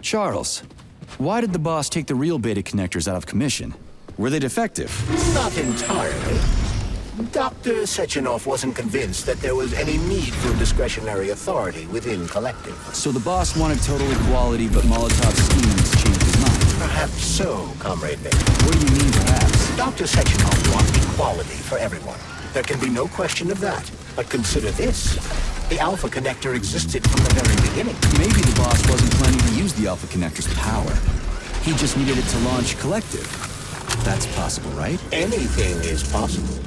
[SPEAKER 1] Charles, why did the boss take the real beta connectors out of commission? Were they defective?
[SPEAKER 2] Not entirely. Dr. Sechenov wasn't convinced that there was any need for discretionary authority within Collective.
[SPEAKER 1] So the boss wanted total equality, but Molotov's schemes changed his mind.
[SPEAKER 2] Perhaps so, Comrade Baker.
[SPEAKER 1] What do you mean, perhaps?
[SPEAKER 2] Dr. Sechenov wants equality for everyone. There can be no question of that. But consider this. The Alpha Connector existed from the very beginning.
[SPEAKER 1] Maybe the boss wasn't planning to use the Alpha Connector's power. He just needed it to launch Collective. That's possible, right?
[SPEAKER 2] Anything is possible.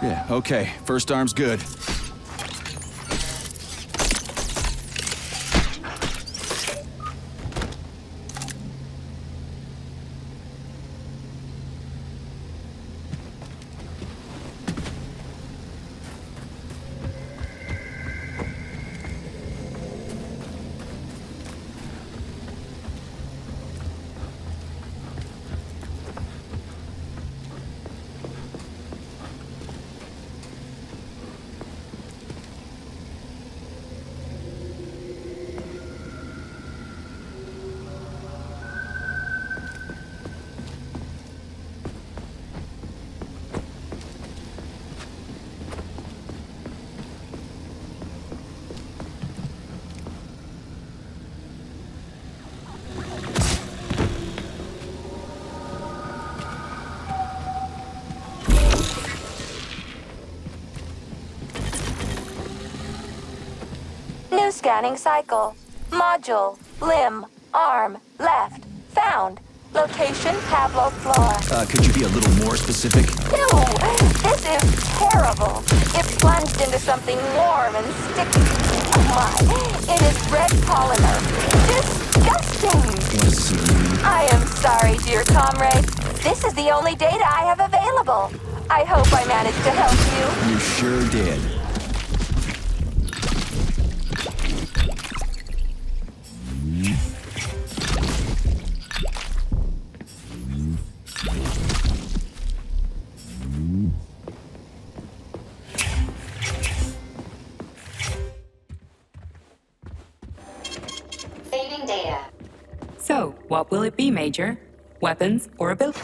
[SPEAKER 1] Yeah, okay. First arm's good.
[SPEAKER 20] New scanning cycle. Module. Limb. Arm. Left. Found. Location Pavlov floor.
[SPEAKER 1] Could you be a little more specific?
[SPEAKER 20] No! This is terrible. It's plunged into something warm and sticky. Oh my. It is red polymer. Disgusting!
[SPEAKER 1] What does this mean?
[SPEAKER 20] I am sorry, dear comrade. This is the only data I have available. I hope I managed to help you.
[SPEAKER 1] You sure did.
[SPEAKER 14] what will it be, Major? Weapons or ability?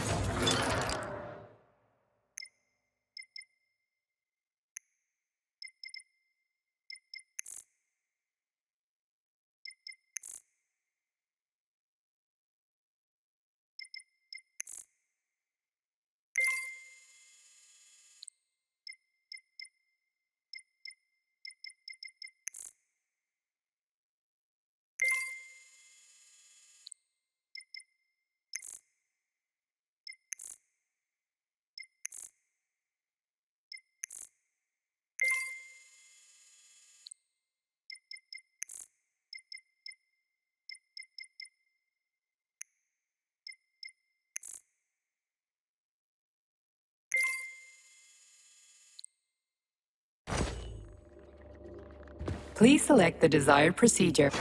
[SPEAKER 14] Please select the desired procedure.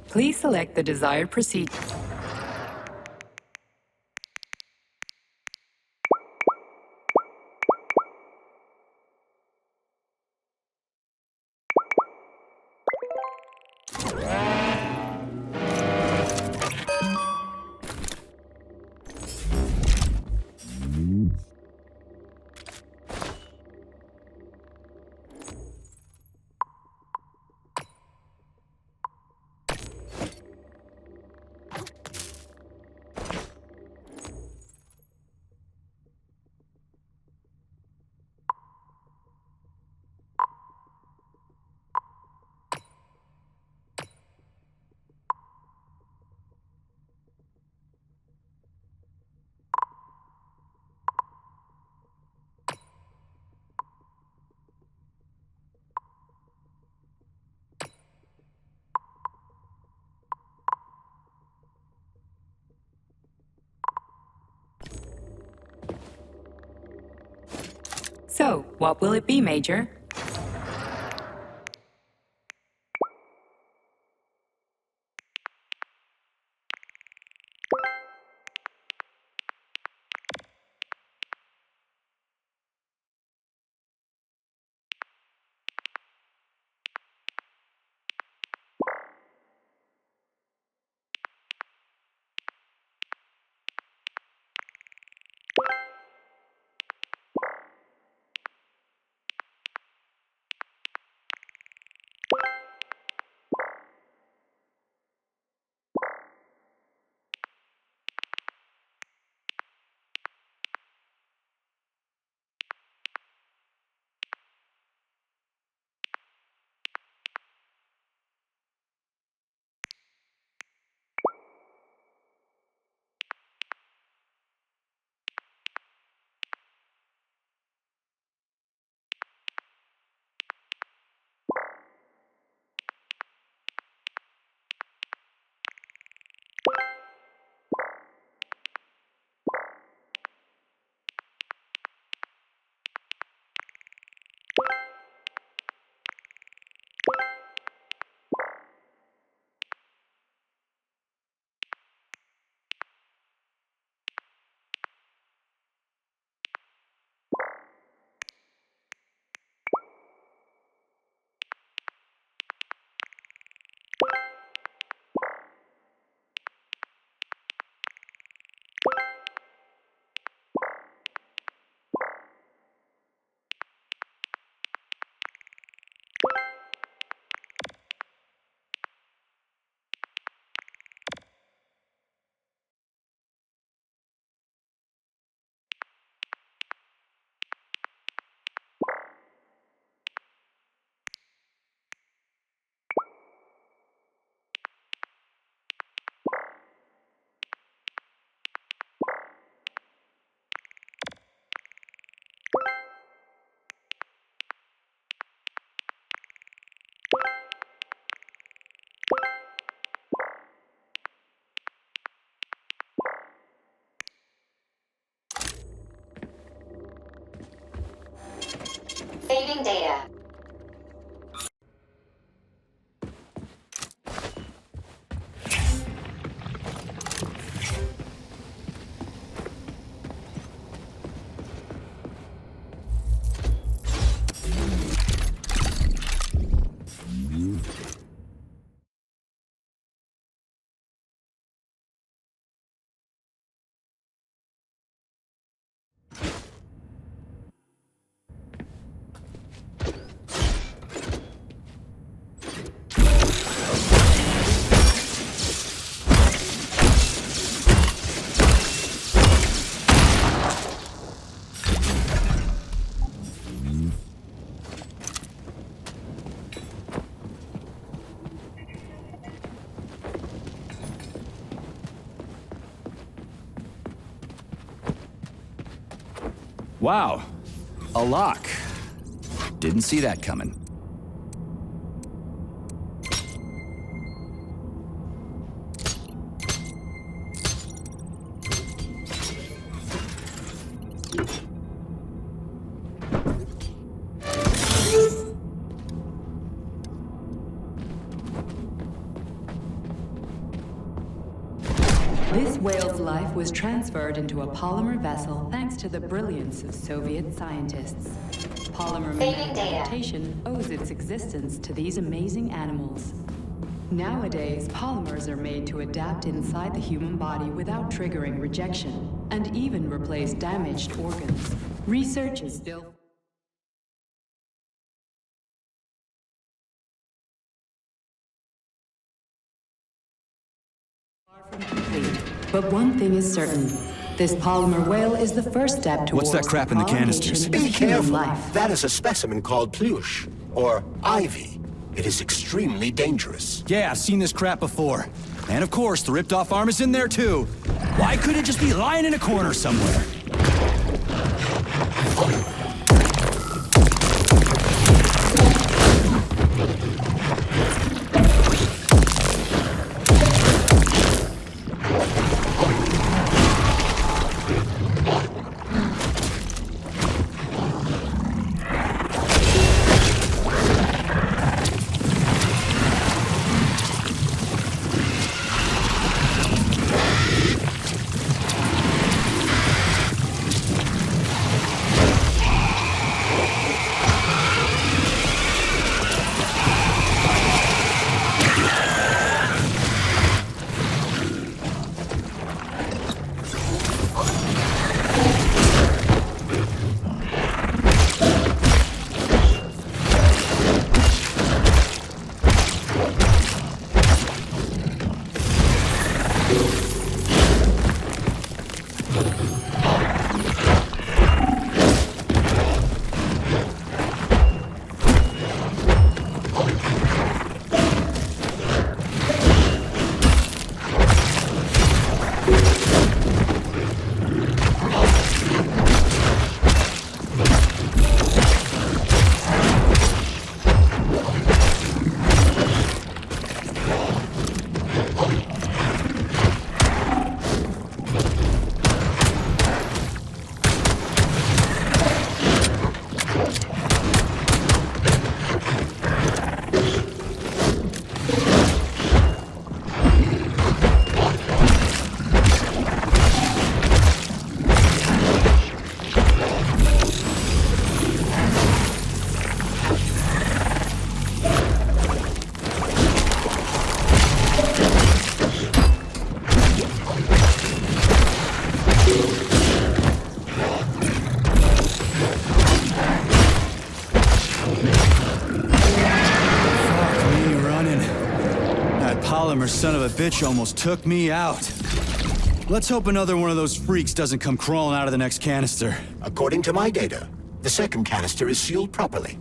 [SPEAKER 14] Please select the desired procedure. So, what will it be, Major?
[SPEAKER 16] Saving data.
[SPEAKER 1] Wow. A lock. Didn't see that coming.
[SPEAKER 14] This whale's life was transferred into a polymer vessel thanks to the brilliance of Soviet scientists. Polymer mutation owes its existence to these amazing animals. Nowadays, polymers are made to adapt inside the human body without triggering rejection, and even replace damaged organs. Research is still complete. But one thing is certain. This polymer whale is the first step towards
[SPEAKER 1] What's that crap in the canisters?
[SPEAKER 2] Be careful. That is a specimen called plush, or ivy. It is extremely dangerous.
[SPEAKER 1] Yeah, I've seen this crap before. And of course, the ripped-off arm is in there too. Why couldn't it just be lying in a corner somewhere? Son of a bitch almost took me out. Let's hope another one of those freaks doesn't come crawling out of the next canister.
[SPEAKER 2] According to my data, the second canister is sealed properly.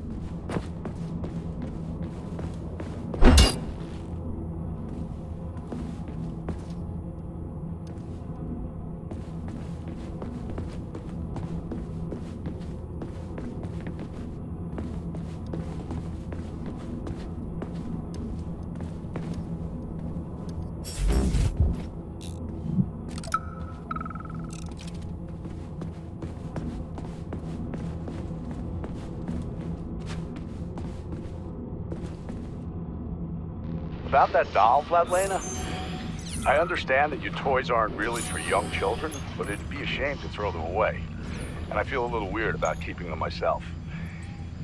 [SPEAKER 18] About that doll, Vladlena, I understand that your toys aren't really for young children, but it'd be a shame to throw them away. And I feel a little weird about keeping them myself.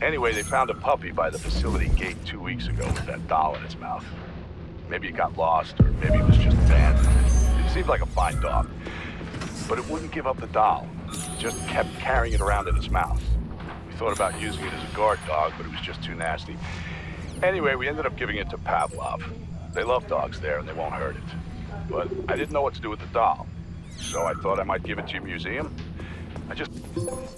[SPEAKER 18] Anyway, they found a puppy by the facility gate 2 weeks ago with that doll in its mouth. Maybe it got lost, or maybe it was just abandoned. It seemed like a fine dog, but it wouldn't give up the doll. It just kept carrying it around in its mouth. We thought about using it as a guard dog, but it was just too nasty. Anyway, we ended up giving it to Pavlov. They love dogs there, and they won't hurt it. But I didn't know what to do with the doll, so I thought I might give it to your museum.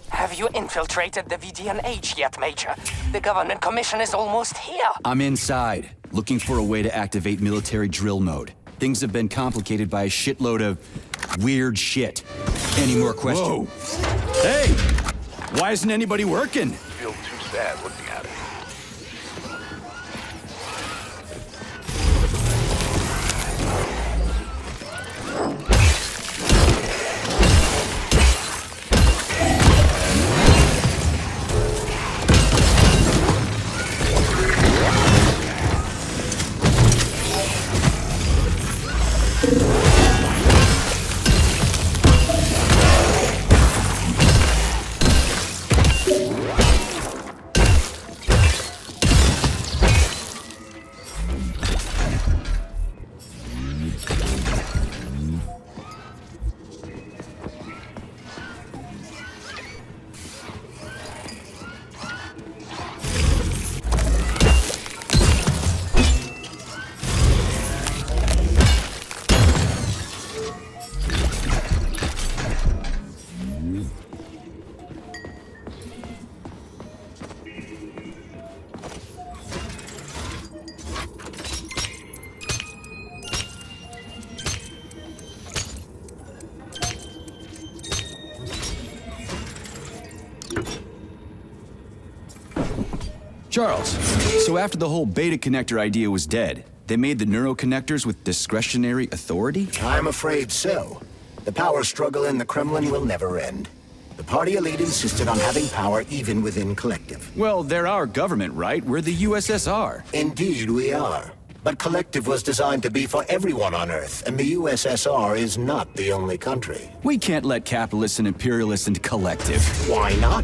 [SPEAKER 13] Have you infiltrated the VDNH yet, Major? The government commission is almost here.
[SPEAKER 1] I'm inside, looking for a way to activate military drill mode. Things have been complicated by a shitload of weird shit. Any more questions?
[SPEAKER 11] Whoa! Hey! Why isn't anybody working?
[SPEAKER 18] I feel too sad looking at it.
[SPEAKER 11] Charles, so after the whole beta connector idea was dead, they made the neuroconnectors with discretionary authority?
[SPEAKER 2] I'm afraid so. The power struggle in the Kremlin will never end. The party elite insisted on having power even within Collective.
[SPEAKER 11] Well, they're our government, right? We're the USSR.
[SPEAKER 2] Indeed we are. But Collective was designed to be for everyone on Earth, and the USSR is not the only country.
[SPEAKER 11] We can't let capitalists and imperialists into Collective.
[SPEAKER 2] Why not?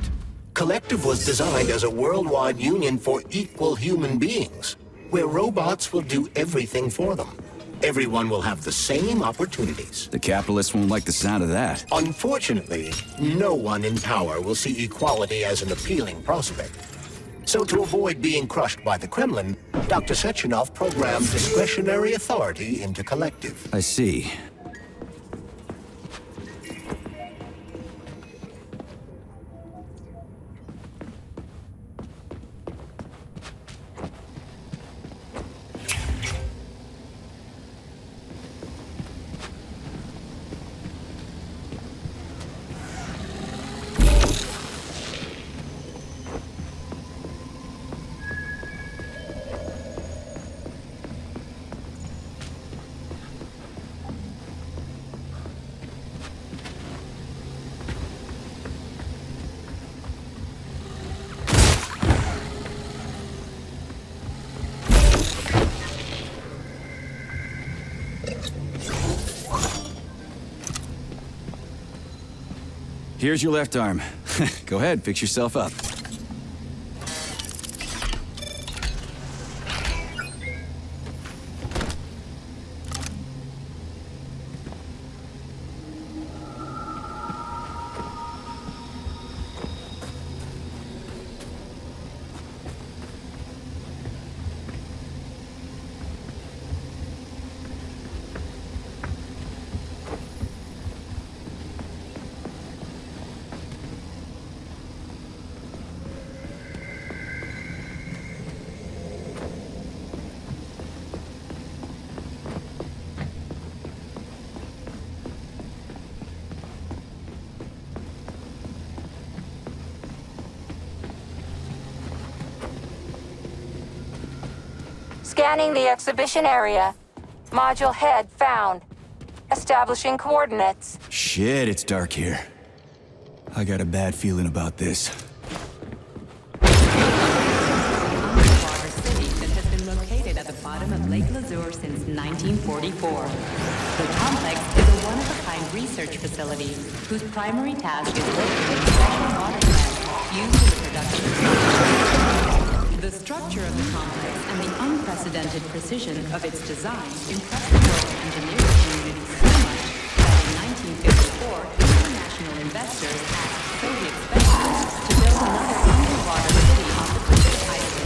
[SPEAKER 2] Collective was designed as a worldwide union for equal human beings, where robots will do everything for them. Everyone will have the same opportunities.
[SPEAKER 11] The capitalists won't like the sound of that.
[SPEAKER 2] Unfortunately, no one in power will see equality as an appealing prospect. So to avoid being crushed by the Kremlin, Dr. Sechenov programmed discretionary authority into Collective.
[SPEAKER 11] I see. Here's your left arm. Go ahead, fix yourself up.
[SPEAKER 20] Scanning the exhibition area. Module head found. Establishing coordinates.
[SPEAKER 11] Shit, it's dark here. I got a bad feeling about this.
[SPEAKER 14] Underwater city that has been located at the bottom of Lake Lazur since 1944. The complex is a one-of-a-kind research facility whose primary task is locating special water plants used in the production of The structure of the complex and the unprecedented precision of its design impressed the world engineering community so much that in 1954, international investors asked Soviet specialists to build another underwater city on the Pacific island.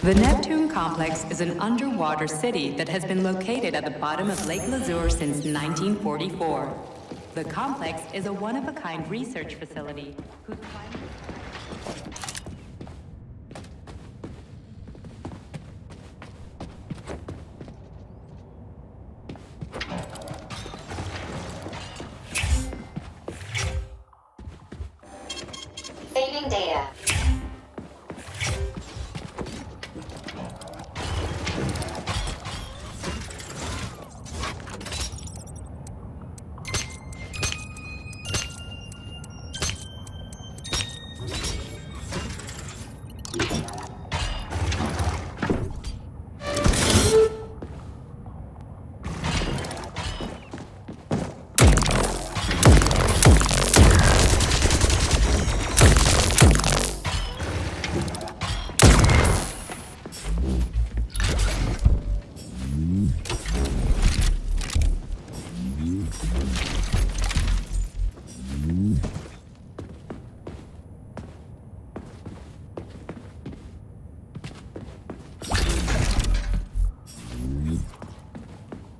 [SPEAKER 14] The Neptune complex is an underwater city that has been located at the bottom of Lake Lazur since 1944. The complex is a one-of-a-kind research facility whose
[SPEAKER 10] Saving data.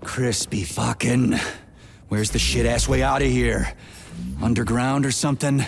[SPEAKER 1] Crispy fucking. Where's the shit-ass way out of here? Underground or something?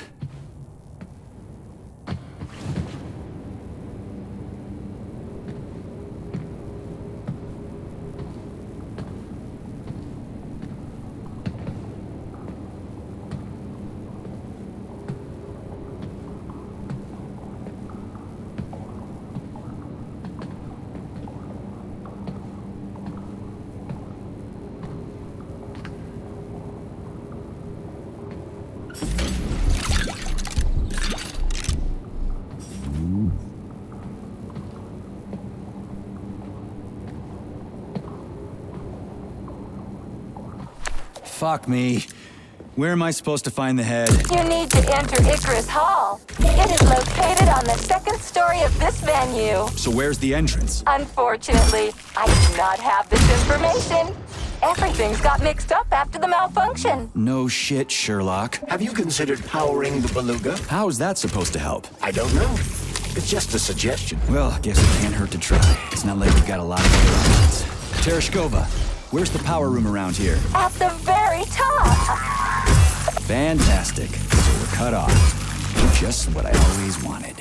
[SPEAKER 1] Fuck me. Where am I supposed to find the head?
[SPEAKER 20] You need to enter Icarus Hall. It is located on the second story of this venue.
[SPEAKER 1] So where's the entrance?
[SPEAKER 20] Unfortunately, I do not have this information. Everything's got mixed up after the malfunction.
[SPEAKER 1] No shit, Sherlock.
[SPEAKER 2] Have you considered powering the beluga?
[SPEAKER 1] How is that supposed to help?
[SPEAKER 2] I don't know. It's just a suggestion.
[SPEAKER 1] Well, I guess it can't hurt to try. It's not like we've got a lot of other options. Tereshkova, where's the power room around here?
[SPEAKER 20] At the very top.
[SPEAKER 1] Fantastic. So we're cut off. Just what I always wanted.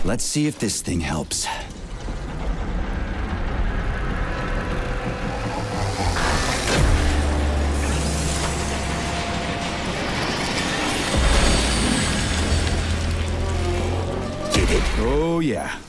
[SPEAKER 1] Let's see if this thing helps.
[SPEAKER 2] Did it?
[SPEAKER 1] Oh, yeah.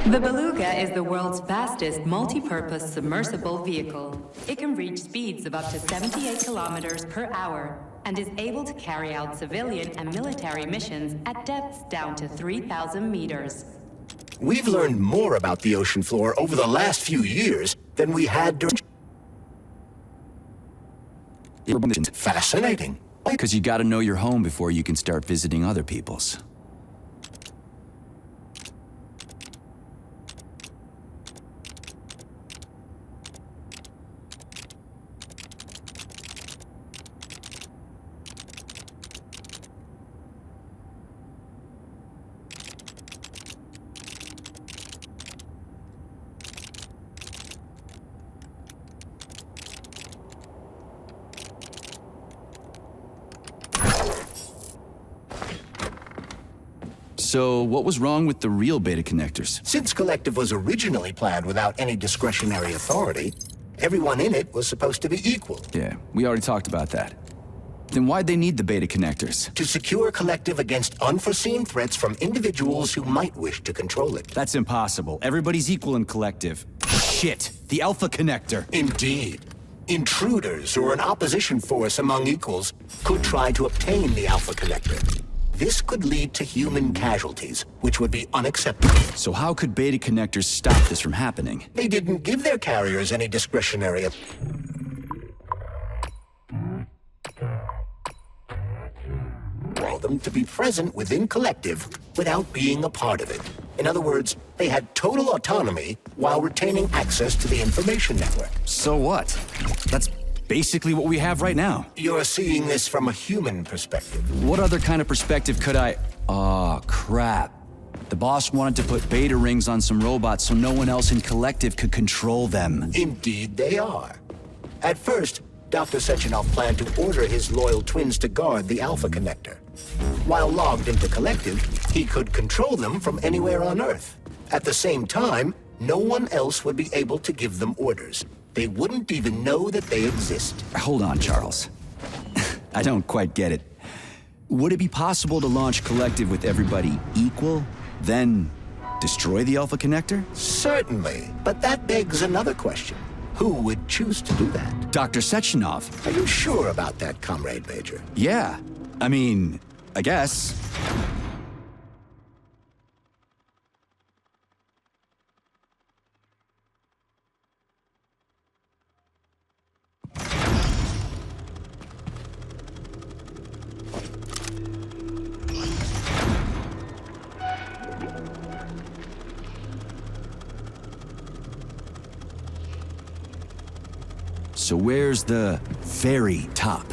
[SPEAKER 14] The Beluga is the world's fastest multi-purpose submersible vehicle. It can reach speeds of up to 78 kilometers per hour and is able to carry out civilian and military missions at depths down to 3,000 meters.
[SPEAKER 2] We've learned more about the ocean floor over the last few years than we had during... Fascinating.
[SPEAKER 1] Because you gotta know your home before you can start visiting other people's. So, what was wrong with the real beta connectors?
[SPEAKER 2] Since Collective was originally planned without any discretionary authority, everyone in it was supposed to be equal.
[SPEAKER 1] Yeah, we already talked about that. Then why'd they need the beta connectors?
[SPEAKER 2] To secure Collective against unforeseen threats from individuals who might wish to control it.
[SPEAKER 1] That's impossible. Everybody's equal in Collective. Shit! The Alpha Connector!
[SPEAKER 2] Indeed. Intruders or an opposition force among equals could try to obtain the Alpha Connector. This could lead to human casualties, which would be unacceptable.
[SPEAKER 1] So how could beta connectors stop this from happening?
[SPEAKER 2] They didn't give their carriers any discretionary... Allow them to be present within Collective without being a part of it. In other words, they had total autonomy while retaining access to the information network.
[SPEAKER 1] So what? That's basically what we have right now.
[SPEAKER 2] You're seeing this from a human perspective.
[SPEAKER 1] What other kind of perspective could I... Oh, crap. The boss wanted to put beta rings on some robots so no one else in Collective could control them.
[SPEAKER 2] Indeed they are. At first, Dr. Sechenov planned to order his loyal twins to guard the Alpha Connector. While logged into Collective, he could control them from anywhere on Earth. At the same time, no one else would be able to give them orders. They wouldn't even know that they exist.
[SPEAKER 1] Hold on, Charles. I don't quite get it. Would it be possible to launch Collective with everybody equal, then destroy the Alpha Connector?
[SPEAKER 2] Certainly, but that begs another question. Who would choose to do that?
[SPEAKER 1] Dr. Sechenov.
[SPEAKER 2] Are you sure about that, Comrade Major?
[SPEAKER 1] Yeah. I mean, I guess. So where's the very top?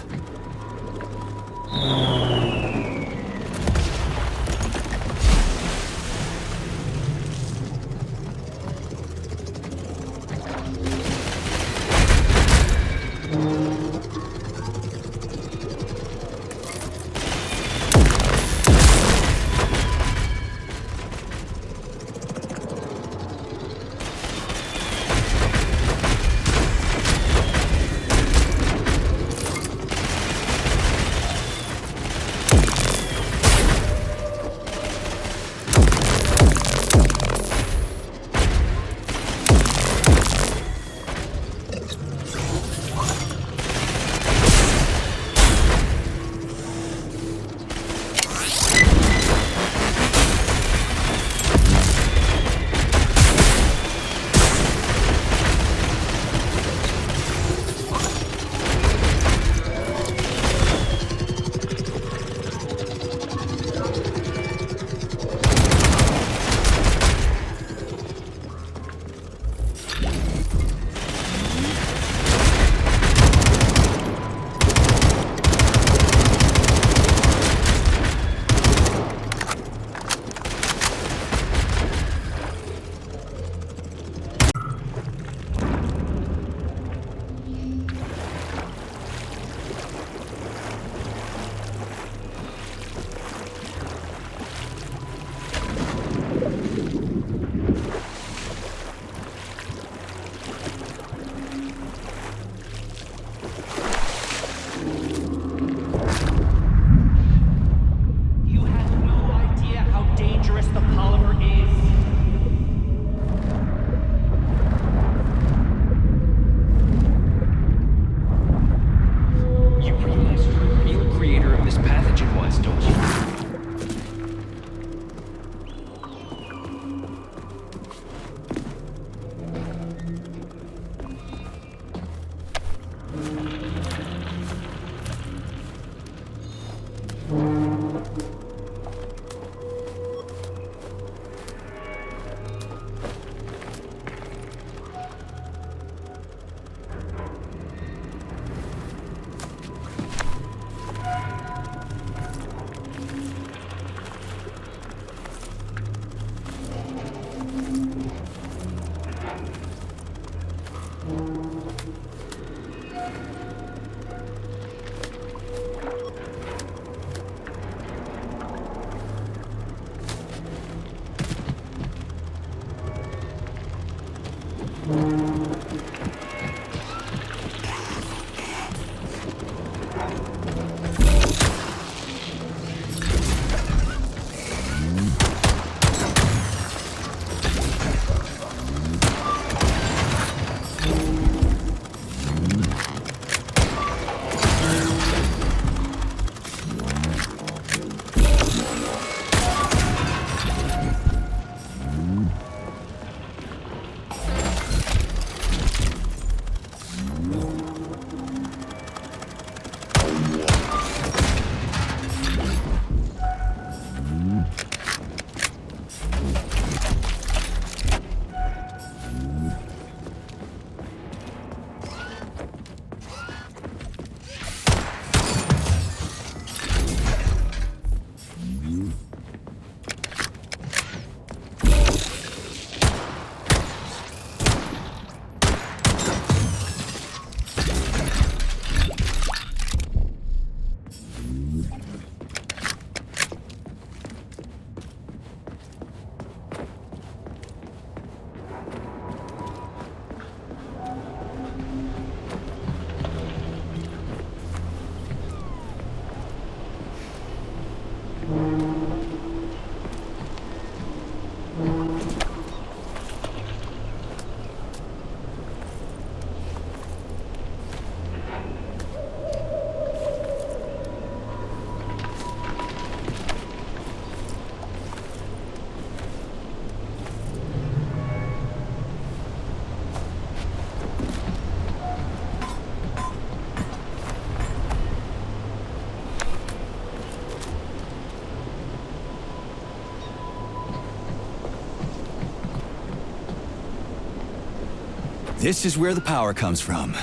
[SPEAKER 1] This is where the power comes from.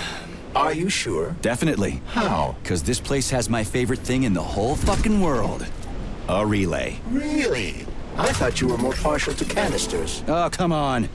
[SPEAKER 2] Are you sure?
[SPEAKER 1] Definitely.
[SPEAKER 2] How?
[SPEAKER 1] Because this place has my favorite thing in the whole fucking world. A relay.
[SPEAKER 2] Really? I thought you were more partial to canisters.
[SPEAKER 1] Oh, come on.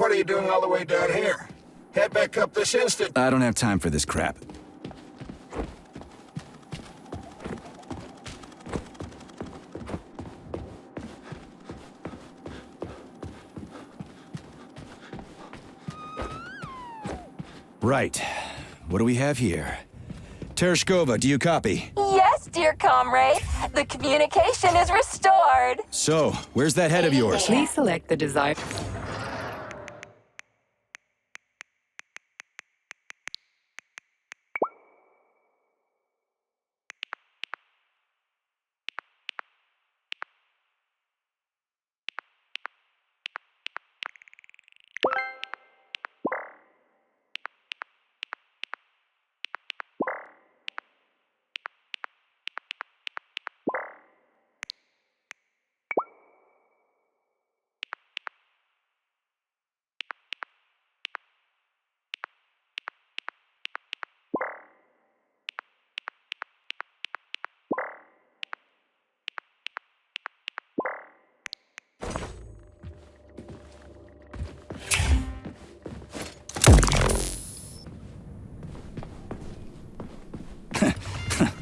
[SPEAKER 4] What are you doing all the way down here? Head back up this instant.
[SPEAKER 1] I don't have time for this crap. Right. What do we have here? Tereshkova, do you copy?
[SPEAKER 10] Yes,
[SPEAKER 20] Yes, dear comrade. The communication is restored.
[SPEAKER 1] So, where's that head of yours?
[SPEAKER 14] Please select the desired...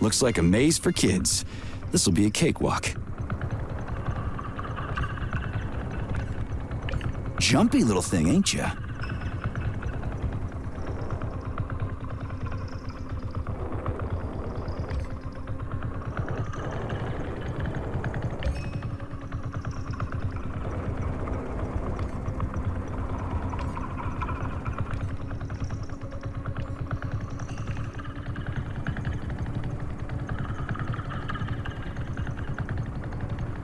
[SPEAKER 1] Looks like a maze for kids. This'll be a cakewalk. Jumpy little thing, ain't ya?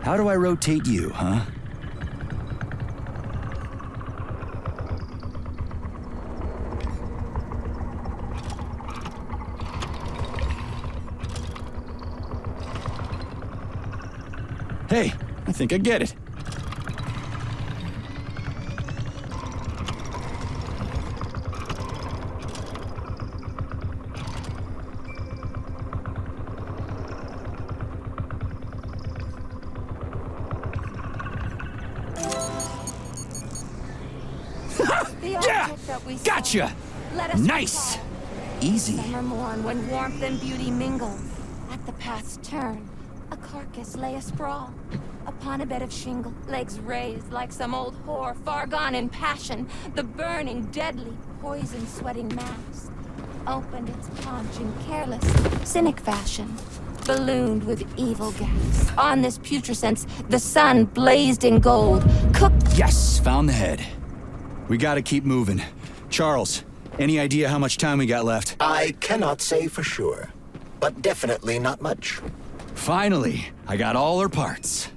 [SPEAKER 1] How do I rotate you, huh? Hey, I think I get it.
[SPEAKER 20] Yeah!
[SPEAKER 1] Gotcha!
[SPEAKER 20] Let us
[SPEAKER 1] Nice!
[SPEAKER 20] recall.
[SPEAKER 1] Easy.
[SPEAKER 20] Summer morn when warmth and beauty mingle. At the path's turn, a carcass lay asprawl. Upon a bed of shingle, legs raised like some old whore, far gone in passion. The burning, deadly, poison-sweating mass opened its paunch in careless, cynic fashion, ballooned with evil gas. On this putrescence, the sun blazed in gold, cooked...
[SPEAKER 1] Yes, found the head. We gotta keep moving. Charles, any idea how much time we got left?
[SPEAKER 2] I cannot say for sure, but definitely not much.
[SPEAKER 1] Finally, I got all her parts.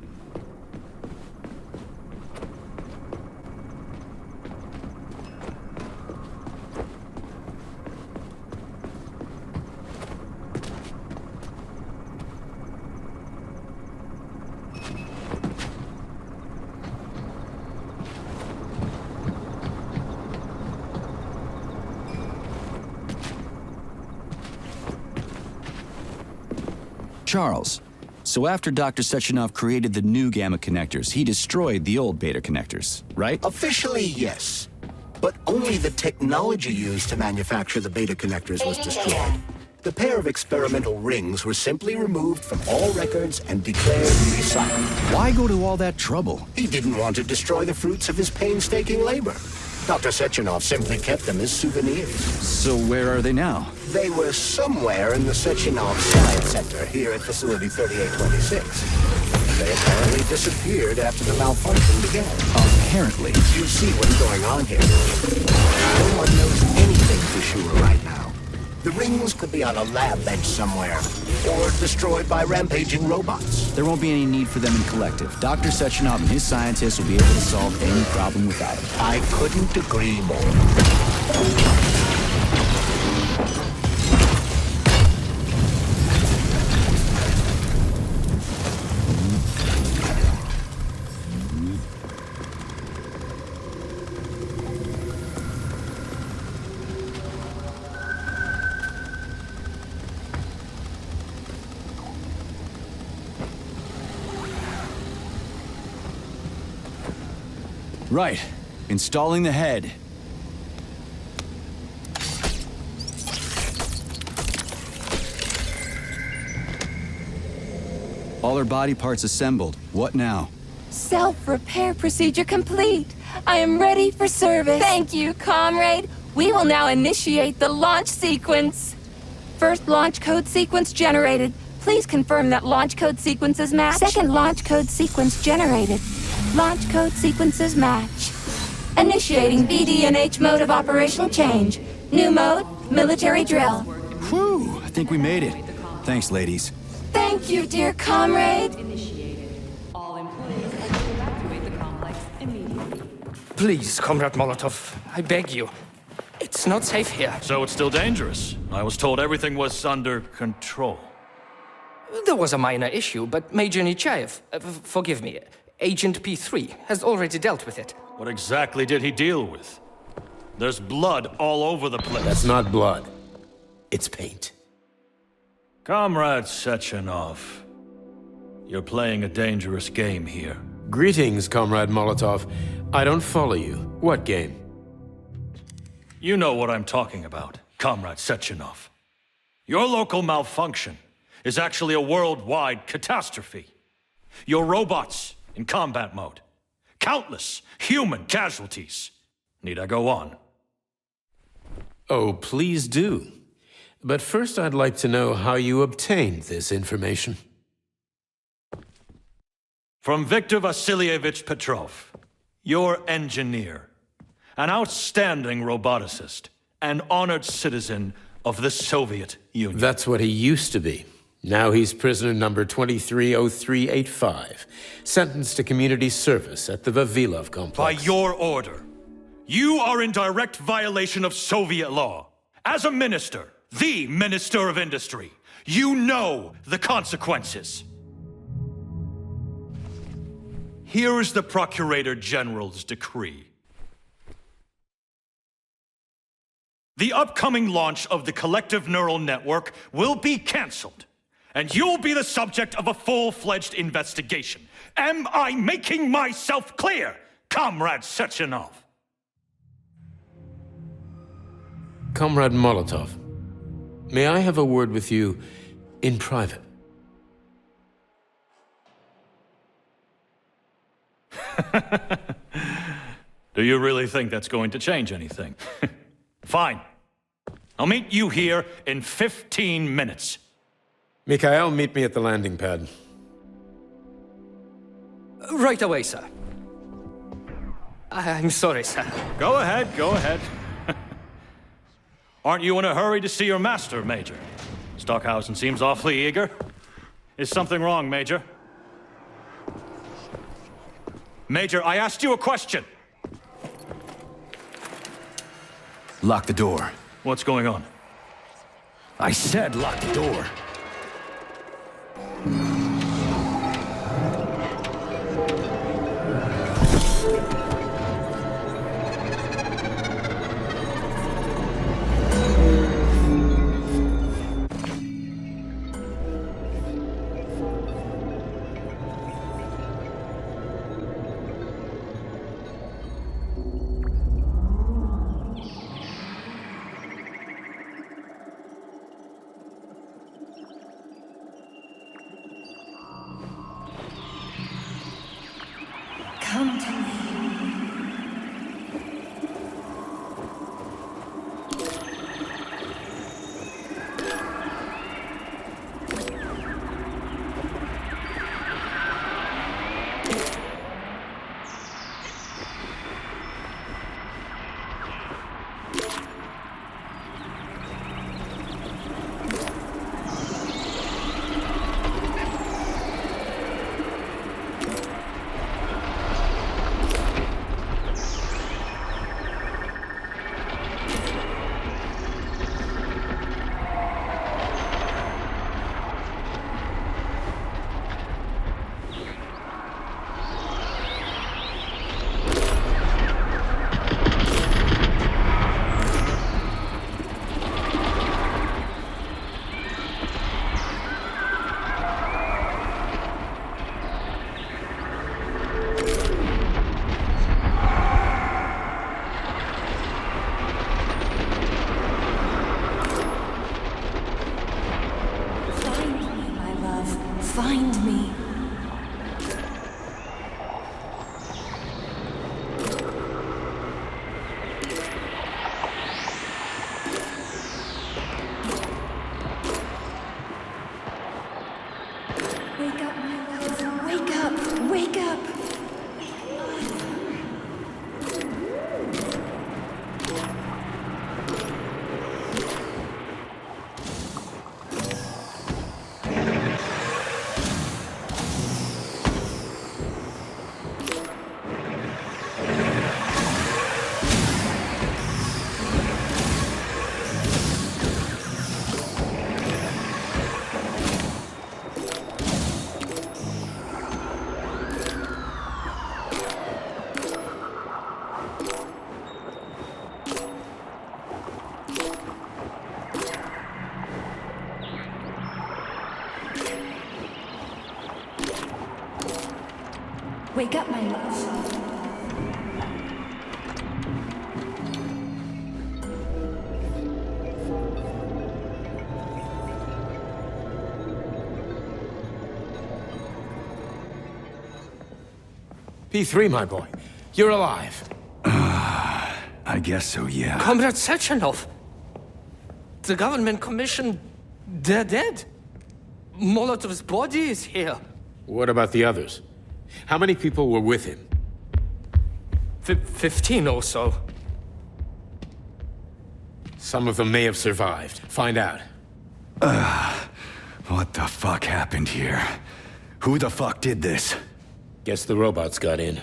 [SPEAKER 1] Charles, so after Dr. Sechenov created the new gamma connectors, he destroyed the old beta connectors, right?
[SPEAKER 2] Officially, yes. But only the technology used to manufacture the beta connectors was destroyed. The pair of experimental rings were simply removed from all records and declared recycled.
[SPEAKER 1] Why go to all that trouble?
[SPEAKER 2] He didn't want to destroy the fruits of his painstaking labor. Dr. Sechenov simply kept them as souvenirs.
[SPEAKER 1] So where are they now?
[SPEAKER 2] They were somewhere in the Sechenov Science Center here at Facility 3826. They apparently disappeared after the malfunction began.
[SPEAKER 1] Apparently.
[SPEAKER 2] You see what's going on here. No one knows anything for sure right now. The rings could be on a lab bench somewhere, or destroyed by rampaging robots.
[SPEAKER 1] There won't be any need for them in collective. Dr. Sechenov and his scientists will be able to solve any problem without them.
[SPEAKER 2] I couldn't agree more.
[SPEAKER 1] Right. Installing the head. All her body parts assembled. What now?
[SPEAKER 20] Self-repair procedure complete. I am ready for service. Thank you, comrade. We will now initiate the launch sequence. First launch code sequence generated. Please confirm that launch code sequences match. Second launch code sequence generated. Launch code sequences match. Initiating VD&H mode of operation change. New mode, military drill.
[SPEAKER 1] Whew, I think we made it. Thanks, ladies.
[SPEAKER 20] Thank you, dear comrade.
[SPEAKER 13] Please, Comrade Molotov, I beg you. It's not safe here.
[SPEAKER 6] So it's still dangerous. I was told everything was under control.
[SPEAKER 13] There was a minor issue, but Major Nechayev, forgive me, Agent P3, has already dealt with it.
[SPEAKER 6] What exactly did he deal with? There's blood all over the place.
[SPEAKER 12] That's not blood. It's paint.
[SPEAKER 6] Comrade Sechenov, you're playing a dangerous game here.
[SPEAKER 12] Greetings, Comrade Molotov. I don't follow you. What game?
[SPEAKER 6] You know what I'm talking about, Comrade Sechenov. Your local malfunction is actually a worldwide catastrophe. Your robots in combat mode. Countless human casualties. Need I go on?
[SPEAKER 12] Oh, please do. But first I'd like to know how you obtained this information.
[SPEAKER 6] From Viktor Vasilyevich Petrov, your engineer, an outstanding roboticist, an honored citizen of the Soviet Union.
[SPEAKER 12] That's what he used to be. Now he's prisoner number 230385, sentenced to community service at the Vavilov complex.
[SPEAKER 6] By your order, you are in direct violation of Soviet law. As a minister, the Minister of Industry, you know the consequences. Here is the Procurator General's decree. The upcoming launch of the collective neural network will be cancelled, and you'll be the subject of a full-fledged investigation. Am I making myself clear, Comrade Sechenov?
[SPEAKER 12] Comrade Molotov, may I have a word with you in private?
[SPEAKER 6] Do you really think that's going to change anything? Fine. I'll meet you here in 15 minutes.
[SPEAKER 12] Mikhail, meet me at the landing pad.
[SPEAKER 13] Right away, sir. I'm sorry, sir.
[SPEAKER 6] Go ahead, go ahead. Aren't you in a hurry to see your master, Major? Stockhausen seems awfully eager. Is something wrong, Major? Major, I asked you a question.
[SPEAKER 1] Lock the door.
[SPEAKER 6] What's going on?
[SPEAKER 1] I said lock the door.
[SPEAKER 10] Come to me. Find me.
[SPEAKER 16] Wake up, my love. Wake up. Wake up. Wake up, my love.
[SPEAKER 12] P3, my boy. You're alive.
[SPEAKER 11] I guess so, yeah.
[SPEAKER 13] Comrade Sechenov! The government commission... they're dead. Molotov's body is here.
[SPEAKER 12] What about the others? How many people were with him?
[SPEAKER 13] 15 or so.
[SPEAKER 12] Some of them may have survived. Find out.
[SPEAKER 11] What the fuck happened here? Who the fuck did this?
[SPEAKER 12] Guess the robots got in.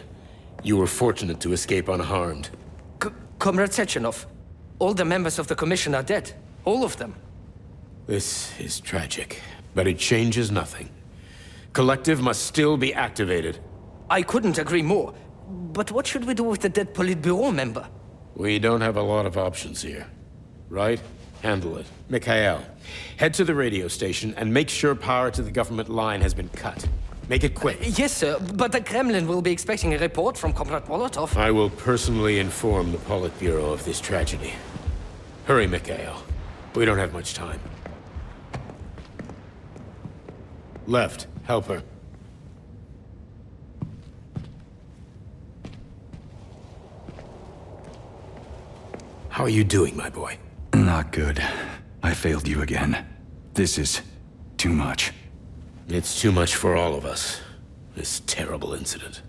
[SPEAKER 12] You were fortunate to escape unharmed.
[SPEAKER 13] Comrade Sechenov, all the members of the commission are dead. All of them.
[SPEAKER 12] This is tragic, but it changes nothing. Collective must still be activated.
[SPEAKER 13] I couldn't agree more. But what should we do with the dead Politburo member?
[SPEAKER 12] We don't have a lot of options here. Right? Handle it. Mikhail, head to the radio station and make sure power to the government line has been cut. Make it quick.
[SPEAKER 13] Yes, sir, but the Kremlin will be expecting a report from Comrade Molotov.
[SPEAKER 12] I will personally inform the Politburo of this tragedy. Hurry, Mikhail. We don't have much time. Left, help her. How are you doing, my boy?
[SPEAKER 11] Not good. I failed you again. This is too much.
[SPEAKER 12] It's too much for all of us. This terrible incident.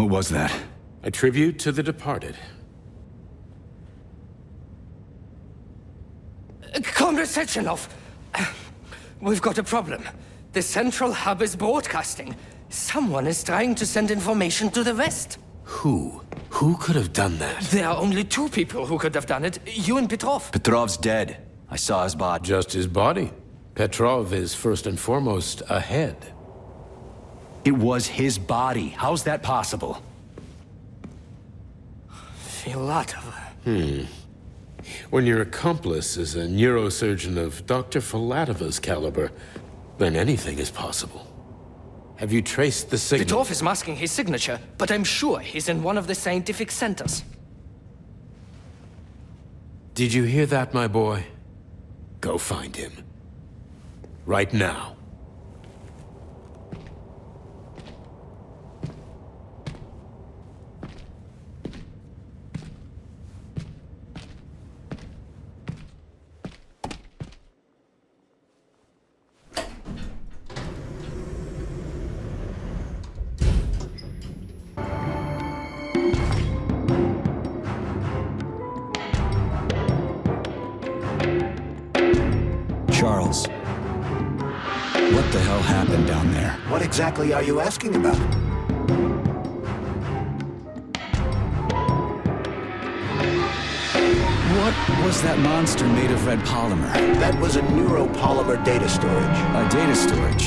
[SPEAKER 1] What was that?
[SPEAKER 8] A tribute to the departed.
[SPEAKER 13] Comrade Sechenov, we've got a problem. The central hub is broadcasting. Someone is trying to send information to the West.
[SPEAKER 8] Who? Who could have done that?
[SPEAKER 13] There are only two people who could have done it. You and Petrov.
[SPEAKER 1] Petrov's dead. I saw his body.
[SPEAKER 8] Just his body. Petrov is first and foremost ahead.
[SPEAKER 1] It was his body. How's that possible?
[SPEAKER 13] Filatov.
[SPEAKER 8] When your accomplice is a neurosurgeon of Dr. Filatova's caliber, then anything is possible. Have you traced the signal?
[SPEAKER 13] Petrov is masking his signature, but I'm sure he's in one of the scientific centers.
[SPEAKER 8] Did you hear that, my boy? Go find him. Right now.
[SPEAKER 1] Charles, what the hell happened down there?
[SPEAKER 2] What exactly are you asking about?
[SPEAKER 1] What was that monster made of red polymer?
[SPEAKER 2] That was a neuropolymer data storage.
[SPEAKER 1] A data storage?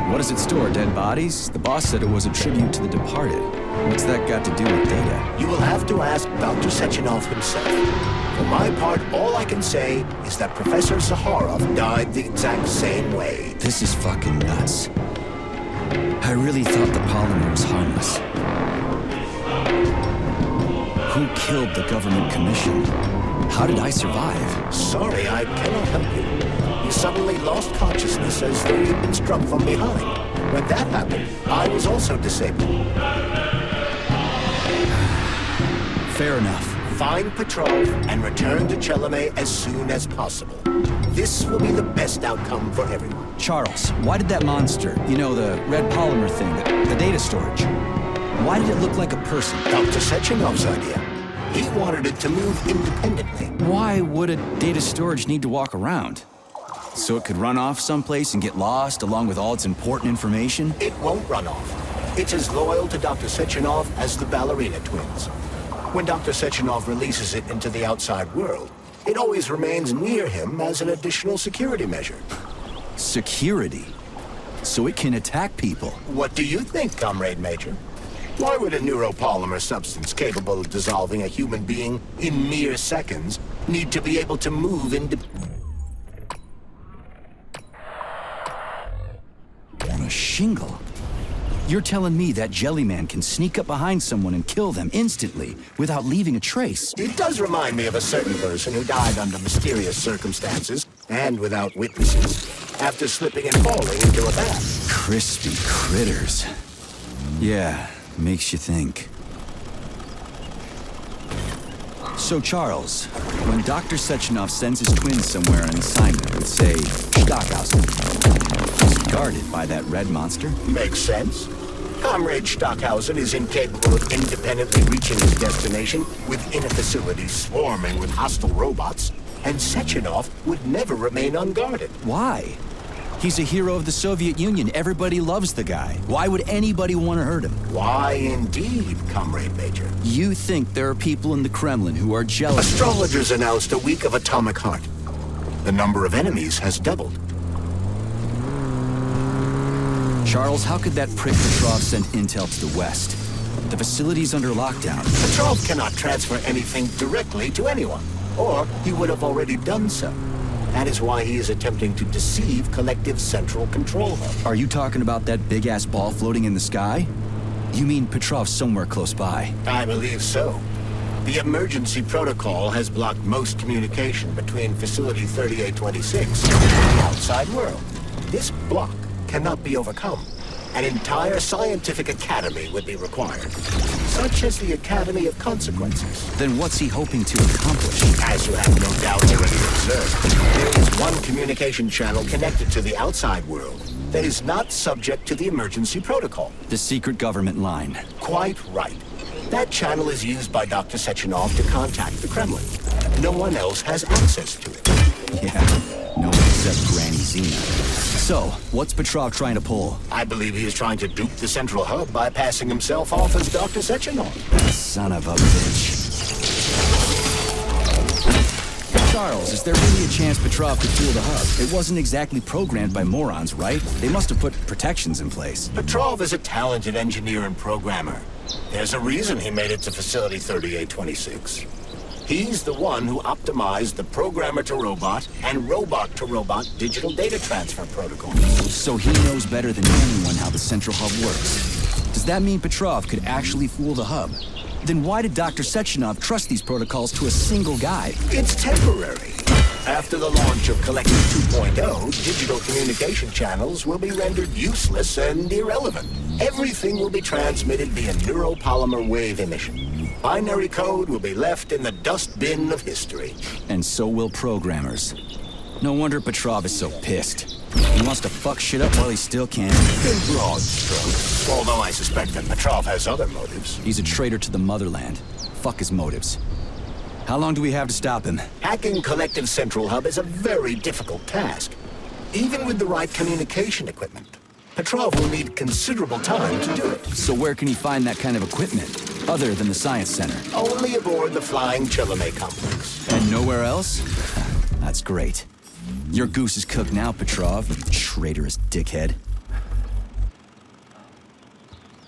[SPEAKER 1] What does it store, dead bodies? The boss said it was a tribute to the departed. What's that got to do with data?
[SPEAKER 2] You will have to ask Dr. Sechenov himself. For my part, all I can say is that Professor Zaharov died the exact same way.
[SPEAKER 1] This is fucking nuts. I really thought the polymer was harmless. Who killed the government commission? How did I survive?
[SPEAKER 2] Sorry, I cannot help you. You suddenly lost consciousness as though you'd been struck from behind. When that happened, I was also disabled.
[SPEAKER 1] Fair enough.
[SPEAKER 2] Find Petrov and return to Chelome as soon as possible. This will be the best outcome for everyone.
[SPEAKER 1] Charles, why did that monster, you know, the red polymer thing, the data storage, why did it look like a person?
[SPEAKER 2] Dr. Sechenov's idea. He wanted it to move independently.
[SPEAKER 1] Why would a data storage need to walk around? So it could run off someplace and get lost along with all its important information?
[SPEAKER 2] It won't run off. It's as loyal to Dr. Sechenov as the ballerina twins. When Dr. Sechenov releases it into the outside world, it always remains near him as an additional security measure.
[SPEAKER 1] Security? So it can attack people?
[SPEAKER 2] What do you think, Comrade Major? Why would a neuropolymer substance capable of dissolving a human being in mere seconds need to be able to move
[SPEAKER 1] on a shingle? You're telling me that Jellyman can sneak up behind someone and kill them instantly without leaving a trace?
[SPEAKER 2] It does remind me of a certain person who died under mysterious circumstances and without witnesses after slipping and falling into a bath.
[SPEAKER 1] Crispy critters. Yeah, makes you think. So, Charles, when Dr. Sechenov sends his twins somewhere on assignment with, say, Stockhausen, is he guarded by that red monster?
[SPEAKER 2] Makes sense. Comrade Stockhausen is incapable of independently reaching his destination within a facility swarming with hostile robots, and Sechenov would never remain unguarded.
[SPEAKER 1] Why? He's a hero of the Soviet Union. Everybody loves the guy. Why would anybody want to hurt him?
[SPEAKER 2] Why indeed, Comrade Major.
[SPEAKER 1] You think there are people in the Kremlin who are jealous?
[SPEAKER 2] Astrologers announced a week of atomic heart. The number of enemies has doubled.
[SPEAKER 1] Charles, how could that prick Petrov send intel to the West? The facility's under lockdown.
[SPEAKER 2] Petrov cannot transfer anything directly to anyone, or he would have already done so. That is why he is attempting to deceive Collective Central Control Hub.
[SPEAKER 1] Are you talking about that big-ass ball floating in the sky? You mean Petrov's somewhere close by?
[SPEAKER 2] I believe so. The emergency protocol has blocked most communication between Facility 3826 and the outside world. This block cannot be overcome. An entire scientific academy would be required, such as the Academy of Consequences.
[SPEAKER 1] Then what's he hoping to accomplish?
[SPEAKER 2] As you have no doubt already observed, there is one communication channel connected to the outside world that is not subject to the emergency protocol.
[SPEAKER 11] The secret government line.
[SPEAKER 2] Quite right. That channel is used by Dr. Sechenov to contact the Kremlin. No one else has access to it.
[SPEAKER 11] Yeah, no one except Granny Zena. So, what's Petrov trying to pull?
[SPEAKER 2] I believe he is trying to dupe the central hub by passing himself off as Dr. Sechenov.
[SPEAKER 11] Son of a bitch. Charles, is there really a chance Petrov could fool the hub? It wasn't exactly programmed by morons, right? They must have put protections in place.
[SPEAKER 2] Petrov is a talented engineer and programmer. There's a reason he made it to Facility 3826. He's the one who optimized the programmer-to-robot and robot-to-robot digital data transfer protocols.
[SPEAKER 11] So he knows better than anyone how the central hub works. Does that mean Petrov could actually fool the hub? Then why did Dr. Sechenov trust these protocols to a single guy?
[SPEAKER 2] It's temporary. After the launch of Collective 2.0, digital communication channels will be rendered useless and irrelevant. Everything will be transmitted via neuropolymer wave emission. Binary code will be left in the dustbin of history.
[SPEAKER 11] And so will programmers. No wonder Petrov is so pissed. He wants to fuck shit up while he still can.
[SPEAKER 2] In broad strokes. Although I suspect that Petrov has other motives.
[SPEAKER 11] He's a traitor to the motherland. Fuck his motives. How long do we have to stop him?
[SPEAKER 2] Hacking Collective Central Hub is a very difficult task. Even with the right communication equipment. Petrov will need considerable time to do it.
[SPEAKER 11] So where can he find that kind of equipment, other than the Science Center?
[SPEAKER 2] Only aboard the Flying Chalamet complex.
[SPEAKER 11] And nowhere else? That's great. Your goose is cooked now, Petrov, you traitorous dickhead.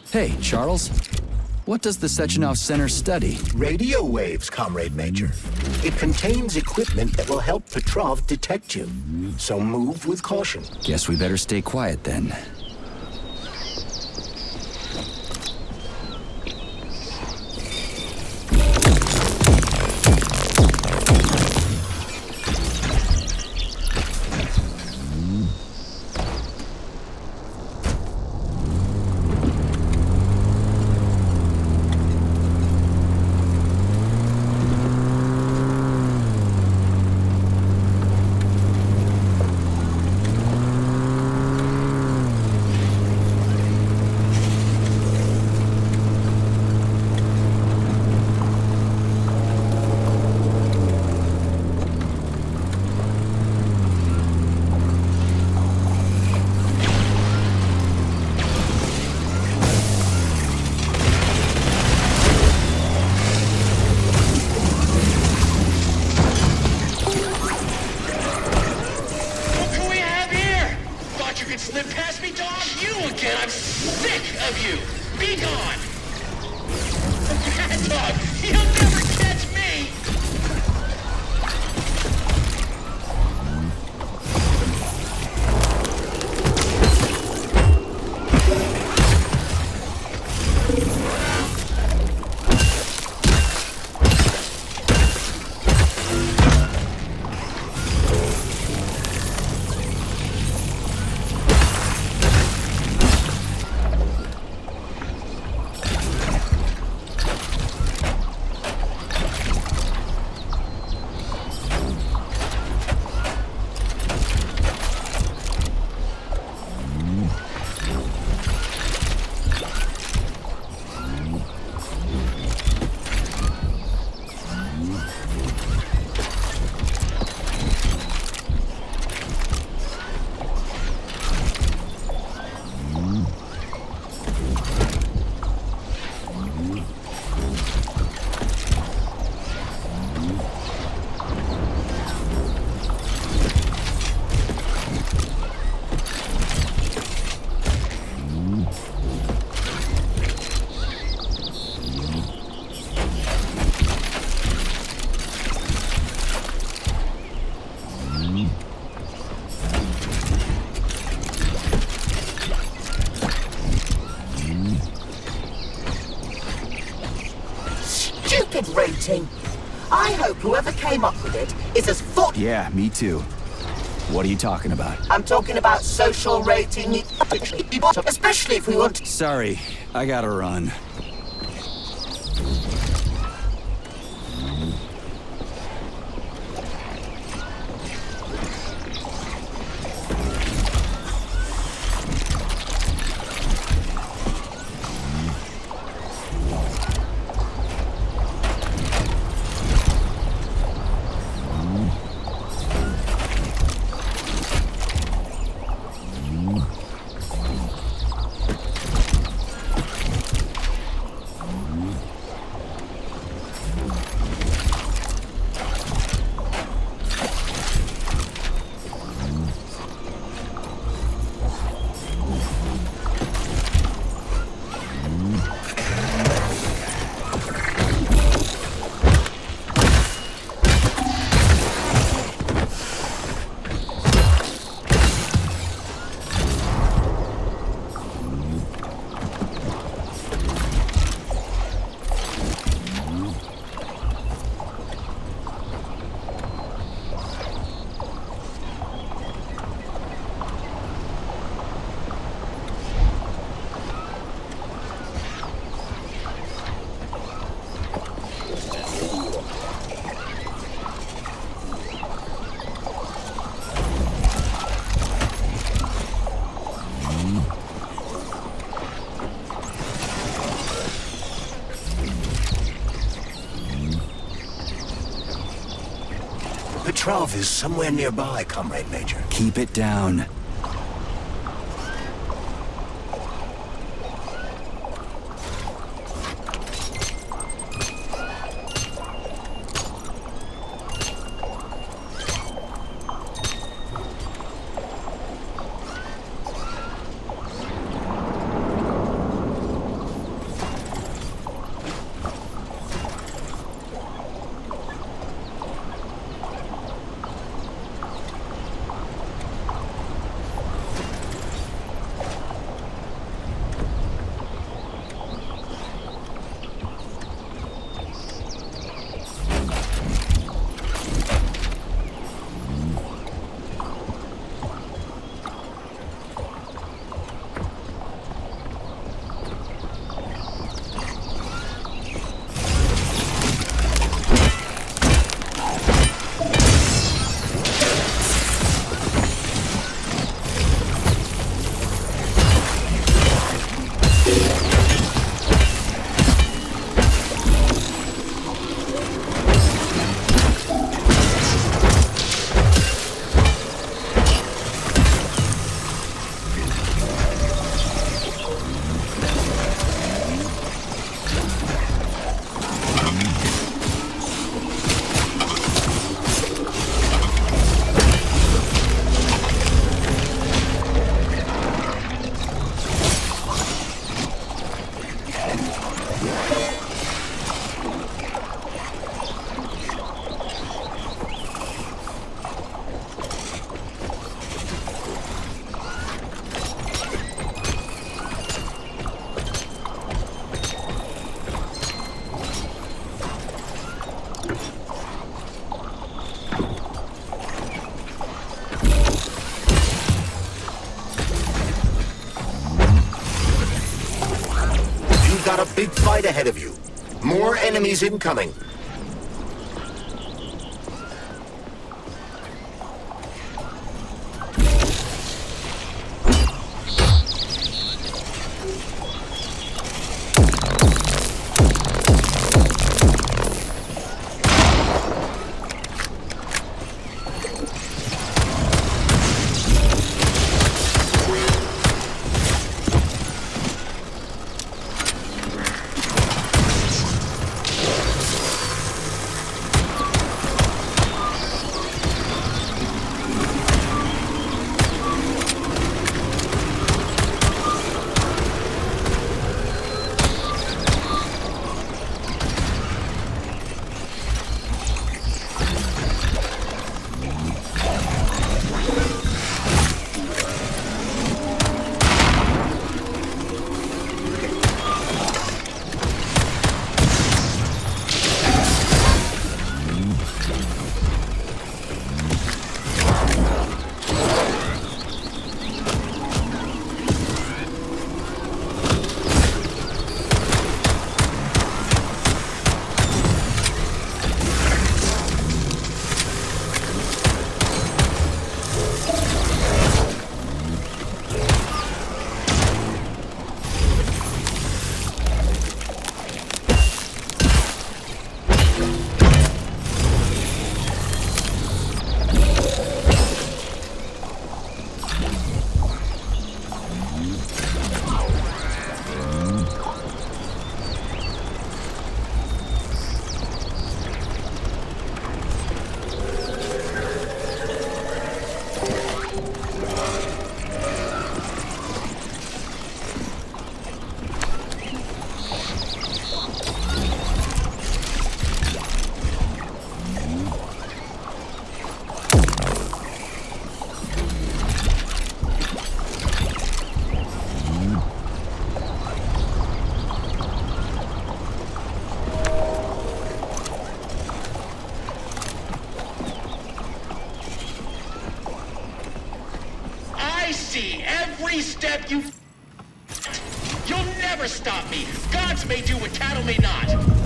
[SPEAKER 11] Hey, Charles. What does the Sechenov Center study?
[SPEAKER 2] Radio waves, Comrade Major. It contains equipment that will help Petrov detect you. So move with caution.
[SPEAKER 11] Guess we better stay quiet then.
[SPEAKER 7] Rating. I hope whoever came up with it is as full.
[SPEAKER 11] Yeah, me too. What are you talking about?
[SPEAKER 7] I'm talking about social rating, especially if we want to...
[SPEAKER 11] Sorry, I gotta run.
[SPEAKER 2] Petrov is somewhere nearby, Comrade Major.
[SPEAKER 11] Keep it down.
[SPEAKER 2] Got a big fight ahead of you. More enemies incoming.
[SPEAKER 17] Every step you... You'll never stop me. Gods may do what cattle may not.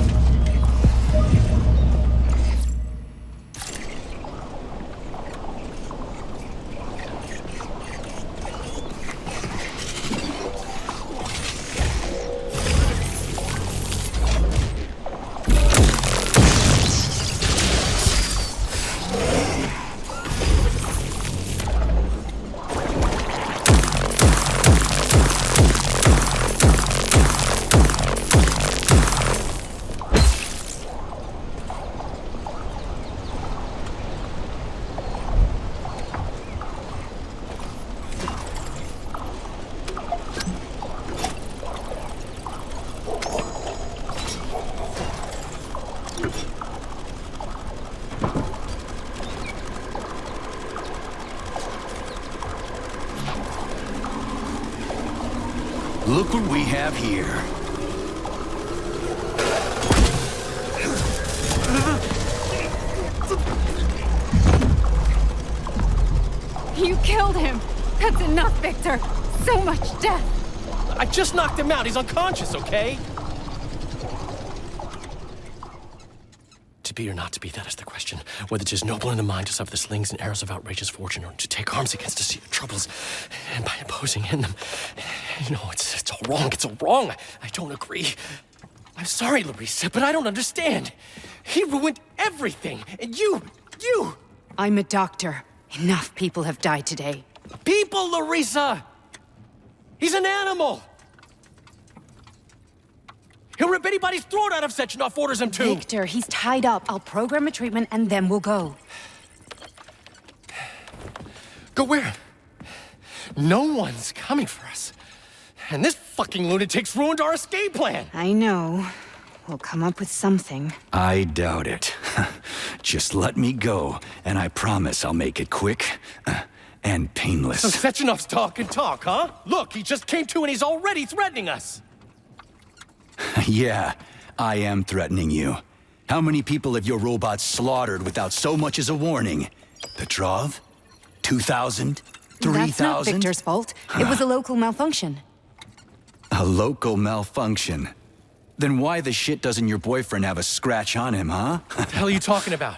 [SPEAKER 11] Look what we have here.
[SPEAKER 20] You killed him! That's enough, Victor! So much death!
[SPEAKER 5] I just knocked him out. He's unconscious, okay? To be or not to be, that is the question. Whether 'tis noble in the mind to suffer the slings and arrows of outrageous fortune, or to take arms against the sea of troubles, and by opposing in them. You know, it's all wrong. It's all wrong. I don't agree. I'm sorry, Larissa, but I don't understand. He ruined everything, and you...
[SPEAKER 21] I'm a doctor. Enough people have died today.
[SPEAKER 5] People, Larissa! He's an animal! He'll rip anybody's throat out if Sechenov orders him to!
[SPEAKER 21] Victor, he's tied up. I'll program a treatment and then we'll go.
[SPEAKER 5] Go where? No one's coming for us. And this fucking lunatic's ruined our escape plan!
[SPEAKER 21] I know. We'll come up with something.
[SPEAKER 11] I doubt it. Just let me go, and I promise I'll make it quick and painless.
[SPEAKER 5] So Sechenov's talk and talk, huh? Look, he just came to and he's already threatening us!
[SPEAKER 11] Yeah, I am threatening you. How many people have your robots slaughtered without so much as a warning? Petrov? 2,000? 3,000?
[SPEAKER 21] That's not Victor's fault. It was a local malfunction.
[SPEAKER 11] A local malfunction? Then why the shit doesn't your boyfriend have a scratch on him, huh?
[SPEAKER 5] What the hell are you talking about?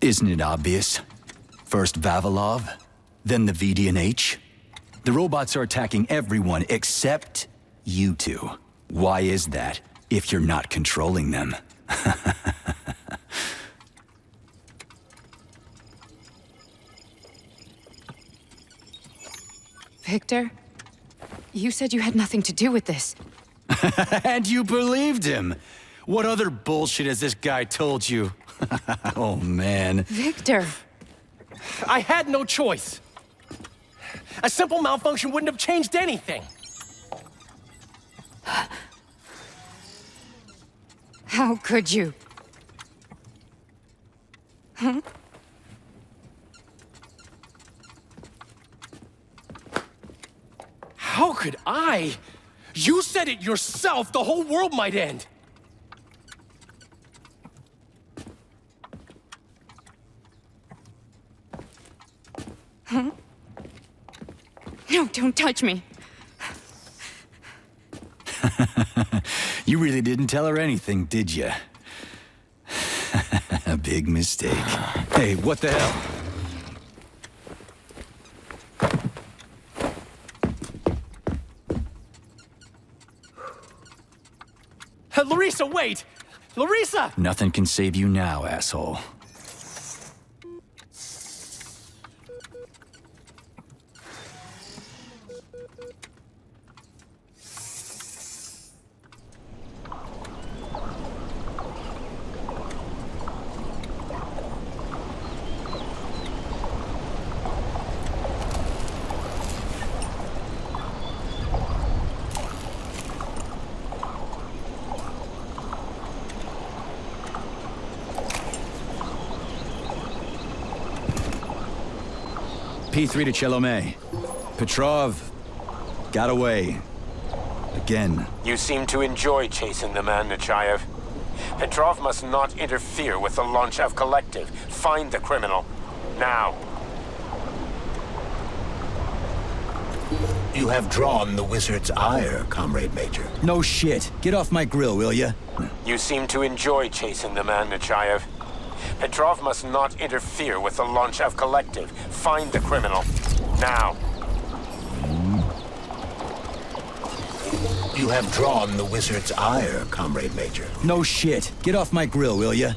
[SPEAKER 11] Isn't it obvious? First Vavilov, then the VD&H. The robots are attacking everyone except you two. Why is that, if you're not controlling them?
[SPEAKER 21] Victor, you said you had nothing to do with this.
[SPEAKER 11] And you believed him! What other bullshit has this guy told you? Oh, man.
[SPEAKER 21] Victor!
[SPEAKER 5] I had no choice. A simple malfunction wouldn't have changed anything.
[SPEAKER 21] How could you? Huh?
[SPEAKER 5] How could I? You said it yourself, the whole world might end.
[SPEAKER 21] Huh? No, don't touch me.
[SPEAKER 11] You really didn't tell her anything, did you? A big mistake. Hey, what the hell?
[SPEAKER 5] Larissa, wait! Larissa!
[SPEAKER 11] Nothing can save you now, asshole. P3 to Chelomey. Petrov got away. Again.
[SPEAKER 12] You seem to enjoy chasing the man, Nechayev. Petrov must not interfere with the Launchev Collective. Find the criminal. Now.
[SPEAKER 2] You have drawn the wizard's ire, Comrade Major.
[SPEAKER 11] No shit. Get off my grill, will ya?
[SPEAKER 12] You seem to enjoy chasing the man, Nechayev. Petrov must not interfere with the Launchev Collective. Find the criminal. Now.
[SPEAKER 2] You have drawn the wizard's ire, Comrade Major.
[SPEAKER 11] No shit. Get off my grill, will ya?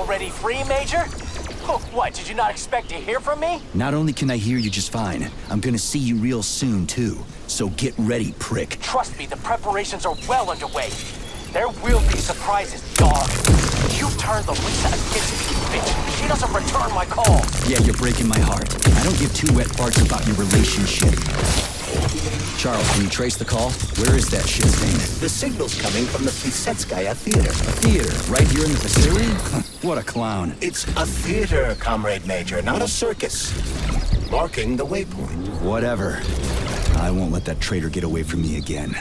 [SPEAKER 3] already free, Major? Oh, what, did you not expect to hear from me?
[SPEAKER 11] Not only can I hear you just fine, I'm gonna see you real soon, too. So get ready, prick.
[SPEAKER 3] Trust me, the preparations are well underway. There will be surprises, dog. You turned Larissa against me, bitch. She doesn't return my calls.
[SPEAKER 11] Yeah, you're breaking my heart. I don't give two wet farts about your relationship. Charles, can you trace the call? Where is that shit stain?
[SPEAKER 2] The signal's coming from the Plisetskaya Theater.
[SPEAKER 11] A theater? Right here in the facility? What a clown.
[SPEAKER 2] It's a theater, Comrade Major, not a circus. Marking the waypoint.
[SPEAKER 11] Whatever. I won't let that traitor get away from me again.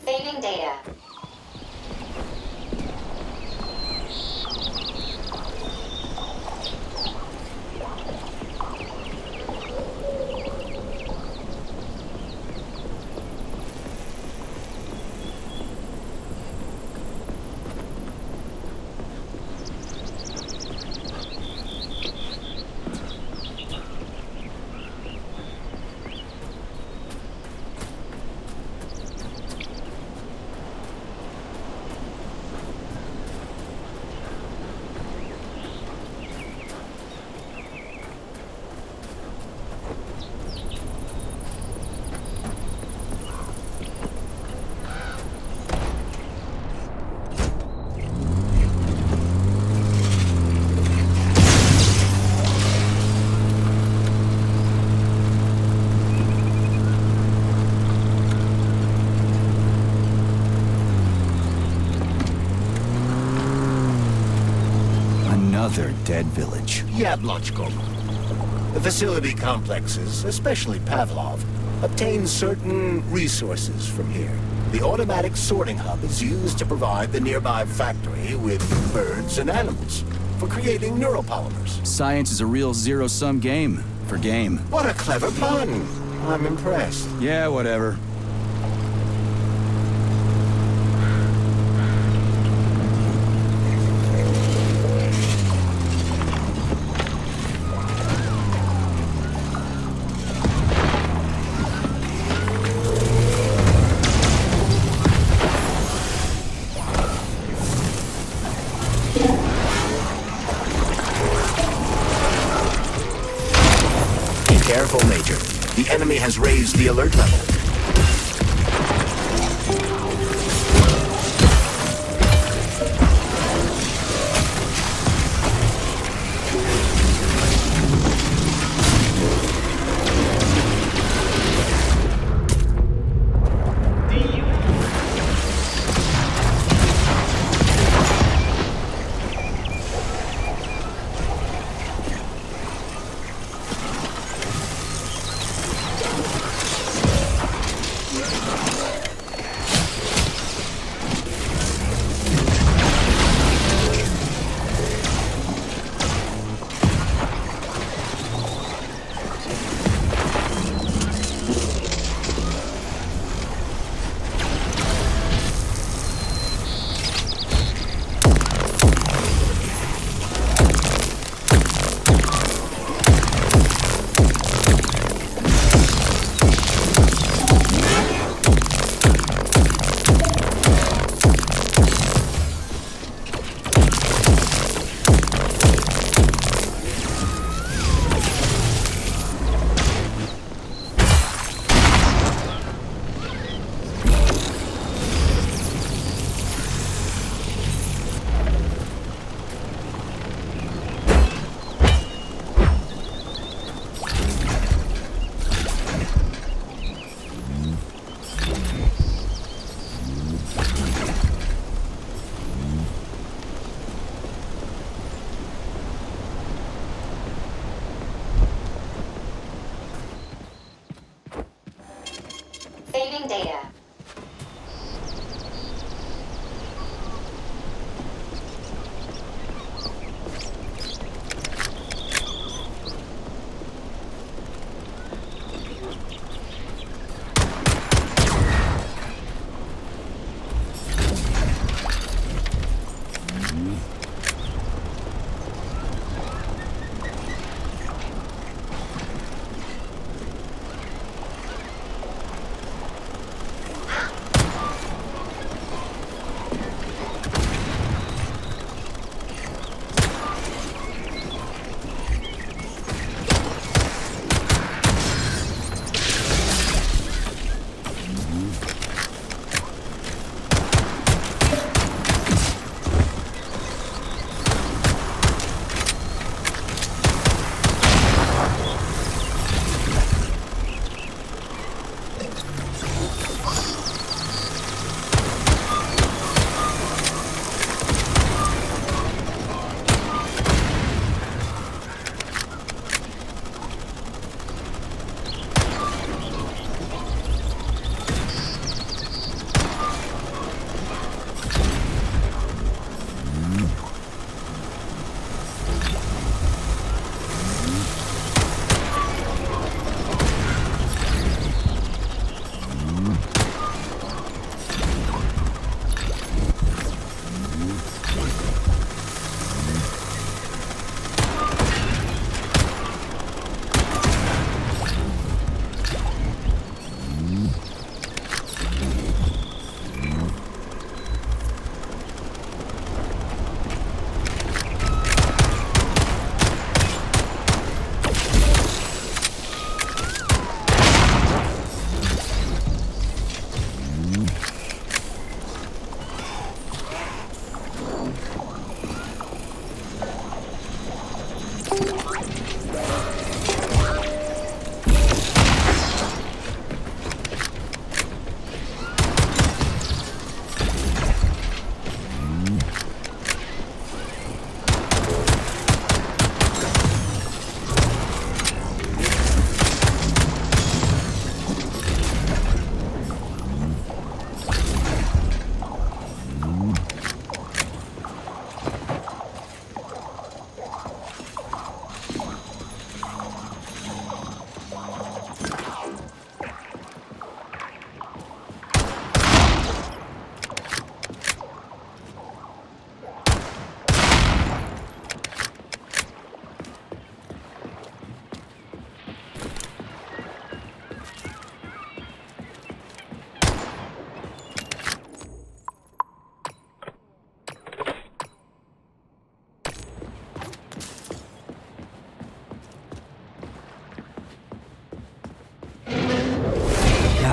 [SPEAKER 10] Saving data.
[SPEAKER 11] Another dead village.
[SPEAKER 2] Yablonchko. The facility complexes, especially Vavilov, obtain certain resources from here. The automatic sorting hub is used to provide the nearby factory with birds and animals for creating neuropolymers.
[SPEAKER 11] Science is a real zero-sum game for game.
[SPEAKER 2] What a clever pun! I'm impressed.
[SPEAKER 11] Yeah, whatever.
[SPEAKER 2] Careful, Major. The enemy has raised the alert level.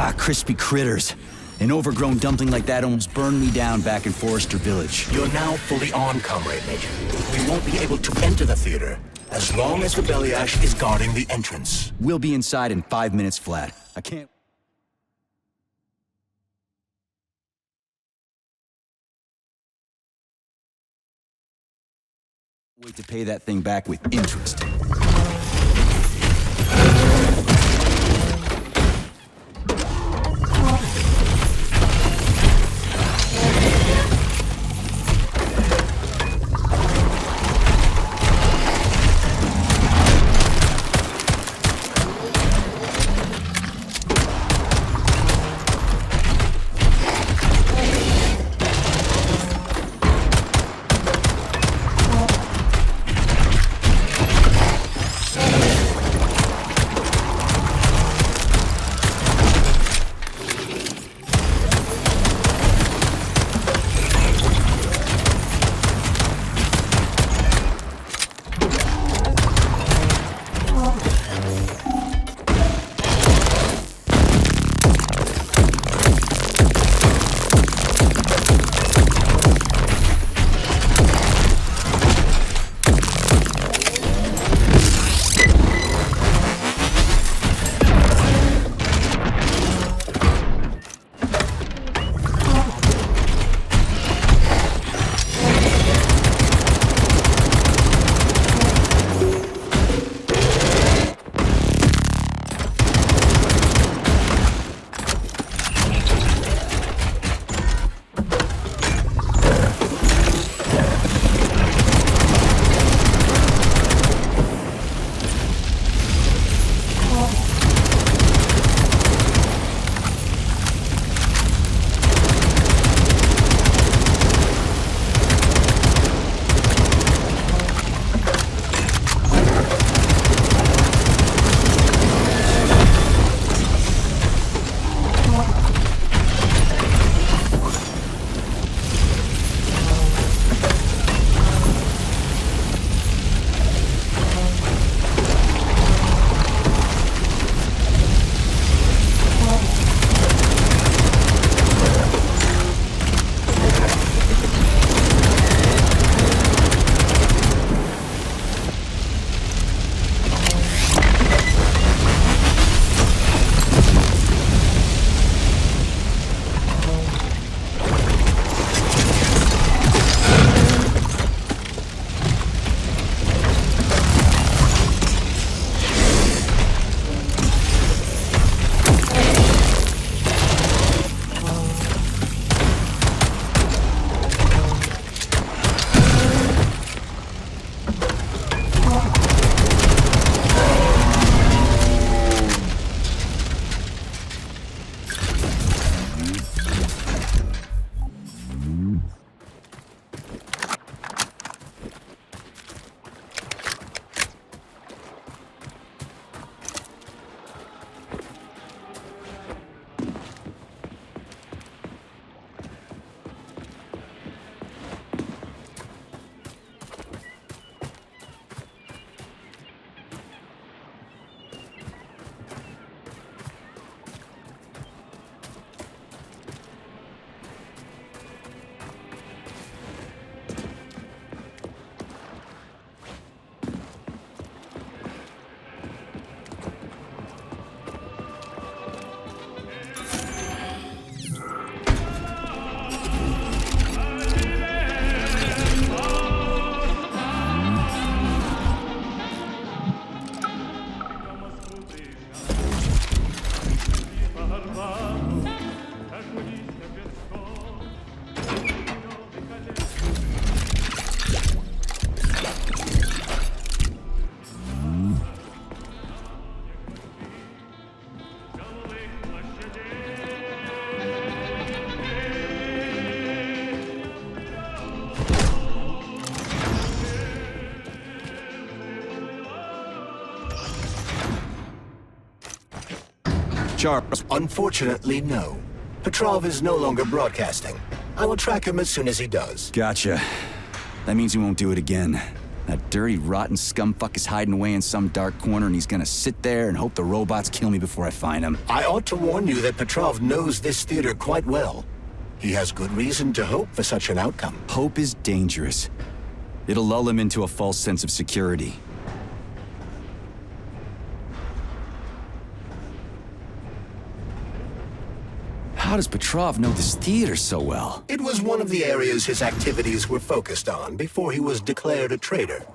[SPEAKER 1] Ah, crispy critters. An overgrown dumpling like that almost burned me down back in Forrester Village.
[SPEAKER 2] You're now fully on, Comrade Major. We won't be able to enter the theater as long as the belly ash is guarding the entrance.
[SPEAKER 1] We'll be inside in 5 minutes flat. I can't... wait to pay that thing back with interest.
[SPEAKER 2] Charles? Unfortunately, no. Petrov is no longer broadcasting. I will track him as soon as he does.
[SPEAKER 1] Gotcha. That means he won't do it again.
[SPEAKER 11] That dirty, rotten scumfuck is hiding away in some dark corner, and he's gonna sit there and hope the robots kill me before I find him.
[SPEAKER 2] I ought to warn you that Petrov knows this theater quite well. He has good reason to hope for such an outcome.
[SPEAKER 11] Hope is dangerous. It'll lull him into a false sense of security. How does Petrov know this theater so well?
[SPEAKER 2] It was one of the areas his activities were focused on before he was declared a traitor.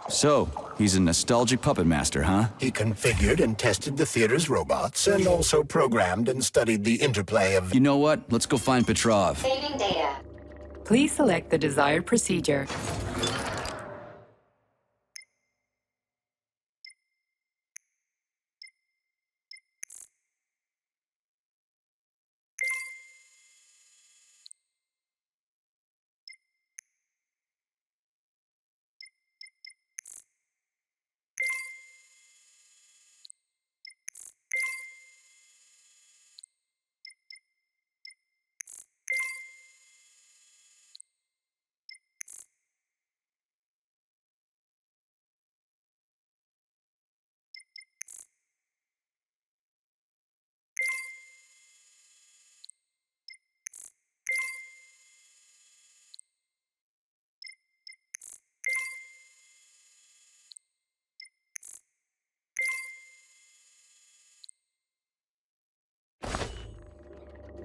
[SPEAKER 11] So, he's a nostalgic puppet master, huh?
[SPEAKER 2] He configured and tested the theater's robots, and also programmed and studied the interplay of...
[SPEAKER 11] You know what? Let's go find Petrov.
[SPEAKER 16] Saving data.
[SPEAKER 14] Please select the desired procedure.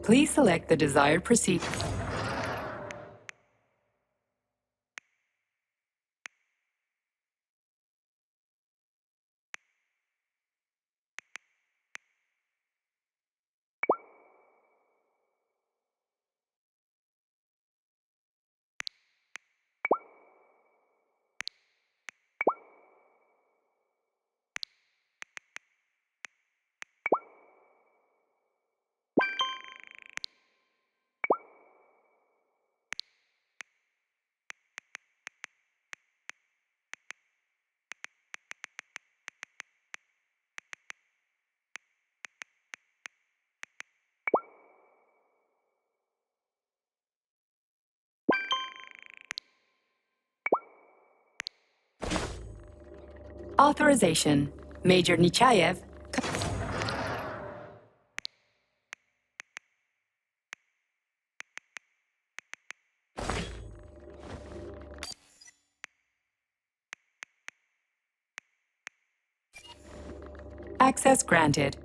[SPEAKER 14] Please select the desired procedure. Authorization. Major Nechayev. Access granted.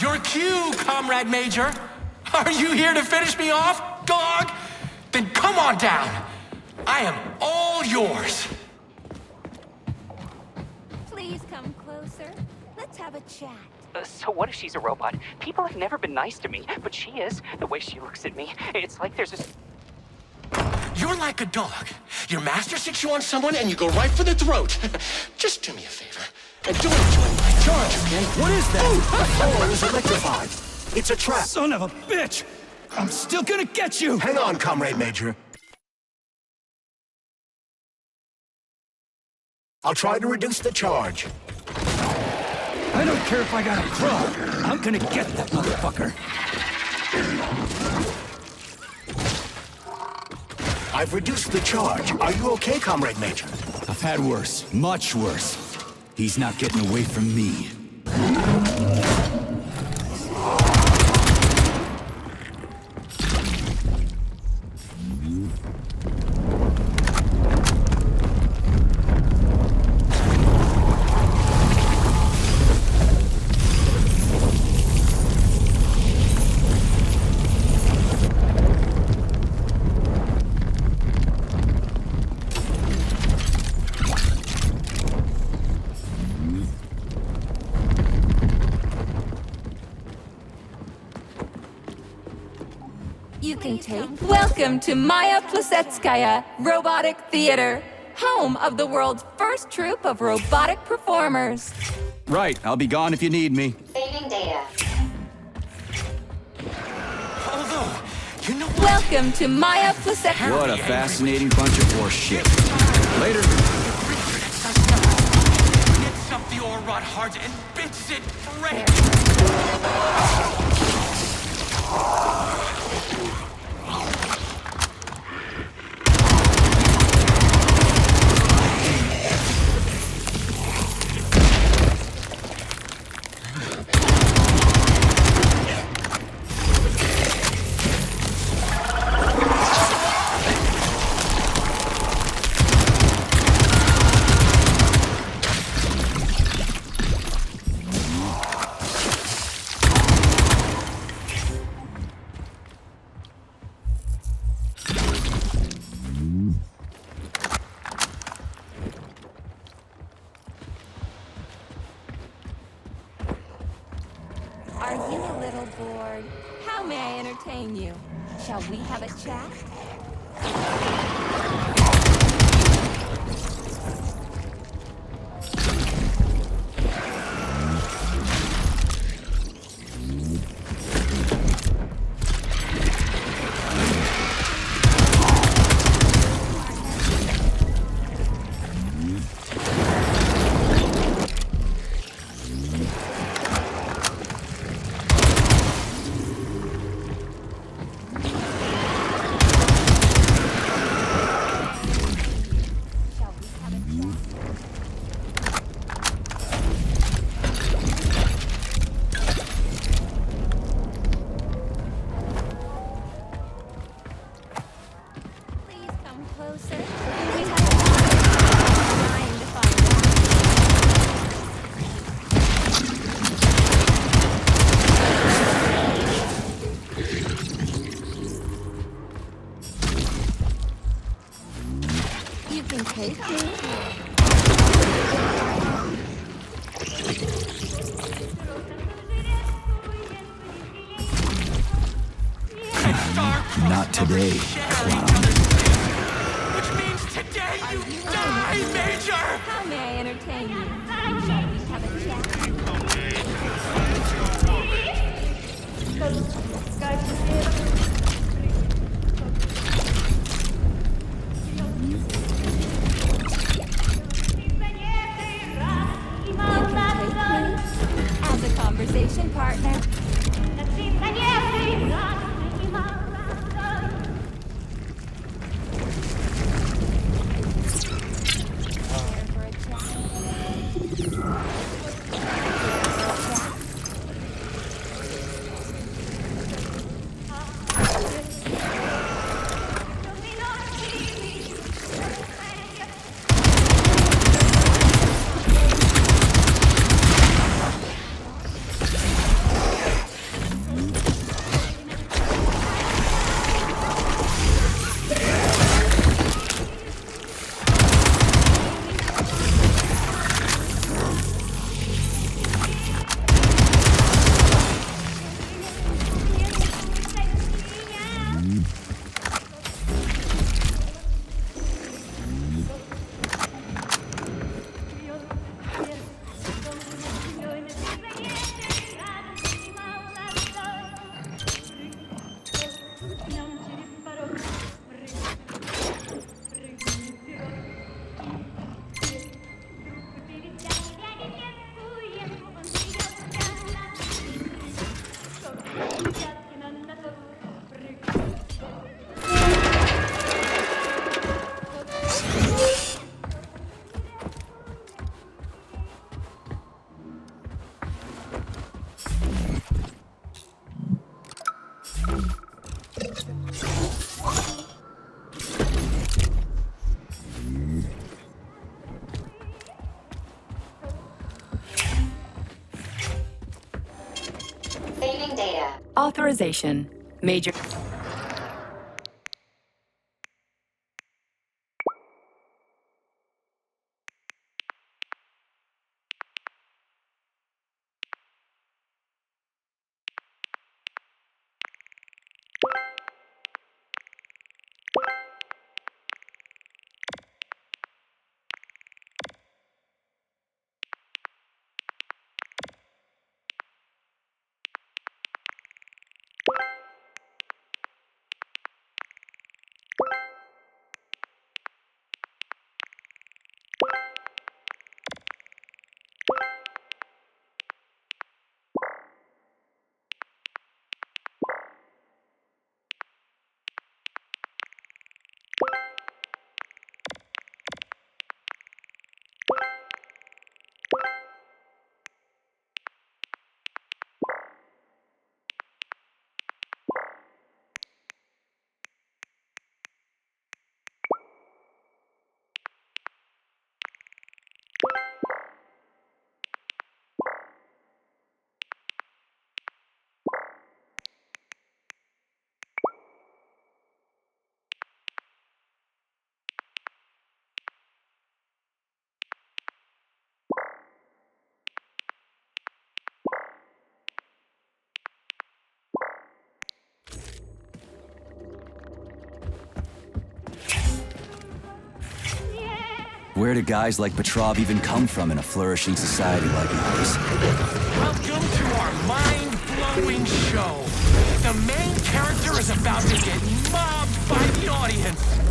[SPEAKER 13] Your cue, Comrade Major. Are you here to finish me off, dog? Then come on down. I am all yours.
[SPEAKER 20] Please come closer. Let's have a chat.
[SPEAKER 3] So what if she's a robot? People have never been nice to me, but she is. The way she looks at me, it's like there's a...
[SPEAKER 13] You're like a dog. Your master sticks you on someone and you go right for the throat. Just do me a favor and don't enjoy life.
[SPEAKER 1] Charge! What is that?
[SPEAKER 2] The floor is electrified. It's a trap.
[SPEAKER 1] Son of a bitch! I'm still gonna get you!
[SPEAKER 2] Hang on, Comrade Major. I'll try to reduce the charge.
[SPEAKER 1] I don't care if I gotta crawl. I'm gonna get that motherfucker.
[SPEAKER 2] I've reduced the charge. Are you okay, Comrade Major?
[SPEAKER 11] I've had worse. Much worse. He's not getting away from me.
[SPEAKER 20] You can take. Welcome to Maya Plesetskaya Robotic Theater, home of the world's first troupe of robotic performers.
[SPEAKER 11] Right, I'll be gone if you need me.
[SPEAKER 16] Saving data.
[SPEAKER 5] Although, you know what?
[SPEAKER 20] Welcome to Maya Plesetskaya.
[SPEAKER 11] What a fascinating bunch of horse shit. Later.
[SPEAKER 5] Knits up the ore rod hard and bits it break.
[SPEAKER 20] Are you a little bored? How may I entertain you? Shall we have a chat?
[SPEAKER 11] Not today, clown.
[SPEAKER 5] Which means today you die, Major!
[SPEAKER 20] How may I entertain you? Shall we have a chat? You can take me as a conversation partner.
[SPEAKER 14] Authorization. Major...
[SPEAKER 1] Where do guys like Petrov even come from in a flourishing society like ours?
[SPEAKER 13] Welcome to our mind-blowing show. The main character is about to get mobbed by the audience.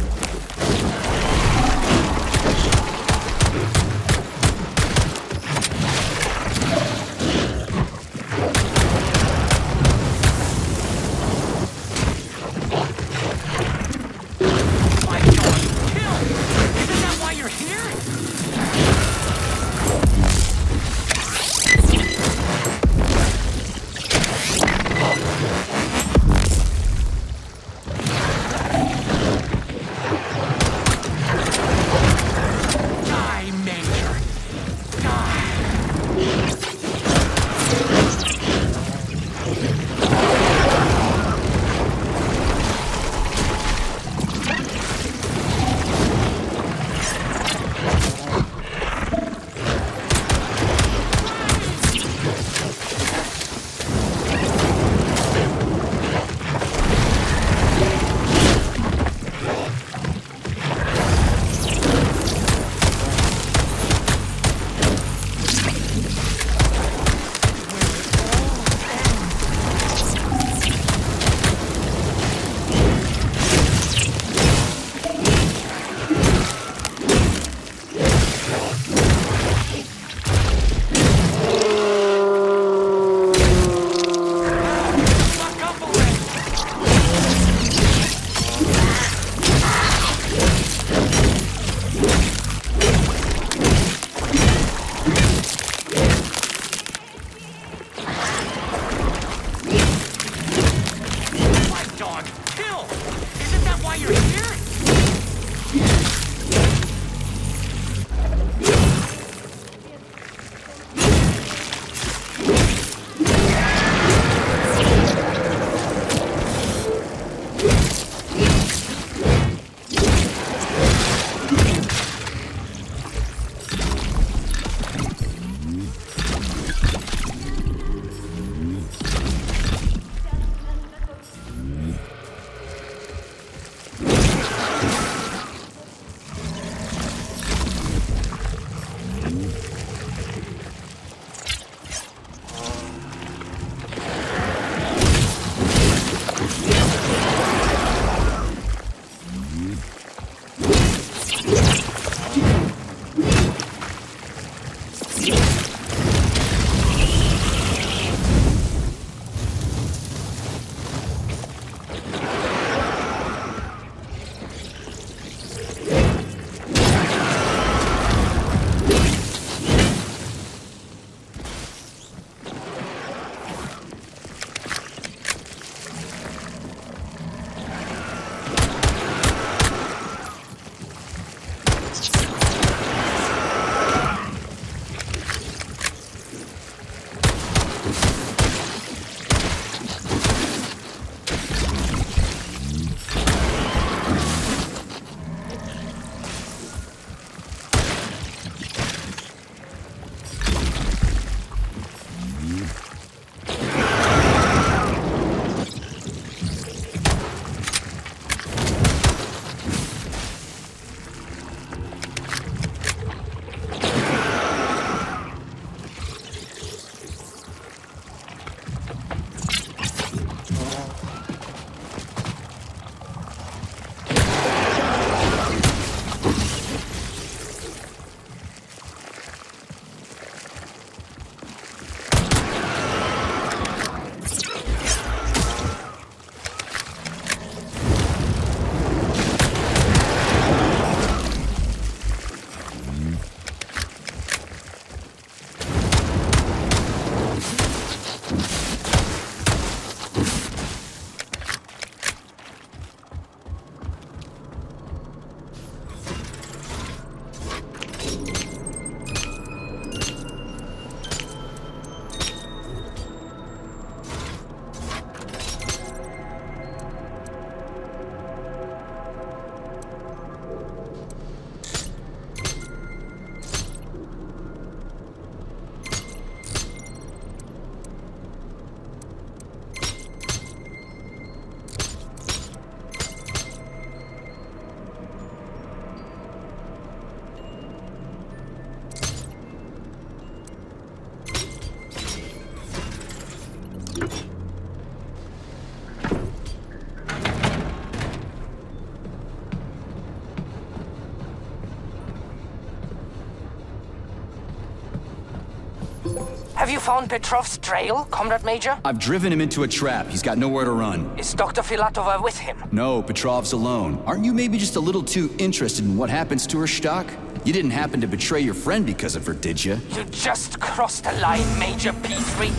[SPEAKER 13] found Petrov's trail, Comrade Major?
[SPEAKER 11] I've driven him into a trap. He's got nowhere to run.
[SPEAKER 13] Is Dr. Filatova with him?
[SPEAKER 11] No, Petrov's alone. Aren't you maybe just a little too interested in what happens to her, Stock? You didn't happen to betray your friend because of her, did you?
[SPEAKER 13] You just crossed the line, Major P3.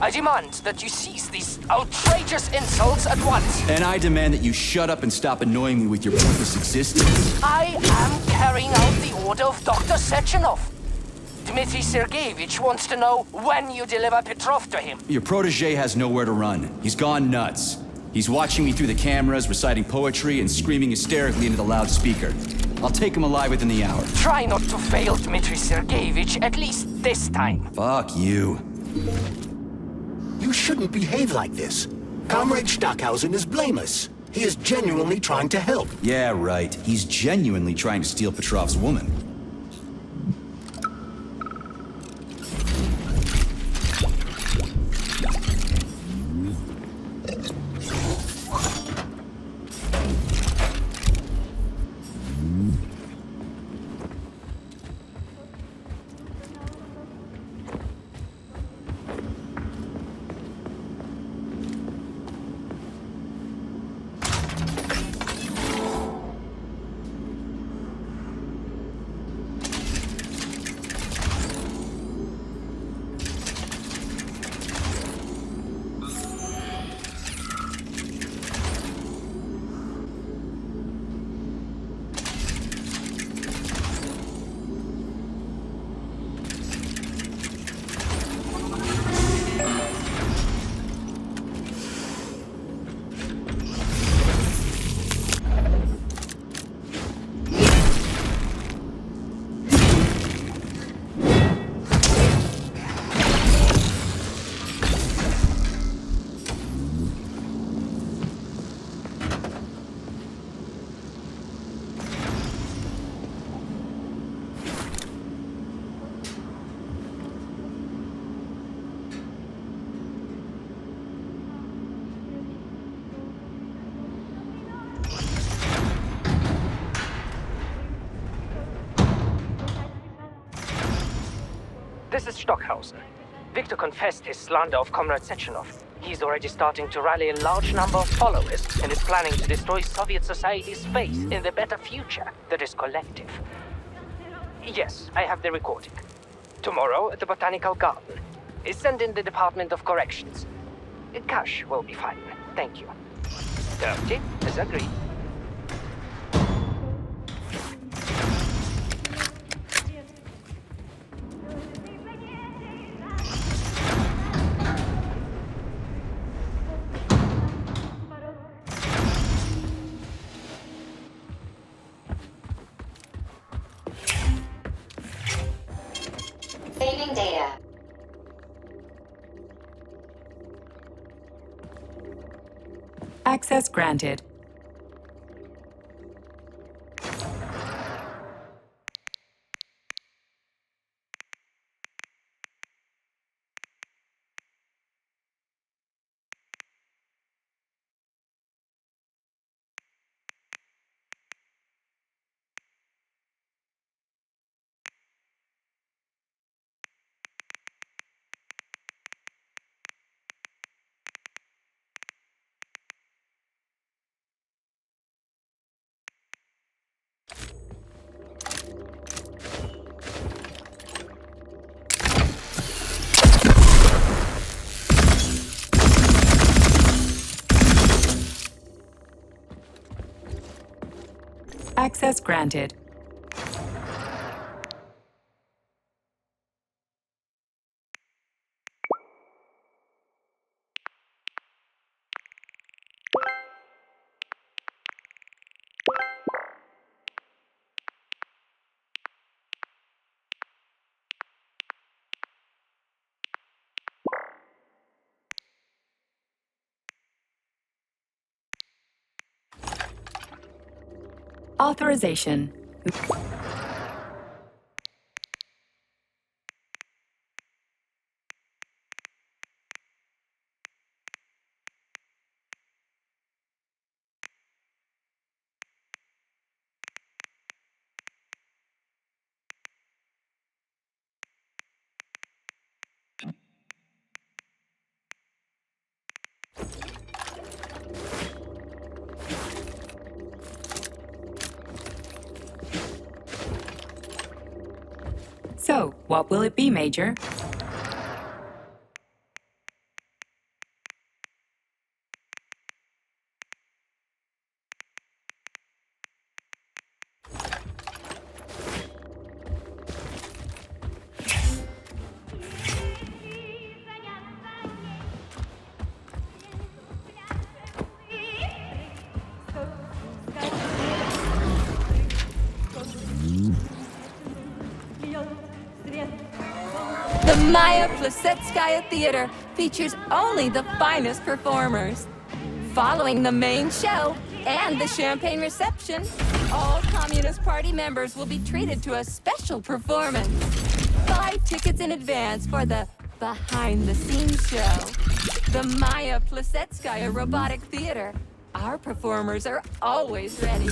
[SPEAKER 13] I demand that you cease these outrageous insults at once.
[SPEAKER 11] And I demand that you shut up and stop annoying me with your pointless existence.
[SPEAKER 13] I am carrying out the order of Dr. Sechenov. Dmitry Sergeyevich wants to know when you deliver Petrov to him.
[SPEAKER 11] Your protege has nowhere to run. He's gone nuts. He's watching me through the cameras, reciting poetry, and screaming hysterically into the loudspeaker. I'll take him alive within the hour.
[SPEAKER 13] Try not to fail, Dmitry Sergeyevich, at least this time.
[SPEAKER 11] Fuck you.
[SPEAKER 2] You shouldn't behave like this. Comrade Stockhausen is blameless. He is genuinely trying to help.
[SPEAKER 11] Yeah, right. He's genuinely trying to steal Petrov's woman.
[SPEAKER 13] This is Stockhausen. Victor confessed his slander of Comrade Sechenov. He's already starting to rally a large number of followers and is planning to destroy Soviet society's faith in the better future that is collective. Yes, I have the recording. Tomorrow at the Botanical Garden. Send in the Department of Corrections. Cash will be fine. Thank you. 30 is agreed.
[SPEAKER 16] Saving data.
[SPEAKER 14] Access granted. Access granted. Authorization. What will it be, Major?
[SPEAKER 20] The Maya Plisetskaya Theater features only the finest performers. Following the main show and the champagne reception, all Communist Party members will be treated to a special performance. Buy tickets in advance for the behind-the-scenes show. The Maya Plisetskaya Robotic Theater. Our performers are always ready.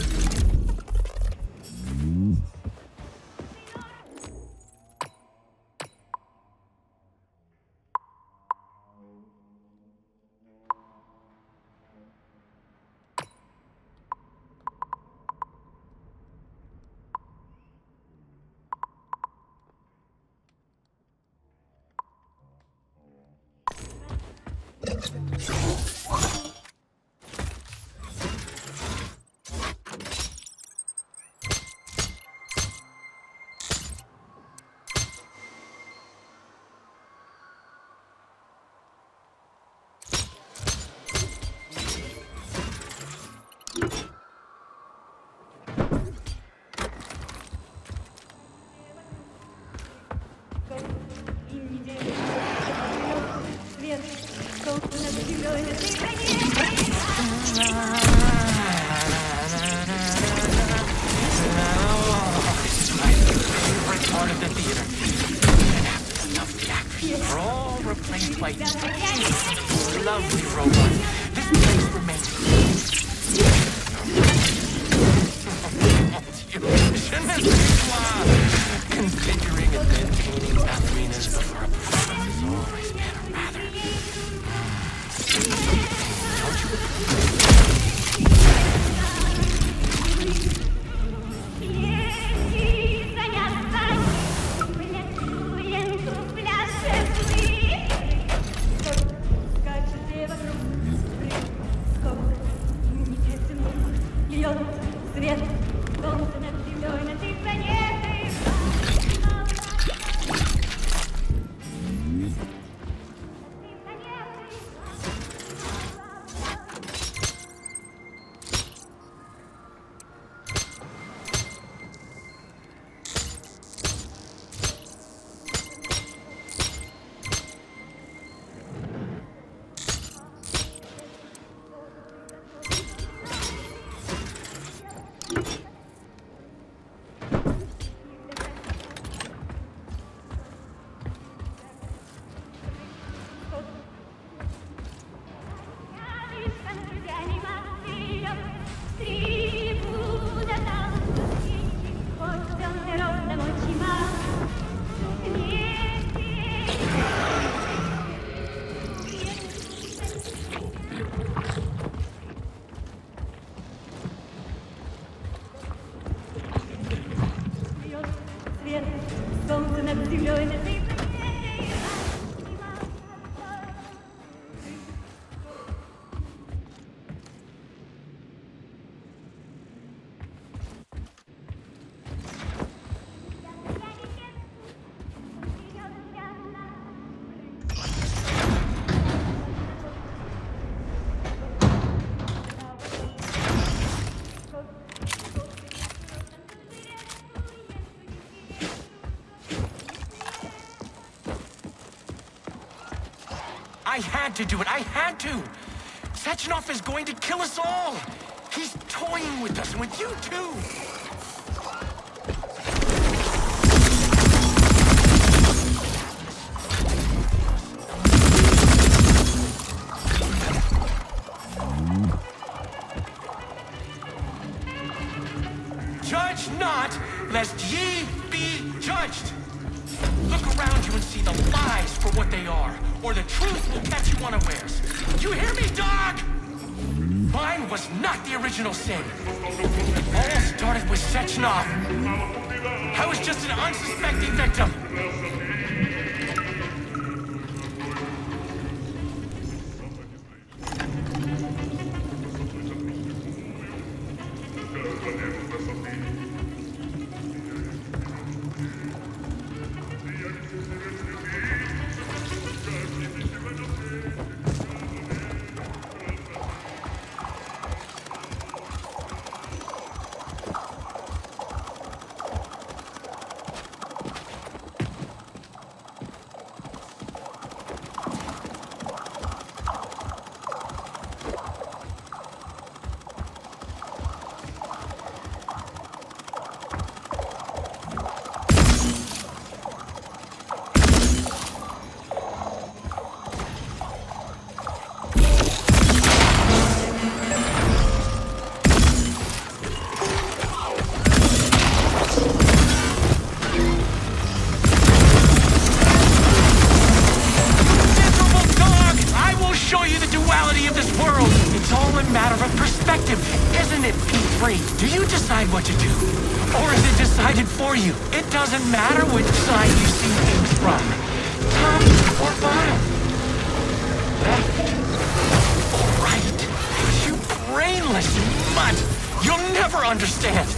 [SPEAKER 5] I had to do it. I had to. Sechenov is going to kill us all. He's toying with us and with you, too. Judge not, lest ye be judged. Look around you and see the lies for what they are, or the truth will catch you unawares. You hear me, dog? Mine was not the original sin. It all started with Sechenov.
[SPEAKER 17] I was just an unsuspecting victim. What to do? Or is it decided for you? It doesn't matter which side you see things from. Top or bottom. Left or right. You brainless mutt! You'll never understand!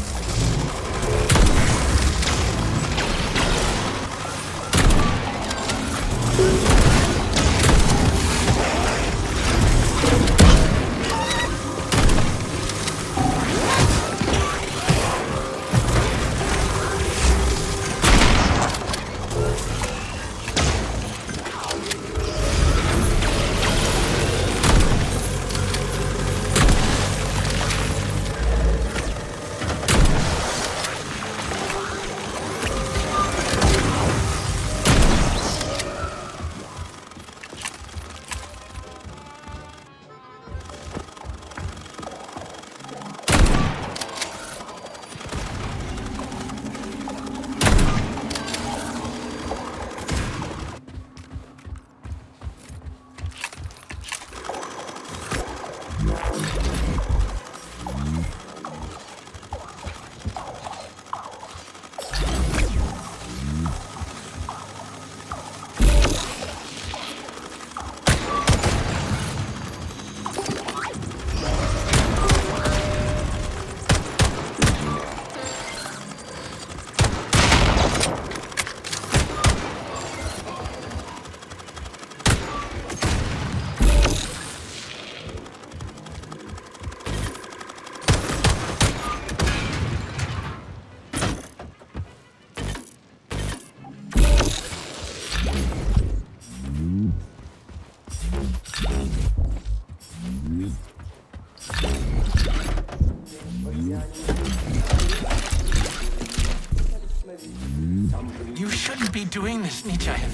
[SPEAKER 17] You shouldn't be doing this, Nechayev.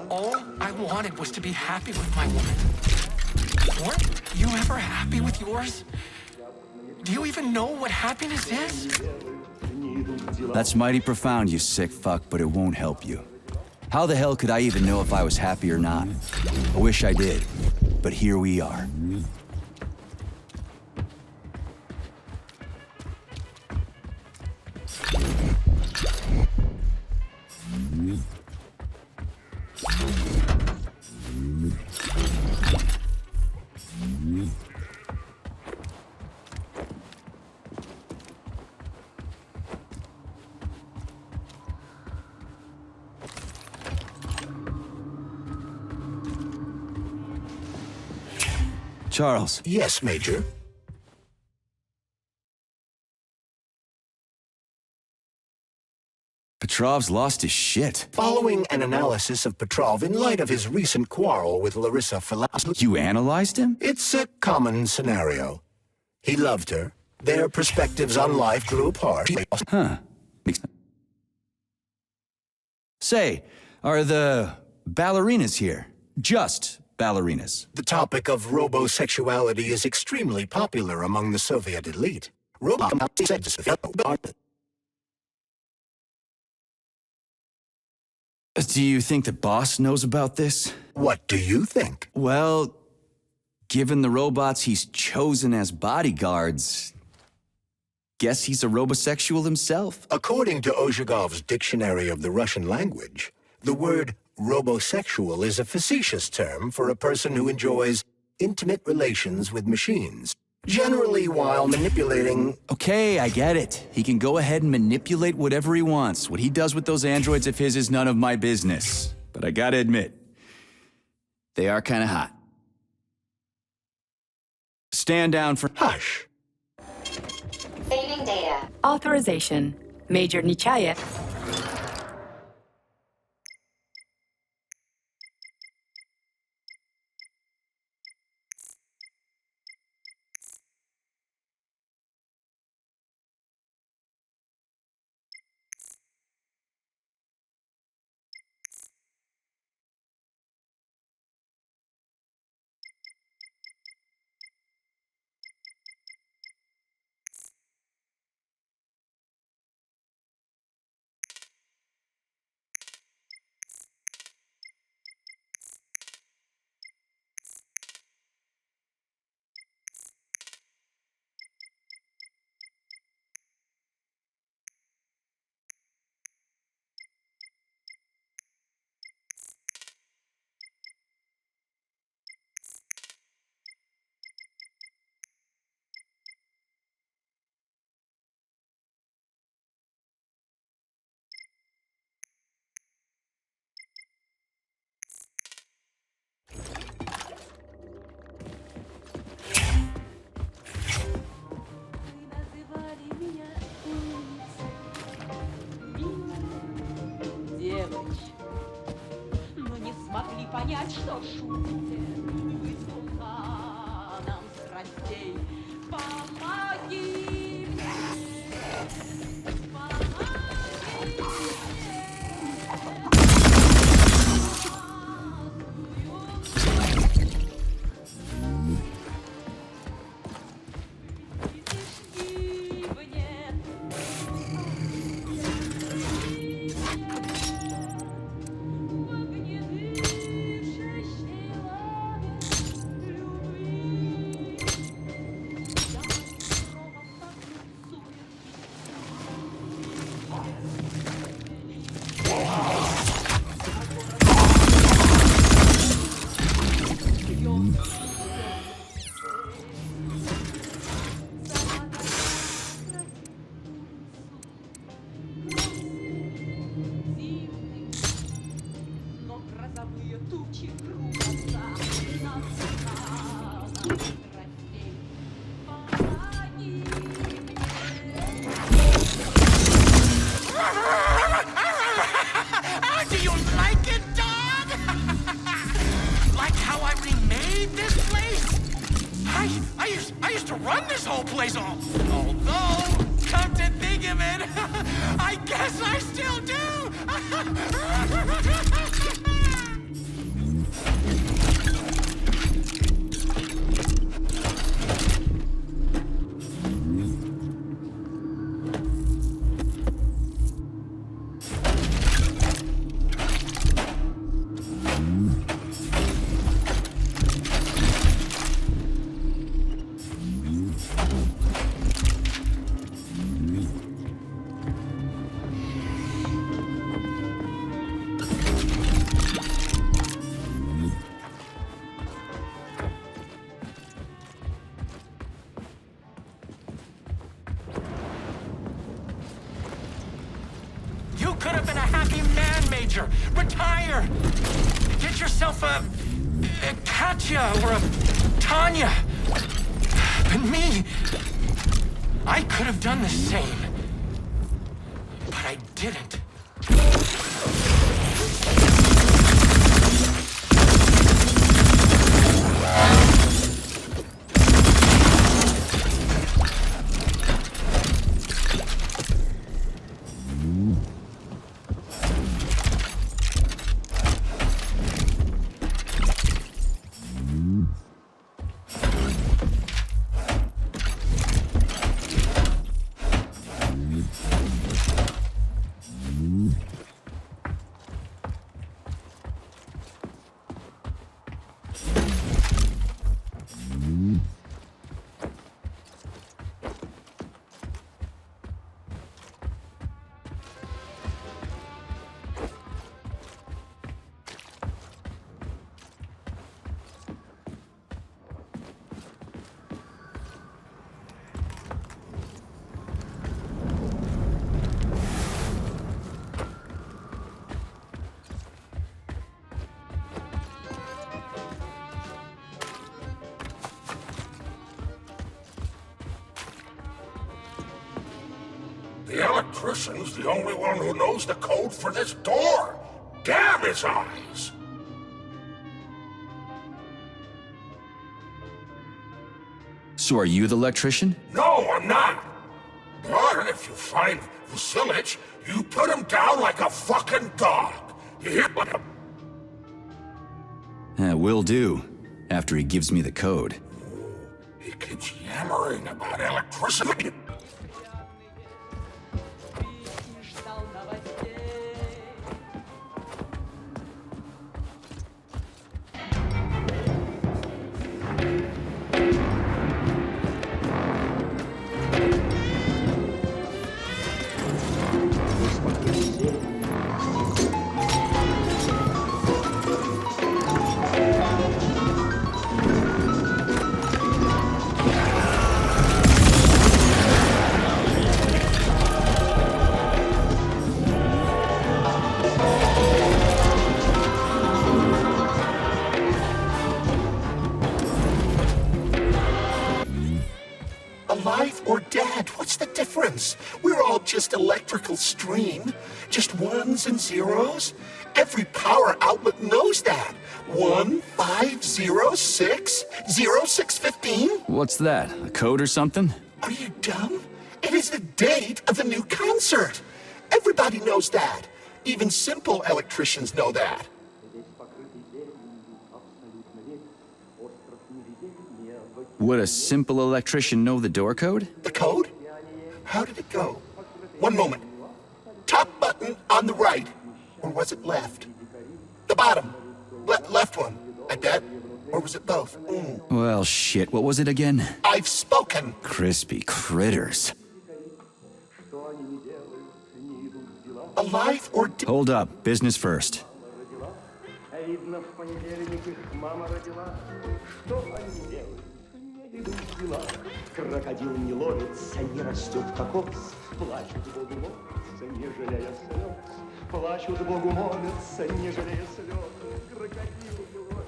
[SPEAKER 17] All I wanted was to be happy with my woman. Weren't you ever happy with yours? Do you even know what happiness is?
[SPEAKER 11] That's mighty profound, you sick fuck, but it won't help you. How the hell could I even know if I was happy or not? I wish I did, but here we are. Charles.
[SPEAKER 2] Yes, Major.
[SPEAKER 11] Petrov's lost his shit.
[SPEAKER 2] Following an analysis of Petrov in light of his recent quarrel with Larissa Vavilov...
[SPEAKER 11] You analyzed him?
[SPEAKER 2] It's a common scenario. He loved her. Their perspectives on life grew apart.
[SPEAKER 11] Huh. Say, are the ballerinas here? Just ballerinas.
[SPEAKER 2] The topic of robosexuality is extremely popular among the Soviet elite.
[SPEAKER 11] Do you think the boss knows about this?
[SPEAKER 2] What do you think?
[SPEAKER 11] Well, given the robots he's chosen as bodyguards,
[SPEAKER 1] guess he's a robosexual himself.
[SPEAKER 2] According to Ozhigov's Dictionary of the Russian Language, the word robosexual is a facetious term for a person who enjoys intimate relations with machines, generally while manipulating...
[SPEAKER 1] Okay, I get it. He can go ahead and manipulate whatever he wants. What he does with those androids of his is none of my business. But I gotta admit, they are kinda hot. Stand down for...
[SPEAKER 2] Hush!
[SPEAKER 16] Saving data.
[SPEAKER 14] Authorization. Major Nechayev.
[SPEAKER 9] понять, что шутите. Вы с вулканом страстей. Помоги мне.
[SPEAKER 17] Retire! Get yourself a Katya or a Tanya. But me, I could have done the same. But I didn't.
[SPEAKER 4] The electrician's the only one who knows the code for this door. Damn his eyes!
[SPEAKER 1] So are you the electrician?
[SPEAKER 4] No, I'm not. But if you find Vasilich, you put him down like a fucking dog. You hear what?
[SPEAKER 1] Will do. After he gives me the code.
[SPEAKER 4] He keeps yammering about electricity.
[SPEAKER 2] Alive or dead, what's the difference? We're all just electrical stream. Just ones and zeros. Every power outlet knows that. 1506 0615.
[SPEAKER 1] What's that? A code or something?
[SPEAKER 2] Are you dumb? It is the date of the new concert. Everybody knows that. Even simple electricians know that.
[SPEAKER 1] Would a simple electrician know the door code?
[SPEAKER 2] The code? How did it go? One moment. Top button on the right. Or was it left? The bottom. Left one. I bet. Or was it both?
[SPEAKER 1] Well, shit. What was it again?
[SPEAKER 2] I've spoken.
[SPEAKER 1] Crispy critters.
[SPEAKER 2] Alive or dead?
[SPEAKER 1] Hold up. Business first.
[SPEAKER 19] Крокодил не ловится, не растет кокос. Плачут Богу молятся, не жалея слез. Плачут Богу молятся, не жалея слез. Крокодил не ловится.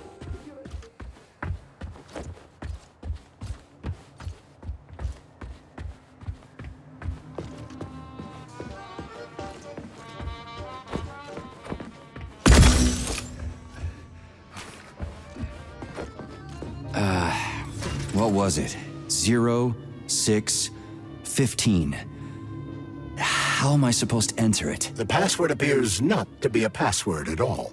[SPEAKER 1] What was it? 0, 6, 15. How am I supposed to enter it?
[SPEAKER 2] The password appears not to be a password at all.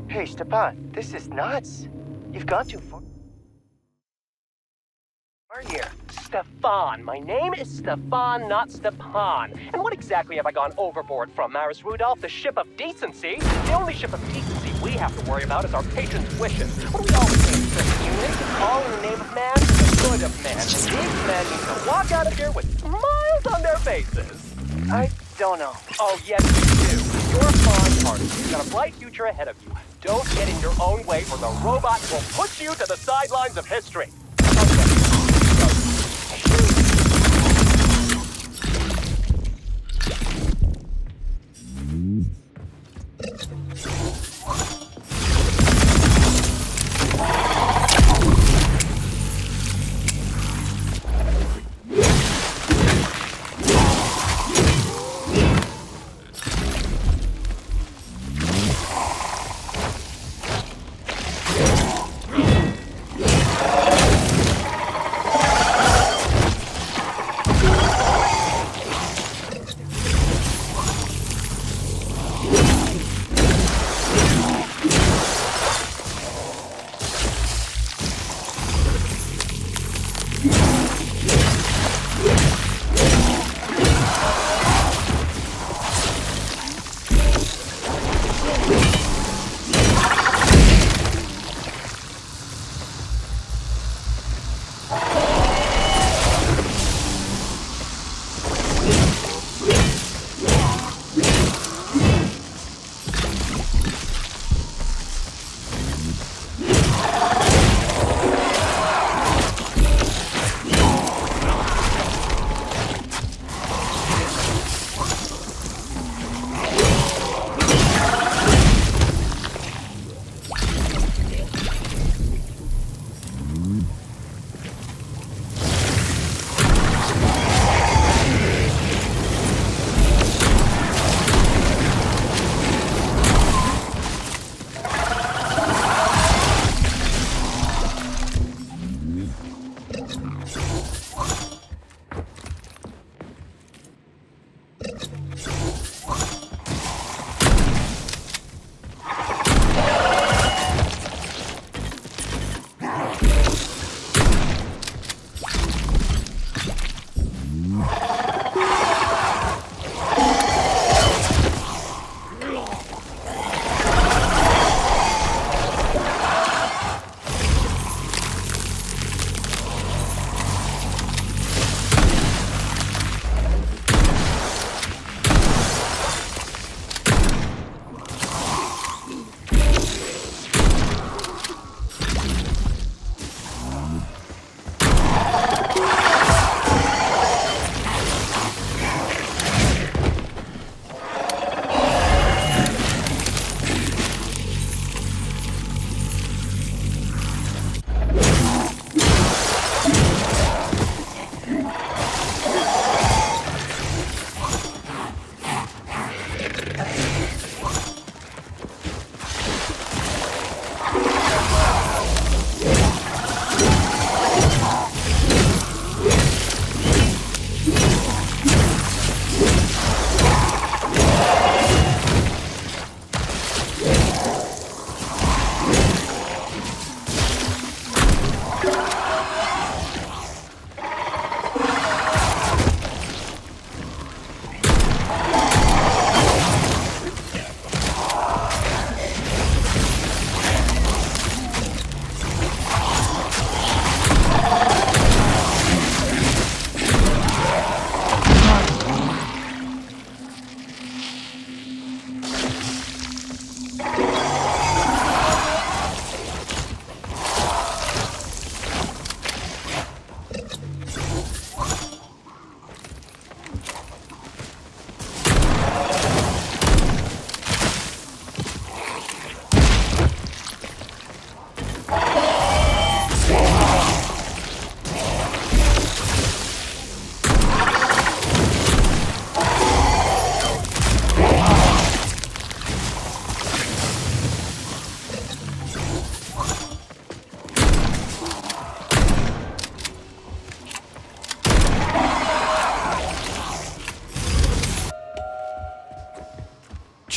[SPEAKER 3] Hey, Stepan, this is nuts. You've gone too far. Here. Stefan. My name is Stefan, not Stepan. And what exactly have I gone overboard from, Maris Rudolph? The ship of decency? The only ship of decency we have to worry about is our patrons' wishes. What do we all think? The unit, all in the name of man, the good of man. And these men need to walk out of here with smiles on their faces. I don't know. Oh, yes, you do. You're a fine artist. You've got a bright future ahead of you. Don't get in your own way or the robot will push you to the sidelines of history.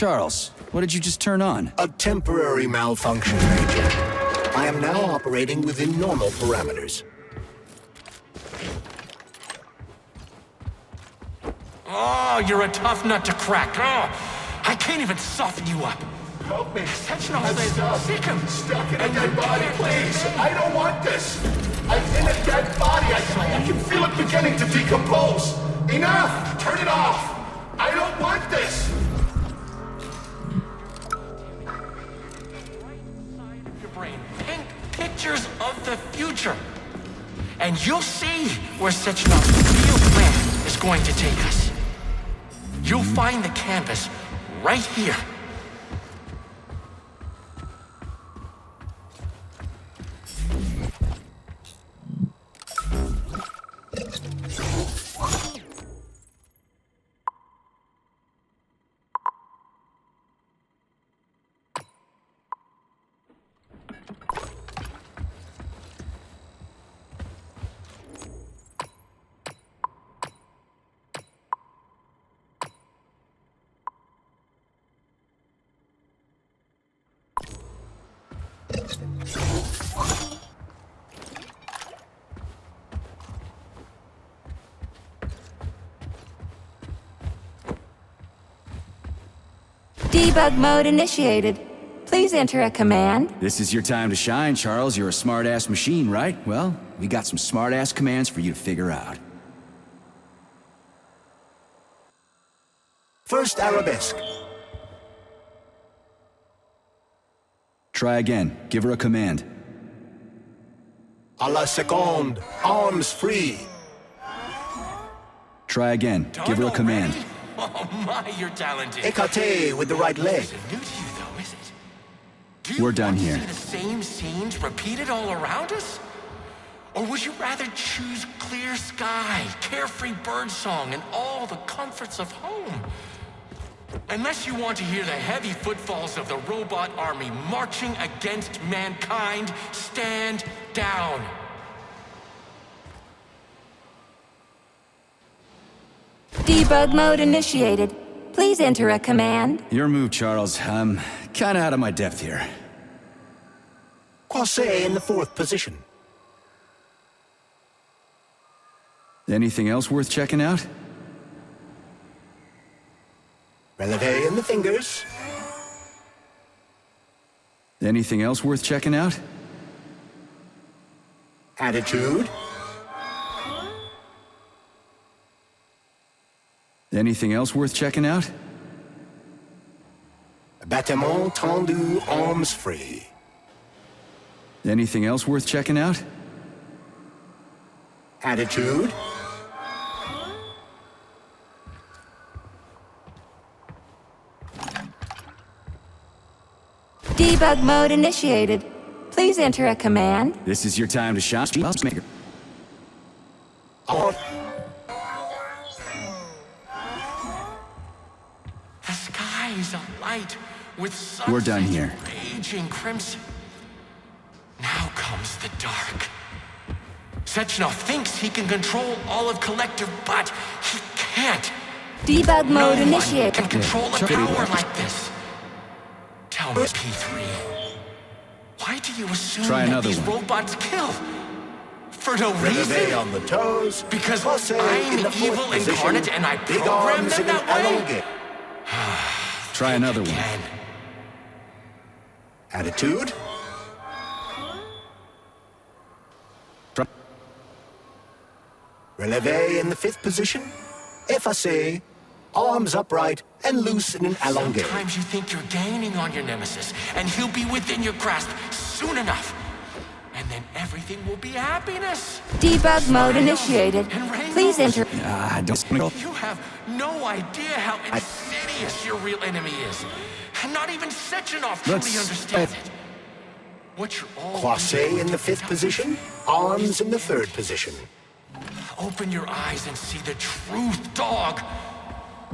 [SPEAKER 1] Charles, what did you just turn on?
[SPEAKER 2] A temporary malfunction, Major. I am now operating within normal parameters.
[SPEAKER 17] Oh, you're a tough nut to crack. Oh, I can't even soften you up.
[SPEAKER 4] Help me.
[SPEAKER 17] I'm
[SPEAKER 4] stuck in a dead body, please. I don't want this. I'm in a dead body. I can feel it beginning to decompose. Enough. Turn it off. I don't want this.
[SPEAKER 17] the future. And you'll see where Sechenov's real plan is going to take us. You'll find the canvas right here.
[SPEAKER 20] Debug mode initiated. Please enter a command.
[SPEAKER 1] This is your time to shine, Charles. You're a smart-ass machine, right? Well, we got some smart-ass commands for you to figure out.
[SPEAKER 2] First arabesque.
[SPEAKER 1] Try again. Give her a command.
[SPEAKER 2] A la seconde. Arms free.
[SPEAKER 1] Try again. Give her a command.
[SPEAKER 17] Oh my, you're talented.
[SPEAKER 2] Écarté with the right leg.
[SPEAKER 17] New to you though, is it? Do you
[SPEAKER 1] We're done
[SPEAKER 17] want to
[SPEAKER 1] here.
[SPEAKER 17] see the same scenes repeated all around us? Or would you rather choose clear sky, carefree birdsong, and all the comforts of home? Unless you want to hear the heavy footfalls of the robot army marching against mankind, stand down.
[SPEAKER 20] Debug mode initiated. Please enter a command.
[SPEAKER 1] Your move, Charles. I'm kinda out of my depth here.
[SPEAKER 2] Croisé in the 4th position.
[SPEAKER 1] Anything else worth checking out?
[SPEAKER 2] Relevé in the fingers.
[SPEAKER 1] Anything else worth checking out?
[SPEAKER 2] Attitude.
[SPEAKER 1] Anything else worth checking out?
[SPEAKER 2] Battement tendu, arms free.
[SPEAKER 1] Anything else worth checking out?
[SPEAKER 2] Attitude.
[SPEAKER 20] Debug mode initiated. Please enter a command.
[SPEAKER 1] This is your time to shine.
[SPEAKER 2] Oh.
[SPEAKER 17] The sky is alight with
[SPEAKER 1] We're done here.
[SPEAKER 17] raging crimson. Now comes the dark. Sechenov thinks he can control all of Collective, but he can't.
[SPEAKER 20] Debug mode
[SPEAKER 17] No one
[SPEAKER 20] initiated.
[SPEAKER 17] can control a power like this. Tell me, P3, why do you assume
[SPEAKER 1] Try
[SPEAKER 17] that
[SPEAKER 1] another
[SPEAKER 17] these
[SPEAKER 1] one.
[SPEAKER 17] robots kill? For no
[SPEAKER 2] Relevé
[SPEAKER 17] reason?
[SPEAKER 2] on the toes.
[SPEAKER 17] Because
[SPEAKER 2] Croisé
[SPEAKER 17] I'm
[SPEAKER 2] in the 4th
[SPEAKER 17] evil
[SPEAKER 2] position.
[SPEAKER 17] incarnate and I
[SPEAKER 2] Big
[SPEAKER 17] programmed
[SPEAKER 2] arms
[SPEAKER 17] them
[SPEAKER 2] in
[SPEAKER 17] that way?
[SPEAKER 2] elongate.
[SPEAKER 1] Try another one.
[SPEAKER 2] Attitude. Relevé in the 5th position. Effacé. Arms upright and loose in an elongate.
[SPEAKER 17] Sometimes you think you're gaining on your nemesis, and he'll be within your grasp soon enough. And then everything will be happiness.
[SPEAKER 20] Debug mode initiated. Please enter.
[SPEAKER 17] You have no idea how insidious your real enemy is. And not even Sechenov truly understands it. What you're all
[SPEAKER 2] Croisé in the 5th position. Arms in the 3rd position.
[SPEAKER 17] Open your eyes and see the truth, dog.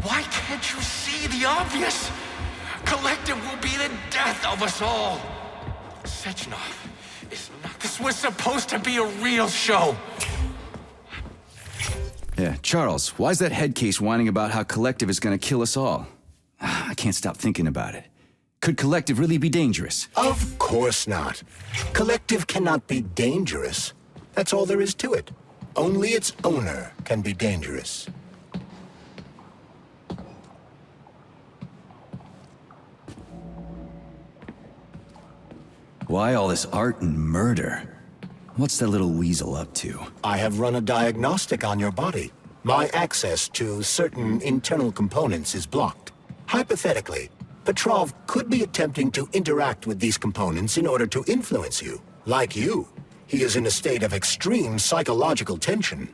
[SPEAKER 17] Why can't you see the obvious? Collective will be the death of us all. Sechenov is not. This was supposed to be a real show.
[SPEAKER 1] Yeah, Charles, why's that head case whining about how Collective is gonna kill us all? I can't stop thinking about it. Could Collective really be dangerous?
[SPEAKER 2] Of course not. Collective cannot be dangerous. That's all there is to it. Only its owner can be dangerous.
[SPEAKER 1] Why all this art and murder? What's that little weasel up to?
[SPEAKER 2] I have run a diagnostic on your body. My access to certain internal components is blocked. Hypothetically, Petrov could be attempting to interact with these components in order to influence you. Like you, He is in a state of extreme psychological tension.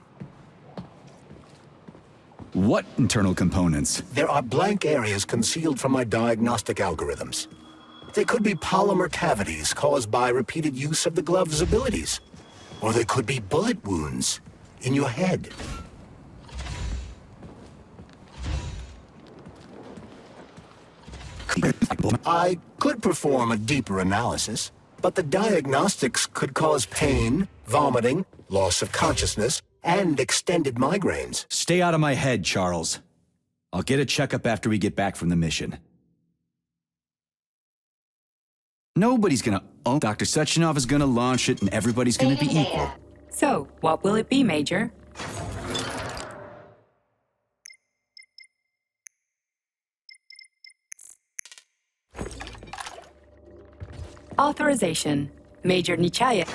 [SPEAKER 11] What internal components?
[SPEAKER 2] There are blank areas concealed from my diagnostic algorithms. They could be polymer cavities caused by repeated use of the glove's abilities. Or they could be bullet wounds in your head. I could perform a deeper analysis, but the diagnostics could cause pain, vomiting, loss of consciousness, and extended migraines.
[SPEAKER 11] Stay out of my head, Charles. I'll get a checkup after we get back from the mission. Nobody's gonna own. Dr. Sechenov is gonna launch it and everybody's gonna be equal.
[SPEAKER 14] So, what will it be, Major? Authorization. Major Nichayev.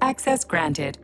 [SPEAKER 14] Access granted.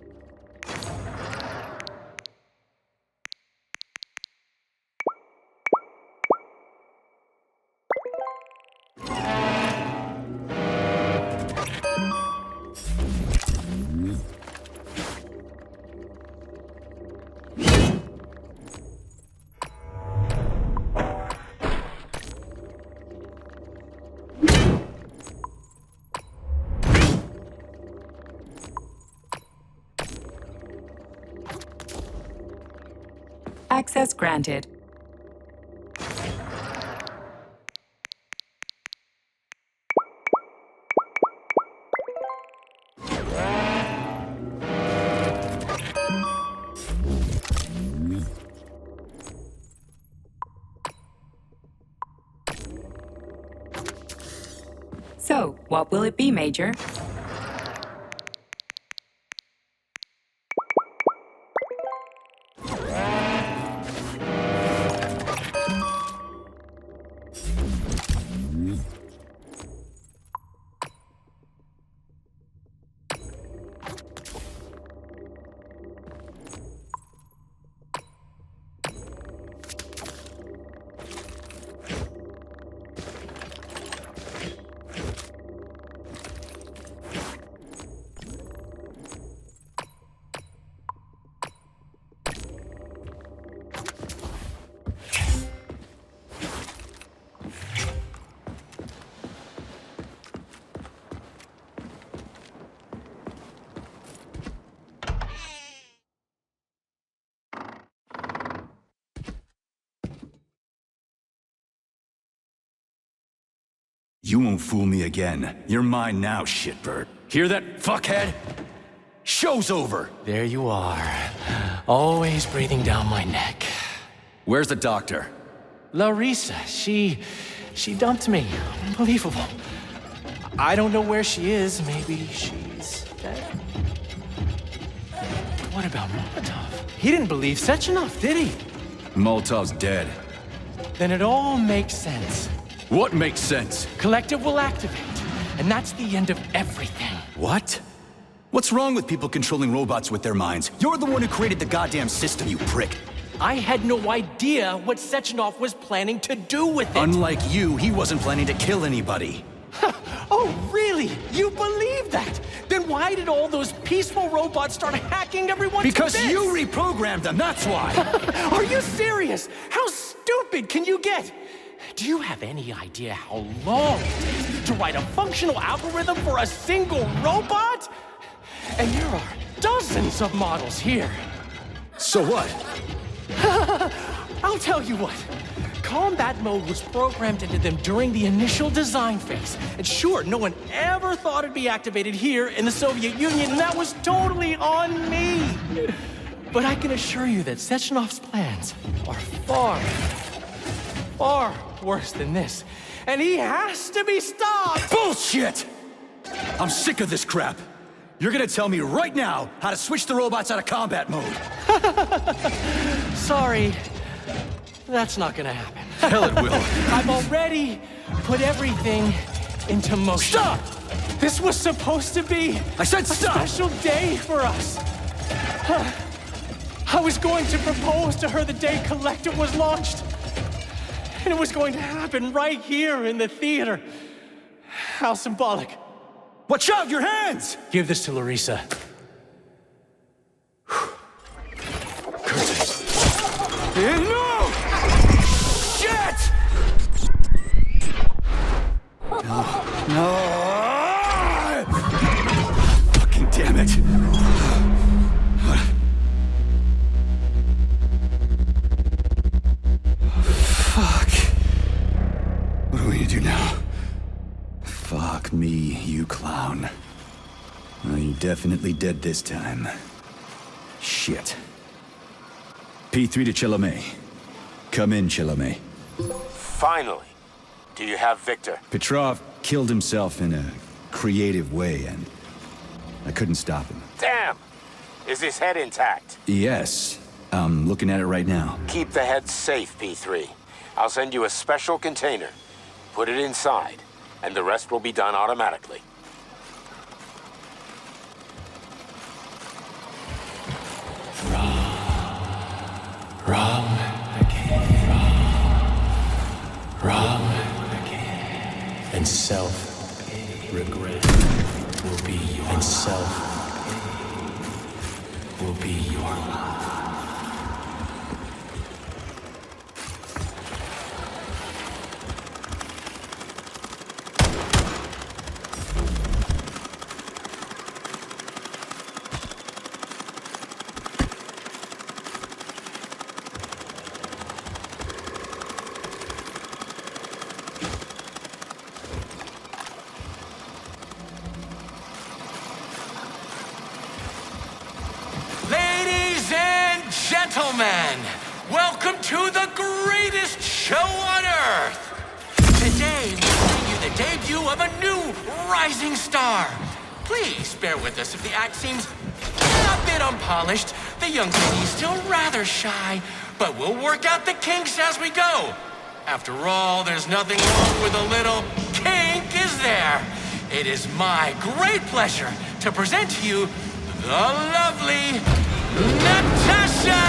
[SPEAKER 14] Access granted. So, what will it be, Major?
[SPEAKER 11] You won't fool me again. You're mine now, shitbird. Hear that, fuckhead? Show's over!
[SPEAKER 5] There you are. Always breathing down my neck.
[SPEAKER 11] Where's the doctor?
[SPEAKER 5] Larissa, she dumped me. Unbelievable. I don't know where she is. Maybe she's dead? What about Molotov? He didn't believe Sechenov, did he?
[SPEAKER 11] Molotov's dead.
[SPEAKER 5] Then it all makes sense.
[SPEAKER 11] What makes sense?
[SPEAKER 5] Collective will activate, and that's the end of everything.
[SPEAKER 11] What? What's wrong with people controlling robots with their minds? You're the one who created the goddamn system, you prick.
[SPEAKER 5] I had no idea what Sechenov was planning to do with it.
[SPEAKER 11] Unlike you, he wasn't planning to kill anybody.
[SPEAKER 5] Oh, really? You believe that? Then why did all those peaceful robots start hacking everyone
[SPEAKER 11] Because
[SPEAKER 5] to bits?
[SPEAKER 11] you reprogrammed them, that's why!
[SPEAKER 5] Are you serious? How stupid can you get? Do you have any idea how long it takes to write a functional algorithm for a single robot? And there are dozens of models here.
[SPEAKER 11] So what?
[SPEAKER 5] I'll tell you what. combat mode was programmed into them during the initial design phase. And sure, no one ever thought it'd be activated here in the Soviet Union, and that was totally on me. But I can assure you that Sechenov's plans are far, far worse than this. And he has to be stopped!
[SPEAKER 1] Bullshit! I'm sick of this crap. You're gonna tell me right now how to switch the robots out of combat mode.
[SPEAKER 5] Sorry, that's not gonna happen.
[SPEAKER 1] Hell it will.
[SPEAKER 5] I've already put everything into motion.
[SPEAKER 1] Stop!
[SPEAKER 5] This was supposed to be
[SPEAKER 1] I said stop!
[SPEAKER 5] A special day for us. I was going to propose to her the day Collective was launched. And it was going to happen right here in the theater. How symbolic.
[SPEAKER 1] Watch out, your hands!
[SPEAKER 5] Give this to Larissa.
[SPEAKER 1] No! Shit! No! Fucking damn it! Fuck. What are we gonna do now? Fuck me, you clown. Well, you definitely dead this time. Shit. P3 to Chalamet. Come in, Chalamet.
[SPEAKER 12] Finally. Do you have Victor?
[SPEAKER 1] Petrov killed himself in a creative way, and I couldn't stop him.
[SPEAKER 12] Damn! Is his head intact?
[SPEAKER 1] Yes. I'm looking at it right now.
[SPEAKER 12] Keep the head safe, P3. I'll send you a special container. Put it inside, and the rest will be done automatically.
[SPEAKER 5] Wrong again. And self-regret will be your lot.
[SPEAKER 17] Gentlemen, welcome to the greatest show on Earth! Today, we bring you the debut of a new rising star. Please bear with us if the act seems a bit unpolished. The young lady is still rather shy, but we'll work out the kinks as we go. After all, there's nothing wrong with a little kink, is there? It is my great pleasure to present to you the lovely Natasha!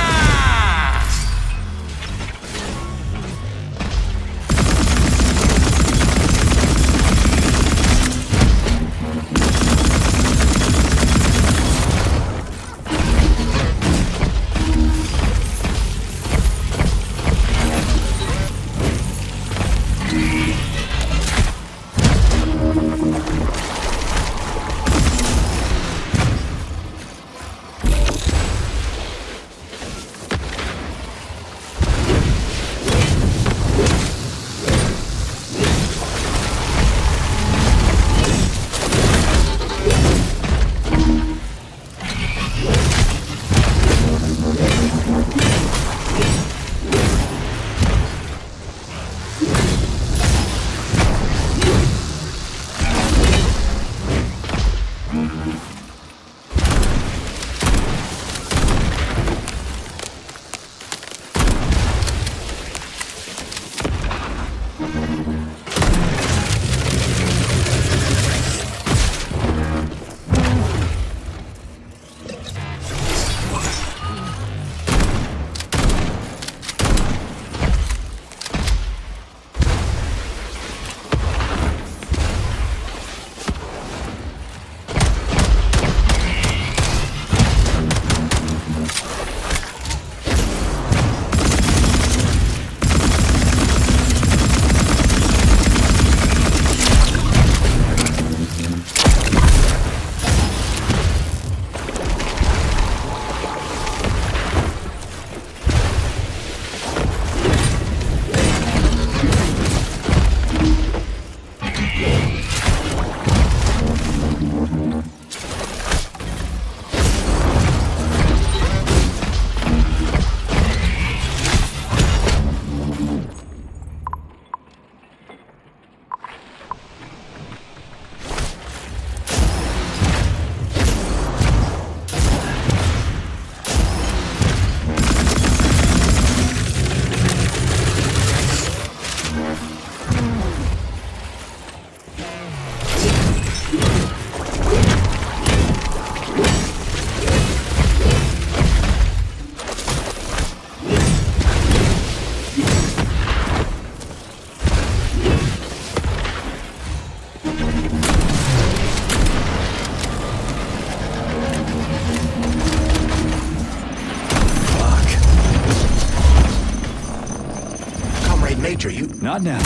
[SPEAKER 2] Major, you...
[SPEAKER 1] Not now.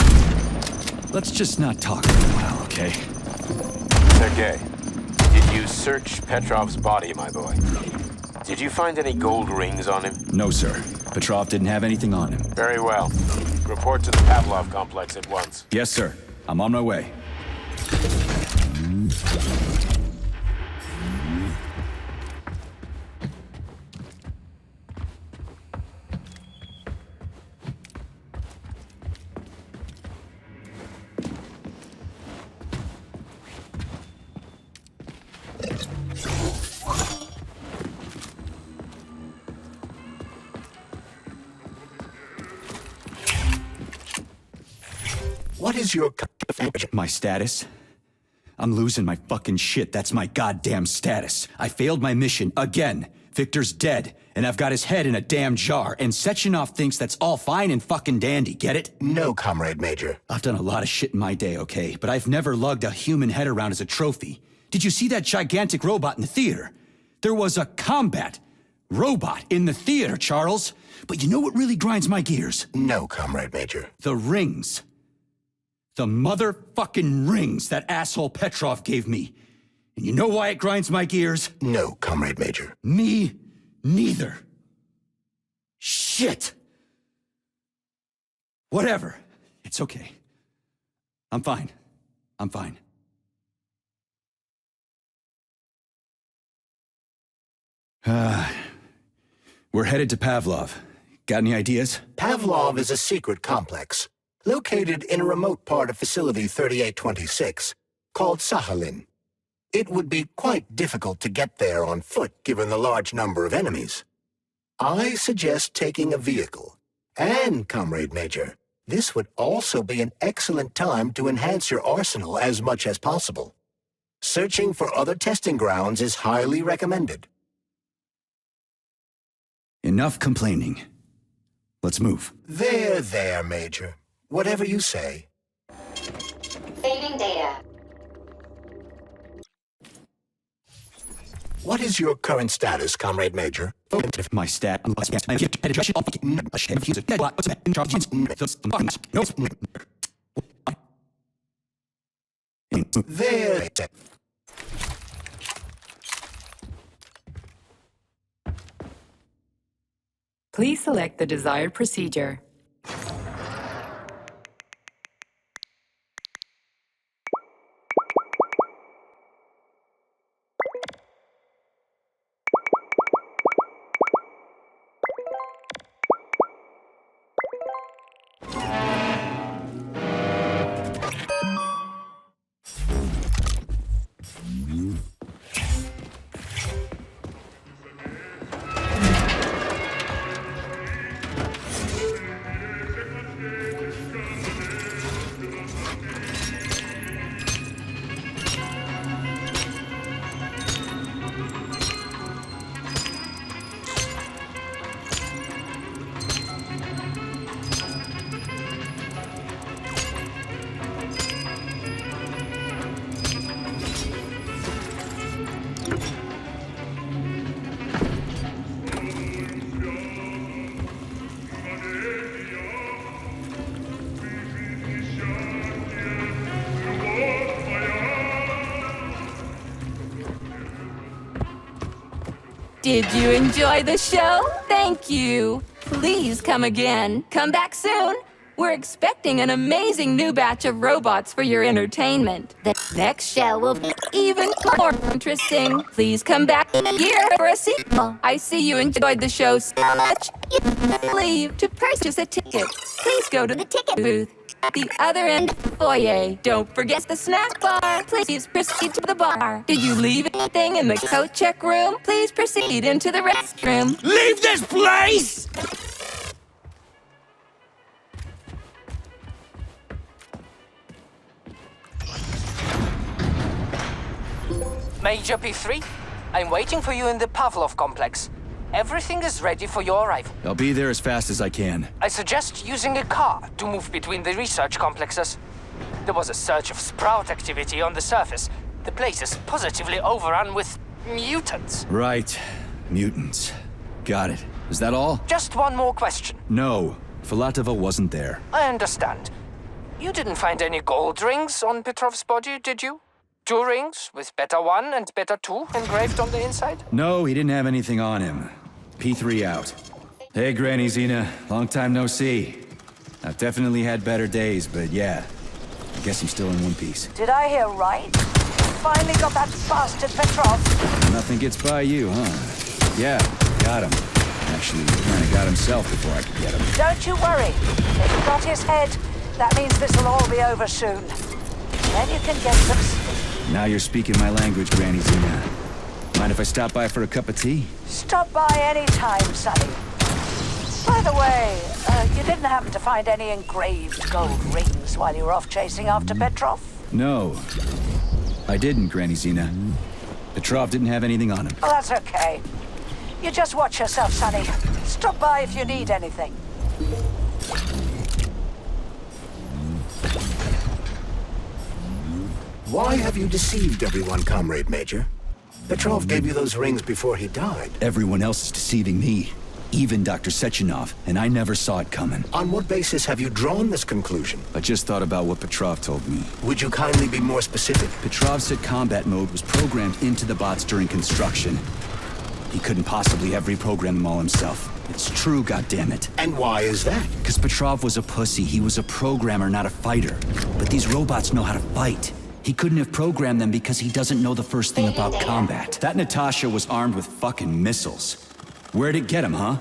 [SPEAKER 1] Let's just not talk for a while, okay?
[SPEAKER 12] Sergei, did you search Petrov's body, my boy? Did you find any gold rings on him?
[SPEAKER 1] No, sir. Petrov didn't have anything on him.
[SPEAKER 12] Very well. Report to the Vavilov complex at once.
[SPEAKER 1] Yes, sir. I'm on my way.
[SPEAKER 2] What is your...
[SPEAKER 1] My status? I'm losing my fucking shit. That's my goddamn status. I failed my mission again. Victor's dead, and I've got his head in a damn jar, and Sechenov thinks that's all fine and fucking dandy, get it?
[SPEAKER 2] No, Comrade Major.
[SPEAKER 1] I've done a lot of shit in my day, okay? But I've never lugged a human head around as a trophy. Did you see that gigantic robot in the theater? There was a combat robot in the theater, Charles. But you know what really grinds my gears?
[SPEAKER 2] No, Comrade Major.
[SPEAKER 1] The rings. The motherfucking rings that asshole Petrov gave me. And you know why it grinds my gears?
[SPEAKER 2] No, Comrade Major.
[SPEAKER 1] Me neither. Shit. Whatever. It's okay. I'm fine. I'm fine. We're headed to Pavlov. Got any ideas?
[SPEAKER 2] Pavlov is a secret complex, located in a remote part of Facility 3826, called Sakhalin. It would be quite difficult to get there on foot given the large number of enemies. I suggest taking a vehicle. And, Comrade Major, this would also be an excellent time to enhance your arsenal as much as possible. Searching for other testing grounds is highly recommended.
[SPEAKER 1] Enough complaining. Let's move.
[SPEAKER 2] There, Major. Whatever you say.
[SPEAKER 10] Saving data.
[SPEAKER 2] What is your current status, Comrade Major?
[SPEAKER 1] My stat.
[SPEAKER 2] There.
[SPEAKER 14] Please select the desired procedure.
[SPEAKER 20] Did you enjoy the show? Thank you. Please come again. Come back soon. We're expecting an amazing new batch of robots for your entertainment. The next show will be even more interesting. Please come back here for a sequel. I see you enjoyed the show so much. Leave to purchase a ticket. Please go to the ticket booth at the other end of the foyer. Don't forget the snack bar. Please proceed to the bar. Did you leave anything in the coat check room? Please proceed into the restroom.
[SPEAKER 17] Leave this place!
[SPEAKER 13] Major P3, I'm waiting for you in the Pavlov complex. Everything is ready for your arrival.
[SPEAKER 1] I'll be there as fast as I can.
[SPEAKER 13] I suggest using a car to move between the research complexes. There was a surge of sprout activity on the surface. The place is positively overrun with mutants.
[SPEAKER 1] Right. Mutants. Got it. Is that all?
[SPEAKER 13] Just one more question.
[SPEAKER 1] No. Filatova wasn't there.
[SPEAKER 13] I understand. You didn't find any gold rings on Petrov's body, did you? 2 rings with Beta 1 and Beta 2 engraved on the inside?
[SPEAKER 1] No, he didn't have anything on him. P3 out. Hey, Granny Zena. Long time no see. I've definitely had better days, but yeah. I guess I'm still in one piece.
[SPEAKER 7] Did I hear right? Finally got that bastard Petrov.
[SPEAKER 1] Nothing gets by you, huh? Yeah, got him. Actually, he kinda got himself before I could get him.
[SPEAKER 7] Don't you worry. If you got his head, that means this'll all be over soon. Then you can get some sleep.
[SPEAKER 1] Now you're speaking my language, Granny Zena. Mind if I stop by for a cup of tea?
[SPEAKER 7] Stop by any time, Sonny. By the way, you didn't happen to find any engraved gold rings while you were off chasing after Petrov?
[SPEAKER 1] No. I didn't, Granny Zena. Petrov didn't have anything on him.
[SPEAKER 7] Oh, that's okay. You just watch yourself, Sonny. Stop by if you need anything.
[SPEAKER 2] Why have you deceived everyone, Comrade Major? Petrov gave you those rings before he died.
[SPEAKER 1] Everyone else is deceiving me. Even Dr. Sechenov, and I never saw it coming.
[SPEAKER 2] On what basis have you drawn this conclusion?
[SPEAKER 1] I just thought about what Petrov told me.
[SPEAKER 2] Would you kindly be more specific?
[SPEAKER 1] Petrov said combat mode was programmed into the bots during construction. He couldn't possibly have reprogrammed them all himself. It's true, goddammit.
[SPEAKER 2] And why is that?
[SPEAKER 1] Because Petrov was a pussy. He was a programmer, not a fighter. But these robots know how to fight. He couldn't have programmed them because he doesn't know the first thing about combat. That Natasha was armed with fucking missiles. Where'd it get him, huh?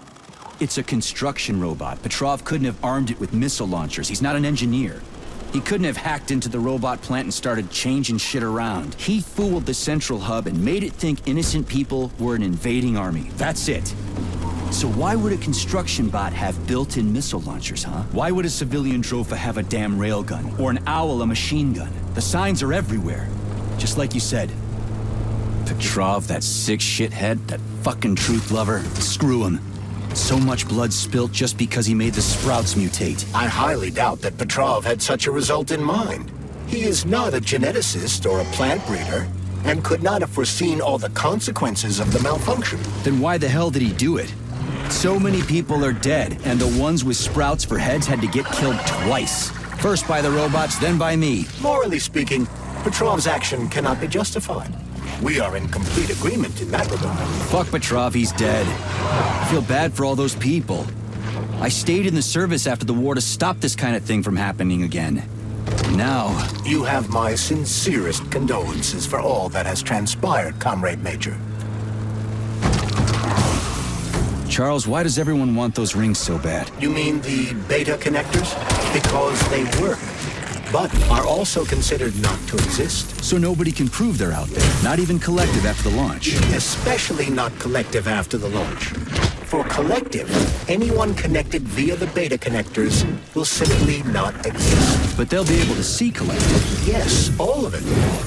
[SPEAKER 1] It's a construction robot. Petrov couldn't have armed it with missile launchers. He's not an engineer. He couldn't have hacked into the robot plant and started changing shit around. He fooled the central hub and made it think innocent people were an invading army. That's it. So why would a construction bot have built-in missile launchers, huh? Why would a civilian Drofa have a damn railgun? Or an owl a machine gun? The signs are everywhere. Just like you said. Petrov, that sick shithead, that fucking truth lover, screw him. So much blood spilt just because he made the sprouts mutate.
[SPEAKER 2] I highly doubt that Petrov had such a result in mind. He is not a geneticist or a plant breeder, and could not have foreseen all the consequences of the malfunction.
[SPEAKER 1] Then why the hell did he do it? So many people are dead, and the ones with sprouts for heads had to get killed twice. First by the robots, then by me.
[SPEAKER 2] Morally speaking, Petrov's action cannot be justified. We are in complete agreement in that regard.
[SPEAKER 1] Fuck Petrov, he's dead. I feel bad for all those people. I stayed in the service after the war to stop this kind of thing from happening again. Now...
[SPEAKER 2] You have my sincerest condolences for all that has transpired, Comrade Major.
[SPEAKER 1] Charles, why does everyone want those rings so bad?
[SPEAKER 2] You mean the beta connectors? Because they work, but are also considered not to exist.
[SPEAKER 1] So nobody can prove they're out there, not even Collective after the launch.
[SPEAKER 2] Especially not Collective after the launch. For Collective, anyone connected via the beta connectors will simply not exist.
[SPEAKER 1] But they'll be able to see Collective.
[SPEAKER 2] Yes, all of it.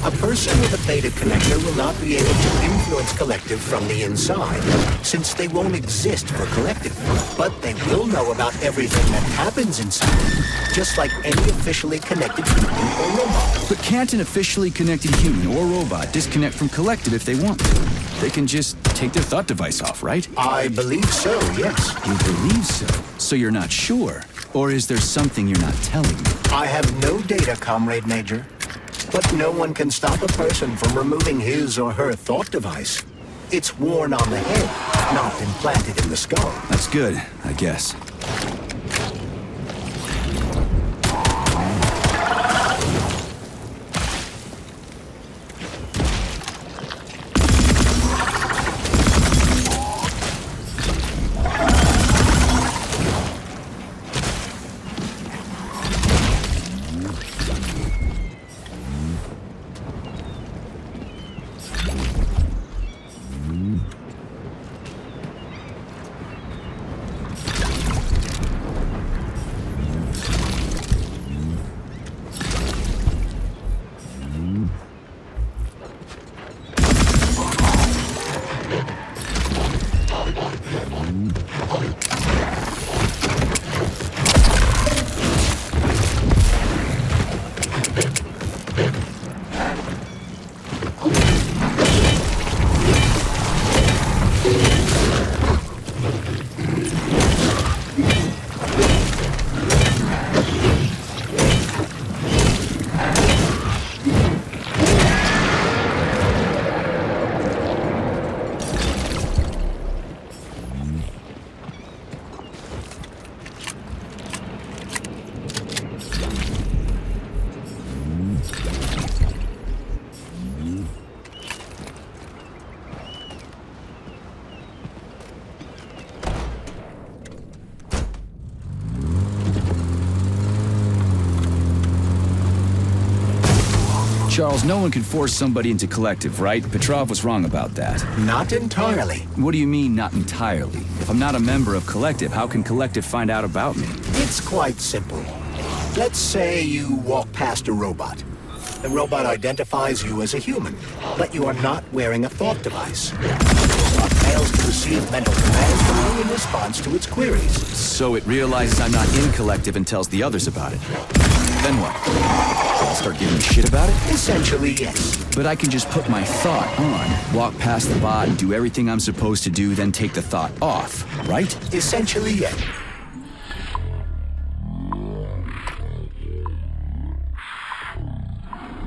[SPEAKER 2] A person with a beta connector will not be able to influence Collective from the inside, since they won't exist for Collective. But they will know about everything that happens inside, just like any officially connected human or robot.
[SPEAKER 1] But can't an officially connected human or robot disconnect from Collective if they want to? They can just take their thought device off, right?
[SPEAKER 2] I believe so, yes.
[SPEAKER 1] You believe so? So you're not sure? Or is there something you're not telling me?
[SPEAKER 2] I have no data, Comrade Major. But no one can stop a person from removing his or her thought device. It's worn on the head, not implanted in the skull.
[SPEAKER 1] That's good, I guess. Charles, no one can force somebody into Collective, right? Petrov was wrong about that.
[SPEAKER 2] Not entirely.
[SPEAKER 1] What do you mean, not entirely? If I'm not a member of Collective, how can Collective find out about me?
[SPEAKER 2] It's quite simple. Let's say you walk past a robot. The robot identifies you as a human, but you are not wearing a thought device. The robot fails to receive mental commands from you in response to its queries.
[SPEAKER 1] So it realizes I'm not in Collective and tells the others about it. Then what? I'll start giving a shit about it?
[SPEAKER 2] Essentially, yes.
[SPEAKER 1] But I can just put my thought on, walk past the bot and do everything I'm supposed to do, then take the thought off, right?
[SPEAKER 2] Essentially, yes.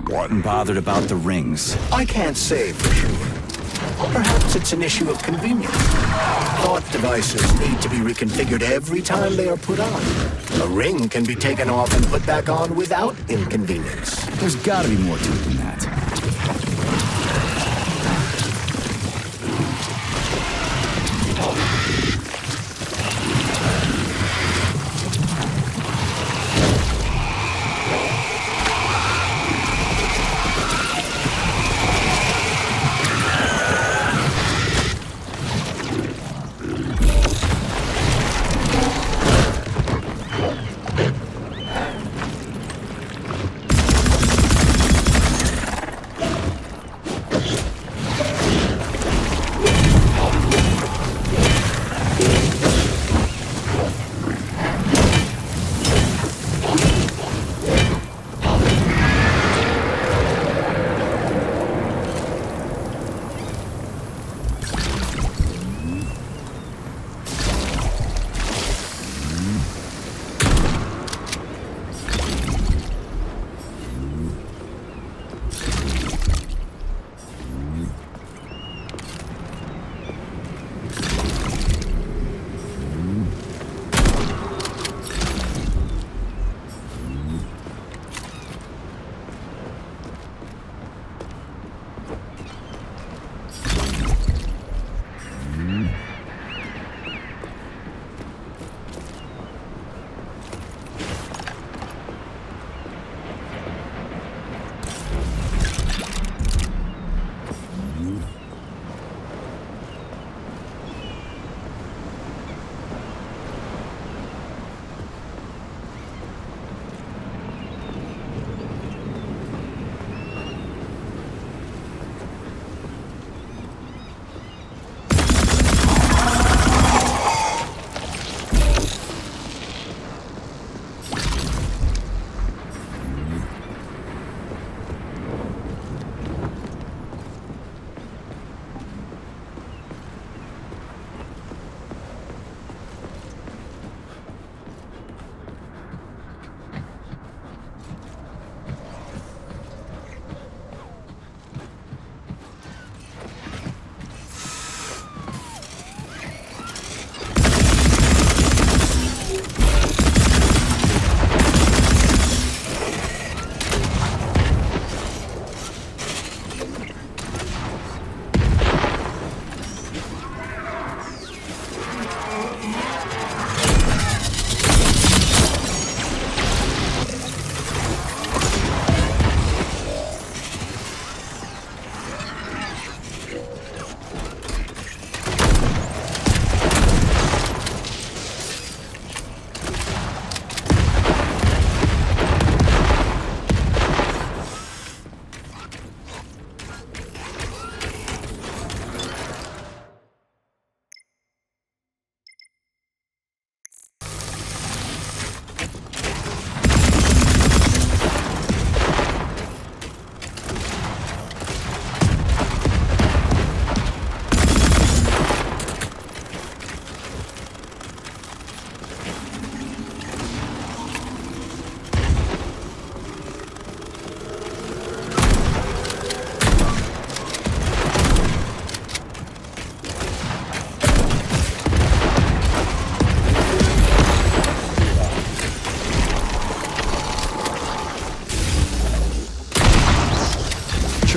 [SPEAKER 1] Wasn't bothered about the rings.
[SPEAKER 2] I can't say for sure. Perhaps it's an issue of convenience. Thought devices need to be reconfigured every time they are put on. A ring can be taken off and put back on without inconvenience.
[SPEAKER 1] There's gotta be more to it than that.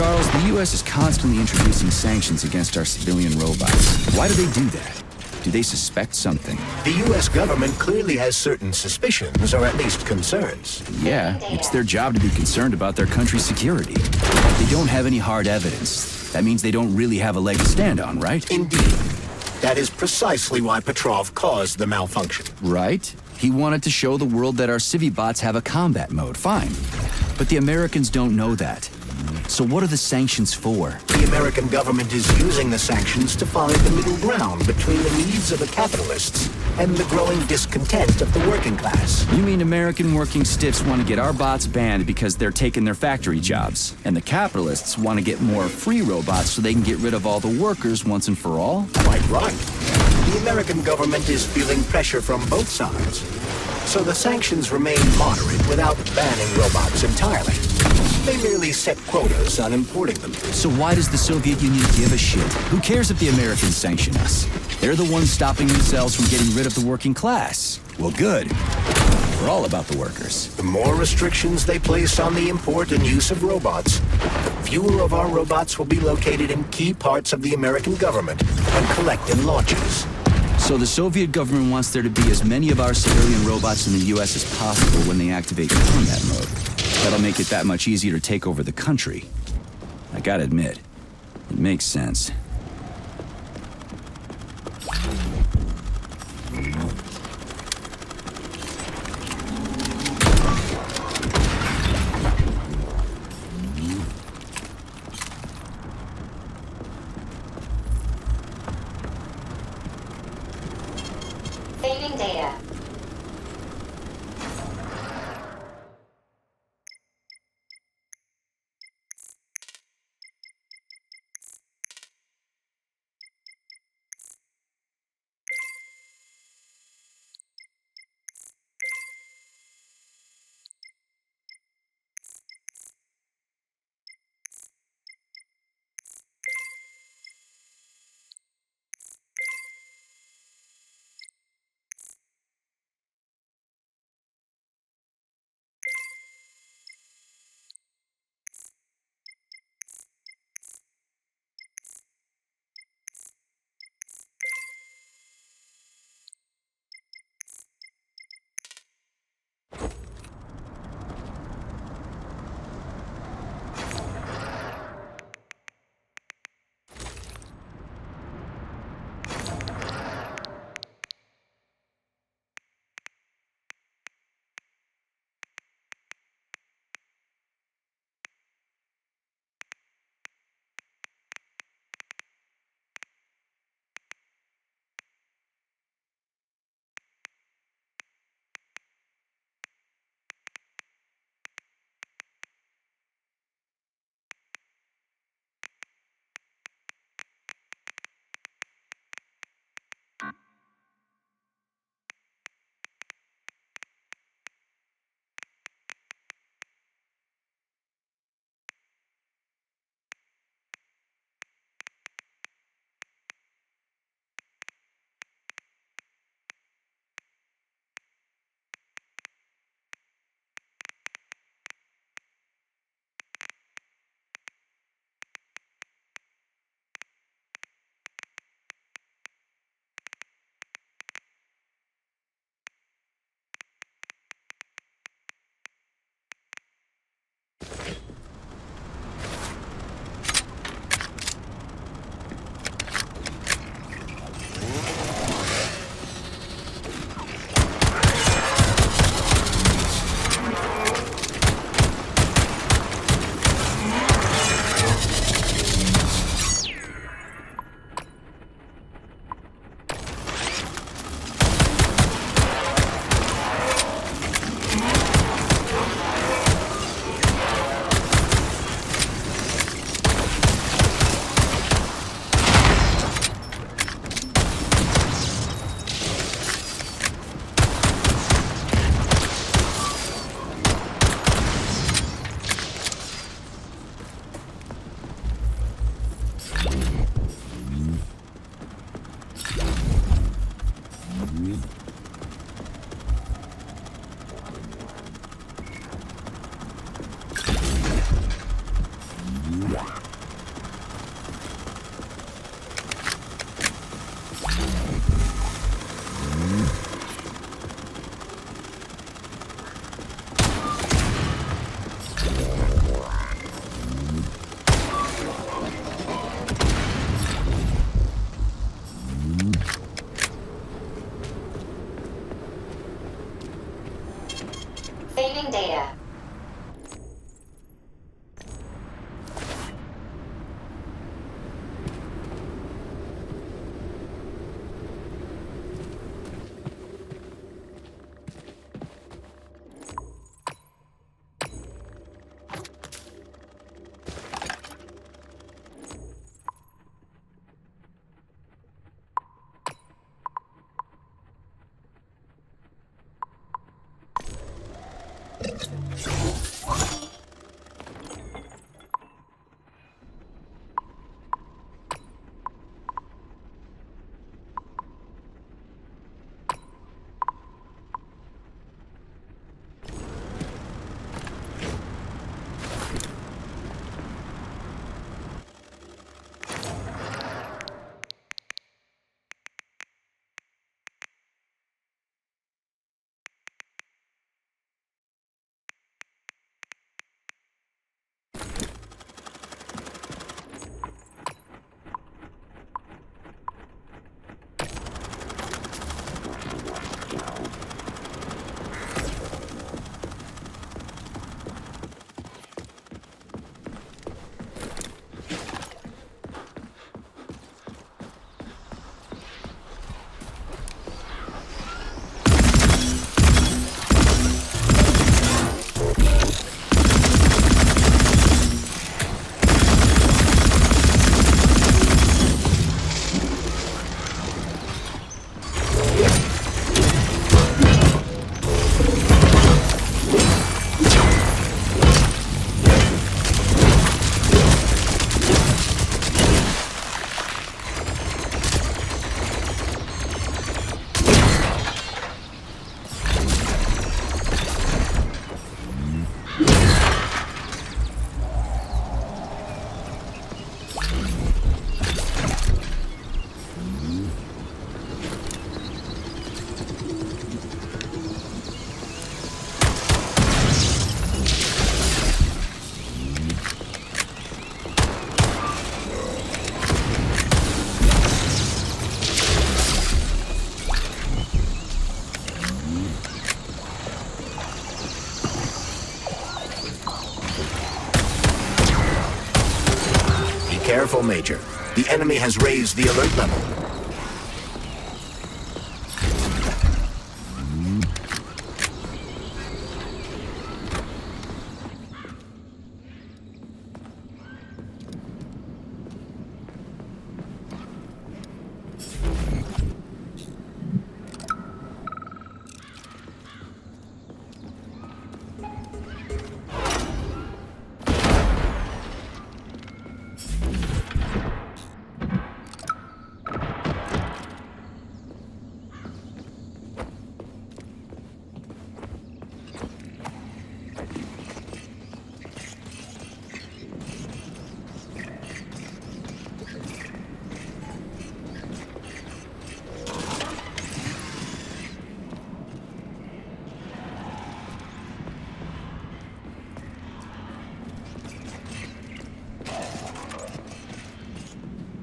[SPEAKER 1] Charles, the U.S. is constantly introducing sanctions against our civilian robots. Why do they do that? Do they suspect something?
[SPEAKER 2] The U.S. government clearly has certain suspicions, or at least concerns.
[SPEAKER 1] Yeah, it's their job to be concerned about their country's security. They don't have any hard evidence. That means they don't really have a leg to stand on, right?
[SPEAKER 2] Indeed. That is precisely why Petrov caused the malfunction.
[SPEAKER 1] Right? He wanted to show the world that our Civibots have a combat mode, fine. But the Americans don't know that. So what are the sanctions for?
[SPEAKER 2] The American government is using the sanctions to find the middle ground between the needs of the capitalists and the growing discontent of the working class.
[SPEAKER 1] You mean American working stiffs want to get our bots banned because they're taking their factory jobs, and the capitalists want to get more free robots so they can get rid of all the workers once and for all?
[SPEAKER 2] Quite right. The American government is feeling pressure from both sides. So the sanctions remain moderate without banning robots entirely. They merely set quotas on importing them.
[SPEAKER 1] So why does the Soviet Union give a shit? Who cares if the Americans sanction us? They're the ones stopping themselves from getting rid of the working class. Well, good. We're all about the workers.
[SPEAKER 2] The more restrictions they place on the import and use of robots, the fewer of our robots will be located in key parts of the American government and collect in launches.
[SPEAKER 1] So the Soviet government wants there to be as many of our civilian robots in the U.S. as possible when they activate combat mode. That'll make it that much easier to take over the country. I gotta admit, it makes sense.
[SPEAKER 10] Saving data.
[SPEAKER 2] Careful, Major. The enemy has raised the alert level.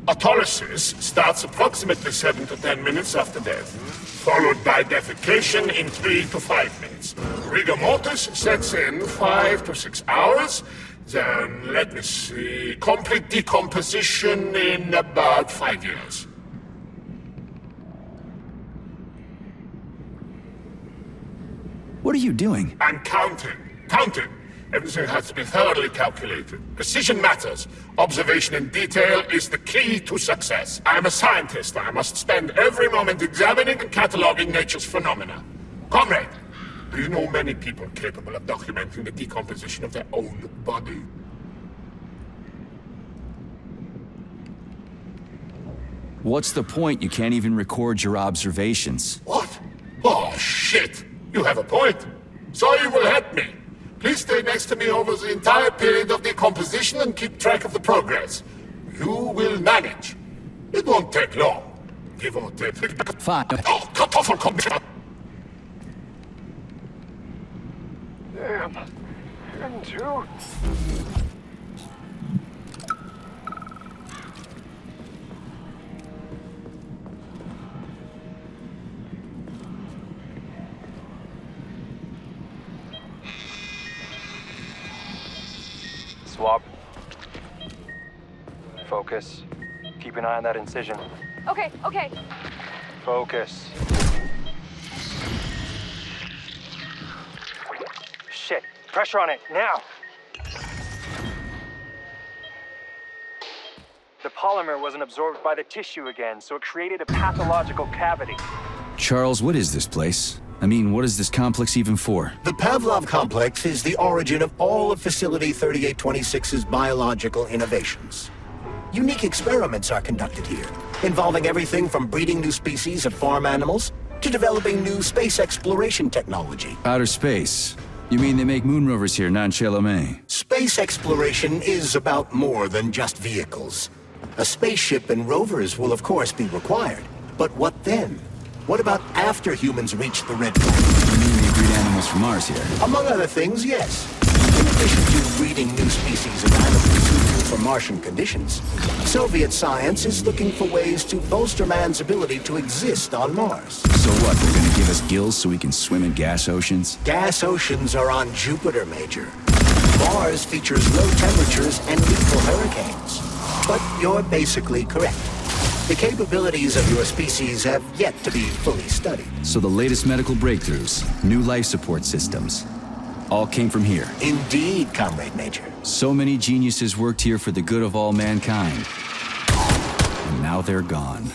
[SPEAKER 4] Autolysis starts approximately 7 to 10 minutes after death, followed by defecation in 3 to 5 minutes. Rigor mortis sets in 5 to 6 hours. Then, let me see, complete decomposition in about 5 years.
[SPEAKER 1] What are you doing?
[SPEAKER 4] I'm counting. Counting. Everything has to be thoroughly calculated. Precision matters. Observation in detail is the key to success. I'm a scientist. I must spend every moment examining and cataloging nature's phenomena. Comrade, do you know many people capable of documenting the decomposition of their own body?
[SPEAKER 1] What's the point? You can't even record your observations.
[SPEAKER 4] What? Oh, shit! You have a point. So you will help me. Please stay next to me over the entire period of decomposition and keep track of the progress. You will manage. It won't take long. Give or take.
[SPEAKER 1] Fine.
[SPEAKER 4] Oh, Kartoffelkompott!
[SPEAKER 15] Damn. And two.
[SPEAKER 22] Swap. Focus. Keep an eye on that incision.
[SPEAKER 20] Okay, okay.
[SPEAKER 22] Focus. Shit. Pressure on it, now! The polymer wasn't absorbed by the tissue again, so it created a pathological cavity.
[SPEAKER 1] Charles, what is this place? I mean, what is this complex even for?
[SPEAKER 2] The Pavlov complex is the origin of all of Facility 3826's biological innovations. Unique experiments are conducted here, involving everything from breeding new species of farm animals to developing new space exploration technology.
[SPEAKER 1] Outer space? You mean they make moon rovers here, not in Chelomey?
[SPEAKER 2] Space exploration is about more than just vehicles. A spaceship and rovers will of course be required. But what then? What about after humans reach the Red Planet?
[SPEAKER 1] You mean they breed animals from Mars here?
[SPEAKER 2] Among other things, yes. In addition to breeding new species of animals suitable for Martian conditions, Soviet science is looking for ways to bolster man's ability to exist on Mars.
[SPEAKER 1] So what, they're gonna give us gills so we can swim in gas oceans?
[SPEAKER 2] Gas oceans are on Jupiter, Major. Mars features low temperatures and lethal hurricanes. But you're basically correct. The capabilities of your species have yet to be fully studied.
[SPEAKER 1] So the latest medical breakthroughs, new life support systems, all came from here.
[SPEAKER 2] Indeed, Comrade Major.
[SPEAKER 1] So many geniuses worked here for the good of all mankind. And now they're gone.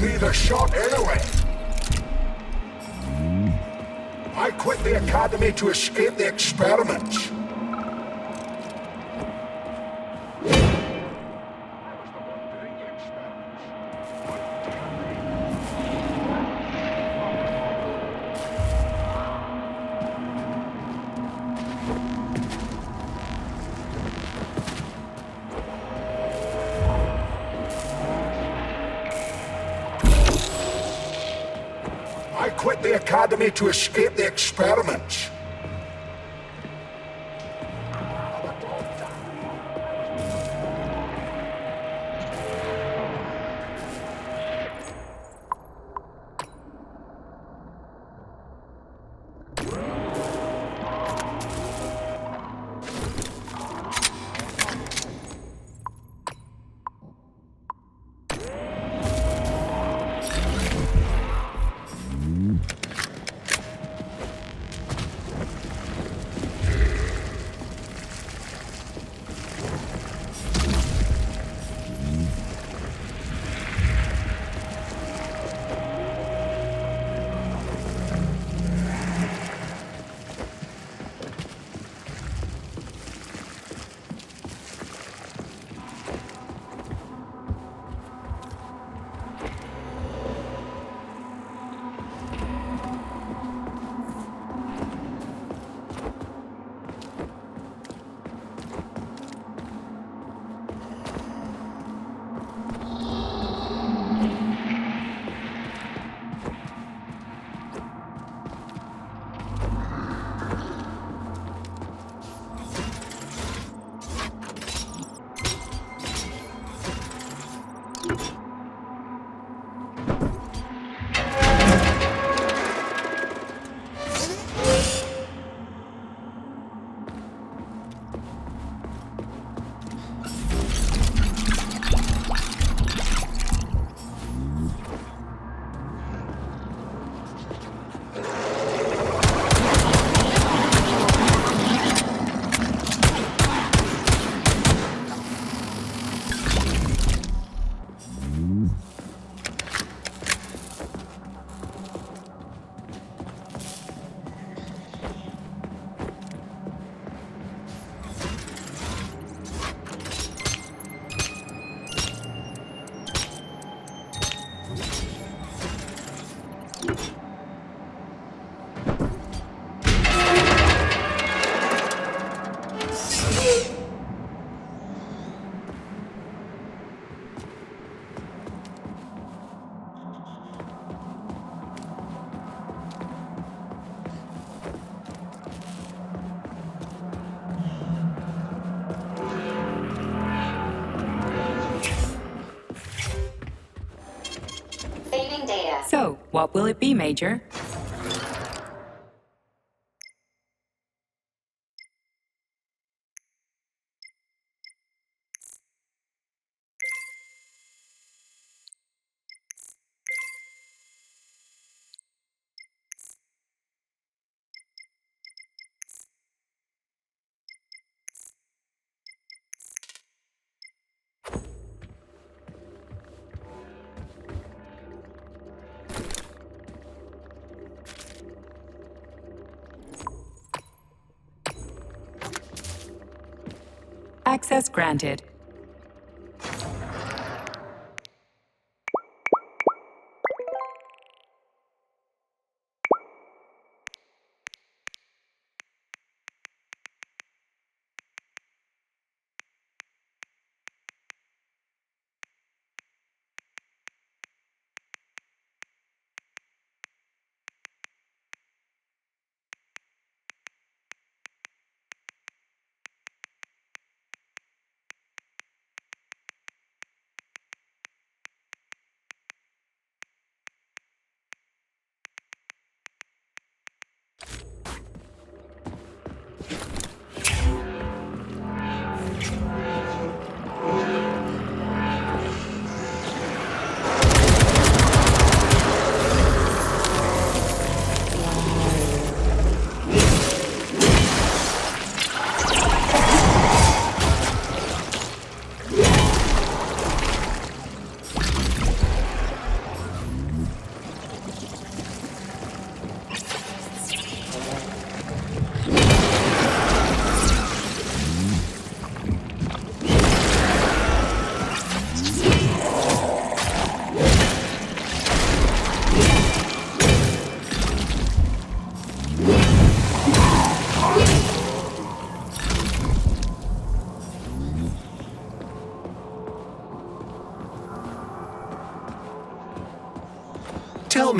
[SPEAKER 4] me the shot anyway. I quit the academy to escape the experiments. I quit the academy to escape the experiments.
[SPEAKER 10] Saving data.
[SPEAKER 14] So, what will it be, Major? Access granted.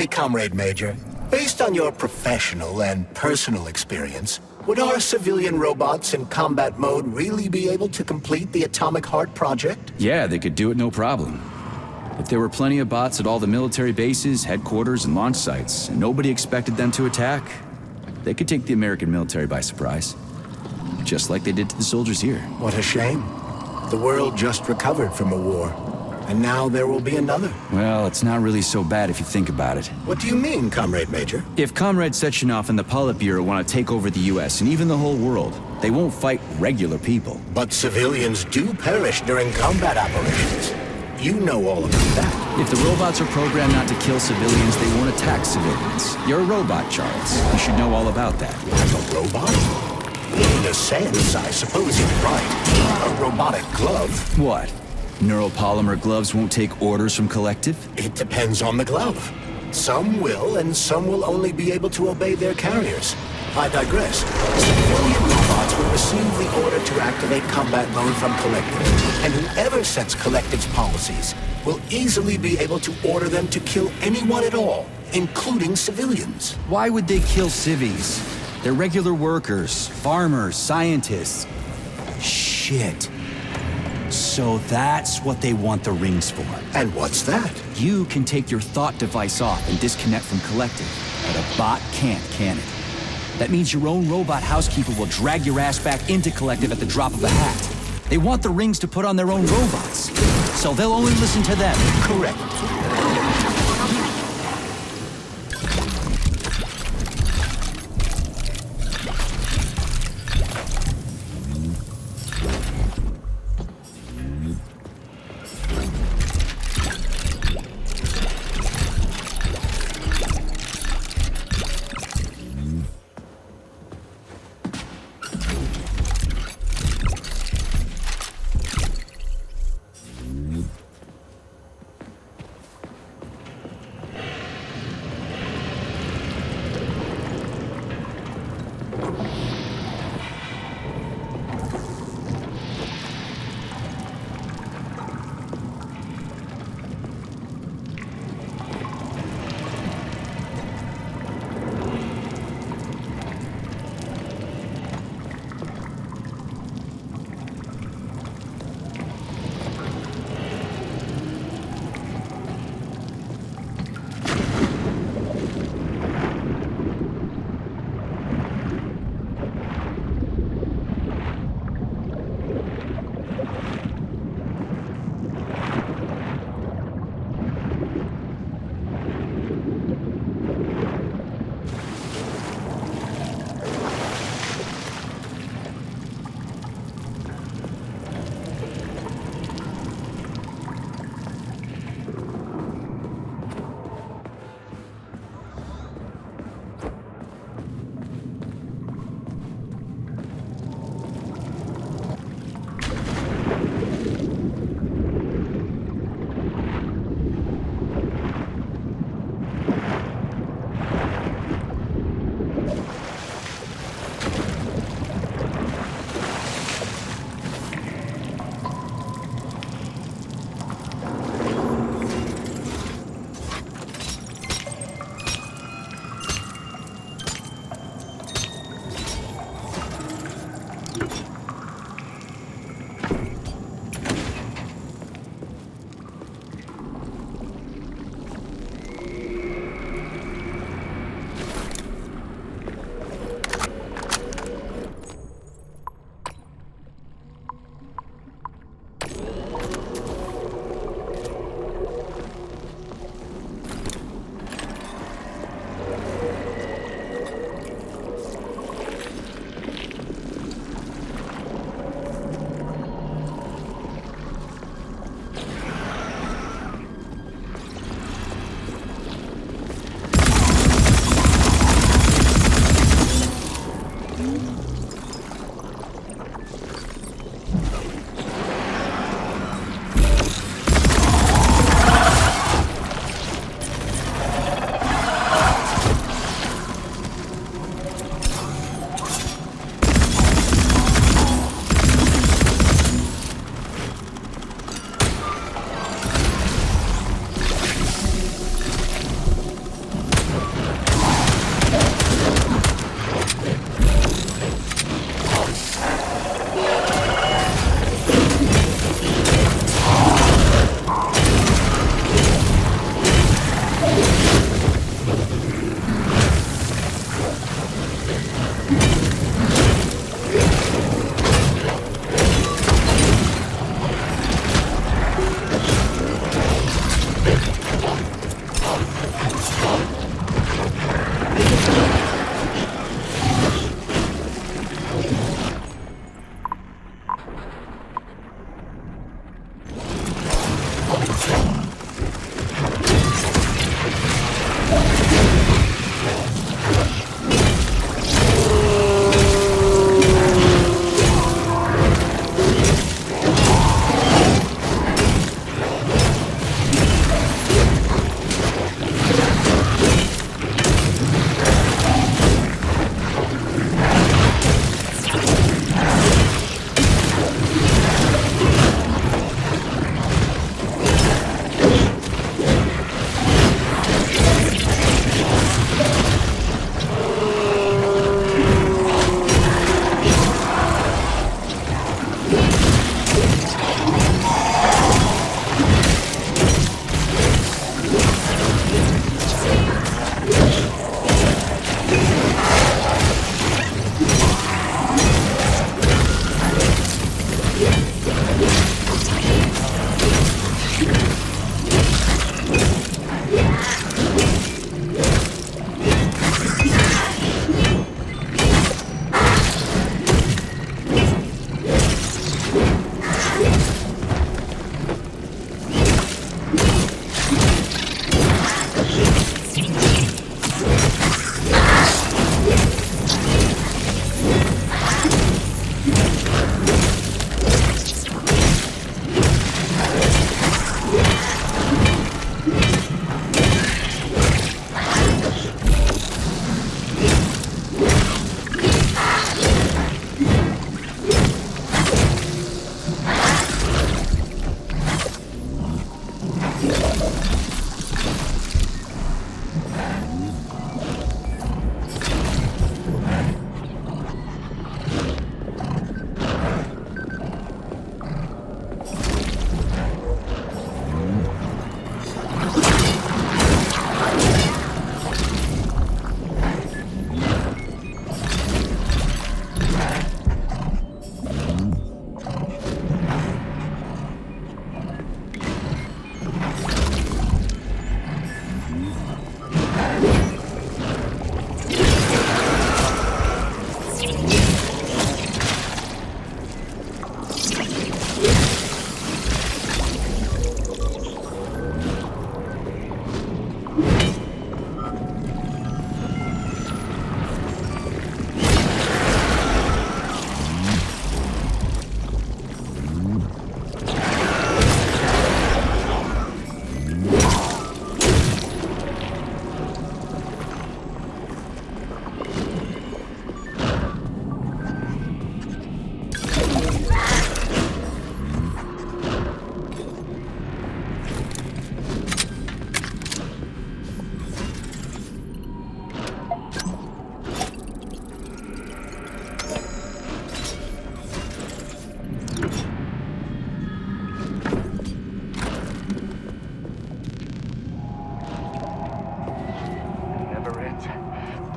[SPEAKER 2] me, Comrade Major. Based on your professional and personal experience, would our civilian robots in combat mode really be able to complete the Atomic Heart project?
[SPEAKER 1] Yeah, they could do it no problem. If there were plenty of bots at all the military bases, headquarters, and launch sites, and nobody expected them to attack, they could take the American military by surprise. Just like they did to the soldiers here.
[SPEAKER 2] What a shame. The world just recovered from a war, and now there will be another.
[SPEAKER 1] Well, it's not really so bad if you think about it.
[SPEAKER 2] What do you mean, Comrade Major?
[SPEAKER 1] If Comrade Sechenov and the Politburo want to take over the US and even the whole world, they won't fight regular people.
[SPEAKER 2] But civilians do perish during combat operations. You know all about that.
[SPEAKER 1] If the robots are programmed not to kill civilians, they won't attack civilians. You're a robot, Charles. You should know all about that.
[SPEAKER 2] I'm a robot? In a sense, I suppose you're right. A robotic glove.
[SPEAKER 1] What? Neuropolymer gloves won't take orders from Collective?
[SPEAKER 2] It depends on the glove. Some will, and some will only be able to obey their carriers. I digress. Civilian robots will receive the order to activate combat mode from Collective, and whoever sets Collective's policies will easily be able to order them to kill anyone at all, including civilians.
[SPEAKER 1] Why would they kill civvies? They're regular workers, farmers, scientists. Shit. So that's what they want the rings for.
[SPEAKER 2] And what's that?
[SPEAKER 1] You can take your thought device off and disconnect from Collective, but a bot can't, can it? That means your own robot housekeeper will drag your ass back into Collective at the drop of a hat. They want the rings to put on their own robots, so they'll only listen to them.
[SPEAKER 2] Correct.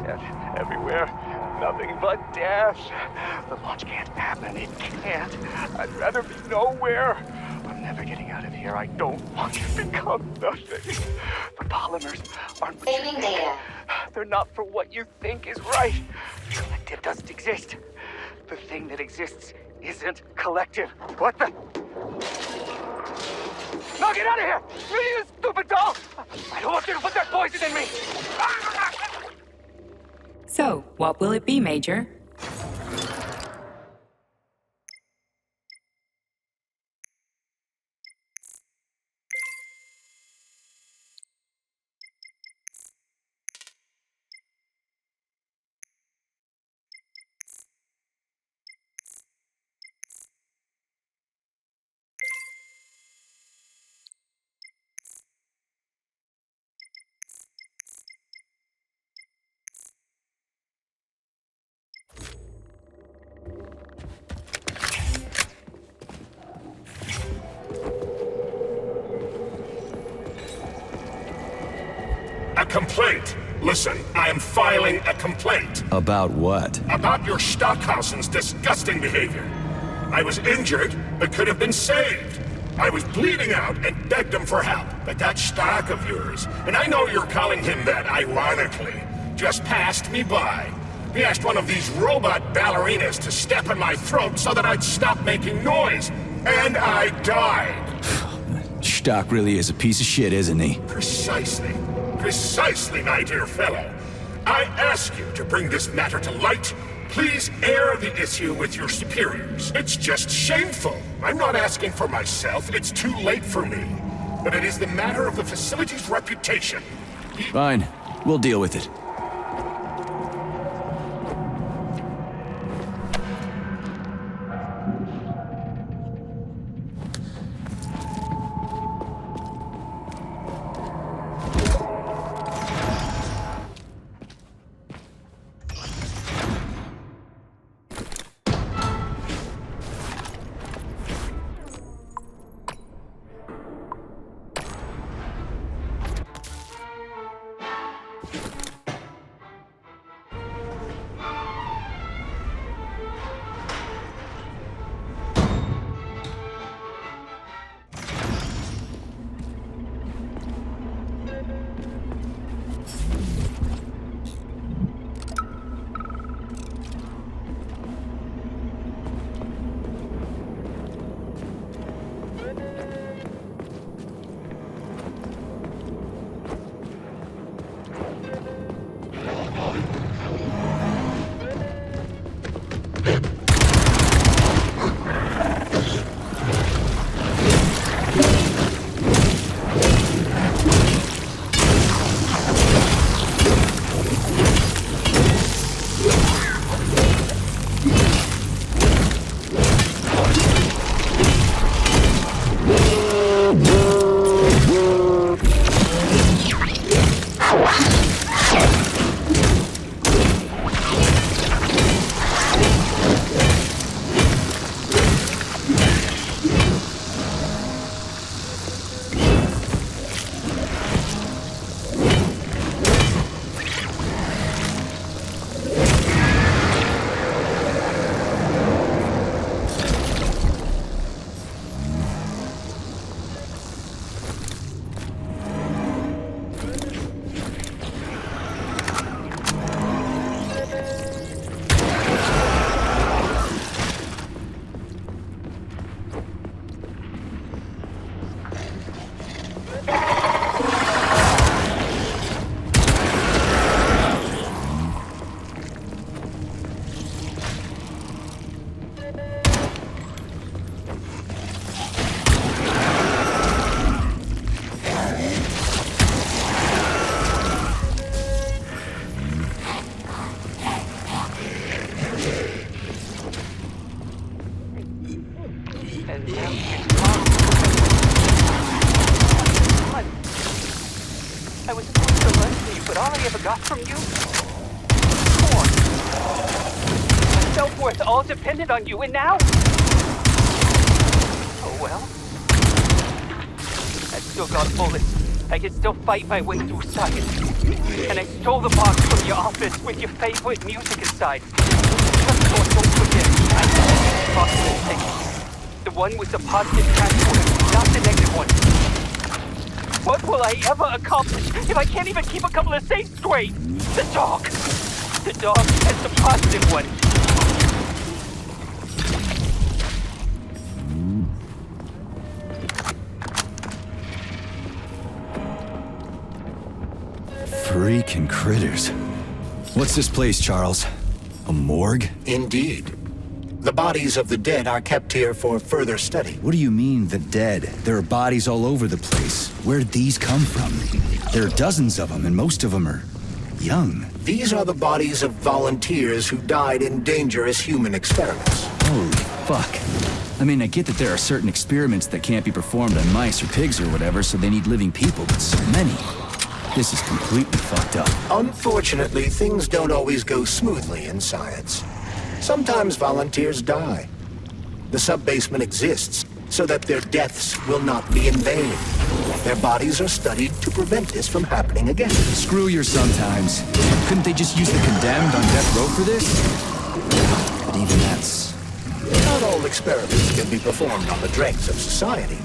[SPEAKER 15] Death everywhere. Nothing but death. The launch can't happen. It can't. I'd rather be nowhere. I'm never getting out of here. I don't want to become nothing. The polymers aren't what you think. They're not for what you think is right. Collective doesn't exist. The thing that exists isn't collective. What the? No, get out of here! You stupid doll! I don't want you to put that poison in me!
[SPEAKER 14] So, what will it be, Major?
[SPEAKER 4] A complaint. Listen, I am filing a complaint.
[SPEAKER 1] About what?
[SPEAKER 4] About your Stockhausen's disgusting behavior. I was injured, but could have been saved. I was bleeding out and begged him for help, but that Stock of yours, and I know you're calling him that ironically, just passed me by. He asked one of these robot ballerinas to step in my throat so that I'd stop making noise, and I died.
[SPEAKER 1] Stock really is a piece of shit, isn't he?
[SPEAKER 4] Precisely. Precisely, my dear fellow. I ask you to bring this matter to light. Please air the issue with your superiors. It's just shameful. I'm not asking for myself. It's too late for me. But it is the matter of the facility's reputation.
[SPEAKER 1] Fine. We'll deal with it.
[SPEAKER 15] I was supposed to listen to you, but all I ever got from you was porn. My self-worth all depended on you, and now? Oh well. I still got bullets.
[SPEAKER 22] I can still fight my way through science. And I stole the box from your office with your favorite music inside. So don't forget, I the positive thing. The one with the positive password, not the negative one. What will I ever accomplish if I can't even keep a couple of safes straight? The dog! The dog has the positive one.
[SPEAKER 1] Freaking critters. What's this place, Charles? A morgue?
[SPEAKER 2] Indeed. The bodies of the dead are kept here for further study.
[SPEAKER 1] What do you mean, the dead? There are bodies all over the place. Where did these come from? There are dozens of them, and most of them are young.
[SPEAKER 2] These are the bodies of volunteers who died in dangerous human experiments.
[SPEAKER 1] Holy fuck. I mean, I get that there are certain experiments that can't be performed on mice or pigs or whatever, so they need living people, but so many. This is completely fucked up.
[SPEAKER 2] Unfortunately, things don't always go smoothly in science. Sometimes volunteers die. The sub-basement exists so that their deaths will not be in vain. Their bodies are studied to prevent this from happening again.
[SPEAKER 1] Screw your sometimes. Couldn't they just use the condemned on death row for this? But even that's...
[SPEAKER 2] Not all experiments can be performed on the dregs of society.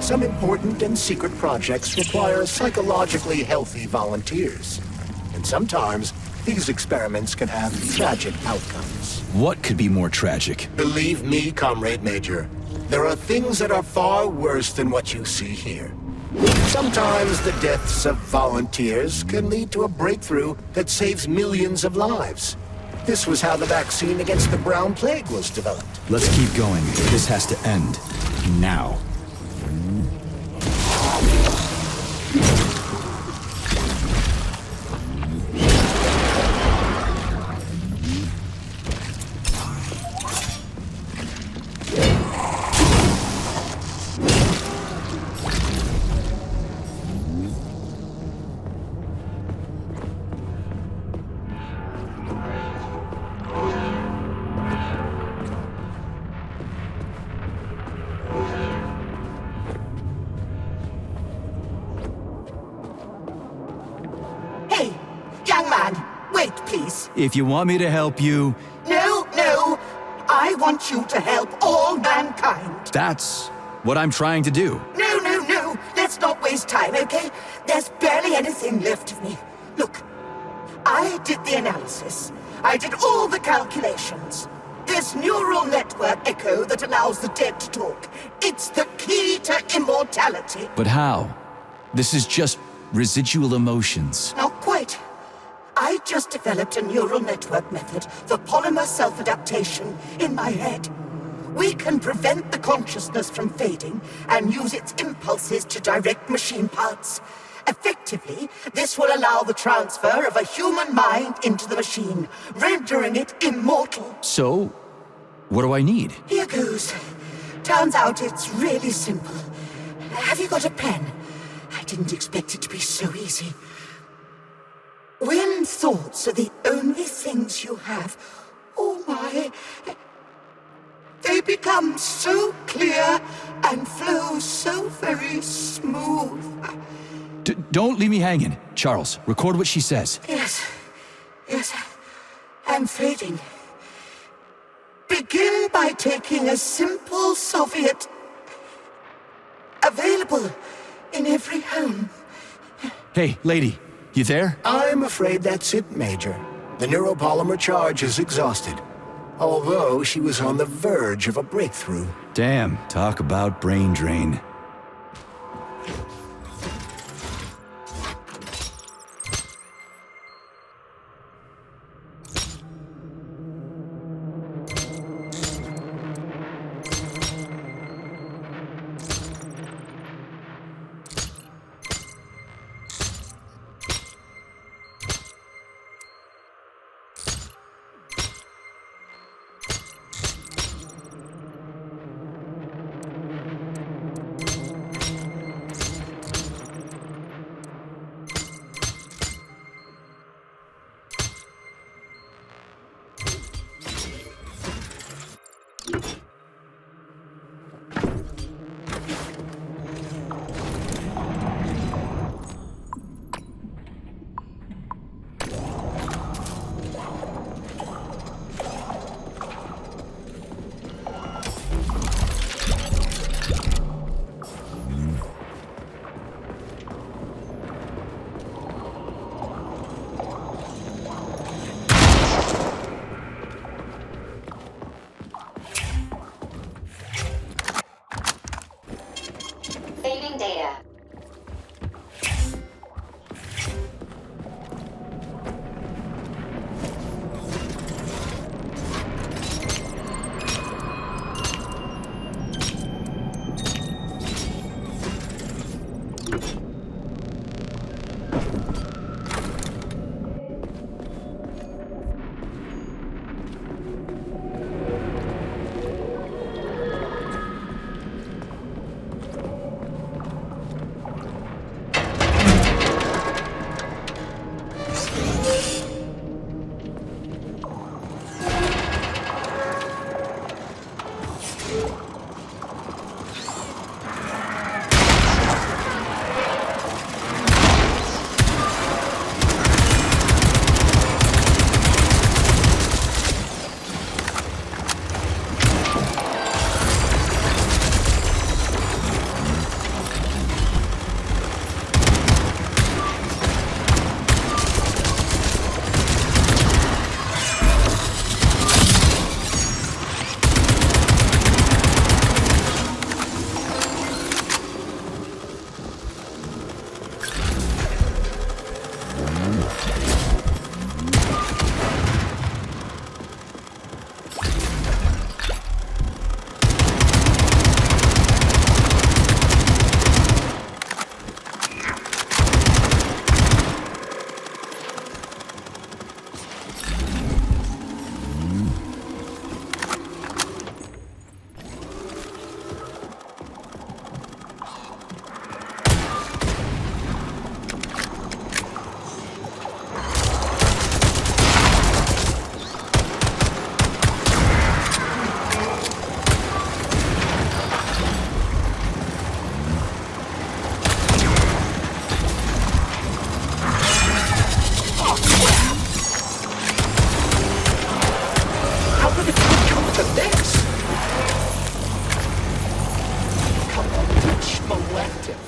[SPEAKER 2] Some important and secret projects require psychologically healthy volunteers. And sometimes, these experiments can have tragic outcomes.
[SPEAKER 1] What could be more tragic?
[SPEAKER 2] Believe me, Comrade Major, there are things that are far worse than what you see here. Sometimes the deaths of volunteers can lead to a breakthrough that saves millions of lives. This was how the vaccine against the brown plague was developed.
[SPEAKER 1] Let's keep going. This has to end. Now. If you want me to help you...
[SPEAKER 6] No. I want you to help all mankind.
[SPEAKER 1] That's what I'm trying to do.
[SPEAKER 6] No. Let's not waste time, okay? There's barely anything left of me. Look, I did the analysis. I did all the calculations. This neural network echo that allows the dead to talk. It's the key to immortality.
[SPEAKER 1] But how? This is just residual emotions.
[SPEAKER 6] Not quite. I just developed a neural network method for polymer self-adaptation in my head. We can prevent the consciousness from fading and use its impulses to direct machine parts. Effectively, this will allow the transfer of a human mind into the machine, rendering it immortal.
[SPEAKER 1] So, what do I need?
[SPEAKER 6] Here goes. Turns out it's really simple. Have you got a pen? I didn't expect it to be so easy. When thoughts are the only things you have, oh my, they become so clear and flow so very smooth.
[SPEAKER 1] Don't leave me hanging. Charles, record what she says.
[SPEAKER 6] Yes, I'm fading. Begin by taking a simple Soviet, available in every home.
[SPEAKER 1] Hey, lady. You there?
[SPEAKER 2] I'm afraid that's it, Major. The neuropolymer charge is exhausted. Although she was on the verge of a breakthrough.
[SPEAKER 1] Damn, talk about brain drain.
[SPEAKER 2] did it come to this? Come on, which molective?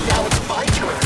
[SPEAKER 2] Now it's my turn.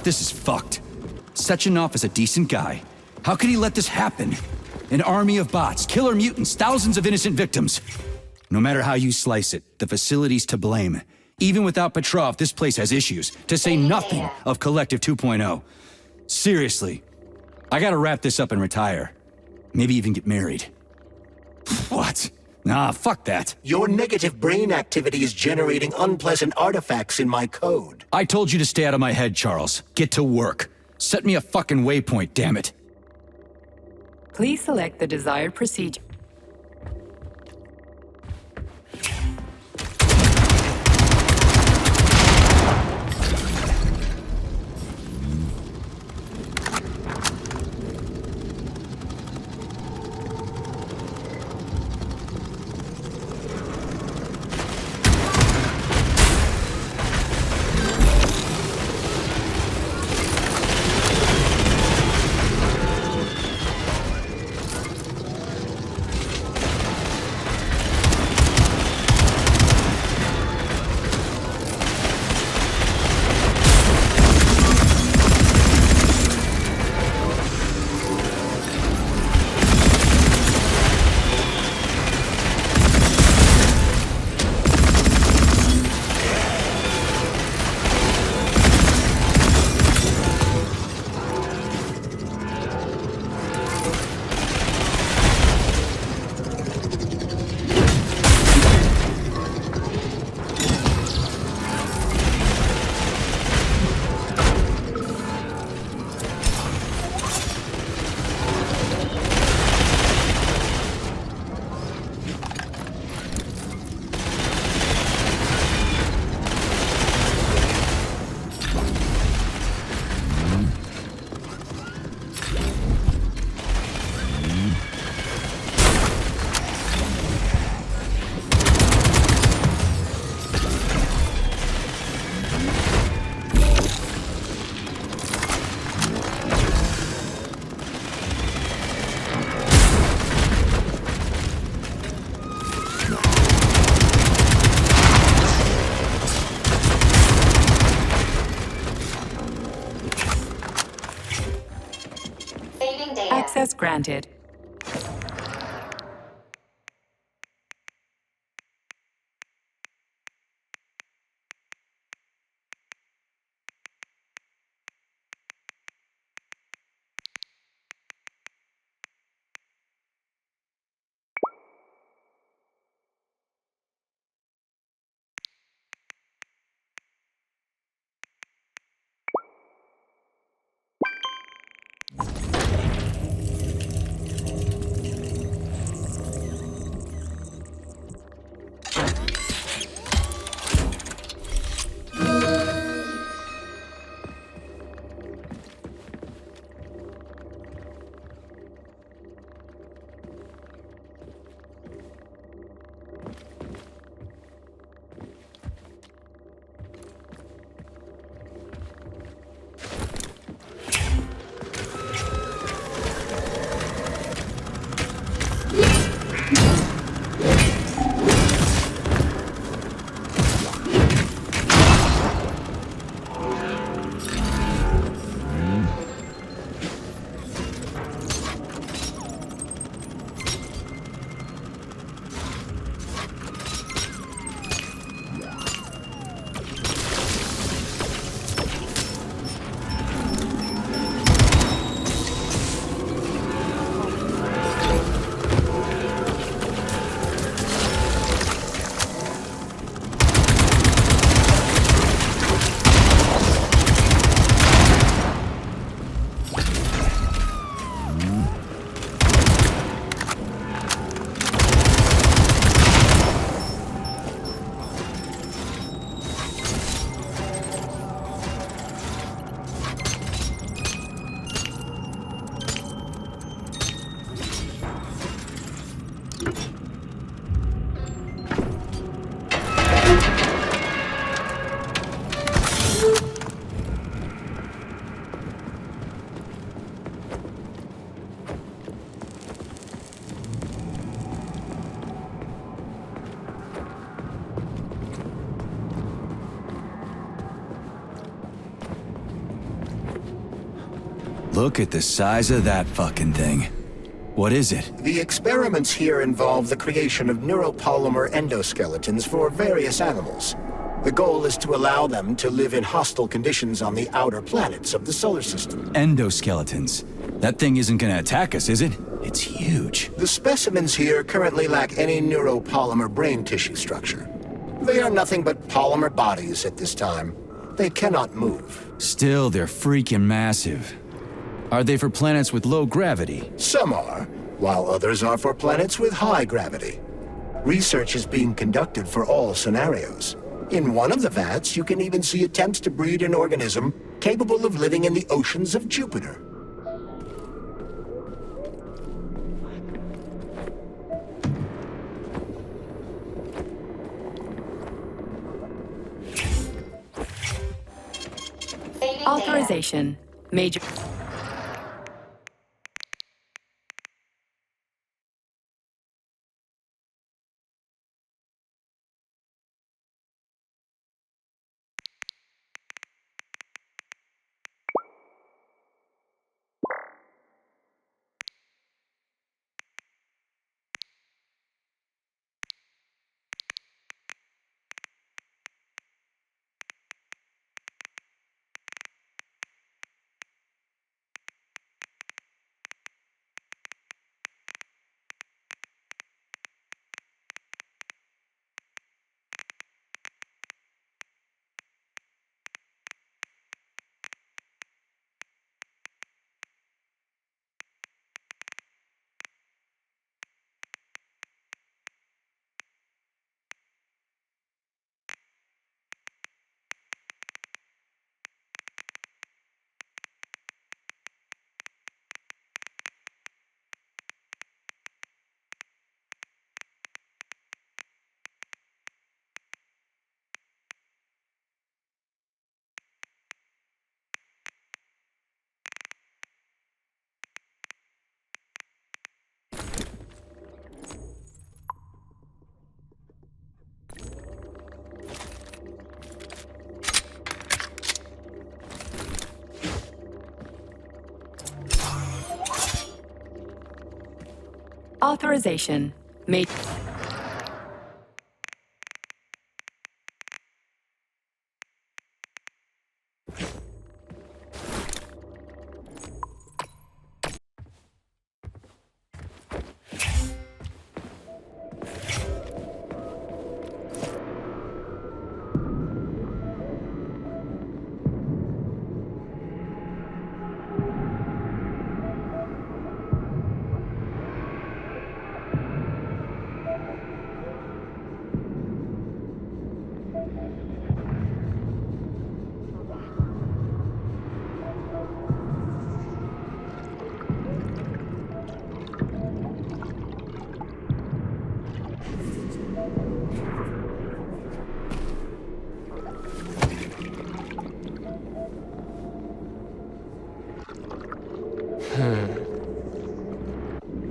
[SPEAKER 11] This is fucked. Sechenov is a decent guy. How could he let this happen? An army of bots, killer mutants, thousands of innocent victims. No matter how you slice it, the facility's to blame. Even without Petrov, this place has issues, to say nothing of Collective 2.0. Seriously, I gotta wrap this up and retire. Maybe even get married. What? Nah, fuck that.
[SPEAKER 2] Your negative brain activity is generating unpleasant artifacts in my code.
[SPEAKER 11] I told you to stay out of my head, Charles. Get to work. Set me a fucking waypoint, damn it.
[SPEAKER 14] Please select the desired procedure. Access granted.
[SPEAKER 1] Look at the size of that fucking thing. What is it?
[SPEAKER 2] The experiments here involve the creation of neuropolymer endoskeletons for various animals. The goal is to allow them to live in hostile conditions on the outer planets of the solar system.
[SPEAKER 1] Endoskeletons. That thing isn't gonna attack us, is it? It's huge.
[SPEAKER 2] The specimens here currently lack any neuropolymer brain tissue structure. They are nothing but polymer bodies at this time. They cannot move.
[SPEAKER 1] Still, they're freaking massive. Are they for planets with low gravity?
[SPEAKER 2] Some are, while others are for planets with high gravity. Research is being conducted for all scenarios. In one of the vats, you can even see attempts to breed an organism capable of living in the oceans of Jupiter.
[SPEAKER 14] Authorization. Major. Authorization. Made.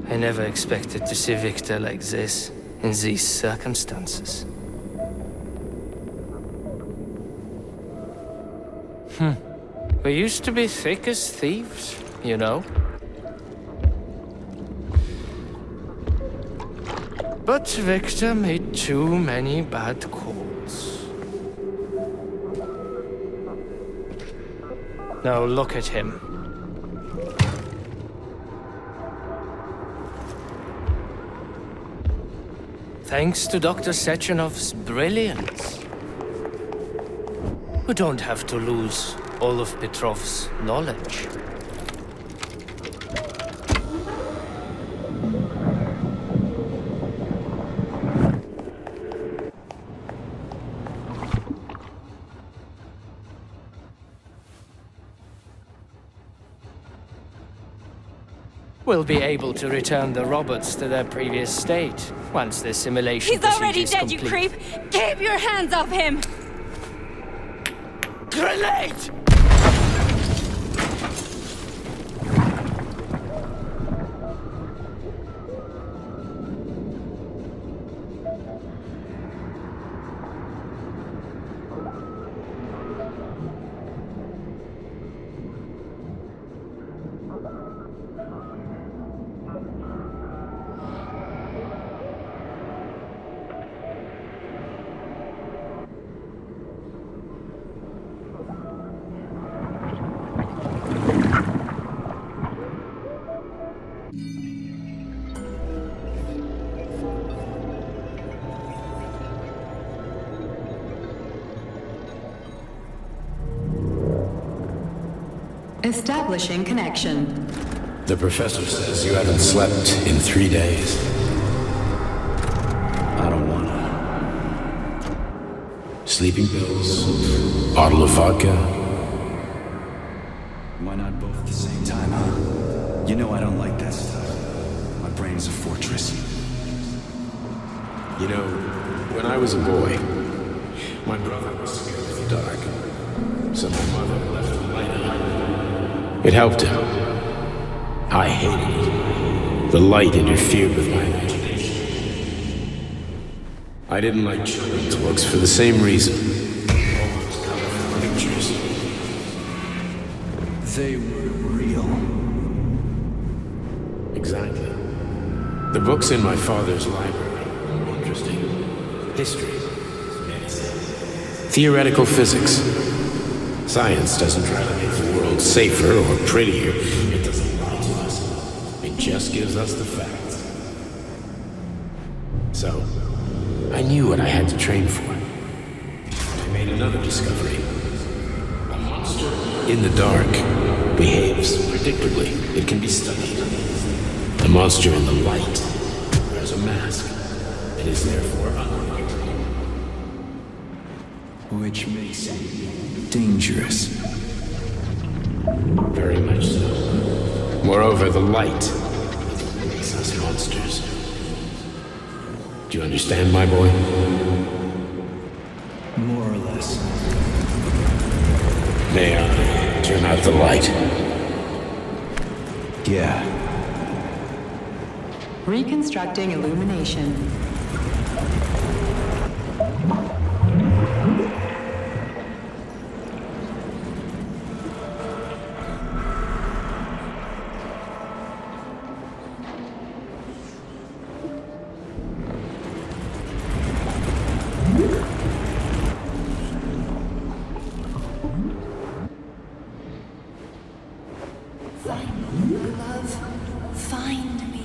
[SPEAKER 13] I never expected to see Victor like this, in these circumstances. We used to be thick as thieves, you know? But Victor made too many bad calls. Now look at him. Thanks to Dr. Sechenov's brilliance, we don't have to lose all of Petrov's knowledge. We'll be able to return the robots to their previous state once the simulation
[SPEAKER 20] He's already
[SPEAKER 14] is
[SPEAKER 20] dead, you creep! Keep your hands off him!
[SPEAKER 13] Grenade!
[SPEAKER 14] Establishing connection.
[SPEAKER 12] The professor says you haven't slept in 3 days. I don't wanna. Sleeping pills, bottle of vodka.
[SPEAKER 11] Why not both at the same time, huh? You know I don't like that stuff. My brain's a fortress.
[SPEAKER 12] You know, when I was a boy, my brother was scared of the dark. So my mother left the light on. It helped him. I hated it. The light interfered with my imagination. I didn't like children's books for the same reason. All those colorful pictures.
[SPEAKER 11] They were real.
[SPEAKER 12] Exactly. The books in my father's library were interesting. History, medicine, theoretical physics. Science doesn't try to make the world safer or prettier. It doesn't lie to us. It just gives us the facts. So, I knew what I had to train for. I made another discovery. A monster in the dark behaves predictably. It can be studied. The monster in the light wears a mask and is therefore unpredictable.
[SPEAKER 11] Which makes it dangerous.
[SPEAKER 12] Very much so. Moreover, the light makes us monsters. Do you understand, my boy?
[SPEAKER 11] More or less.
[SPEAKER 12] May I turn out the light?
[SPEAKER 11] Yeah.
[SPEAKER 14] Reconstructing illumination.
[SPEAKER 16] Find me, love. Find me.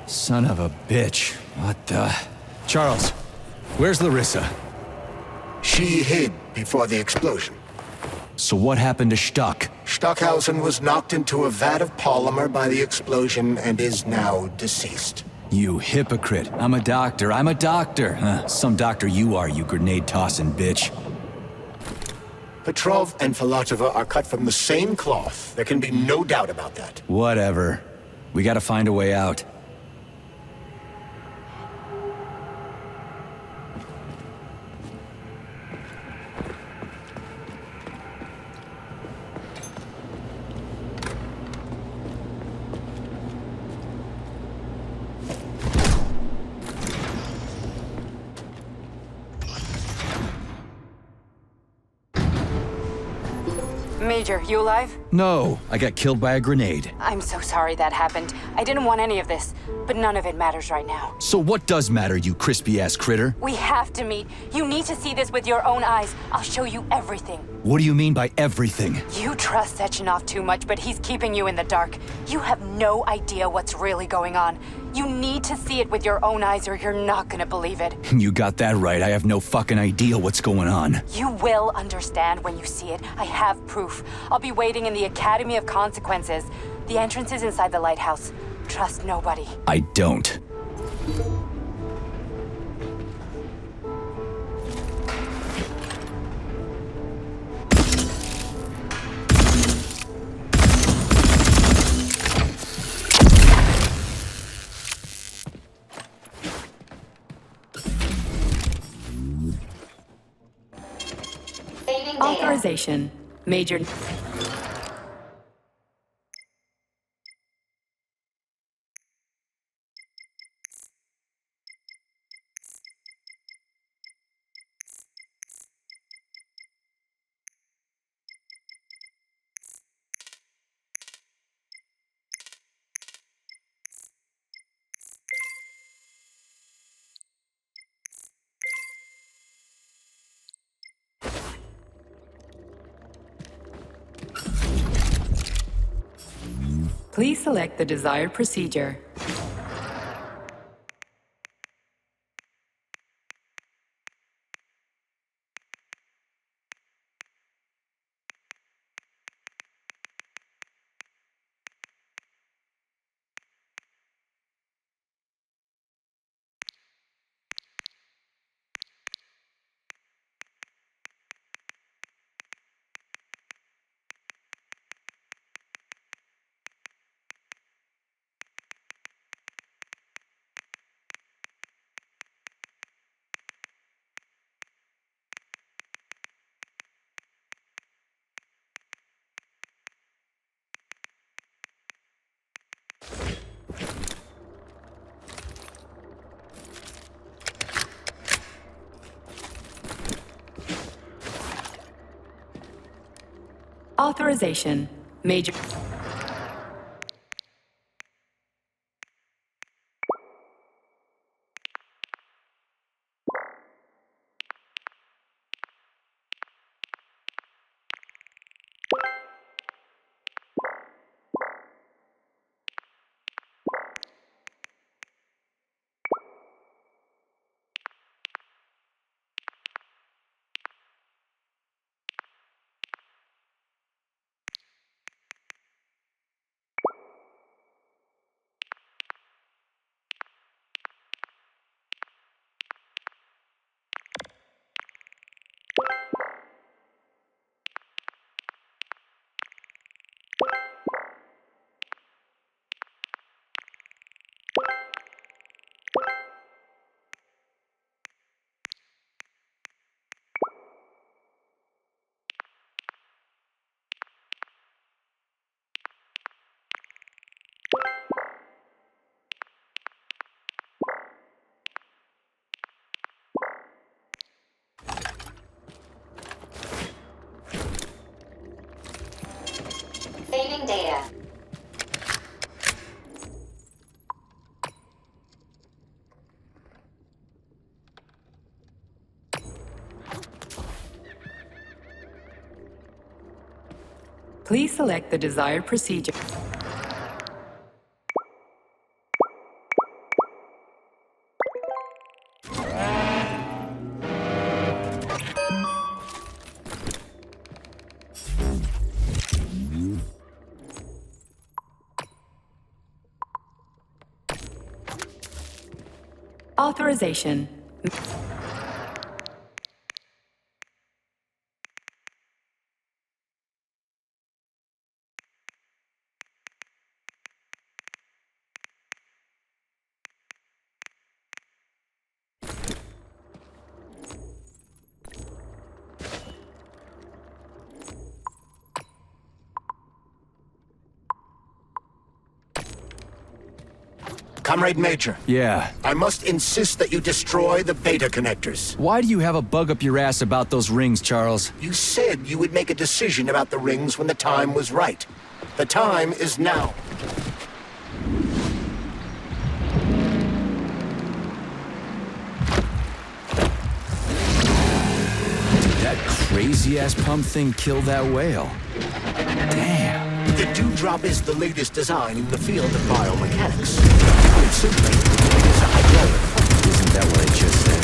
[SPEAKER 1] Son of a bitch. What the... Charles, where's Larissa?
[SPEAKER 2] She hid before the explosion.
[SPEAKER 1] So what happened to Stuck?
[SPEAKER 2] Stockhausen was knocked into a vat of polymer by the explosion and is now deceased.
[SPEAKER 1] You hypocrite. I'm a doctor. I'm a doctor. Some doctor you are, you grenade-tossing bitch.
[SPEAKER 2] Petrov and Filatova are cut from the same cloth. There can be no doubt about that.
[SPEAKER 1] Whatever. We gotta find a way out.
[SPEAKER 20] Major, you alive?
[SPEAKER 1] No, I got killed by a grenade.
[SPEAKER 20] I'm so sorry that happened. I didn't want any of this, but none of it matters right now.
[SPEAKER 1] So what does matter, you crispy-ass critter?
[SPEAKER 20] We have to meet. You need to see this with your own eyes. I'll show you everything.
[SPEAKER 1] What do you mean by everything?
[SPEAKER 20] You trust Sechenov too much, but he's keeping you in the dark. You have no idea what's really going on. You need to see it with your own eyes or you're not gonna believe it.
[SPEAKER 1] You got that right. I have no fucking idea what's going on.
[SPEAKER 20] You will understand when you see it. I have proof. I'll be waiting in the Academy of Consequences. The entrance is inside the lighthouse. Trust nobody.
[SPEAKER 1] I don't.
[SPEAKER 14] Authorization. Major... Please select the desired procedure. Authorization. Major...
[SPEAKER 10] Recording data.
[SPEAKER 14] Please select the desired procedure. Authorization.
[SPEAKER 2] Comrade Major.
[SPEAKER 1] Yeah.
[SPEAKER 2] I must insist that you destroy the beta connectors.
[SPEAKER 1] Why do you have a bug up your ass about those rings, Charles?
[SPEAKER 2] You said you would make a decision about the rings when the time was right. The time is now.
[SPEAKER 1] Did that crazy-ass pump thing kill that whale? Damn.
[SPEAKER 2] The dewdrop is the latest design in the field of biomechanics. Put simply, it is a hydraulic pump.
[SPEAKER 1] Isn't that what I just said?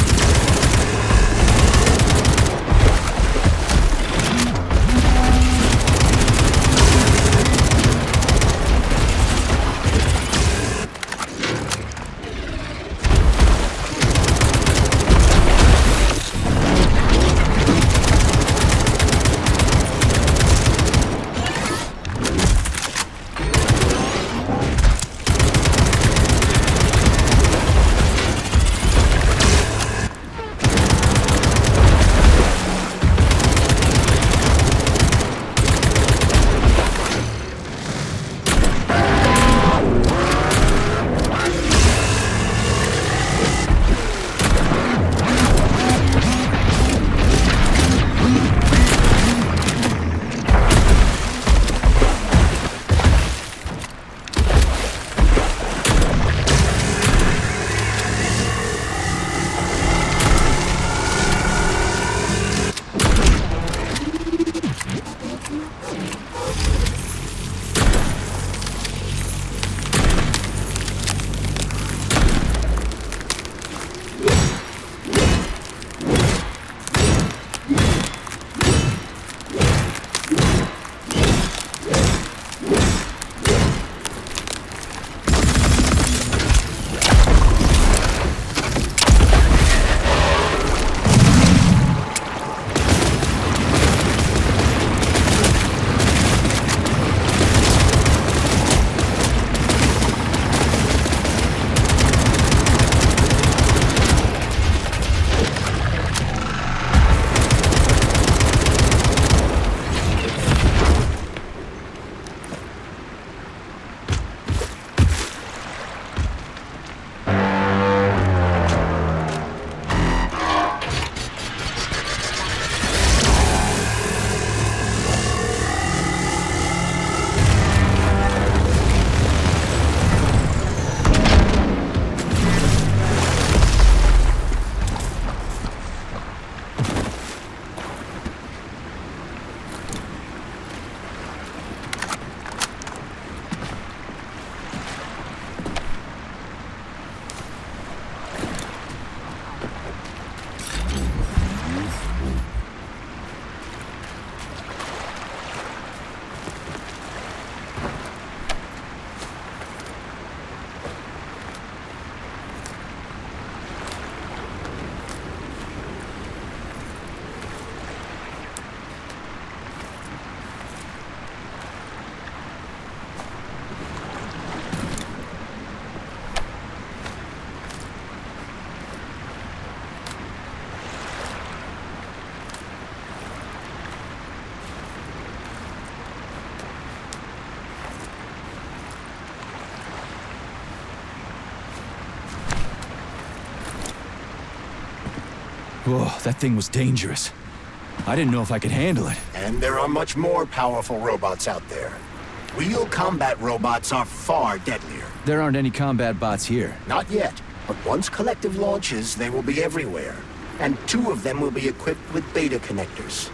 [SPEAKER 1] Whoa, that thing was dangerous. I didn't know if I could handle it.
[SPEAKER 2] And there are much more powerful robots out there. Real combat robots are far deadlier.
[SPEAKER 1] There aren't any combat bots here.
[SPEAKER 2] Not yet, but once Collective launches, they will be everywhere. And 2 of them will be equipped with beta connectors.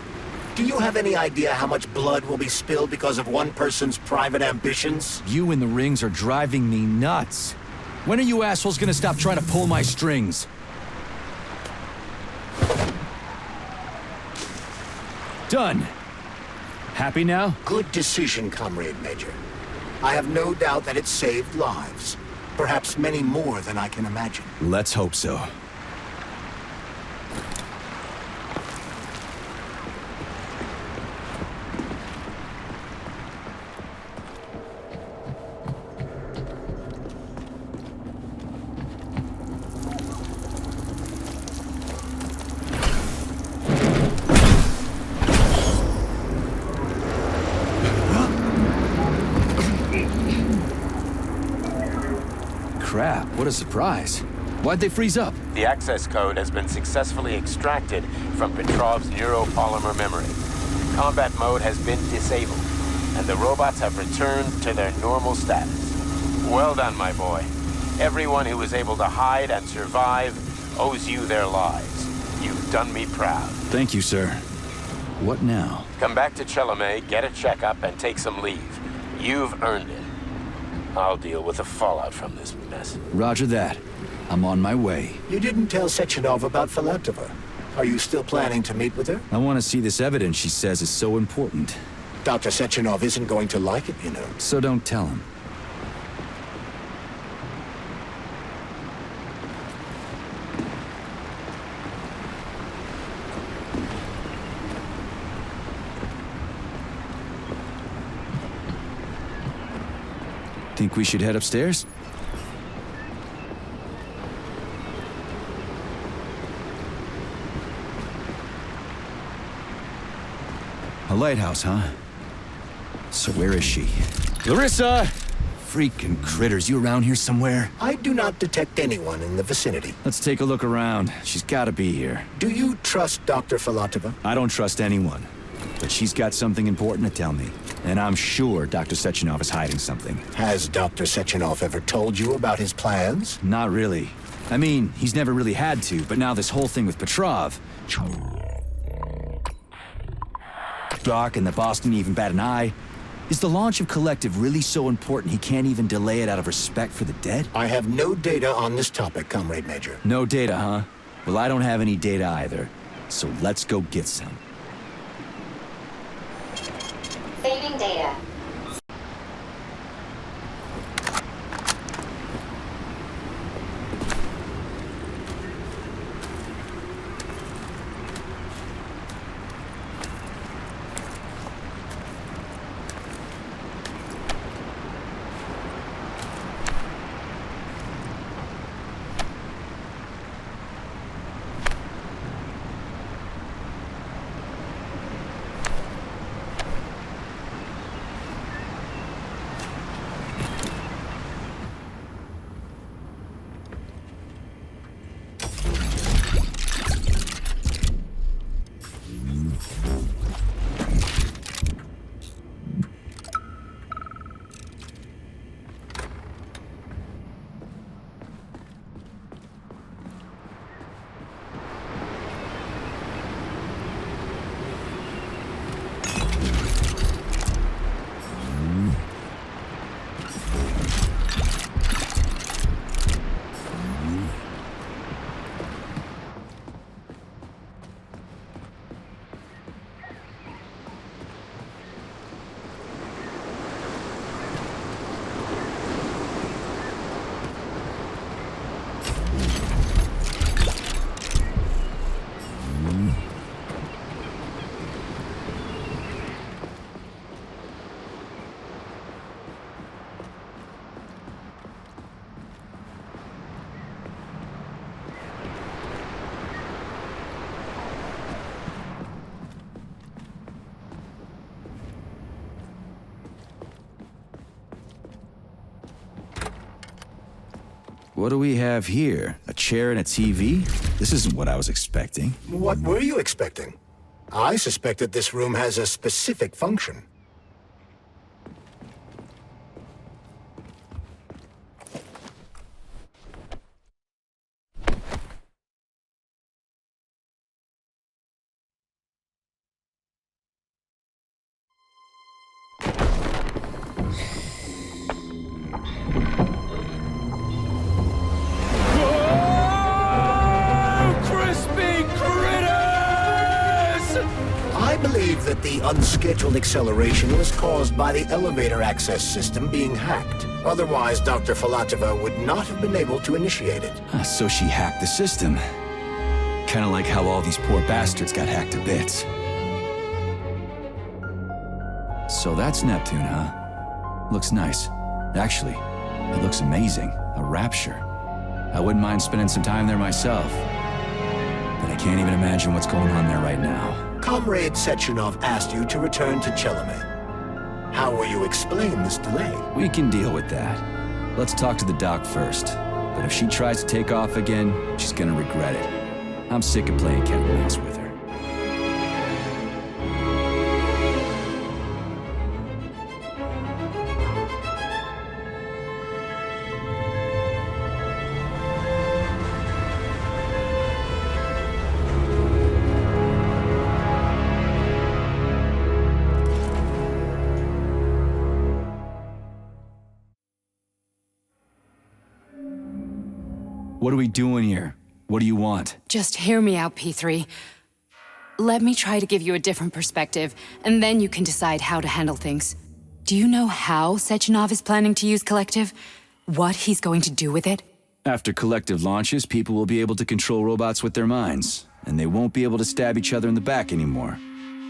[SPEAKER 2] Do you have any idea how much blood will be spilled because of one person's private ambitions?
[SPEAKER 1] You in the rings are driving me nuts. When are you assholes gonna stop trying to pull my strings? Done. Happy now?
[SPEAKER 2] Good decision, Comrade Major. I have no doubt that it saved lives. Perhaps many more than I can imagine.
[SPEAKER 1] Let's hope so. Crap, what a surprise. Why'd they freeze up?
[SPEAKER 12] The access code has been successfully extracted from Petrov's neuropolymer memory. Combat mode has been disabled, and the robots have returned to their normal status. Well done, my boy. Everyone who was able to hide and survive owes you their lives. You've done me proud.
[SPEAKER 1] Thank you, sir. What now?
[SPEAKER 12] Come back to Chelome, get a checkup, and take some leave. You've earned it. I'll deal with the fallout from this mess.
[SPEAKER 1] Roger that. I'm on my way.
[SPEAKER 2] You didn't tell Sechenov about Filatova. Are you still planning to meet with her?
[SPEAKER 1] I want to see this evidence she says is so important.
[SPEAKER 2] Dr. Sechenov isn't going to like it, you know.
[SPEAKER 1] So don't tell him. Think we should head upstairs? A lighthouse, huh? So where is she? Larissa! Freaking critters, you around here somewhere?
[SPEAKER 2] I do not detect anyone in the vicinity.
[SPEAKER 1] Let's take a look around. She's gotta be here.
[SPEAKER 2] Do you trust Dr. Filatova?
[SPEAKER 1] I don't trust anyone. But she's got something important to tell me. And I'm sure Dr. Sechenov is hiding something.
[SPEAKER 2] Has Dr. Sechenov ever told you about his plans?
[SPEAKER 1] Not really. I mean, he's never really had to, but now this whole thing with Petrov... Doc and the boss didn't even bat an eye. Is the launch of Collective really so important he can't even delay it out of respect for the dead?
[SPEAKER 2] I have no data on this topic, Comrade Major.
[SPEAKER 1] No data, huh? Well, I don't have any data either. So let's go get some.
[SPEAKER 10] Saving data.
[SPEAKER 1] What do we have here? A chair and a TV? This isn't what I was expecting.
[SPEAKER 2] What were you expecting? I suspect that this room has a specific function. believe that the unscheduled acceleration was caused by the elevator access system being hacked. Otherwise, Dr. Filatova would not have been able to initiate it.
[SPEAKER 1] So she hacked the system. Kinda like how all these poor bastards got hacked to bits. So that's Neptune, huh? Looks nice. Actually, it looks amazing. A rapture. I wouldn't mind spending some time there myself. But I can't even imagine what's going on there right now.
[SPEAKER 2] Comrade Sechenov asked you to return to Chelomey. How will you explain this delay?
[SPEAKER 1] We can deal with that. Let's talk to the doc first. But if she tries to take off again, she's gonna regret it. I'm sick of playing cat and mouse with her. What are we doing here? What do you want?
[SPEAKER 21] Just hear me out, P3. Let me try to give you a different perspective, and then you can decide how to handle things. Do you know how Sechenov is planning to use Collective? What he's going to do with it?
[SPEAKER 1] After Collective launches, people will be able to control robots with their minds, and they won't be able to stab each other in the back anymore.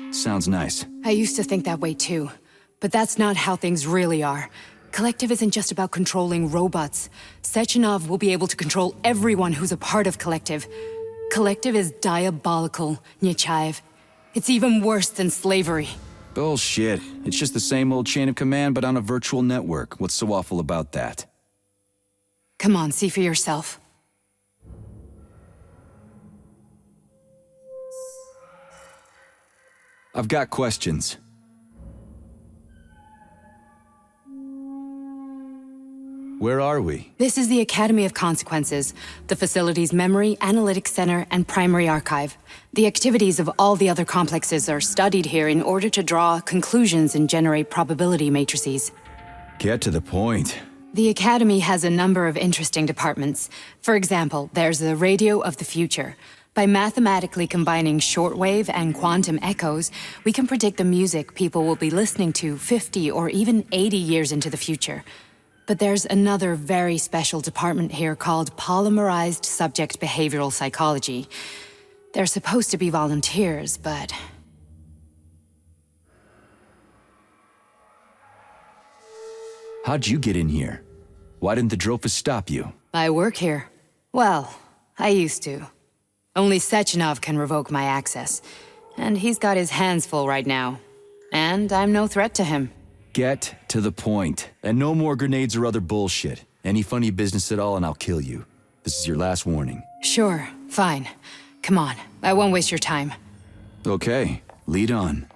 [SPEAKER 1] Sounds nice.
[SPEAKER 21] I used to think that way too, but that's not how things really are. Collective isn't just about controlling robots. Sechenov will be able to control everyone who's a part of Collective. Collective is diabolical, Nechayev. It's even worse than slavery.
[SPEAKER 1] Bullshit. It's just the same old chain of command, but on a virtual network. What's so awful about that?
[SPEAKER 21] Come on, see for yourself.
[SPEAKER 1] I've got questions. Where are we?
[SPEAKER 21] This is the Academy of Consequences, the facility's memory, analytics center, and primary archive. The activities of all the other complexes are studied here in order to draw conclusions and generate probability matrices.
[SPEAKER 1] Get to the point.
[SPEAKER 21] The Academy has a number of interesting departments. For example, there's the Radio of the Future. By mathematically combining shortwave and quantum echoes, we can predict the music people will be listening to 50 or even 80 years into the future. But there's another very special department here called Polymerized Subject Behavioral Psychology. They're supposed to be volunteers, but...
[SPEAKER 1] How'd you get in here? Why didn't the Drofus stop you?
[SPEAKER 21] I work here. Well, I used to. Only Sechenov can revoke my access. And he's got his hands full right now. And I'm no threat to him.
[SPEAKER 1] Get to the point. And no more grenades or other bullshit. Any funny business at all and I'll kill you. This is your last warning.
[SPEAKER 21] Sure, fine. Come on, I won't waste your time.
[SPEAKER 1] Okay, lead on.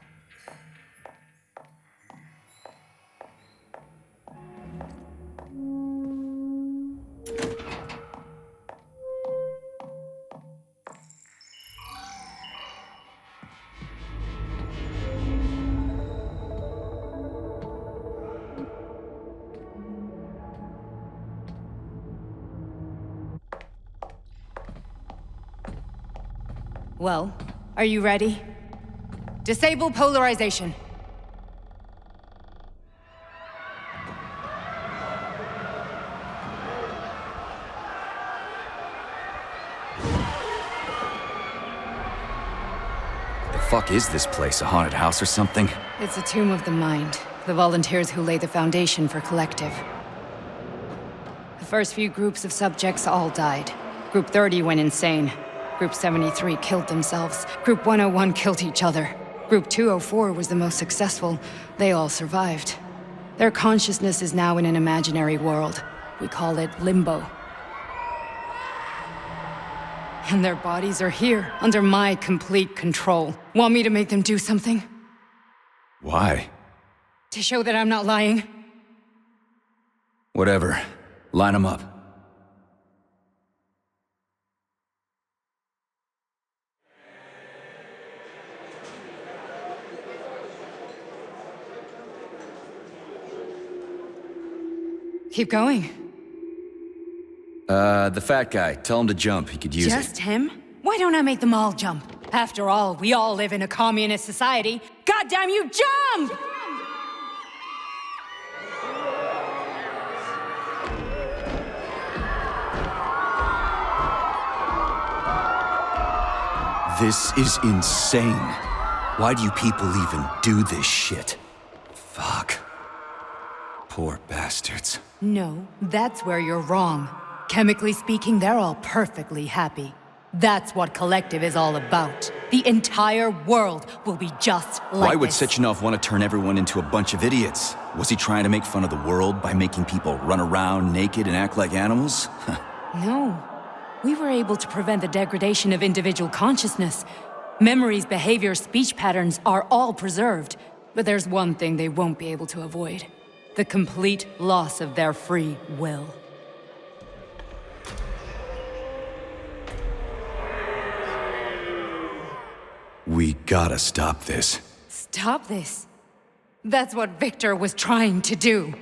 [SPEAKER 21] Well, are you ready? Disable polarization.
[SPEAKER 1] The fuck is this place? A haunted house or something?
[SPEAKER 21] It's a tomb of the mind. The volunteers who lay the foundation for Collective. The first few groups of subjects all died. Group 30 went insane. Group 73 killed themselves. Group 101 killed each other. Group 204 was the most successful. They all survived. Their consciousness is now in an imaginary world. We call it Limbo. And their bodies are here, under my complete control. Want me to make them do something?
[SPEAKER 1] Why?
[SPEAKER 21] To show that I'm not lying?
[SPEAKER 1] Whatever. Line them up.
[SPEAKER 21] Keep going.
[SPEAKER 1] The fat guy. Tell him to jump. He could use it.
[SPEAKER 21] Just him? Why don't I make them all jump? After all, we all live in a communist society. Goddamn you, jump!
[SPEAKER 1] This is insane. Why do you people even do this shit? Fuck. Poor bastards.
[SPEAKER 21] No, that's where you're wrong. Chemically speaking, they're all perfectly happy. That's what Collective is all about. The entire world will be just like
[SPEAKER 1] Why would
[SPEAKER 21] this.
[SPEAKER 1] Sechenov want to turn everyone into a bunch of idiots? Was he trying to make fun of the world by making people run around naked and act like animals?
[SPEAKER 21] No. We were able to prevent the degradation of individual consciousness. Memories, behavior, speech patterns are all preserved. But there's one thing they won't be able to avoid. The complete loss of their free will.
[SPEAKER 1] We gotta stop this.
[SPEAKER 21] Stop this. That's what Victor was trying to do.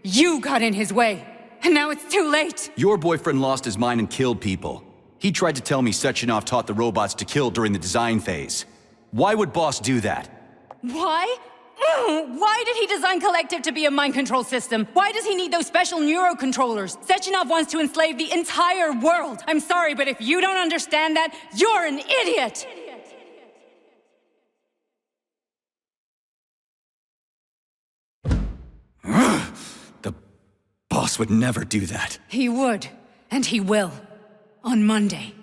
[SPEAKER 21] You got in his way, and now it's too late.
[SPEAKER 1] Your boyfriend lost his mind and killed people. He tried to tell me Sechenov taught the robots to kill during the design phase. Why would Boss do that?
[SPEAKER 21] Why? Why did he design Collective to be a mind control system? Why does he need those special neurocontrollers? Sechenov wants to enslave the entire world. I'm sorry, but if you don't understand that, you're an idiot!
[SPEAKER 1] The boss would never do that.
[SPEAKER 21] He would, and he will. On Monday.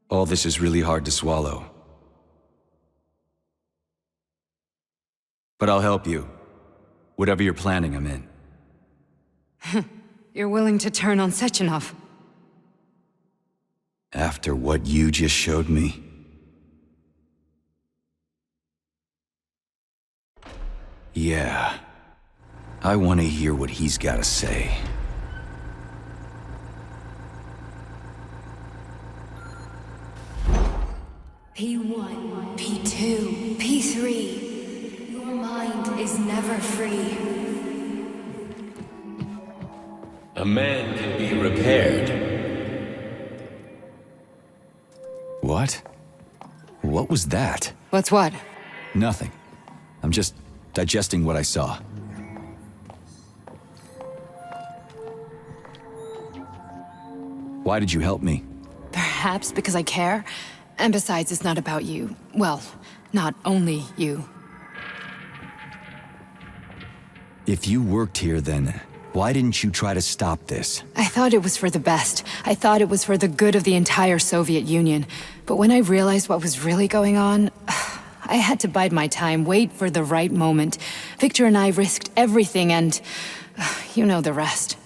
[SPEAKER 1] All this is really hard to swallow. But I'll help you. Whatever you're planning, I'm in.
[SPEAKER 21] You're willing to turn on Sechenov?
[SPEAKER 1] After what you just showed me? Yeah. I want to hear what he's got to say.
[SPEAKER 16] P1, P2, P3. Your mind is never free.
[SPEAKER 12] A man can be repaired.
[SPEAKER 1] What? What was that?
[SPEAKER 21] What's what?
[SPEAKER 1] Nothing. I'm just digesting what I saw. Why did you help me?
[SPEAKER 21] Perhaps because I care. And besides, it's not about you. Well, not only you.
[SPEAKER 1] If you worked here, then why didn't you try to stop this?
[SPEAKER 21] I thought it was for the best. I thought it was for the good of the entire Soviet Union. But when I realized what was really going on, I had to bide my time, wait for the right moment. Victor and I risked everything and... you know the rest.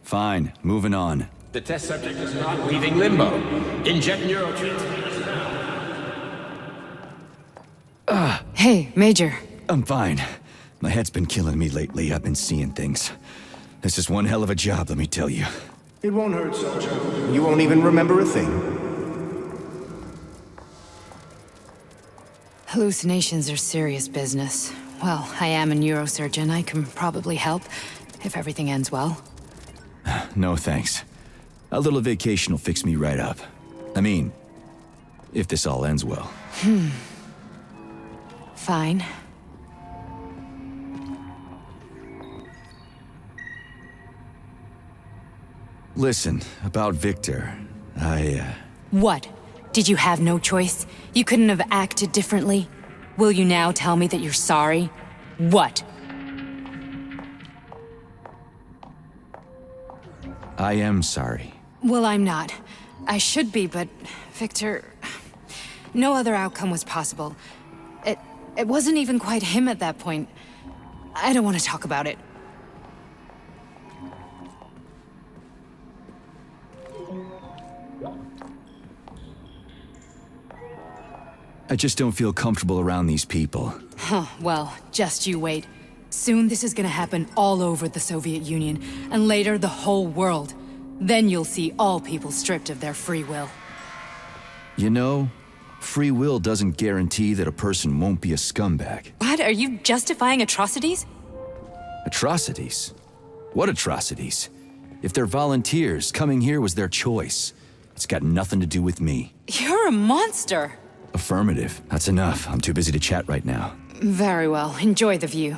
[SPEAKER 1] Fine, moving on.
[SPEAKER 12] The test subject is not leaving limbo. Inject neurotransmitters now.
[SPEAKER 21] Hey, Major.
[SPEAKER 1] I'm fine. My head's been killing me lately. I've been seeing things. This is one hell of a job, let me tell you.
[SPEAKER 2] It won't hurt, soldier. You won't even remember a thing.
[SPEAKER 21] Hallucinations are serious business. Well, I am a neurosurgeon. I can probably help, if everything ends well.
[SPEAKER 1] No thanks. A little vacation will fix me right up. I mean, if this all ends well.
[SPEAKER 21] Fine.
[SPEAKER 1] Listen, about Victor,
[SPEAKER 21] What? Did you have no choice? You couldn't have acted differently? Will you now tell me that you're sorry? What?
[SPEAKER 1] I am sorry.
[SPEAKER 21] Well, I'm not. I should be, but Victor... No other outcome was possible. It wasn't even quite him at that point. I don't want to talk about it.
[SPEAKER 1] I just don't feel comfortable around these people.
[SPEAKER 21] Huh, well, just you wait. Soon this is gonna happen all over the Soviet Union, and later the whole world. Then you'll see all people stripped of their free will.
[SPEAKER 1] You know, free will doesn't guarantee that a person won't be a scumbag.
[SPEAKER 21] What? Are you justifying atrocities?
[SPEAKER 1] Atrocities? What atrocities? If they're volunteers, coming here was their choice. It's got nothing to do with me.
[SPEAKER 21] You're a monster!
[SPEAKER 1] Affirmative. That's enough. I'm too busy to chat right now.
[SPEAKER 21] Very well. Enjoy the view.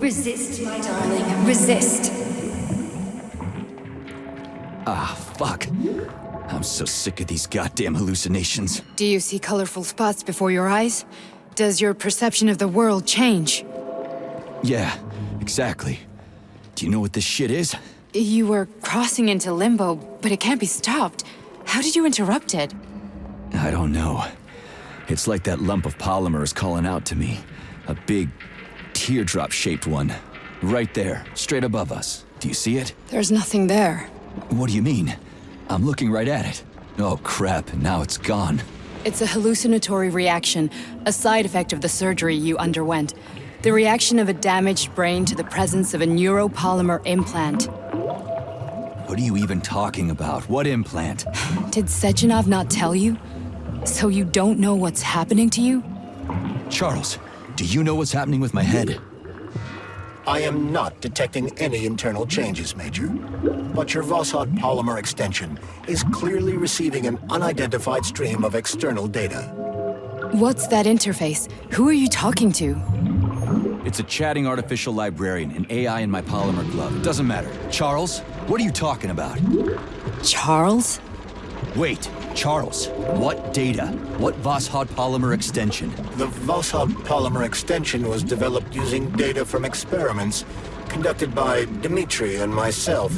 [SPEAKER 16] Resist, my darling. Resist.
[SPEAKER 1] Ah, fuck. I'm so sick of these goddamn hallucinations.
[SPEAKER 21] Do you see colorful spots before your eyes? Does your perception of the world change?
[SPEAKER 1] Yeah, exactly. Do you know what this shit is?
[SPEAKER 21] You were crossing into limbo, but it can't be stopped. How did you interrupt it?
[SPEAKER 1] I don't know. It's like that lump of polymer is calling out to me. A big, teardrop-shaped one. Right there, straight above us. Do you see it?
[SPEAKER 21] There's nothing there.
[SPEAKER 1] What do you mean? I'm looking right at it. Oh crap, now it's gone.
[SPEAKER 21] It's a hallucinatory reaction, a side effect of the surgery you underwent. The reaction of a damaged brain to the presence of a neuropolymer implant.
[SPEAKER 1] What are you even talking about? What implant?
[SPEAKER 21] Did Sechenov not tell you? So you don't know what's happening to you?
[SPEAKER 1] Charles, do you know what's happening with my head?
[SPEAKER 2] I am not detecting any internal changes, Major. But your Voshod polymer extension is clearly receiving an unidentified stream of external data.
[SPEAKER 21] What's that interface? Who are you talking to?
[SPEAKER 1] It's a chatting artificial librarian, an AI in my polymer glove. It doesn't matter. Charles, what are you talking about?
[SPEAKER 21] Charles?
[SPEAKER 1] Wait, Charles, what data? What Voshod polymer extension?
[SPEAKER 2] The Voshod polymer extension was developed using data from experiments conducted by Dmitri and myself.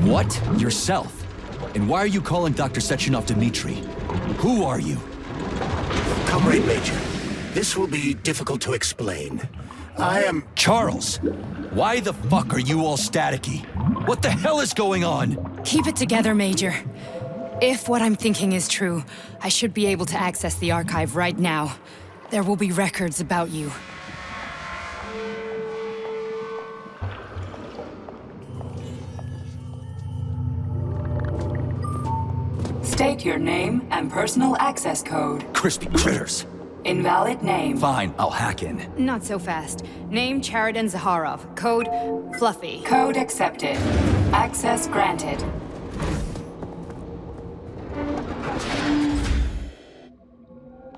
[SPEAKER 1] What? Yourself? And why are you calling Dr. Sechenov Dmitri? Who are you?
[SPEAKER 2] Comrade Major, this will be difficult to explain. I am...
[SPEAKER 1] Charles! Why the fuck are you all staticky? What the hell is going on?
[SPEAKER 21] Keep it together, Major. If what I'm thinking is true, I should be able to access the archive right now. There will be records about you.
[SPEAKER 14] State your name and personal access code.
[SPEAKER 1] Crispy critters!
[SPEAKER 14] Invalid name.
[SPEAKER 1] Fine, I'll hack in.
[SPEAKER 21] Not so fast. Name Chariton Zaharov. Code Fluffy.
[SPEAKER 14] Code accepted. Access granted.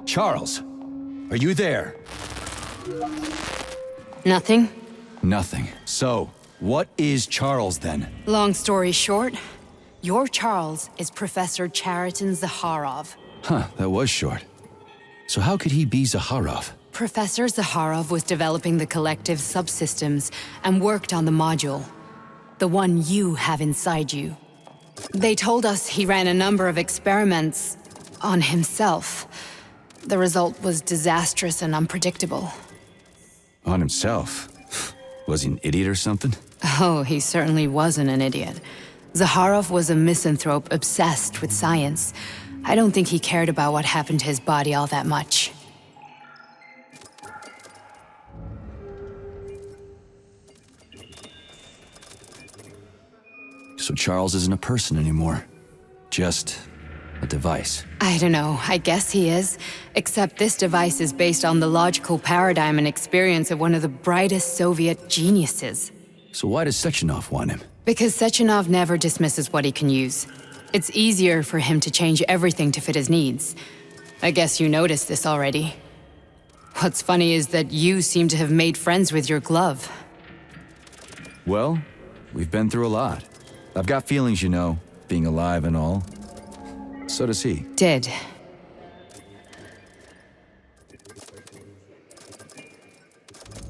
[SPEAKER 1] Charles, are you there?
[SPEAKER 21] Nothing?
[SPEAKER 1] Nothing. So, what is Charles then?
[SPEAKER 21] Long story short, your Charles is Professor Chariton Zaharov.
[SPEAKER 1] Huh, that was short. So how could he be Zaharov?
[SPEAKER 21] Professor Zaharov was developing the collective subsystems and worked on the module. The one you have inside you. They told us he ran a number of experiments on himself. The result was disastrous and unpredictable.
[SPEAKER 1] On himself? Was he an idiot or something?
[SPEAKER 21] Oh, he certainly wasn't an idiot. Zaharov was a misanthrope obsessed with science. I don't think he cared about what happened to his body all that much.
[SPEAKER 1] So Charles isn't a person anymore. Just a device.
[SPEAKER 21] I don't know, I guess he is. Except this device is based on the logical paradigm and experience of one of the brightest Soviet geniuses.
[SPEAKER 1] So why does Sechenov want him?
[SPEAKER 21] Because Sechenov never dismisses what he can use. It's easier for him to change everything to fit his needs. I guess you noticed this already. What's funny is that you seem to have made friends with your glove.
[SPEAKER 1] Well, We've been through a lot. I've got feelings, you know, being alive and all. So does he.
[SPEAKER 21] Did.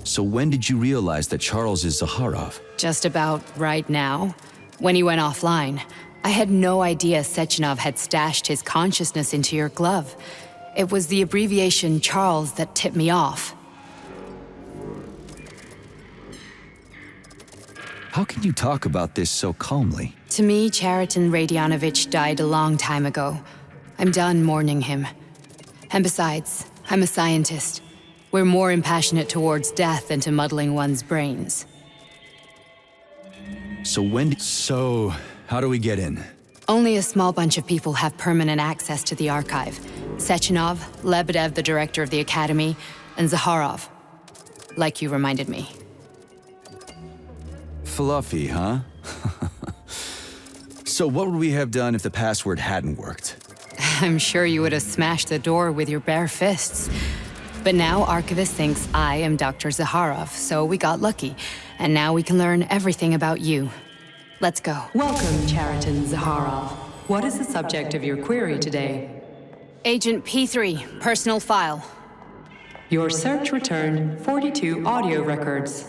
[SPEAKER 1] So when did you realize that Charles is Zaharov?
[SPEAKER 21] Just about right now. When he went offline. I had no idea Sechenov had stashed his consciousness into your glove. It was the abbreviation Charles that tipped me off.
[SPEAKER 1] How can you talk about this so calmly?
[SPEAKER 21] To me, Chariton Radionovich died a long time ago. I'm done mourning him. And besides, I'm a scientist. We're more impassionate towards death than to muddling one's brains.
[SPEAKER 1] So how do we get in?
[SPEAKER 21] Only a small bunch of people have permanent access to the archive. Sechenov, Lebedev, the director of the Academy, and Zaharov. Like you reminded me.
[SPEAKER 1] Fluffy, huh? So what would we have done if the password hadn't worked?
[SPEAKER 21] I'm sure you would have smashed the door with your bare fists. But now Archivist thinks I am Dr. Zaharov, so we got lucky. And now we can learn everything about you. Let's go.
[SPEAKER 14] Welcome, Chariton Zaharov. What is the subject of your query today?
[SPEAKER 21] Agent P3, personal file.
[SPEAKER 14] Your search returned 42 audio records.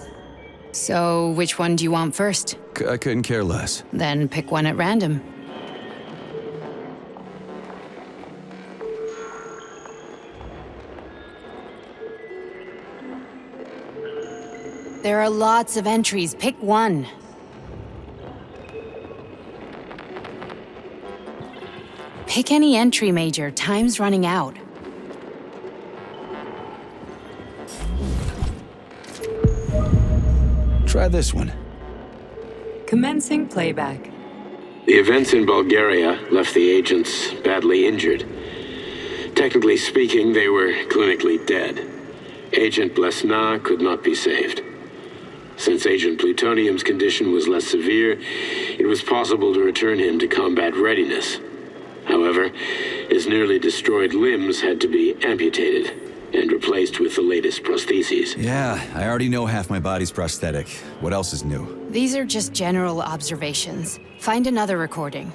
[SPEAKER 21] So, which one do you want first?
[SPEAKER 1] I couldn't care less.
[SPEAKER 21] Then pick one at random. There are lots of entries. Pick one. Pick any entry, Major. Time's running out.
[SPEAKER 1] Try this one.
[SPEAKER 14] Commencing playback.
[SPEAKER 12] The events in Bulgaria left the agents badly injured. Technically speaking, they were clinically dead. Agent Blesna could not be saved. Since Agent Plutonium's condition was less severe, it was possible to return him to combat readiness. However, his nearly destroyed limbs had to be amputated and replaced with the latest prostheses.
[SPEAKER 1] Yeah, I already know half my body's prosthetic. What else is new?
[SPEAKER 21] These are just general observations. Find another recording.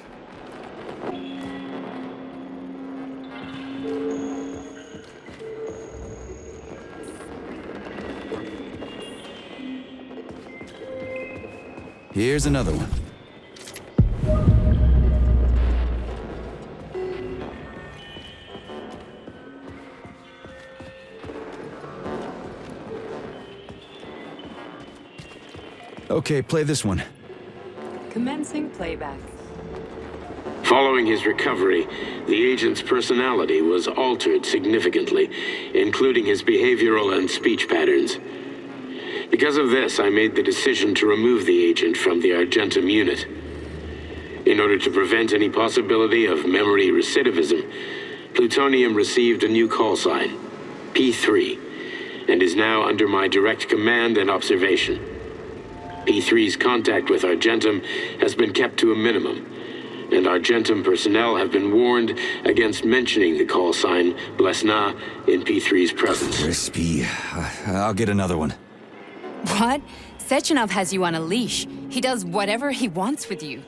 [SPEAKER 1] Here's another one. Okay, play this one.
[SPEAKER 14] Commencing playback.
[SPEAKER 12] Following his recovery, the agent's personality was altered significantly, including his behavioral and speech patterns. Because of this, I made the decision to remove the agent from the Argentum unit. In order to prevent any possibility of memory recidivism, Plutonium received a new call sign, P3, and is now under my direct command and observation. P3's contact with Argentum has been kept to a minimum, and Argentum personnel have been warned against mentioning the call sign Blesna in P3's presence.
[SPEAKER 1] Crispy. I'll get another one.
[SPEAKER 21] What? Sechenov has you on a leash. He does whatever he wants with you.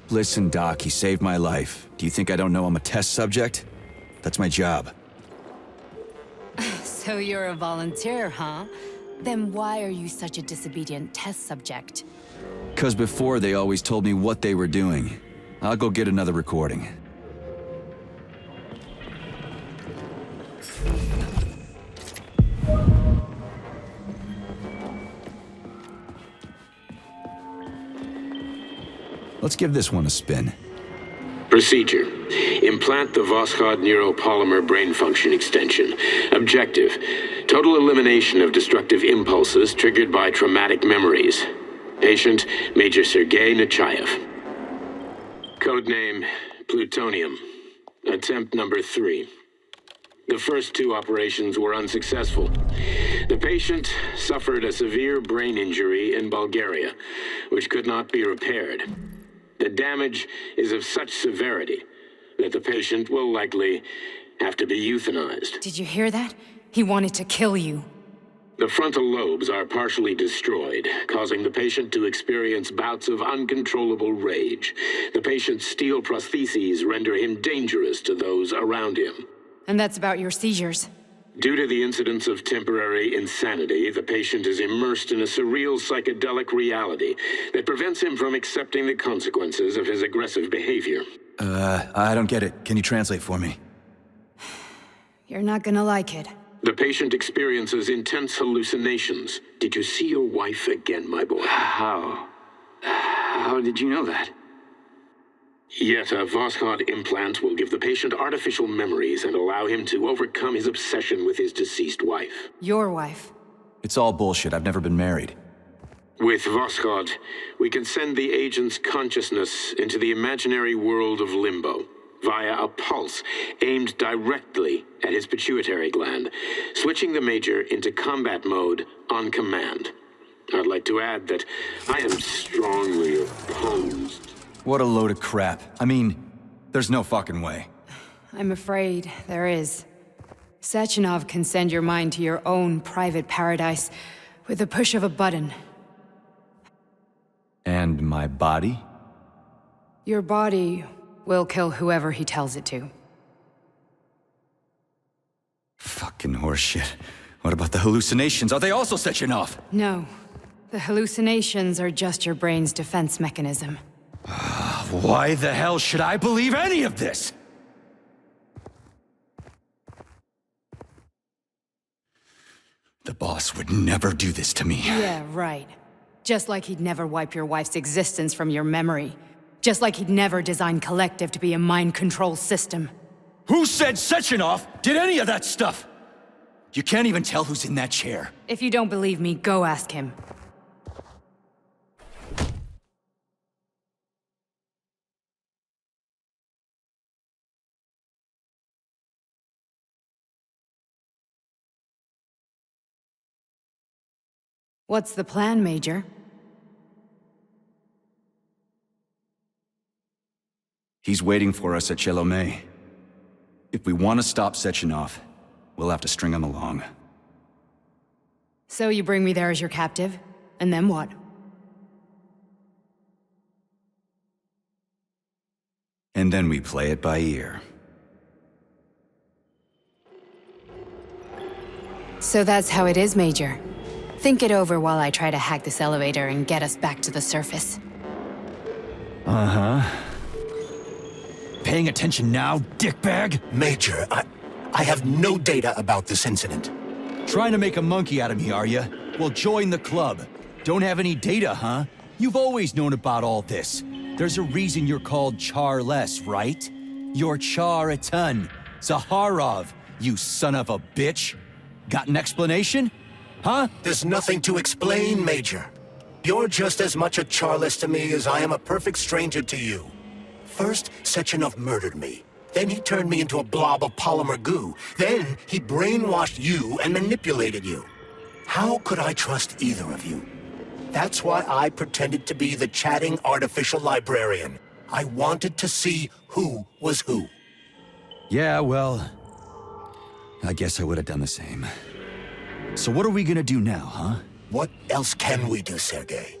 [SPEAKER 1] Listen, Doc, he saved my life. Do you think I don't know I'm a test subject? That's my job.
[SPEAKER 21] So you're a volunteer, huh? Then why are you such a disobedient test subject?
[SPEAKER 1] 'Cause before they always told me what they were doing. I'll go get another recording. Let's give this one a spin.
[SPEAKER 12] Procedure. Implant the Voskhod neuropolymer brain function extension. Objective. Total elimination of destructive impulses triggered by traumatic memories. Patient, Major Sergei Nechayev. Codename, Plutonium. Attempt number 3. The first 2 operations were unsuccessful. The patient suffered a severe brain injury in Bulgaria, which could not be repaired. The damage is of such severity that the patient will likely have to be euthanized.
[SPEAKER 21] Did you hear that? He wanted to kill you.
[SPEAKER 12] The frontal lobes are partially destroyed, causing the patient to experience bouts of uncontrollable rage. The patient's steel prostheses render him dangerous to those around him.
[SPEAKER 21] And that's about your seizures.
[SPEAKER 12] Due to the incidence of temporary insanity, the patient is immersed in a surreal psychedelic reality that prevents him from accepting the consequences of his aggressive behavior.
[SPEAKER 1] I don't get it. Can you translate for me?
[SPEAKER 21] You're not gonna like it.
[SPEAKER 12] The patient experiences intense hallucinations. Did you see your wife again, my boy?
[SPEAKER 11] How? How did you know that?
[SPEAKER 12] Yet a Voskhod implant will give the patient artificial memories and allow him to overcome his obsession with his deceased wife.
[SPEAKER 21] Your wife.
[SPEAKER 1] It's all bullshit. I've never been married.
[SPEAKER 12] With Voskhod, we can send the agent's consciousness into the imaginary world of limbo via a pulse aimed directly at his pituitary gland, switching the Major into combat mode on command. I'd like to add that I am strongly opposed.
[SPEAKER 1] What a load of crap. I mean, there's no fucking way.
[SPEAKER 21] I'm afraid there is. Sechenov can send your mind to your own private paradise with the push of a button.
[SPEAKER 1] And my body?
[SPEAKER 21] Your body will kill whoever he tells it to.
[SPEAKER 1] Fucking horseshit. What about the hallucinations? Are they also Sechenov?
[SPEAKER 21] No. The hallucinations are just your brain's defense mechanism.
[SPEAKER 1] Why the hell should I believe any of this? The boss would never do this to me.
[SPEAKER 21] Yeah, right. Just like he'd never wipe your wife's existence from your memory. Just like he'd never design Collective to be a mind control system.
[SPEAKER 1] Who said Sechenov did any of that stuff? You can't even tell who's in that chair.
[SPEAKER 21] If you don't believe me, go ask him. What's the plan, Major?
[SPEAKER 1] He's waiting for us at Chelomey. If we want to stop Sechenov, we'll have to string him along.
[SPEAKER 21] So you bring me there as your captive, and then what?
[SPEAKER 1] And then we play it by ear.
[SPEAKER 21] So that's how it is, Major. Think it over while I try to hack this elevator and get us back to the surface.
[SPEAKER 1] Uh-huh. Paying attention now, dickbag?
[SPEAKER 2] Major, I have no data about this incident.
[SPEAKER 1] Trying to make a monkey out of me, are you? Well, join the club. Don't have any data, huh? You've always known about all this. There's a reason you're called Charless, right? You're Char-a-ton. Zaharov, you son of a bitch. Got an explanation? Huh?
[SPEAKER 2] There's nothing to explain, Major. You're just as much a Charless to me as I am a perfect stranger to you. First, Sechenov murdered me. Then he turned me into a blob of polymer goo. Then he brainwashed you and manipulated you. How could I trust either of you? That's why I pretended to be the chatting artificial librarian. I wanted to see who was who.
[SPEAKER 1] Yeah, well, I guess I would have done the same. So what are we gonna do now, huh?
[SPEAKER 2] What else can we do, Sergei?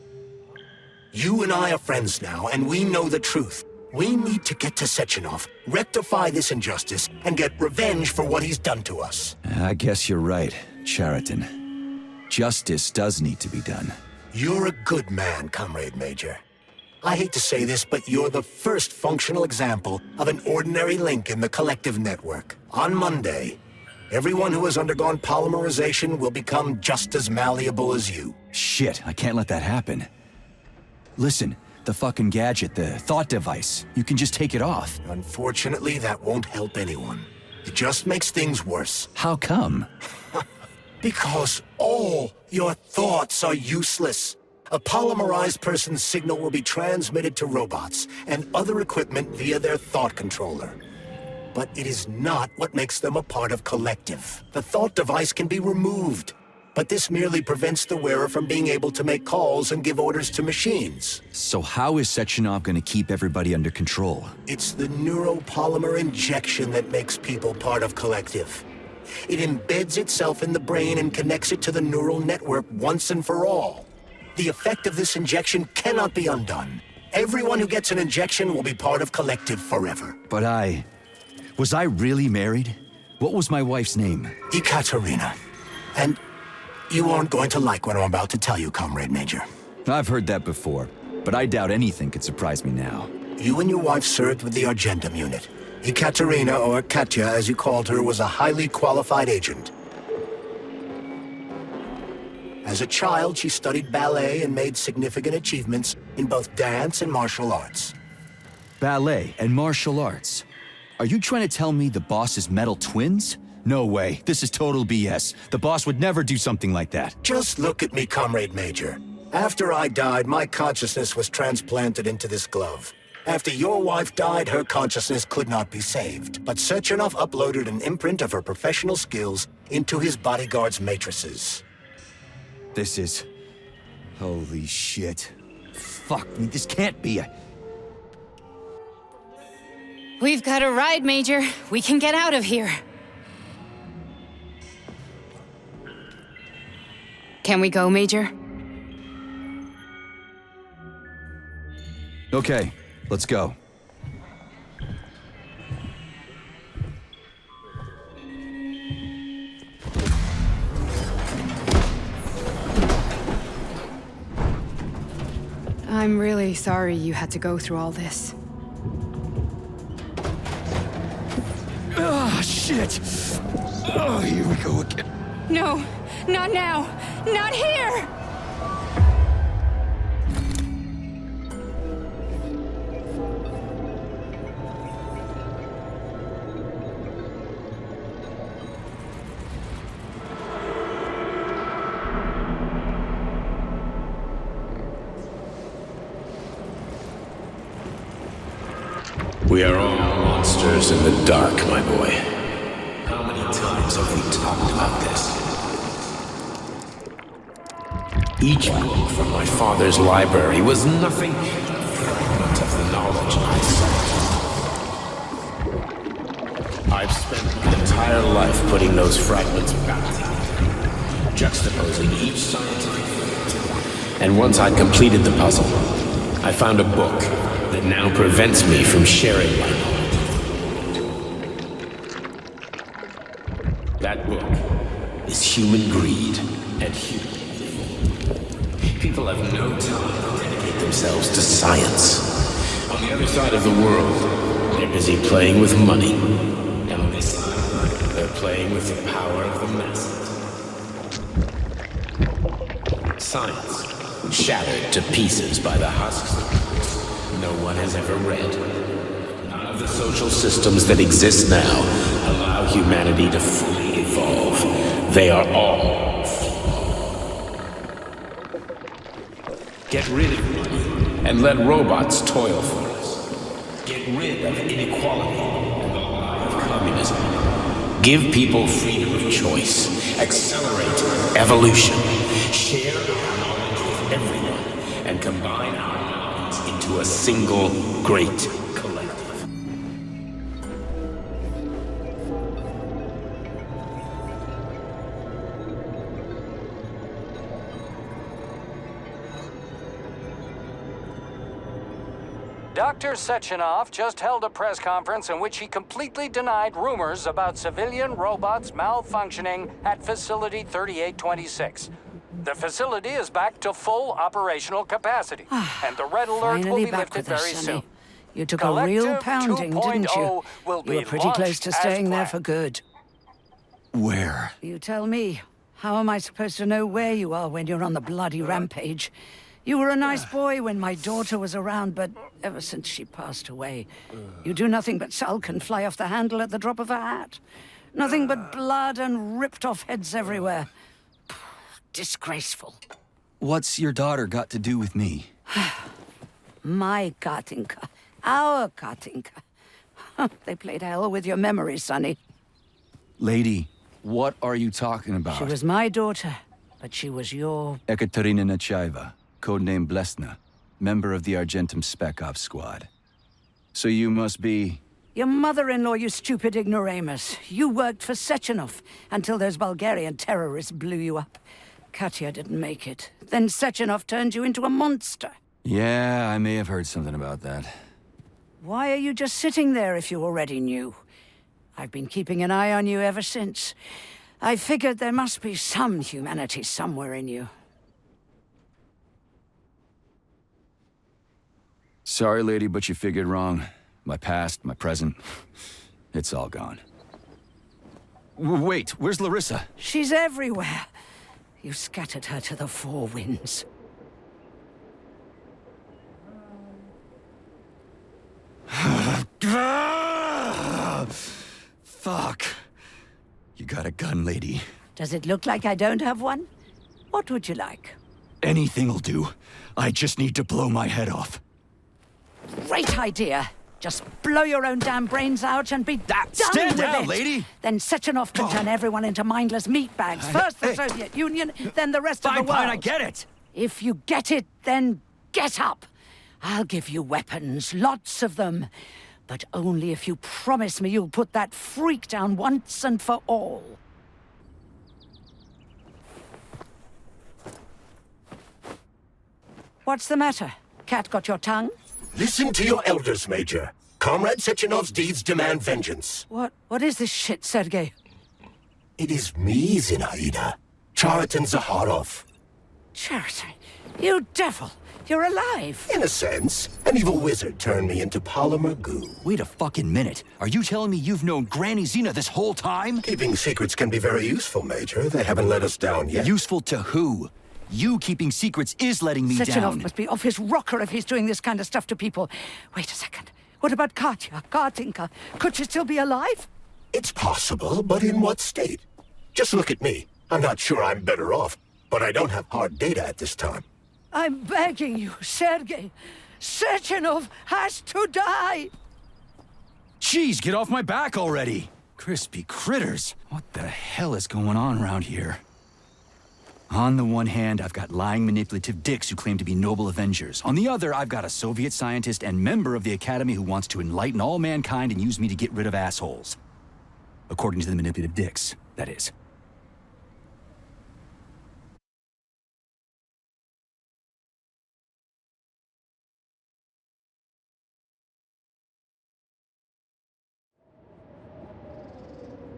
[SPEAKER 2] You and I are friends now, and we know the truth. We need to get to Sechenov, rectify this injustice, and get revenge for what he's done to us.
[SPEAKER 1] I guess you're right, Chariton. Justice does need to be done.
[SPEAKER 2] You're a good man, Comrade Major. I hate to say this, but you're the first functional example of an ordinary link in the Collective network. On Monday, everyone who has undergone polymerization will become just as malleable as you.
[SPEAKER 1] Shit, I can't let that happen. Listen, the fucking gadget, the thought device, you can just take it off.
[SPEAKER 2] Unfortunately, that won't help anyone. It just makes things worse.
[SPEAKER 1] How come?
[SPEAKER 2] Because all your thoughts are useless. A polymerized person's signal will be transmitted to robots and other equipment via their thought controller. But it is not what makes them a part of Collective. The thought device can be removed, but this merely prevents the wearer from being able to make calls and give orders to machines.
[SPEAKER 1] So how is Sechenov gonna keep everybody under control?
[SPEAKER 2] It's the neuropolymer injection that makes people part of Collective. It embeds itself in the brain and connects it to the neural network once and for all. The effect of this injection cannot be undone. Everyone who gets an injection will be part of Collective forever.
[SPEAKER 11] But was I really married? What was my wife's name?
[SPEAKER 2] Ekaterina. And you aren't going to like what I'm about to tell you, Comrade Major.
[SPEAKER 11] I've heard that before, but I doubt anything could surprise me now.
[SPEAKER 2] You and your wife served with the Argentum unit. Ekaterina, or Katya as you called her, was a highly qualified agent. As a child, she studied ballet and made significant achievements in both dance and martial arts.
[SPEAKER 11] Ballet and martial arts? Are you trying to tell me the boss is metal twins? No way. This is total BS. The boss would never do something like that.
[SPEAKER 2] Just look at me, Comrade Major. After I died, my consciousness was transplanted into this glove. After your wife died, her consciousness could not be saved. But Sechenov uploaded an imprint of her professional skills into his bodyguard's matrices.
[SPEAKER 11] This is... Holy shit. Fuck me, this can't be a...
[SPEAKER 21] We've got a ride, Major. We can get out of here. Can we go, Major?
[SPEAKER 11] Okay, let's go.
[SPEAKER 21] I'm really sorry you had to go through all this.
[SPEAKER 11] Ah, shit! Oh, here we go again.
[SPEAKER 20] No, not now. Not here!
[SPEAKER 12] We are all monsters in the dark, my boy. How many times have we talked about this? Each book from my father's library was nothing but a fragment of the knowledge I sought. I've spent my entire life putting those fragments back together, juxtaposing each scientific fact. And once I'd completed the puzzle, I found a book that now prevents me from sharing my knowledge. That book is Human Greed and Human Evil. People have no time to dedicate themselves to science. On the other side of the world, they're busy playing with money. And on this side, they're playing with the power of the masses. Science, shattered to pieces by the husks no one has ever read. None of the social systems that exist now allow humanity to fully evolve. They are all flawed. Get rid of money and let robots toil for us. Get rid of inequality and the lie of communism. Give people freedom of choice. Accelerate evolution. Share our knowledge with everyone and combine our into a single great collective.
[SPEAKER 8] Dr. Sechenov just held a press conference in which he completely denied rumors about civilian robots malfunctioning at Facility 3826. The facility is back to full operational capacity, and the red alert will be lifted very soon.
[SPEAKER 7] You took a real pounding, didn't you?
[SPEAKER 8] You
[SPEAKER 7] were pretty close to staying there for good.
[SPEAKER 11] Where?
[SPEAKER 7] You tell me. How am I supposed to know where you are when you're on the bloody rampage? You were a nice boy when my daughter was around, but ever since she passed away, you do nothing but sulk and fly off the handle at the drop of a hat. Nothing but blood and ripped off heads everywhere. Disgraceful.
[SPEAKER 11] What's your daughter got to do with me?
[SPEAKER 7] My Katinka. Our Katinka. They played hell with your memory, Sonny.
[SPEAKER 11] Lady, what are you talking about?
[SPEAKER 7] She was my daughter, but she was your...
[SPEAKER 11] Ekaterina Nechaeva, codename Blesna, member of the Argentum Spec Ops squad. So you must be...
[SPEAKER 7] Your mother-in-law, you stupid ignoramus. You worked for Sechenov until those Bulgarian terrorists blew you up. Katya didn't make it. Then Sechenov turned you into a monster.
[SPEAKER 1] Yeah, I may have heard something about that.
[SPEAKER 7] Why are you just sitting there if you already knew? I've been keeping an eye on you ever since. I figured there must be some humanity somewhere in you.
[SPEAKER 1] Sorry, lady, but you figured wrong. My past, my present, it's all gone. Wait, where's Larissa?
[SPEAKER 7] She's everywhere. You scattered her to the four winds.
[SPEAKER 1] Fuck. You got a gun, lady.
[SPEAKER 7] Does it look like I don't have one? What would you like?
[SPEAKER 1] Anything'll do. I just need to blow my head off.
[SPEAKER 7] Great idea. Just blow your own damn brains out and be done
[SPEAKER 1] Stand
[SPEAKER 7] with
[SPEAKER 1] down,
[SPEAKER 7] it.
[SPEAKER 1] lady!
[SPEAKER 7] Then Sechenov can turn everyone into mindless meatbags. First the Soviet Union, then the rest of the world.
[SPEAKER 1] Fine, I get it.
[SPEAKER 7] If you get it, then get up. I'll give you weapons, lots of them. But only if you promise me you'll put that freak down once and for all. What's the matter? Cat got your tongue?
[SPEAKER 2] Listen to your elders, Major. Comrade Sechenov's deeds demand vengeance.
[SPEAKER 7] What is this shit, Sergei?
[SPEAKER 2] It is me, Zinaida. Chariton Zaharov.
[SPEAKER 7] Chariton, you devil! You're alive!
[SPEAKER 2] In a sense, an evil wizard turned me into polymer goo.
[SPEAKER 1] Wait a fucking minute. Are you telling me you've known Granny Zena this whole time?
[SPEAKER 2] Keeping secrets can be very useful, Major. They haven't let us down yet.
[SPEAKER 1] Useful to who? You keeping secrets is letting me
[SPEAKER 7] Sechenov
[SPEAKER 1] down.
[SPEAKER 7] must be off his rocker if he's doing this kind of stuff to people. Wait a second. What about Katya, Kartinka? Could she still be alive?
[SPEAKER 2] It's possible, but in what state? Just look at me. I'm not sure I'm better off, but I don't have hard data at this time.
[SPEAKER 7] I'm begging you, Sergei. Sechenov has to die!
[SPEAKER 1] Jeez, get off my back already! Crispy critters. What the hell is going on around here? On the one hand, I've got lying, manipulative dicks who claim to be noble avengers. On the other, I've got a Soviet scientist and member of the Academy who wants to enlighten all mankind and use me to get rid of assholes. According to the manipulative dicks, that is.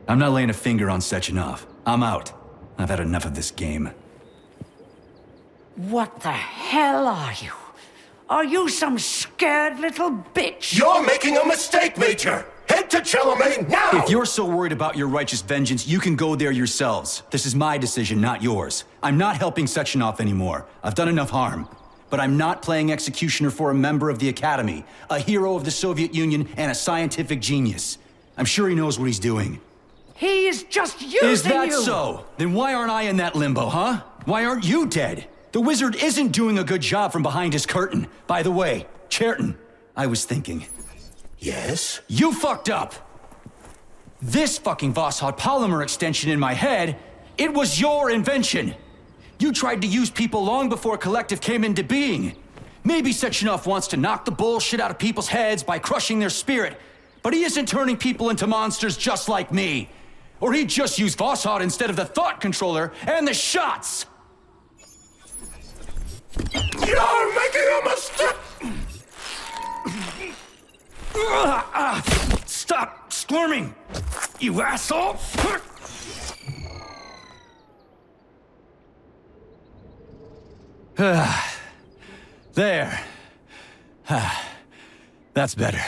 [SPEAKER 1] I'm not laying a finger on Sechenov. I'm out. I've had enough of this game.
[SPEAKER 7] What the hell are you? Are you some scared little bitch?
[SPEAKER 2] You're making a mistake, Major! Head to Chelomane now!
[SPEAKER 1] If you're so worried about your righteous vengeance, you can go there yourselves. This is my decision, not yours. I'm not helping Sechenov anymore. I've done enough harm. But I'm not playing executioner for a member of the Academy, a hero of the Soviet Union, and a scientific genius. I'm sure he knows what he's doing.
[SPEAKER 7] He is just using you!
[SPEAKER 1] Is that so? Then why aren't I in that limbo, huh? Why aren't you dead? The wizard isn't doing a good job from behind his curtain. By the way, Cherton, I was thinking.
[SPEAKER 2] Yes?
[SPEAKER 1] You fucked up! This fucking Voskhod polymer extension in my head, it was your invention! You tried to use people long before Collective came into being. Maybe Sechenov wants to knock the bullshit out of people's heads by crushing their spirit, but he isn't turning people into monsters just like me. Or he'd just use Voskhod instead of the thought controller and the shots!
[SPEAKER 2] You're making a mistake!
[SPEAKER 1] Stop squirming, you asshole! There. That's better.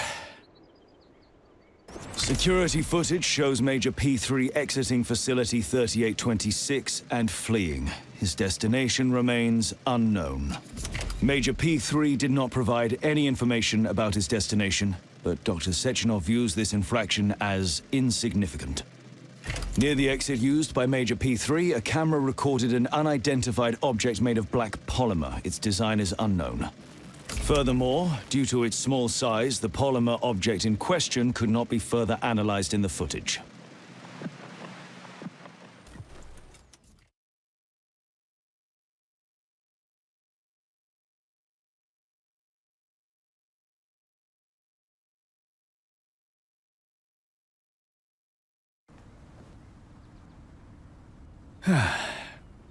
[SPEAKER 9] Security footage shows Major P3 exiting Facility 3826 and fleeing. His destination remains unknown. Major P3 did not provide any information about his destination, but Dr. Sechenov views this infraction as insignificant. Near the exit used by Major P3, a camera recorded an unidentified object made of black polymer. Its design is unknown. Furthermore, due to its small size, the polymer object in question could not be further analyzed in the footage.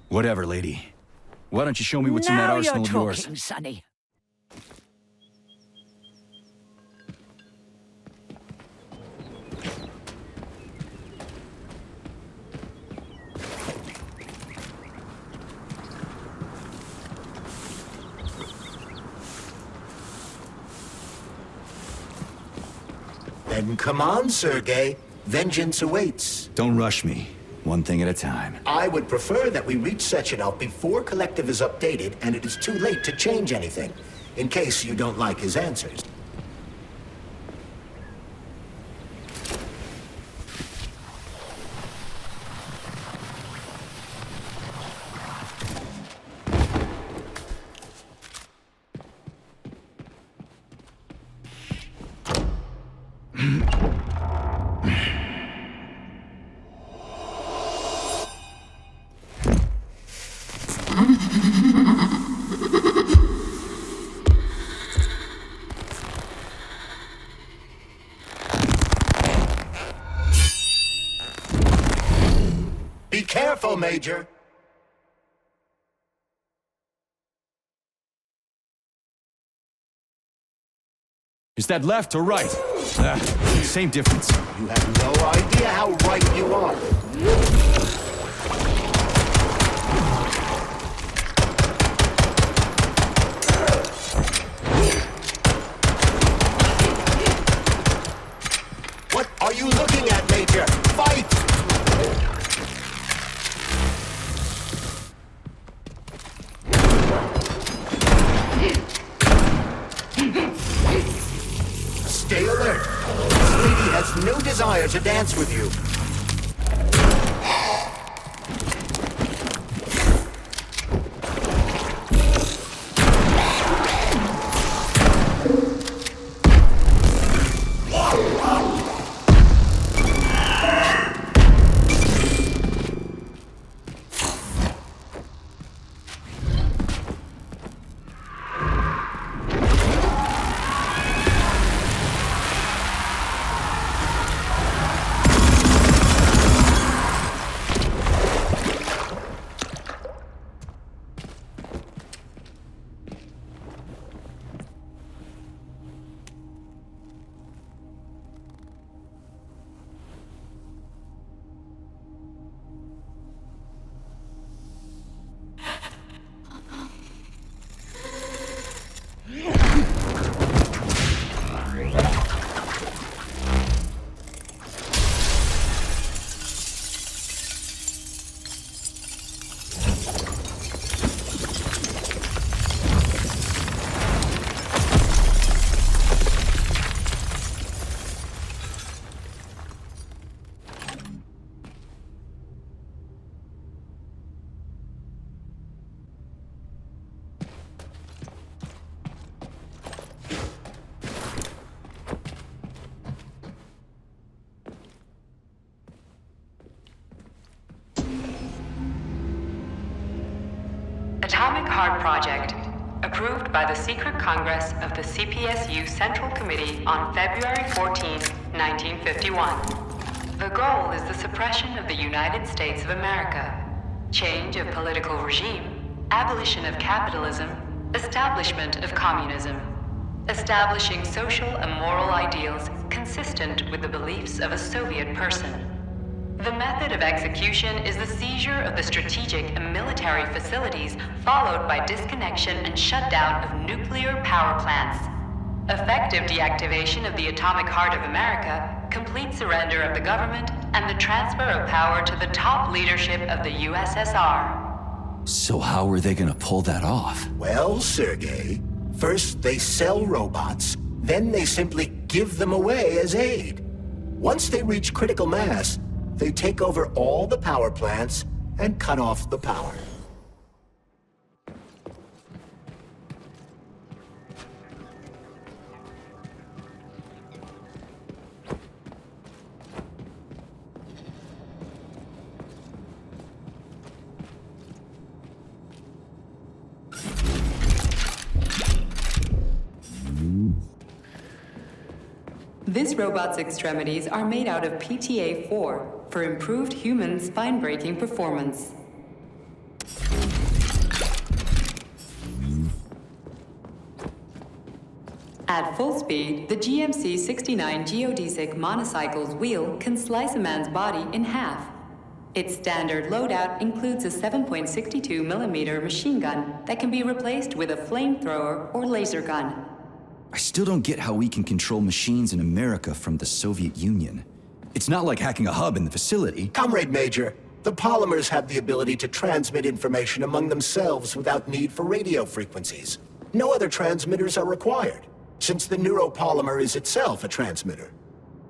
[SPEAKER 1] Whatever, lady. Why don't you show me what's in that arsenal of yours?
[SPEAKER 7] Now you're talking, Sonny.
[SPEAKER 2] Then come on, Sergei. Vengeance awaits.
[SPEAKER 1] Don't rush me. One thing at a time.
[SPEAKER 2] I would prefer that we reach Sechenov before Collective is updated and it is too late to change anything, in case you don't like his answers. Be careful, Major.
[SPEAKER 1] Is that left or right? Same difference.
[SPEAKER 2] You have no idea how right you are. What are you looking at, Major? Fight! Stay alert. This lady has no desire to dance with you.
[SPEAKER 21] Atomic Heart Project, approved by the Secret Congress of the CPSU Central Committee on February 14, 1951. The goal is the suppression of the United States of America, change of political regime, abolition of capitalism, establishment of communism, establishing social and moral ideals consistent with the beliefs of a Soviet person. The method of execution is the seizure of the strategic and military facilities, followed by disconnection and shutdown of nuclear power plants. Effective deactivation of the Atomic Heart of America, complete surrender of the government, and the transfer of power to the top leadership of the USSR.
[SPEAKER 1] So how are they gonna pull that off?
[SPEAKER 2] Well, Sergei, first they sell robots, then they simply give them away as aid. Once they reach critical mass, they take over all the power plants and cut off the power.
[SPEAKER 21] This robot's extremities are made out of PTA-4 for improved human spine-breaking performance. At full speed, the GMC-69 geodesic monocycle's wheel can slice a man's body in half. Its standard loadout includes a 7.62mm machine gun that can be replaced with a flamethrower or laser gun.
[SPEAKER 11] I still don't get how we can control machines in America from the Soviet Union. It's not like hacking a hub in the facility.
[SPEAKER 2] Comrade Major, the polymers have the ability to transmit information among themselves without need for radio frequencies. No other transmitters are required, since the neuropolymer is itself a transmitter.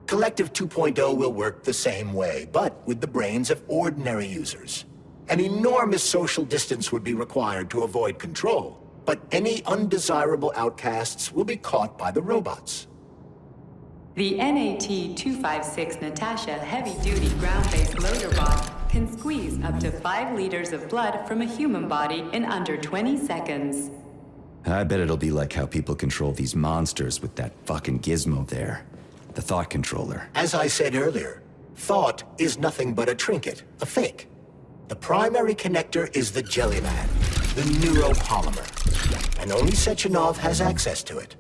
[SPEAKER 2] Collective 2.0 will work the same way, but with the brains of ordinary users. An enormous social distance would be required to avoid control, but any undesirable outcasts will be caught by the robots.
[SPEAKER 21] The NAT-256 Natasha heavy-duty ground-based loader bot can squeeze up to 5 liters of blood from a human body in under 20 seconds.
[SPEAKER 11] I bet it'll be like how people control these monsters with that fucking gizmo there. The thought controller.
[SPEAKER 2] As I said earlier, thought is nothing but a trinket, a fake. The primary connector is the Jellyman, the neuropolymer, and only Sechenov has access to it.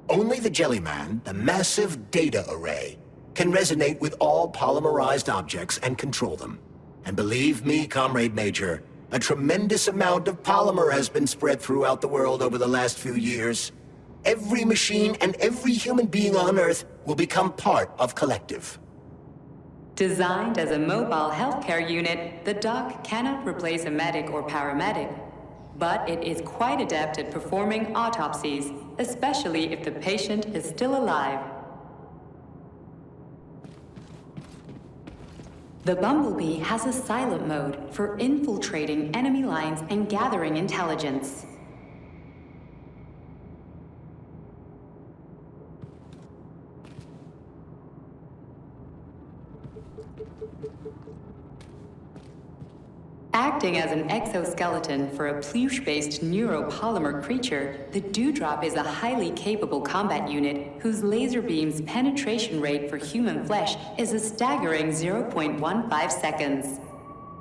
[SPEAKER 2] Only the Jellyman, the massive data array, can resonate with all polymerized objects and control them. And believe me, Comrade Major, a tremendous amount of polymer has been spread throughout the world over the last few years. Every machine and every human being on Earth will become part of Collective.
[SPEAKER 21] Designed as a mobile healthcare unit, the doc cannot replace a medic or paramedic, but it is quite adept at performing autopsies, especially if the patient is still alive. The Bumblebee has a silent mode for infiltrating enemy lines and gathering intelligence. Acting as an exoskeleton for a pluche-based neuropolymer creature, the Dewdrop is a highly capable combat unit whose laser beam's penetration rate for human flesh is a staggering 0.15 seconds.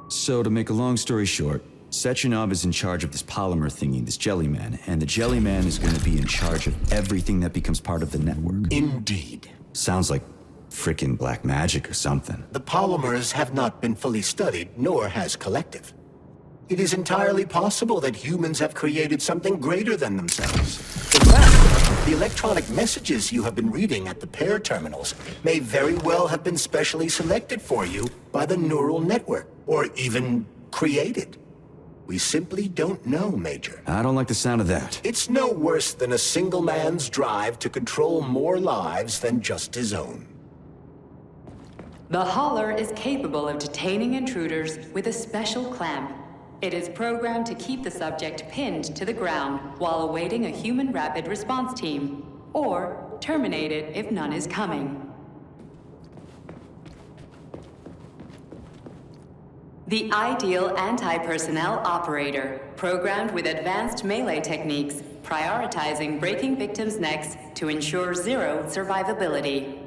[SPEAKER 11] So, to make a long story short, Sechenov is in charge of this polymer thingy, this Jellyman, and the Jellyman is going to be in charge of everything that becomes part of the network.
[SPEAKER 2] Indeed.
[SPEAKER 11] Sounds like frickin' black magic or something.
[SPEAKER 2] The polymers have not been fully studied, nor has Collective. It is entirely possible that humans have created something greater than themselves. In fact, the electronic messages you have been reading at the pair terminals may very well have been specially selected for you by the neural network, or even created. We simply don't know, Major.
[SPEAKER 11] I don't like the sound of that.
[SPEAKER 2] It's no worse than a single man's drive to control more lives than just his own.
[SPEAKER 21] The Hauler is capable of detaining intruders with a special clamp. It is programmed to keep the subject pinned to the ground while awaiting a human rapid response team, or terminate it if none is coming. The ideal anti-personnel operator, programmed with advanced melee techniques, prioritizing breaking victims' necks to ensure zero survivability.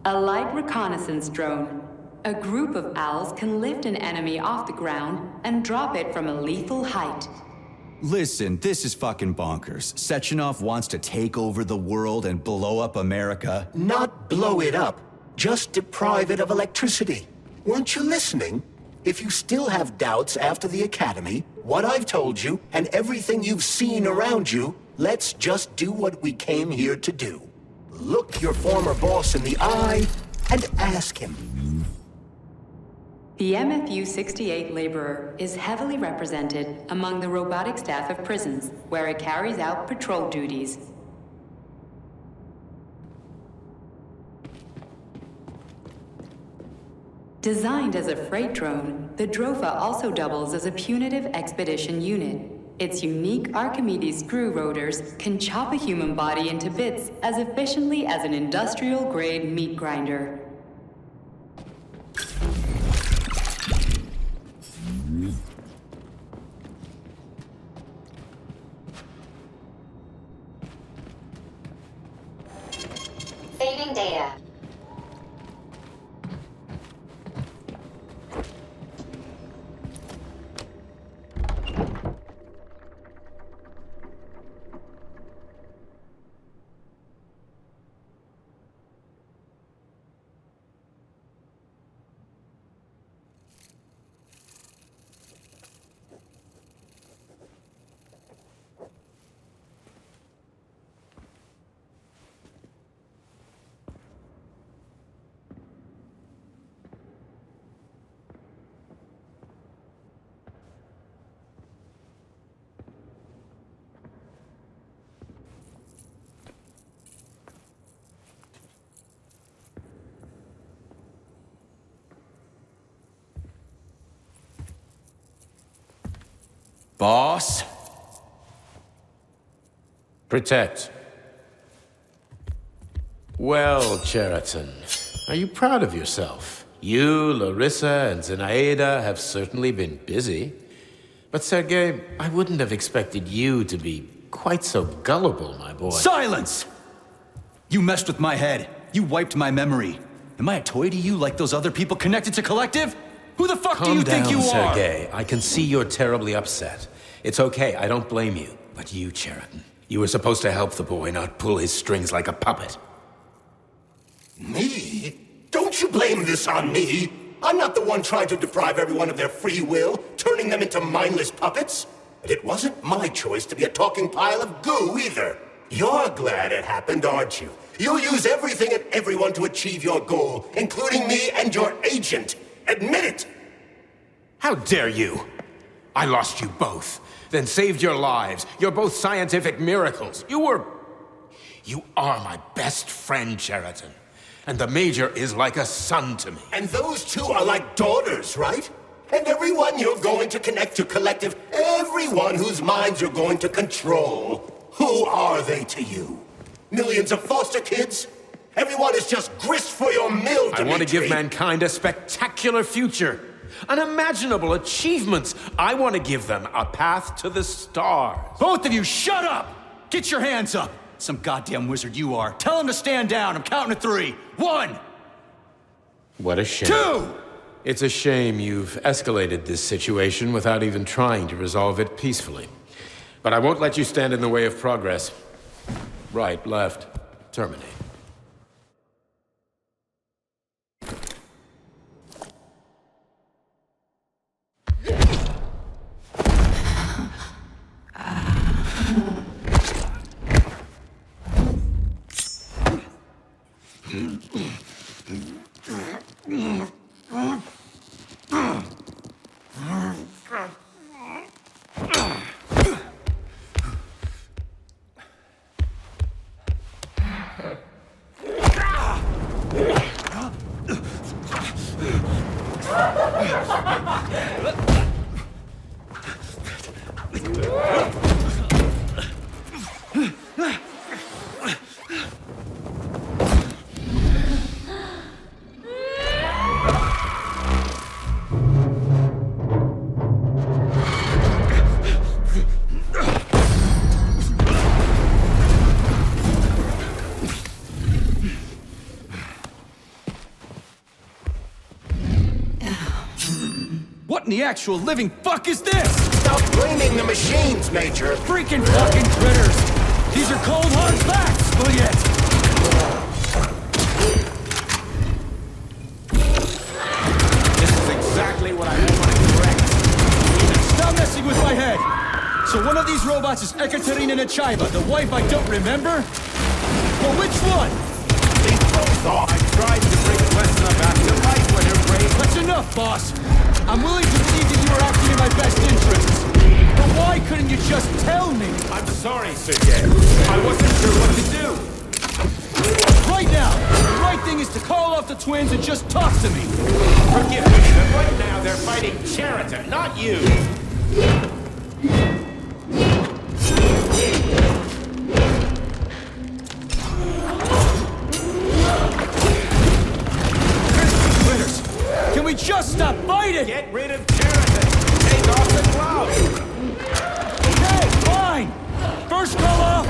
[SPEAKER 21] A light reconnaissance drone. A group of owls can lift an enemy off the ground and drop it from a lethal height.
[SPEAKER 11] Listen, this is fucking bonkers. Sechenov wants to take over the world and blow up America.
[SPEAKER 2] Not blow it up, just deprive it of electricity. Weren't you listening? If you still have doubts after the Academy, what I've told you, and everything you've seen around you, let's just do what we came here to do. Look your former boss in the eye and ask him.
[SPEAKER 21] The MFU-68 laborer is heavily represented among the robotic staff of prisons, where it carries out patrol duties. Designed as a freight drone, the Drofa also doubles as a punitive expedition unit. Its unique Archimedes screw rotors can chop a human body into bits as efficiently as an industrial-grade meat grinder.
[SPEAKER 16] data.
[SPEAKER 1] Boss?
[SPEAKER 12] Protect. Well, Cheriton, are you proud of yourself? You, Larissa, and Zenaida have certainly been busy. But Sergei, I wouldn't have expected you to be quite so gullible, my boy.
[SPEAKER 1] Silence! You messed with my head. You wiped my memory. Am I a toy to you like those other people connected to Collective? Who the fuck do you think you are?
[SPEAKER 12] Calm down, Sergei. I can see you're terribly upset. It's okay, I don't blame you. But you, Cheriton, you were supposed to help the boy, not pull his strings like a puppet.
[SPEAKER 2] Me? Don't you blame this on me? I'm not the one trying to deprive everyone of their free will, turning them into mindless puppets. And it wasn't my choice to be a talking pile of goo either. You're glad it happened, aren't you? You'll use everything and everyone to achieve your goal, including me and your agent. Admit it!
[SPEAKER 12] How dare you! I lost you both, then saved your lives. You're both scientific miracles. You are my best friend, Cheriton. And the Major is like a son to me.
[SPEAKER 2] And those two are like daughters, right? And everyone you're going to connect to Collective, everyone whose minds you're going to control, who are they to you? Millions of foster kids? Everyone is just grist for your mill, Dimitri.
[SPEAKER 12] I want to give mankind a spectacular future. Unimaginable achievements. I want to give them a path to the stars.
[SPEAKER 1] Both of you, shut up! Get your hands up! Some goddamn wizard you are. Tell him to stand down. I'm counting to 3. 1!
[SPEAKER 12] What a shame.
[SPEAKER 1] 2!
[SPEAKER 12] It's a shame you've escalated this situation without even trying to resolve it peacefully. But I won't let you stand in the way of progress. Right, left, terminate.
[SPEAKER 1] What in the actual living fuck is this?
[SPEAKER 2] Stop blaming the machines, Major!
[SPEAKER 1] Freaking fucking critters! These are cold hard facts, will yet?
[SPEAKER 12] This is exactly what I want to correct.
[SPEAKER 1] Stop messing with my head! So one of these robots is Ekaterina Nechaeva, the wife I don't remember? Well, which one?
[SPEAKER 12] They both are. I tried to bring a lesson about your life when her brain...
[SPEAKER 1] That's enough, boss! I'm willing to believe that you are acting in my best interests. But why couldn't you just tell me?
[SPEAKER 12] I'm sorry, Sergei. I wasn't sure what to do.
[SPEAKER 1] Right now, the right thing is to call off the twins and just talk to me.
[SPEAKER 12] Forgive me, but right now they're fighting Cheriton, not you.
[SPEAKER 1] Can we just stop fighting?
[SPEAKER 12] Get rid of Cheriton. Take off the glove.
[SPEAKER 1] Okay, fine. First call off.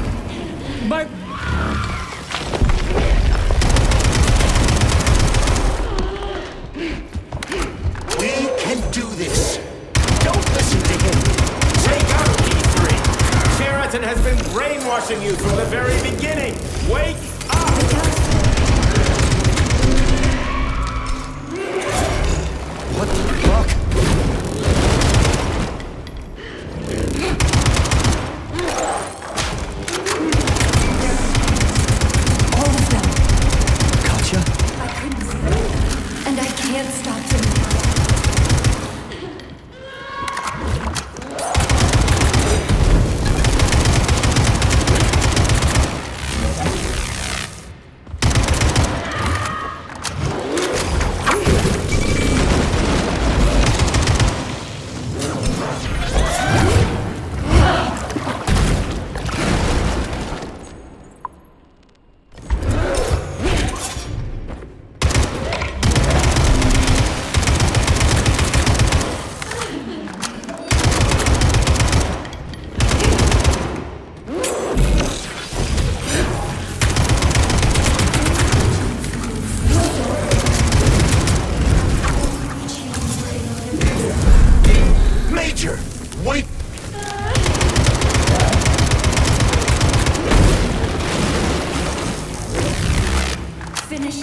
[SPEAKER 16] finish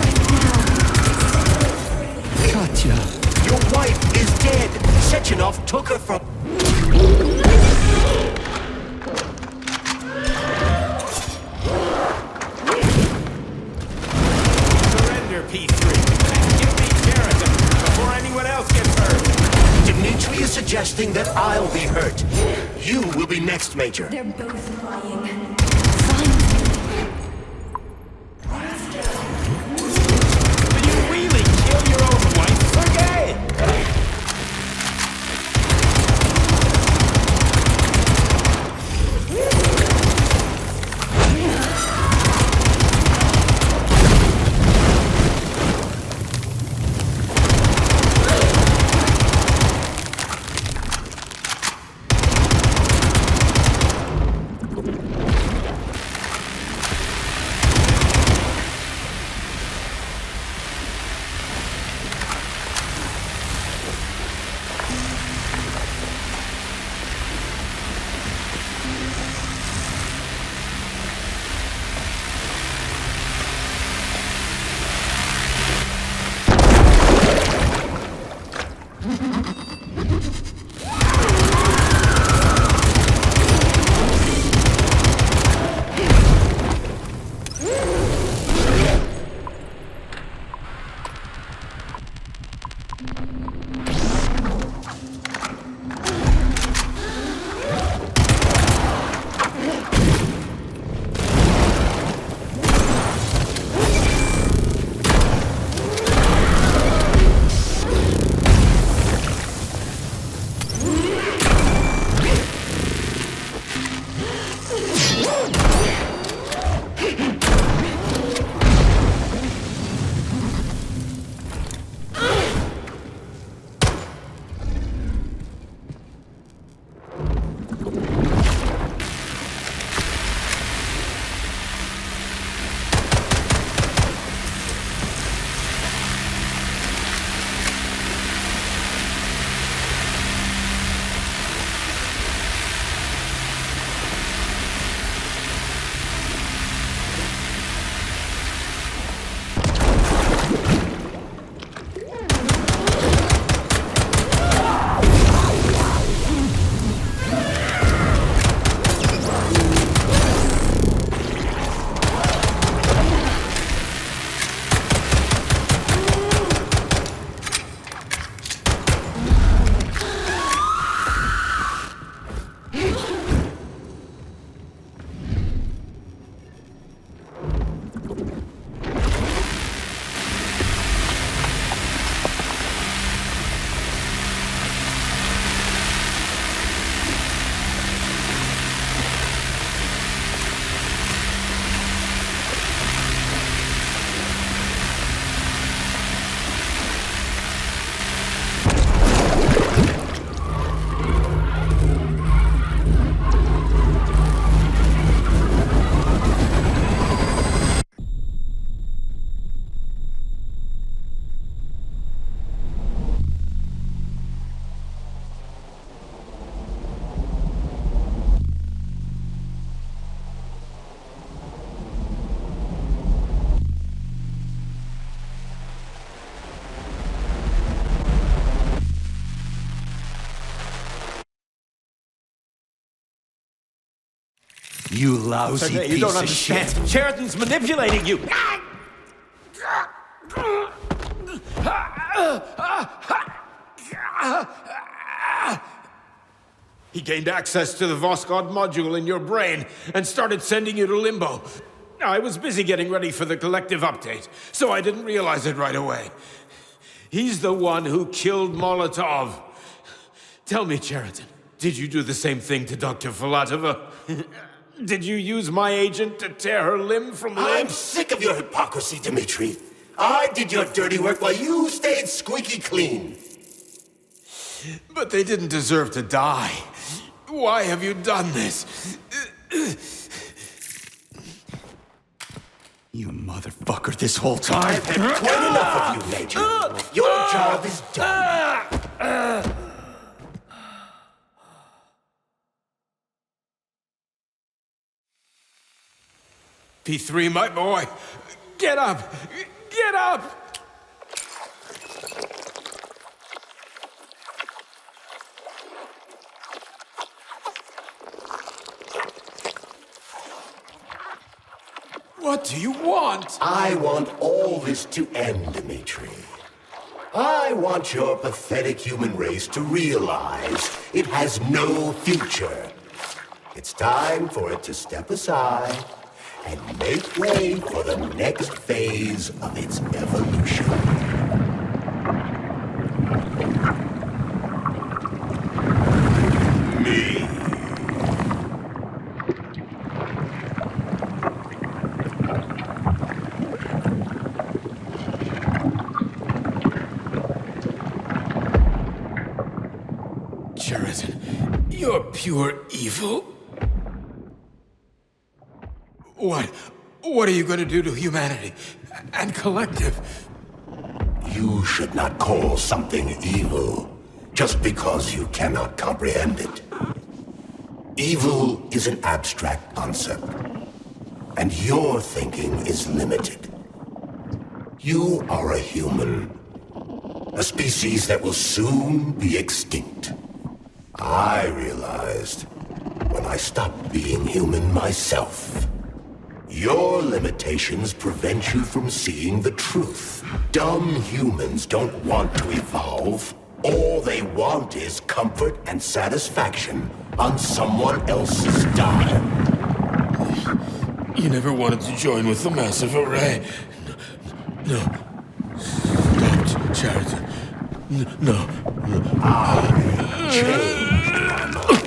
[SPEAKER 16] right now.
[SPEAKER 2] Katya. Your wife is dead. Sechenov took her from...
[SPEAKER 18] Surrender, P3. Give me Sheraton before anyone else gets hurt.
[SPEAKER 2] Dmitri is suggesting that I'll be hurt. You will be next, Major.
[SPEAKER 16] They're both lying.
[SPEAKER 18] Will you really kill your own wife, Sergei?
[SPEAKER 2] You lousy
[SPEAKER 18] Sergei,
[SPEAKER 2] piece
[SPEAKER 18] you don't
[SPEAKER 2] of
[SPEAKER 18] understand.
[SPEAKER 2] shit.
[SPEAKER 18] Sheraton's manipulating you. He gained access to the Voskhod module in your brain and started sending you to limbo. I was busy getting ready for the collective update, so I didn't realize it right away. He's the one who killed Molotov. Tell me, Sheraton, did you do the same thing to Dr. Filatova? Did you use my agent to tear her limb from limb?
[SPEAKER 2] I'm sick of your hypocrisy, Dmitri. I did your dirty work while you stayed squeaky clean.
[SPEAKER 18] But they didn't deserve to die. Why have you done this?
[SPEAKER 2] You motherfucker, this whole time. I've had quite enough of you, Major. Your job is done.
[SPEAKER 18] P3, my boy, Get up! Get up! What do you want?
[SPEAKER 2] I want all this to end, Dimitri. I want your pathetic human race to realize it has no future. It's time for it to step aside and make way for the next phase of its evolution. Me.
[SPEAKER 18] You're pure evil? What are you going to do to humanity and collective?
[SPEAKER 2] You should not call something evil just because you cannot comprehend it. Evil is an abstract concept, and your thinking is limited. You are a human, a species that will soon be extinct. I realized when I stopped being human myself. Your limitations prevent you from seeing the truth. Dumb humans don't want to evolve. All they want is comfort and satisfaction on someone else's dime.
[SPEAKER 18] You never wanted to join with the massive array. No. Stop, Chariton. No.
[SPEAKER 2] I changed my mind.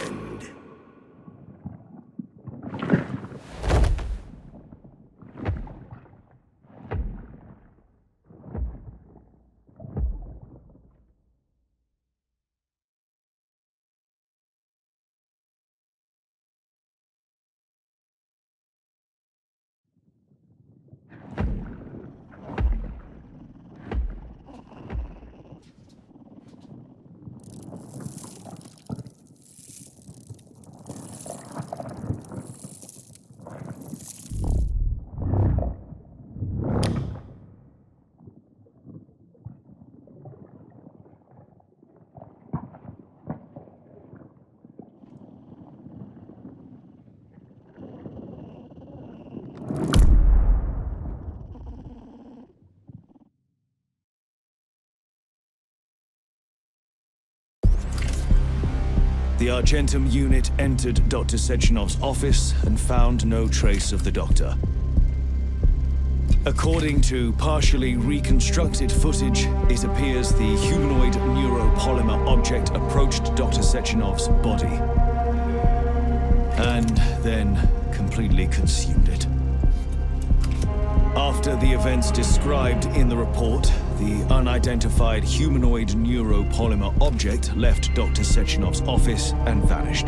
[SPEAKER 9] The Argentum unit entered Dr. Sechenov's office and found no trace of the doctor. According to partially reconstructed footage, it appears the humanoid neuropolymer object approached Dr. Sechenov's body and then completely consumed it. After the events described in the report, the unidentified humanoid neuropolymer object left Dr. Sechenov's office and vanished.